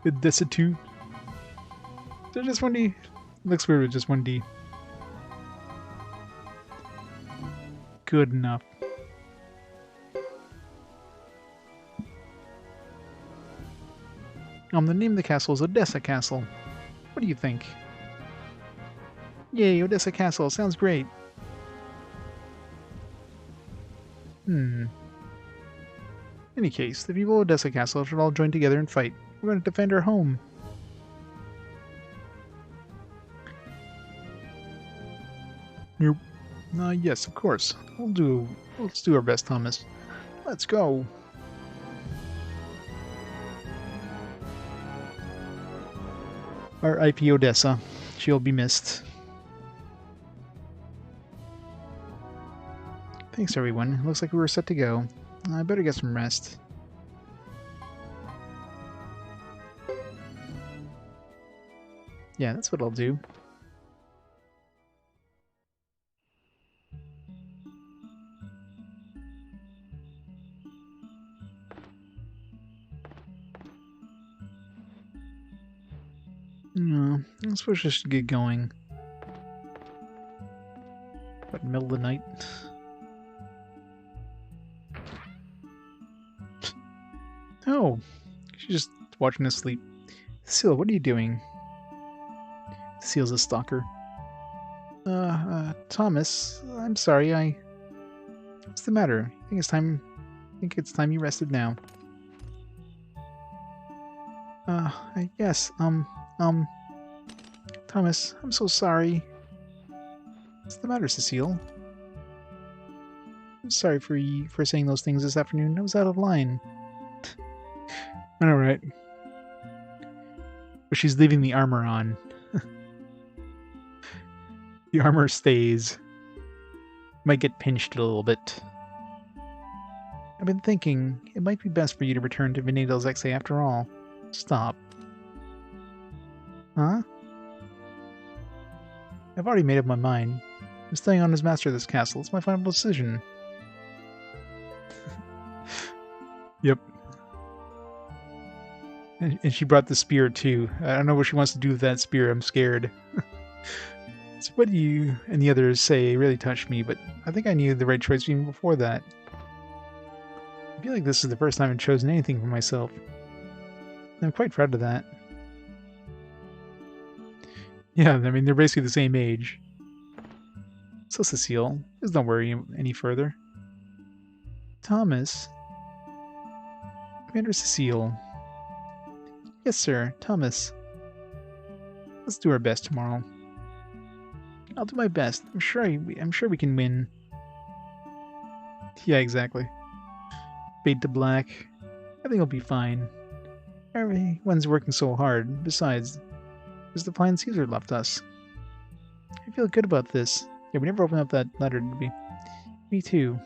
Odessa 2? Is there just 1 D? Looks weird with just 1 D. Good enough. The name of the castle is Odessa Castle. What do you think? Yay, Odessa Castle. Sounds great. In any case, the people of Odessa Castle should all join together and fight. We're going to defend our home. Nope. Yes, of course. Let's do our best, Thomas. Let's go. Our IP Odessa. She'll be missed. Thanks, everyone. Looks like we were set to go. I better get some rest. Yeah, that's what I'll do. No, I suppose I should get going. What, middle of the night? Oh, she's just watching us sleep. Cecile, what are you doing? Cecile's a stalker. Thomas, I'm sorry, What's the matter? I think it's time you rested now. Yes, Thomas, I'm so sorry. What's the matter, Cecile? I'm sorry for saying those things this afternoon. I was out of line. I know, right? But she's leaving the armor on. The armor stays. Might get pinched a little bit. I've been thinking it might be best for you to return to Venedal Zexe after all. Stop. Huh? I've already made up my mind. I'm staying on as master of this castle. It's my final decision. Yep. And she brought the spear too. I don't know what she wants to do with that spear. I'm scared. So what you and the others say really touched me, but I think I knew the right choice even before that. I feel like this is the first time I've chosen anything for myself. I'm quite proud of that. Yeah, I mean, they're basically the same age. So, Cecile, please don't worry any further. Thomas. Commander Cecile. Yes, sir, Thomas. Let's do our best tomorrow. I'll do my best. I'm sure we can win. Yeah, exactly. Fade to black. I think it'll be fine. Everyone's working so hard. Besides, there's the plan Caesar left us. I feel good about this. Yeah, we never opened up that letter, did we? Me too.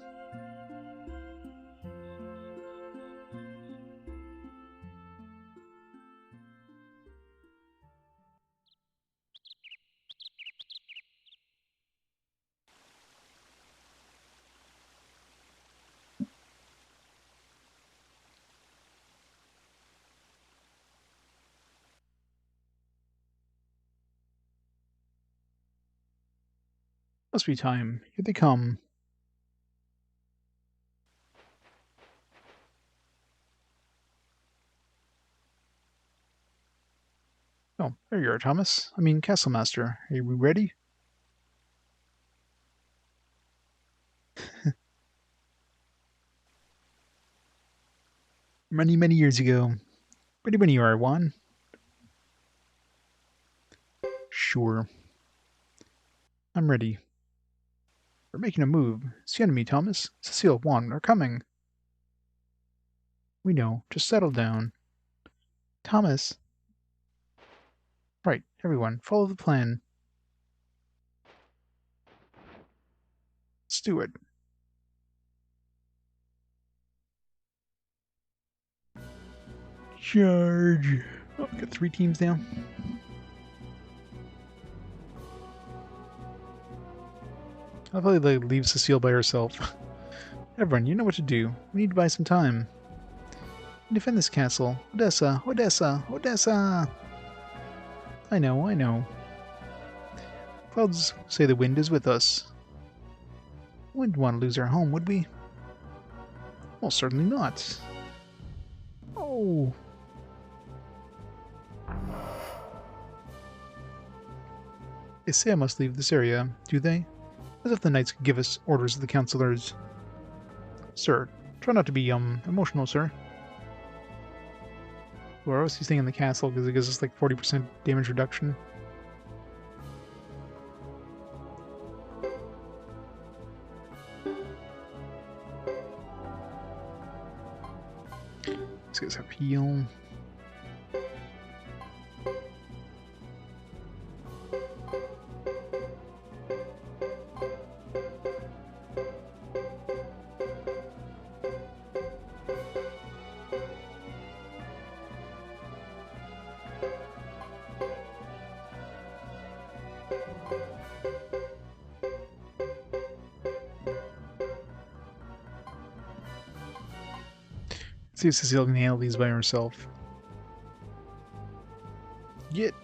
Must be time. Here they come. Oh, there you are, Thomas. I mean, Castle Master. Are we ready? Many, many years ago. Ready when you are, Juan. Sure. I'm ready. We're making a move. It's the enemy, Thomas. Cecile, Juan, are coming. We know. Just settle down. Thomas. Right, everyone, follow the plan. Let's do it. Charge. Oh, got 3 teams now. I'll probably leave Cecile by herself. Everyone, you know what to do. We need to buy some time. Defend this castle. Odessa, Odessa, Odessa! I know. Clouds say the wind is with us. We wouldn't want to lose our home, would we? Well, certainly not. Oh! They say I must leave this area, do they? As if the knights could give us orders of the councillors. Sir, try not to be, emotional, sir. We're obviously staying in the castle because it gives us like 40% damage reduction. Let's get some heal. See if Cecile can handle these by herself. Get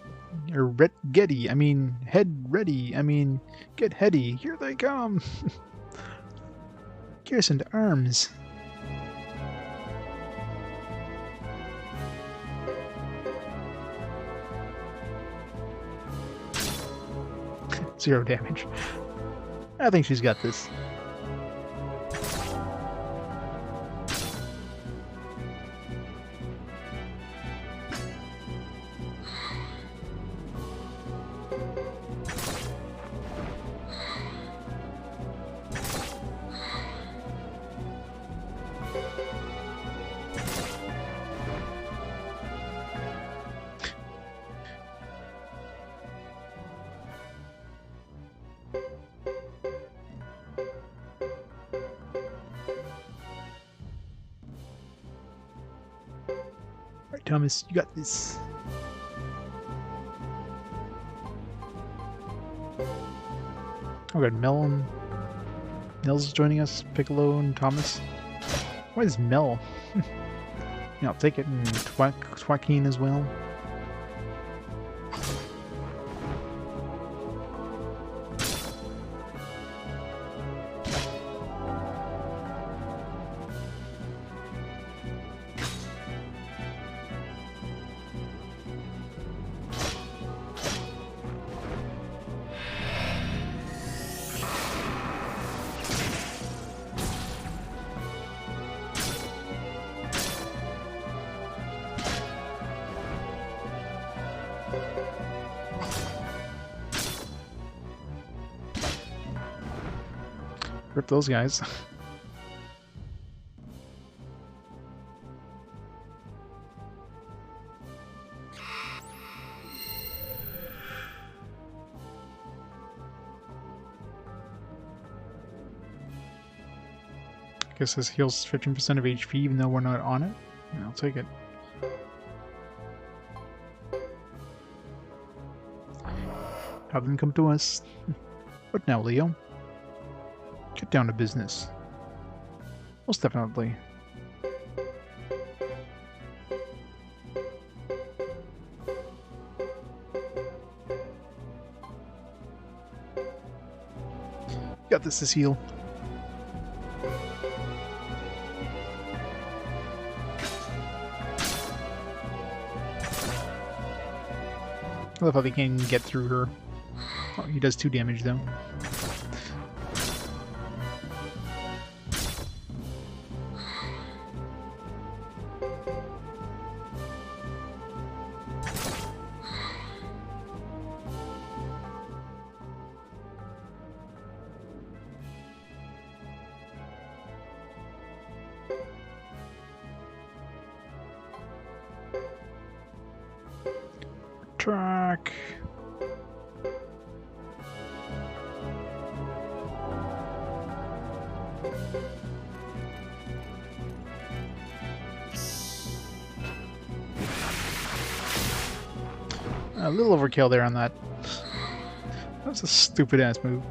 head ready. Get heady. Here they come. Garrison to arms. Zero damage. I think she's got this. Alright, Thomas, you got this. Oh god, Mel's joining us, Piccolo and Thomas. Why is Mel? Yeah, I'll take it, and Joaquin as well. Rip those guys. Guess this heals 15% of HP even though we're not on it. Yeah, I'll take it. Have them come to us. What now, Leo? Get down to business. Most definitely. Got this, Cecile. I love how they can get through her. Oh, he does 2 damage though. Track. A little overkill there on that. That was a stupid ass move.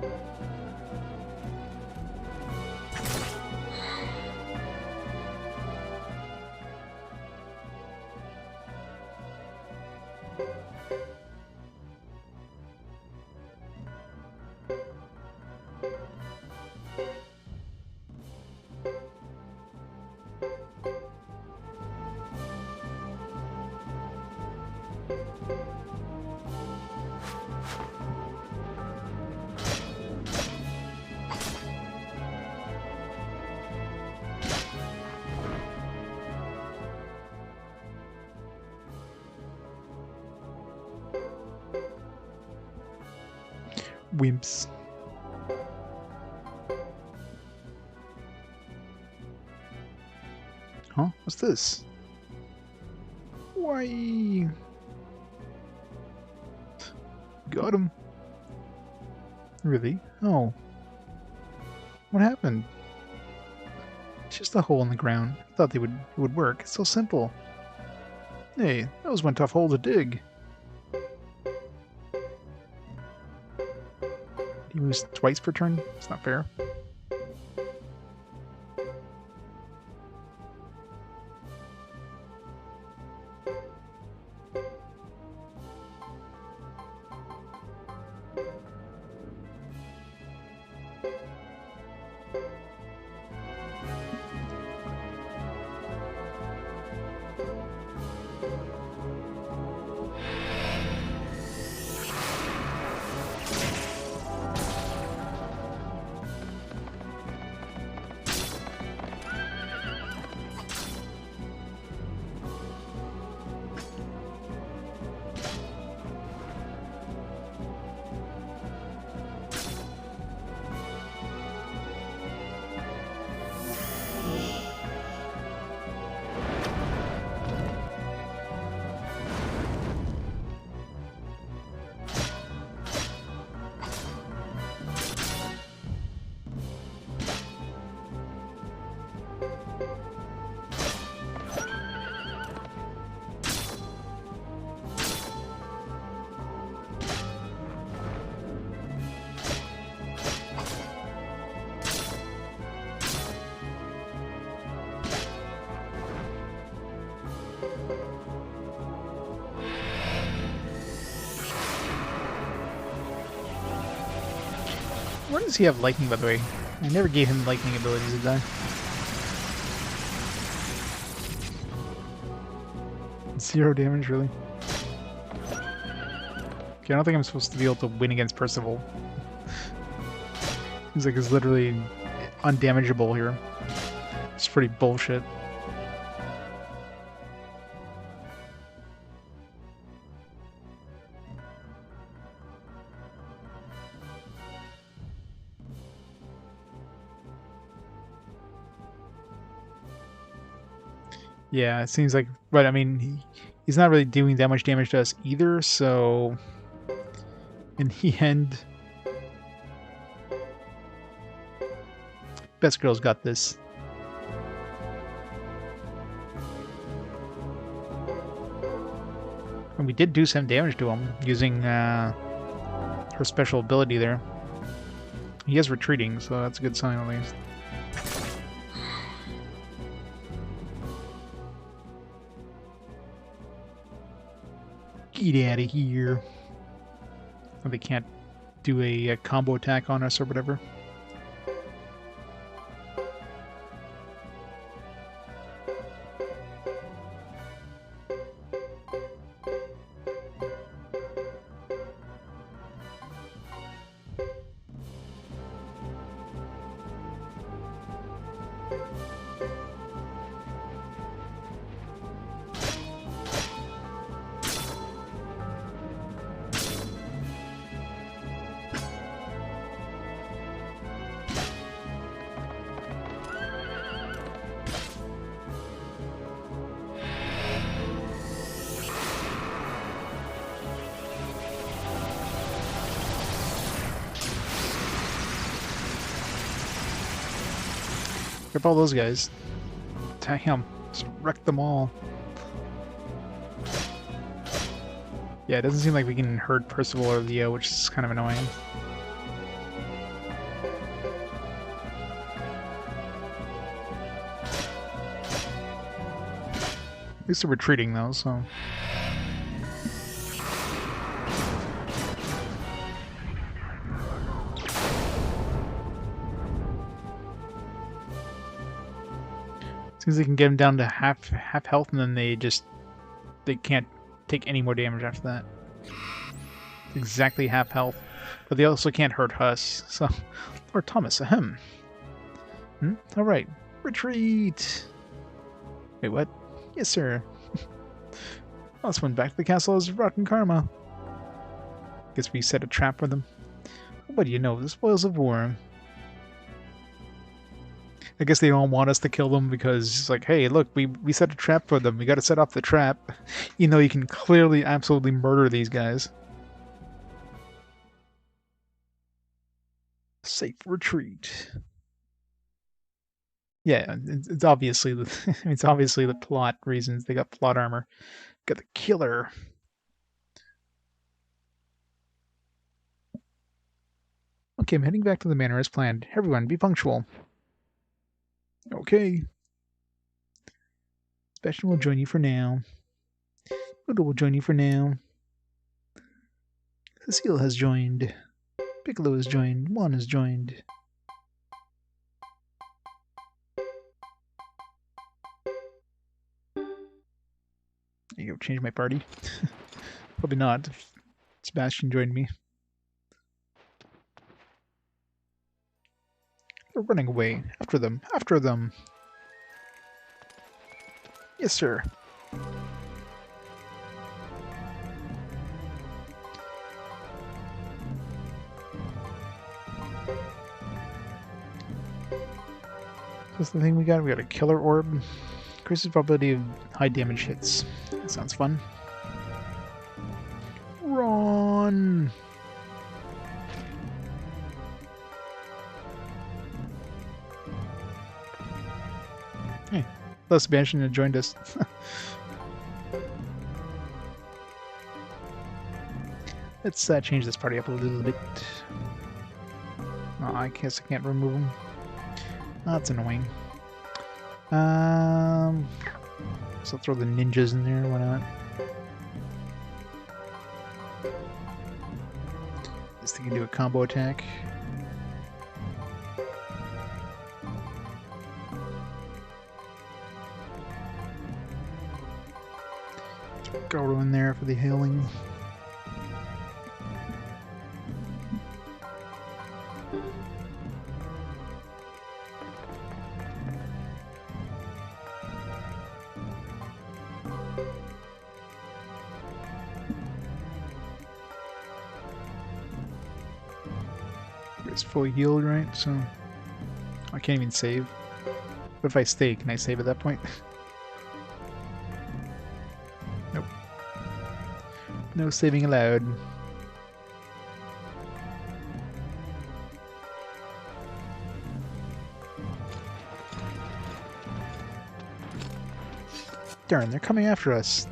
Wimps. Huh? What's this? Why? Got him. Really? Oh. What happened? It's just a hole in the ground. I thought it would work. It's so simple. Hey, that was one tough hole to dig. You lose twice per turn? It's not fair. Why does he have lightning, by the way? I never gave him lightning abilities, did I? 0 damage, really? Okay, I don't think I'm supposed to be able to win against Percival. He's like, he's literally undamageable here. It's pretty bullshit. Yeah, it seems like, but I mean, he's not really doing that much damage to us either, so in the end, Best Girl's got this. And we did do some damage to him using her special ability there. He is retreating, so that's a good sign at least. Get out of here. Or they can't do a combo attack on us or whatever. Grab all those guys. Damn, just wreck them all. Yeah, it doesn't seem like we can hurt Percival or Leo, which is kind of annoying. At least they're retreating though, so... Seems they can get them down to half health, and then they can't take any more damage after that. Exactly half health, but they also can't hurt us. So, Lord Thomas, ahem. All right, retreat. Wait, what? Yes, sir. Let's went back to the castle as rotten karma. Guess we set a trap for them. What do you know? The spoils of war. I guess they don't want us to kill them because it's like, hey, look, we set a trap for them. We got to set off the trap. You know, you can clearly absolutely murder these guys. Safe retreat. Yeah, it's obviously the plot reasons. They got plot armor. Got the killer. Okay, I'm heading back to the manor as planned. Everyone, be punctual. Okay. Sebastian will join you for now. Hugo will join you for now. Cecile has joined. Piccolo has joined. Juan has joined. There you go, change my party. Probably not. Sebastian joined me. They're running away. After them. After them. Yes, sir. What's the thing we got? We got a killer orb. Increases probability of high damage hits. That sounds fun. Run! Hey, Sebastian had joined us. Let's change this party up a little bit. Oh, I guess I can't remove them. That's annoying. So I'll throw the ninjas in there, why not? This thing can do a combo attack. Go in there for the healing. It's fully healed, right? So I can't even save. But if I stay, can I save at that point? Nope. No saving allowed. Darn, they're coming after us.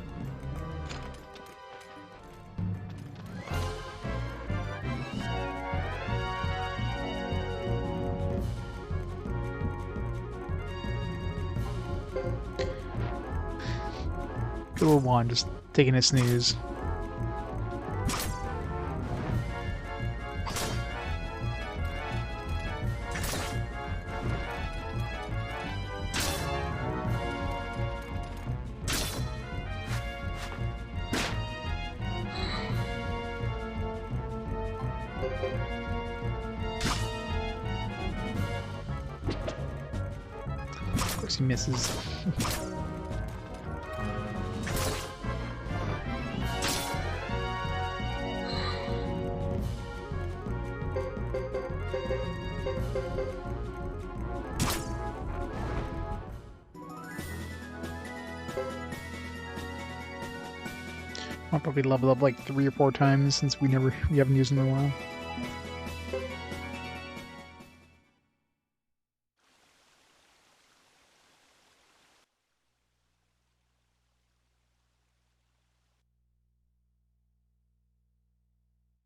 Good old Juan just taking a snooze. Of course he misses. I'll probably level up like 3 or 4 times since we haven't used them in a while.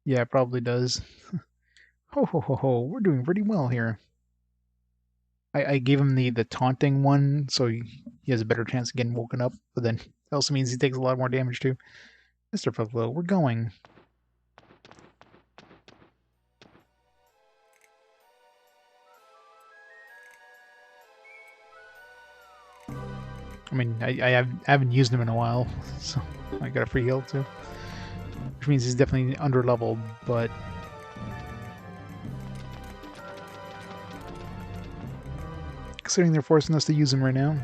Yeah, it probably does. Ho ho ho ho, we're doing pretty well here. I gave him the taunting one, so he has a better chance of getting woken up, but then it also means he takes a lot more damage too. Mr. Puffalo, we're going. I mean, I haven't used him in a while, so I got a free heal too. Which means he's definitely under-leveled, but... considering they're forcing us to use him right now,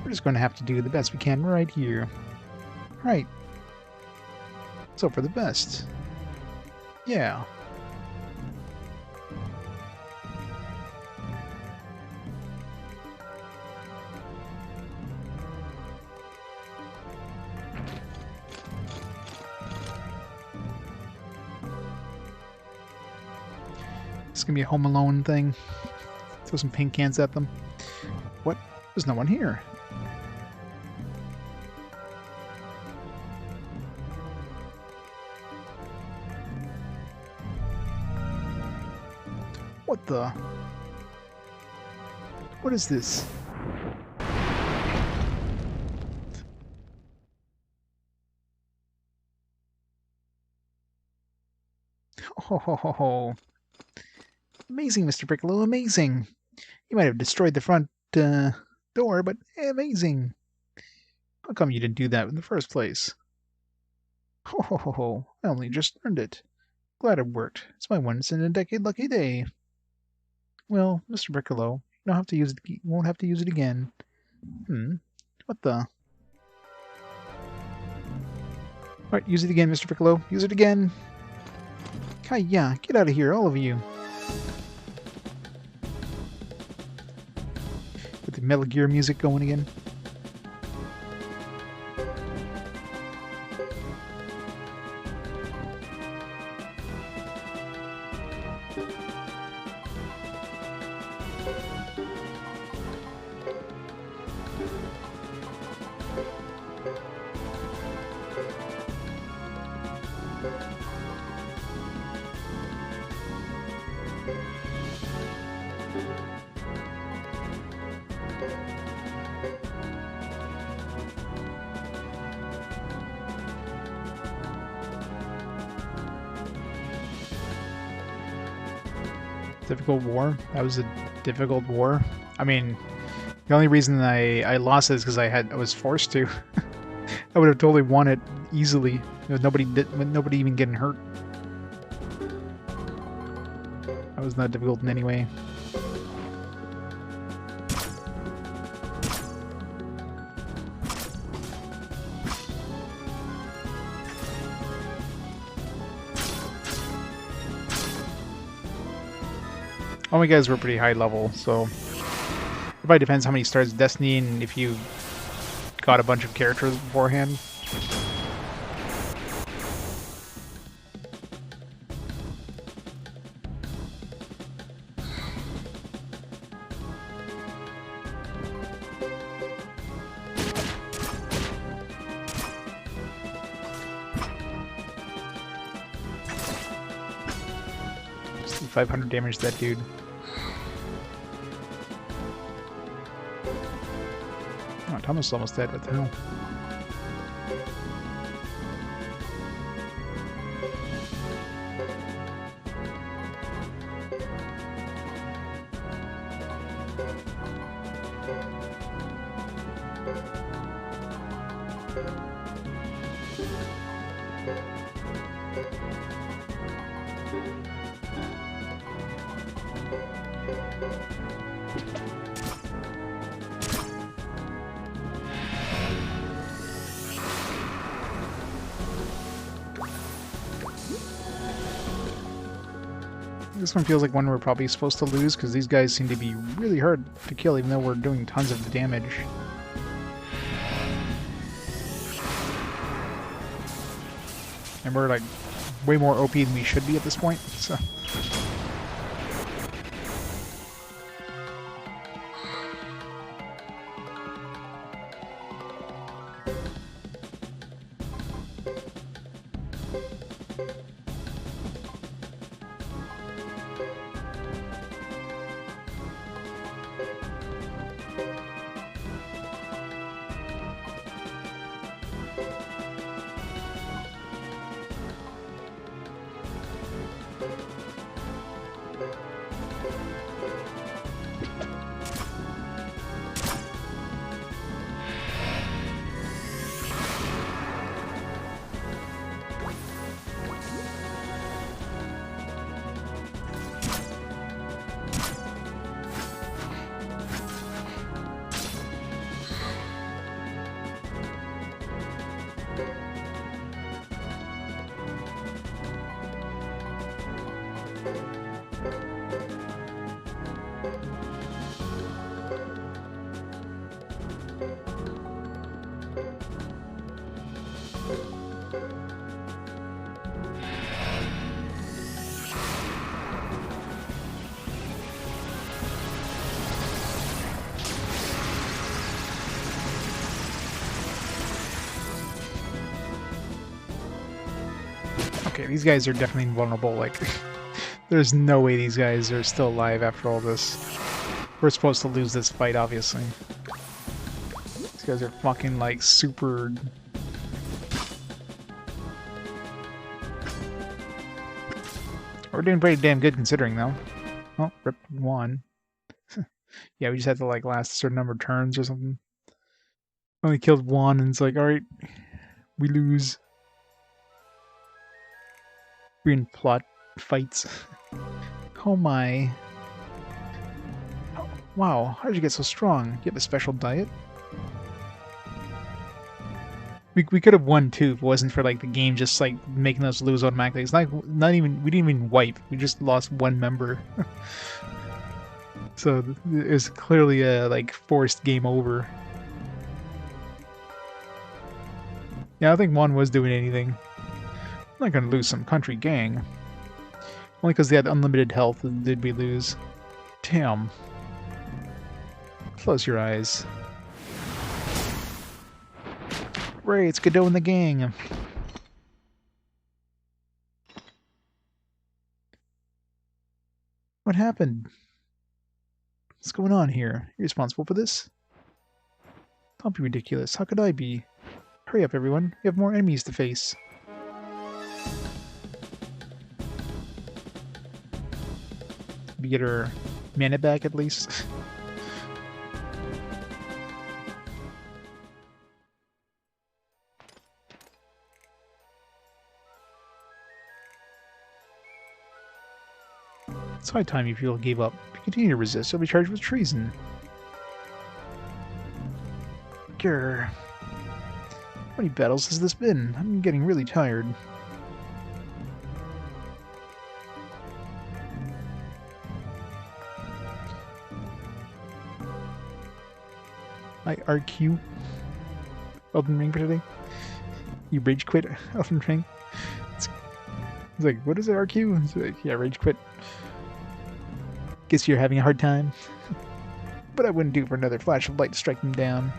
we're just going to have to do the best we can right here. Right. So for the best. Yeah. It's gonna be a Home Alone thing. Throw some paint cans at them. What? There's no one here. What the? What is this? Ho ho ho ho. Amazing, Mr. Piccolo, amazing. You might have destroyed the front door, but amazing. How come you didn't do that in the first place? Ho ho ho ho, I only just learned it. Glad it worked. It's my once in a decade lucky day. Well, Mr. Piccolo, you don't have to use it. You won't have to use it again. What the? Alright, use it again, Mr. Piccolo. Use it again. Hi-ya, get out of here, all of you. With the Metal Gear music going again. Difficult war? That was a difficult war? I mean, the only reason I lost it is because I was forced to. I would have totally won it easily with nobody even getting hurt. That was not difficult in any way. All my guys were pretty high level, so it probably depends how many stars of Destiny and if you got a bunch of characters beforehand. Just 500 damage to that dude. Oh, Thomas is almost dead. What the hell? This one feels like one we're probably supposed to lose because these guys seem to be really hard to kill even though we're doing tons of damage. And we're like way more OP than we should be at this point, so... Okay, these guys are definitely invulnerable, like, there's no way these guys are still alive after all this. We're supposed to lose this fight, obviously. These guys are fucking, like, super... We're doing pretty damn good considering, though. Oh, rip one. Yeah, we just had to, like, last a certain number of turns or something. Only killed one, and it's like, alright, we lose. We're in plot fights. Oh my. Oh, wow, how did you get so strong? You have a special diet? We could have won too if it wasn't for like the game just like making us lose automatically. It's not even we didn't even wipe. We just lost one member. So it was clearly a like forced game over. Yeah, I don't think one was doing anything. I'm not gonna lose some country gang. Only because they had unlimited health did we lose. Damn. Close your eyes. Right, it's Geddoe and the gang. What happened? What's going on here? You're responsible for this? Don't be ridiculous. How could I be? Hurry up, everyone. We have more enemies to face. We get her mana back at least. It's high time you people gave up. If you continue to resist, you'll be charged with treason. Grr. How many battles has this been? I'm getting really tired. I RQ Elden Ring for today. You rage quit Elden Ring. It's like, what is it, RQ? It's like, yeah, rage quit. Guess you're having a hard time. But I wouldn't do it for another flash of light to strike them down.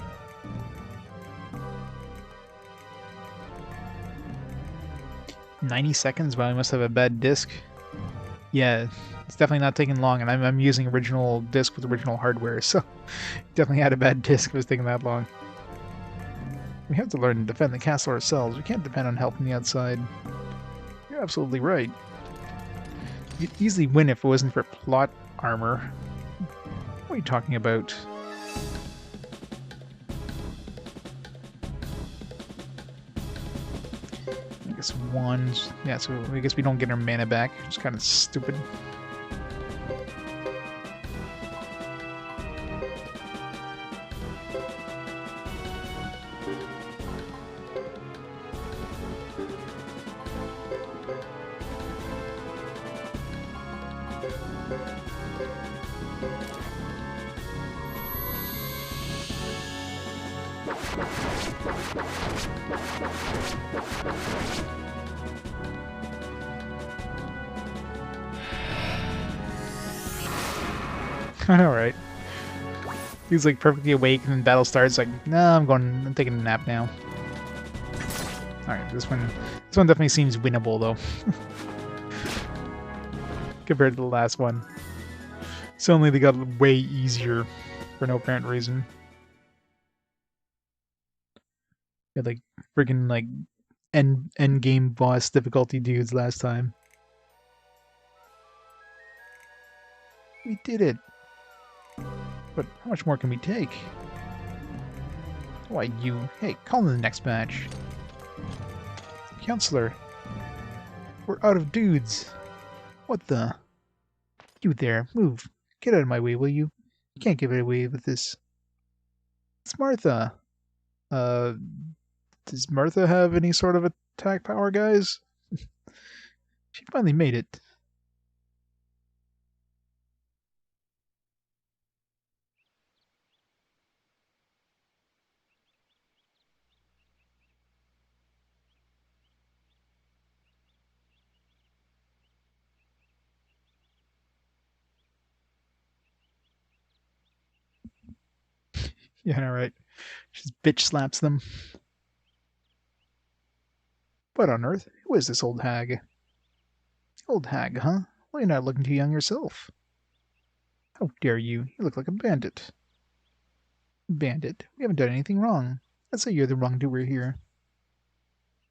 $90? Wow, I must have a bad disc. Yeah, it's definitely not taking long, and I'm using original disc with original hardware, so definitely had a bad disc if it was taking that long. We have to learn to defend the castle ourselves. We can't depend on help from the outside. You're absolutely right. You'd easily win if it wasn't for plot armor. What are you talking about? I guess one. Yeah, so I guess we don't get our mana back. It's kind of stupid. Alright. He's like perfectly awake and then battle starts like, nah, I'm taking a nap now. Alright, this one definitely seems winnable though. Compared to the last one. Suddenly they got way easier for no apparent reason. We had like freaking like end game boss difficulty dudes last time. We did it. But how much more can we take? Why, you... Hey, call in the next match. Counselor. We're out of dudes. What the... You there, move. Get out of my way, will you? You can't give it away with this. It's Martha. Does Martha have any sort of attack power, guys? She finally made it. Yeah, alright. She just bitch slaps them. What on earth? Who is this old hag? Old hag, huh? Well, you're not looking too young yourself. How dare you? You look like a bandit. Bandit? We haven't done anything wrong. I'd say you're the wrongdoer here.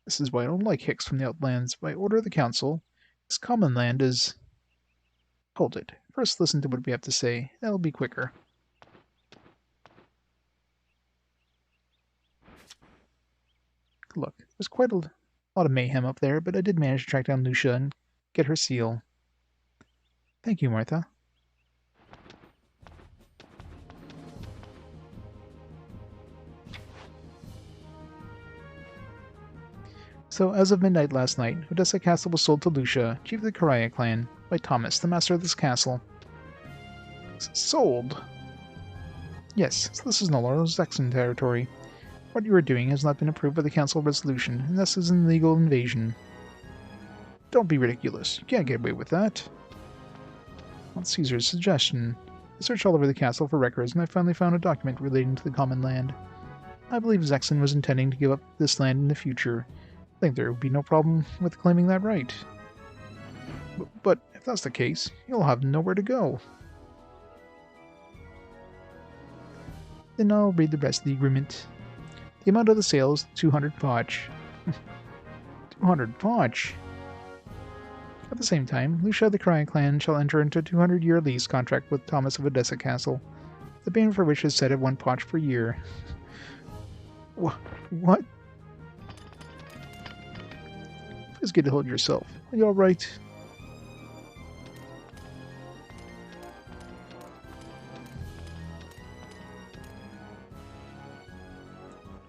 This is why I don't like Hicks from the Outlands. By order of the Council, this common land is... Hold it. First listen to what we have to say. That'll be quicker. Look, there's quite a lot of mayhem up there, but I did manage to track down Lucia and get her seal. Thank you, Martha. So, as of midnight last night, Odessa Castle was sold to Lucia, chief of the Karaya clan, by Thomas, the master of this castle. Sold? Yes, so this is no longer Zexen territory. What you are doing has not been approved by the Council resolution, and this is an illegal invasion. Don't be ridiculous. You can't get away with that. On Caesar's suggestion, I searched all over the castle for records, and I finally found a document relating to the common land. I believe Zexen was intending to give up this land in the future. I think there would be no problem with claiming that right. But if that's the case, you'll have nowhere to go. Then I'll read the rest of the agreement. The amount of the sale is 200 potch. 200 potch? At the same time, Lucia of the Karaya clan shall enter into a 200-year lease contract with Thomas of Odessa Castle, the payment for which is set at 1 potch per year. What? Please get a hold of yourself. Are you alright?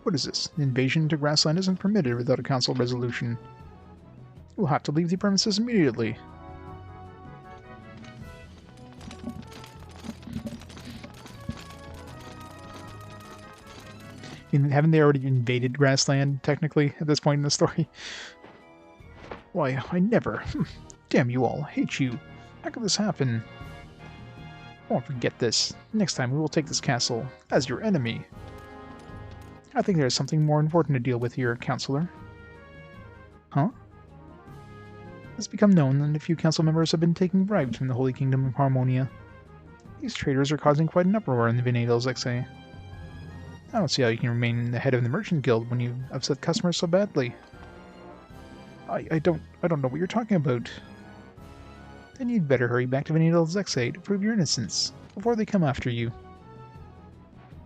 What is this? An invasion into Grassland isn't permitted without a council resolution. We'll have to leave the premises immediately. Haven't they already invaded Grassland, technically, at this point in the story? Why, I never. Damn you all, I hate you. How could this happen? I won't forget this. Next time we will take this castle as your enemy. I think there's something more important to deal with here, Counselor. Huh? It's become known that a few council members have been taking bribes from the Holy Kingdom of Harmonia. These traitors are causing quite an uproar in the Venedal Zexen. I don't see how you can remain the head of the Merchant Guild when you've upset customers so badly. I don't know what you're talking about. Then you'd better hurry back to Venedal Zexen to prove your innocence, before they come after you.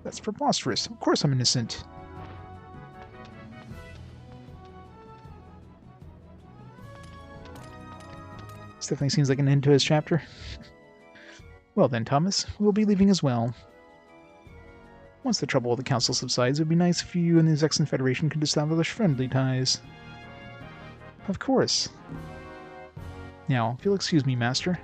That's preposterous. Of course I'm innocent. This definitely seems like an end to his chapter. Well then, Thomas, we'll be leaving as well. Once the trouble with the council subsides, it would be nice if you and the Zexen Federation could establish friendly ties. Of course. Now, if you'll excuse me, Master.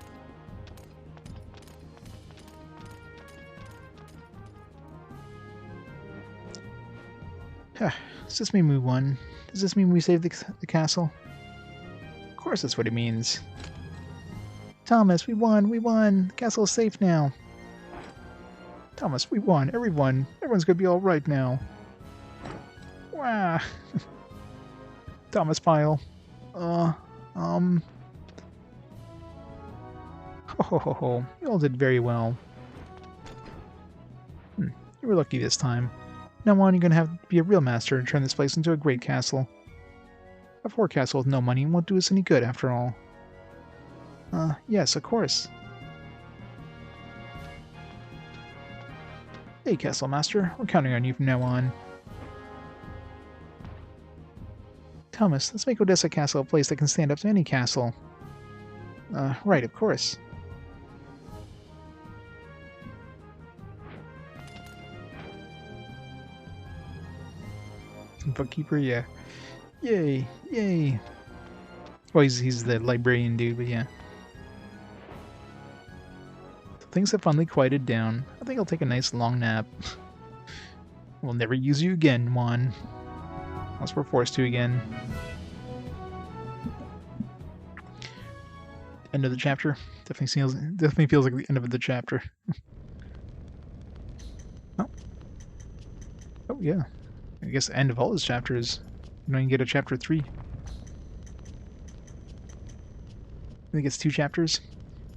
Does this mean we won? Does this mean we saved the castle? Of course that's what it means. Thomas, we won! We won! The castle is safe now! Thomas, we won! Everyone's gonna be alright now! Wow! Thomas Pyle. Ho, you all did very well. You were lucky this time. Now on, you're gonna have to be a real master and turn this place into a great castle. A poor castle with no money won't do us any good after all. Yes, of course. Hey, Castle Master, we're counting on you from now on. Thomas, let's make Odessa Castle a place that can stand up to any castle. Right, of course. Bookkeeper, yeah. Yay, yay. Well, he's the librarian dude, but yeah. So things have finally quieted down. I think I'll take a nice long nap. We'll never use you again, Juan. Unless we're forced to again. End of the chapter. Definitely feels like the end of the chapter. Oh yeah. I guess the end of all his chapters. You know, you can get a chapter 3. I think it's 2 chapters.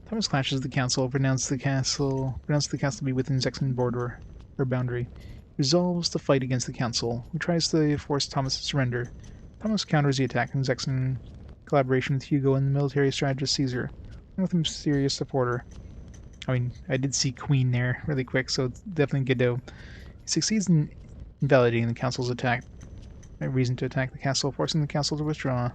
Thomas clashes the council, pronounce the castle to be within Zexen border or boundary. Resolves to fight against the council, who tries to force Thomas to surrender. Thomas counters the attack in Zexen collaboration with Hugo and the military strategist Caesar, and with a mysterious supporter. I mean, I did see Queen there really quick, so it's definitely Geddoe. He succeeds in invalidating the council's attack. No reason to attack the castle, forcing the council to withdraw.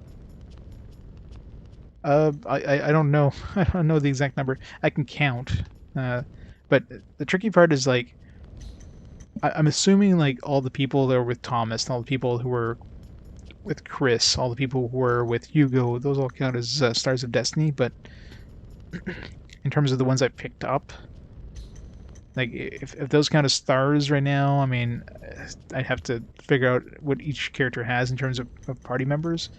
I don't know. I don't know the exact number. I can count. But the tricky part is, like, I'm assuming, like, all the people that were with Thomas, and all the people who were with Chris, all the people who were with Hugo, those all count as Stars of Destiny, but in terms of the ones I picked up, like, if those count as stars right now, I mean, I'd have to figure out what each character has in terms of party members.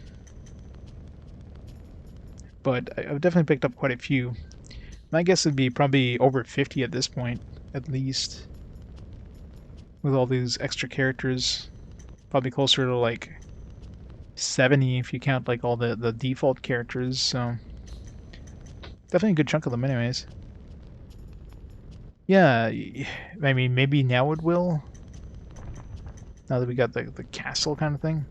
But I've definitely picked up quite a few. My guess would be probably over 50 at this point, at least. With all these extra characters. Probably closer to, like, 70 if you count, like, all the default characters, so... Definitely a good chunk of them anyways. Yeah, I mean, maybe now it will. Now that we got the castle kind of thing.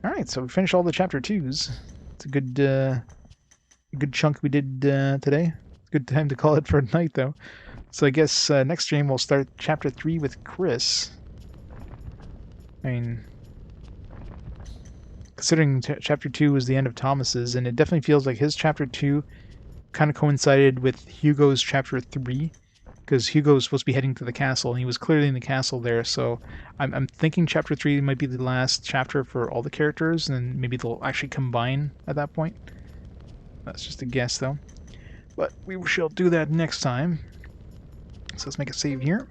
Alright, so we finished all the chapter 2s. It's a good chunk we did today. Good time to call it for a night, though. So I guess next stream we'll start chapter 3 with Chris. I mean, considering chapter 2 was the end of Thomas's, and it definitely feels like his chapter 2 kind of coincided with Hugo's chapter 3. because Hugo's supposed to be heading to the castle, and he was clearly in the castle there. So I'm thinking Chapter 3 might be the last chapter for all the characters, and then maybe they'll actually combine at that point. That's just a guess, though. But we shall do that next time. So let's make a save here.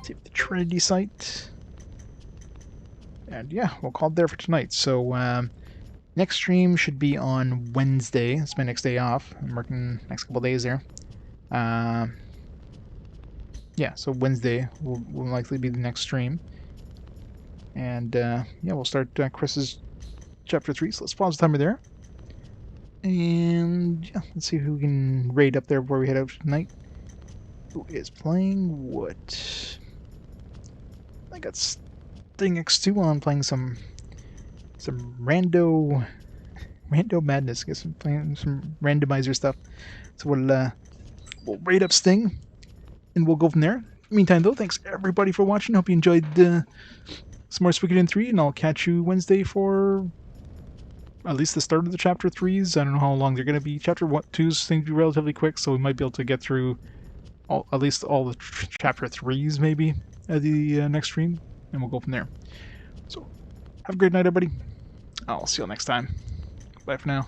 Save the Trinity Sight. And yeah, we'll call it there for tonight. So next stream should be on Wednesday. It's my next day off. I'm working next couple days there. Yeah, so Wednesday will likely be the next stream. And yeah, we'll start Chris's Chapter 3. So let's pause the timer there. And yeah, let's see who can raid up there before we head out tonight. Who is playing what? I got Sting X2 on, playing some rando madness. I guess I'm playing some randomizer stuff. So we'll raid up Sting, and we'll go from there. Meantime, though, thanks everybody for watching. Hope you enjoyed some more Suikoden 3, and I'll catch you Wednesday for at least the start of the Chapter 3s. I don't know how long they're going to be. Chapter 2s seem to be relatively quick, so we might be able to get through at least all the Chapter 3s maybe at the next stream, and we'll go from there. So have a great night, everybody. I'll see you all next time. Bye for now.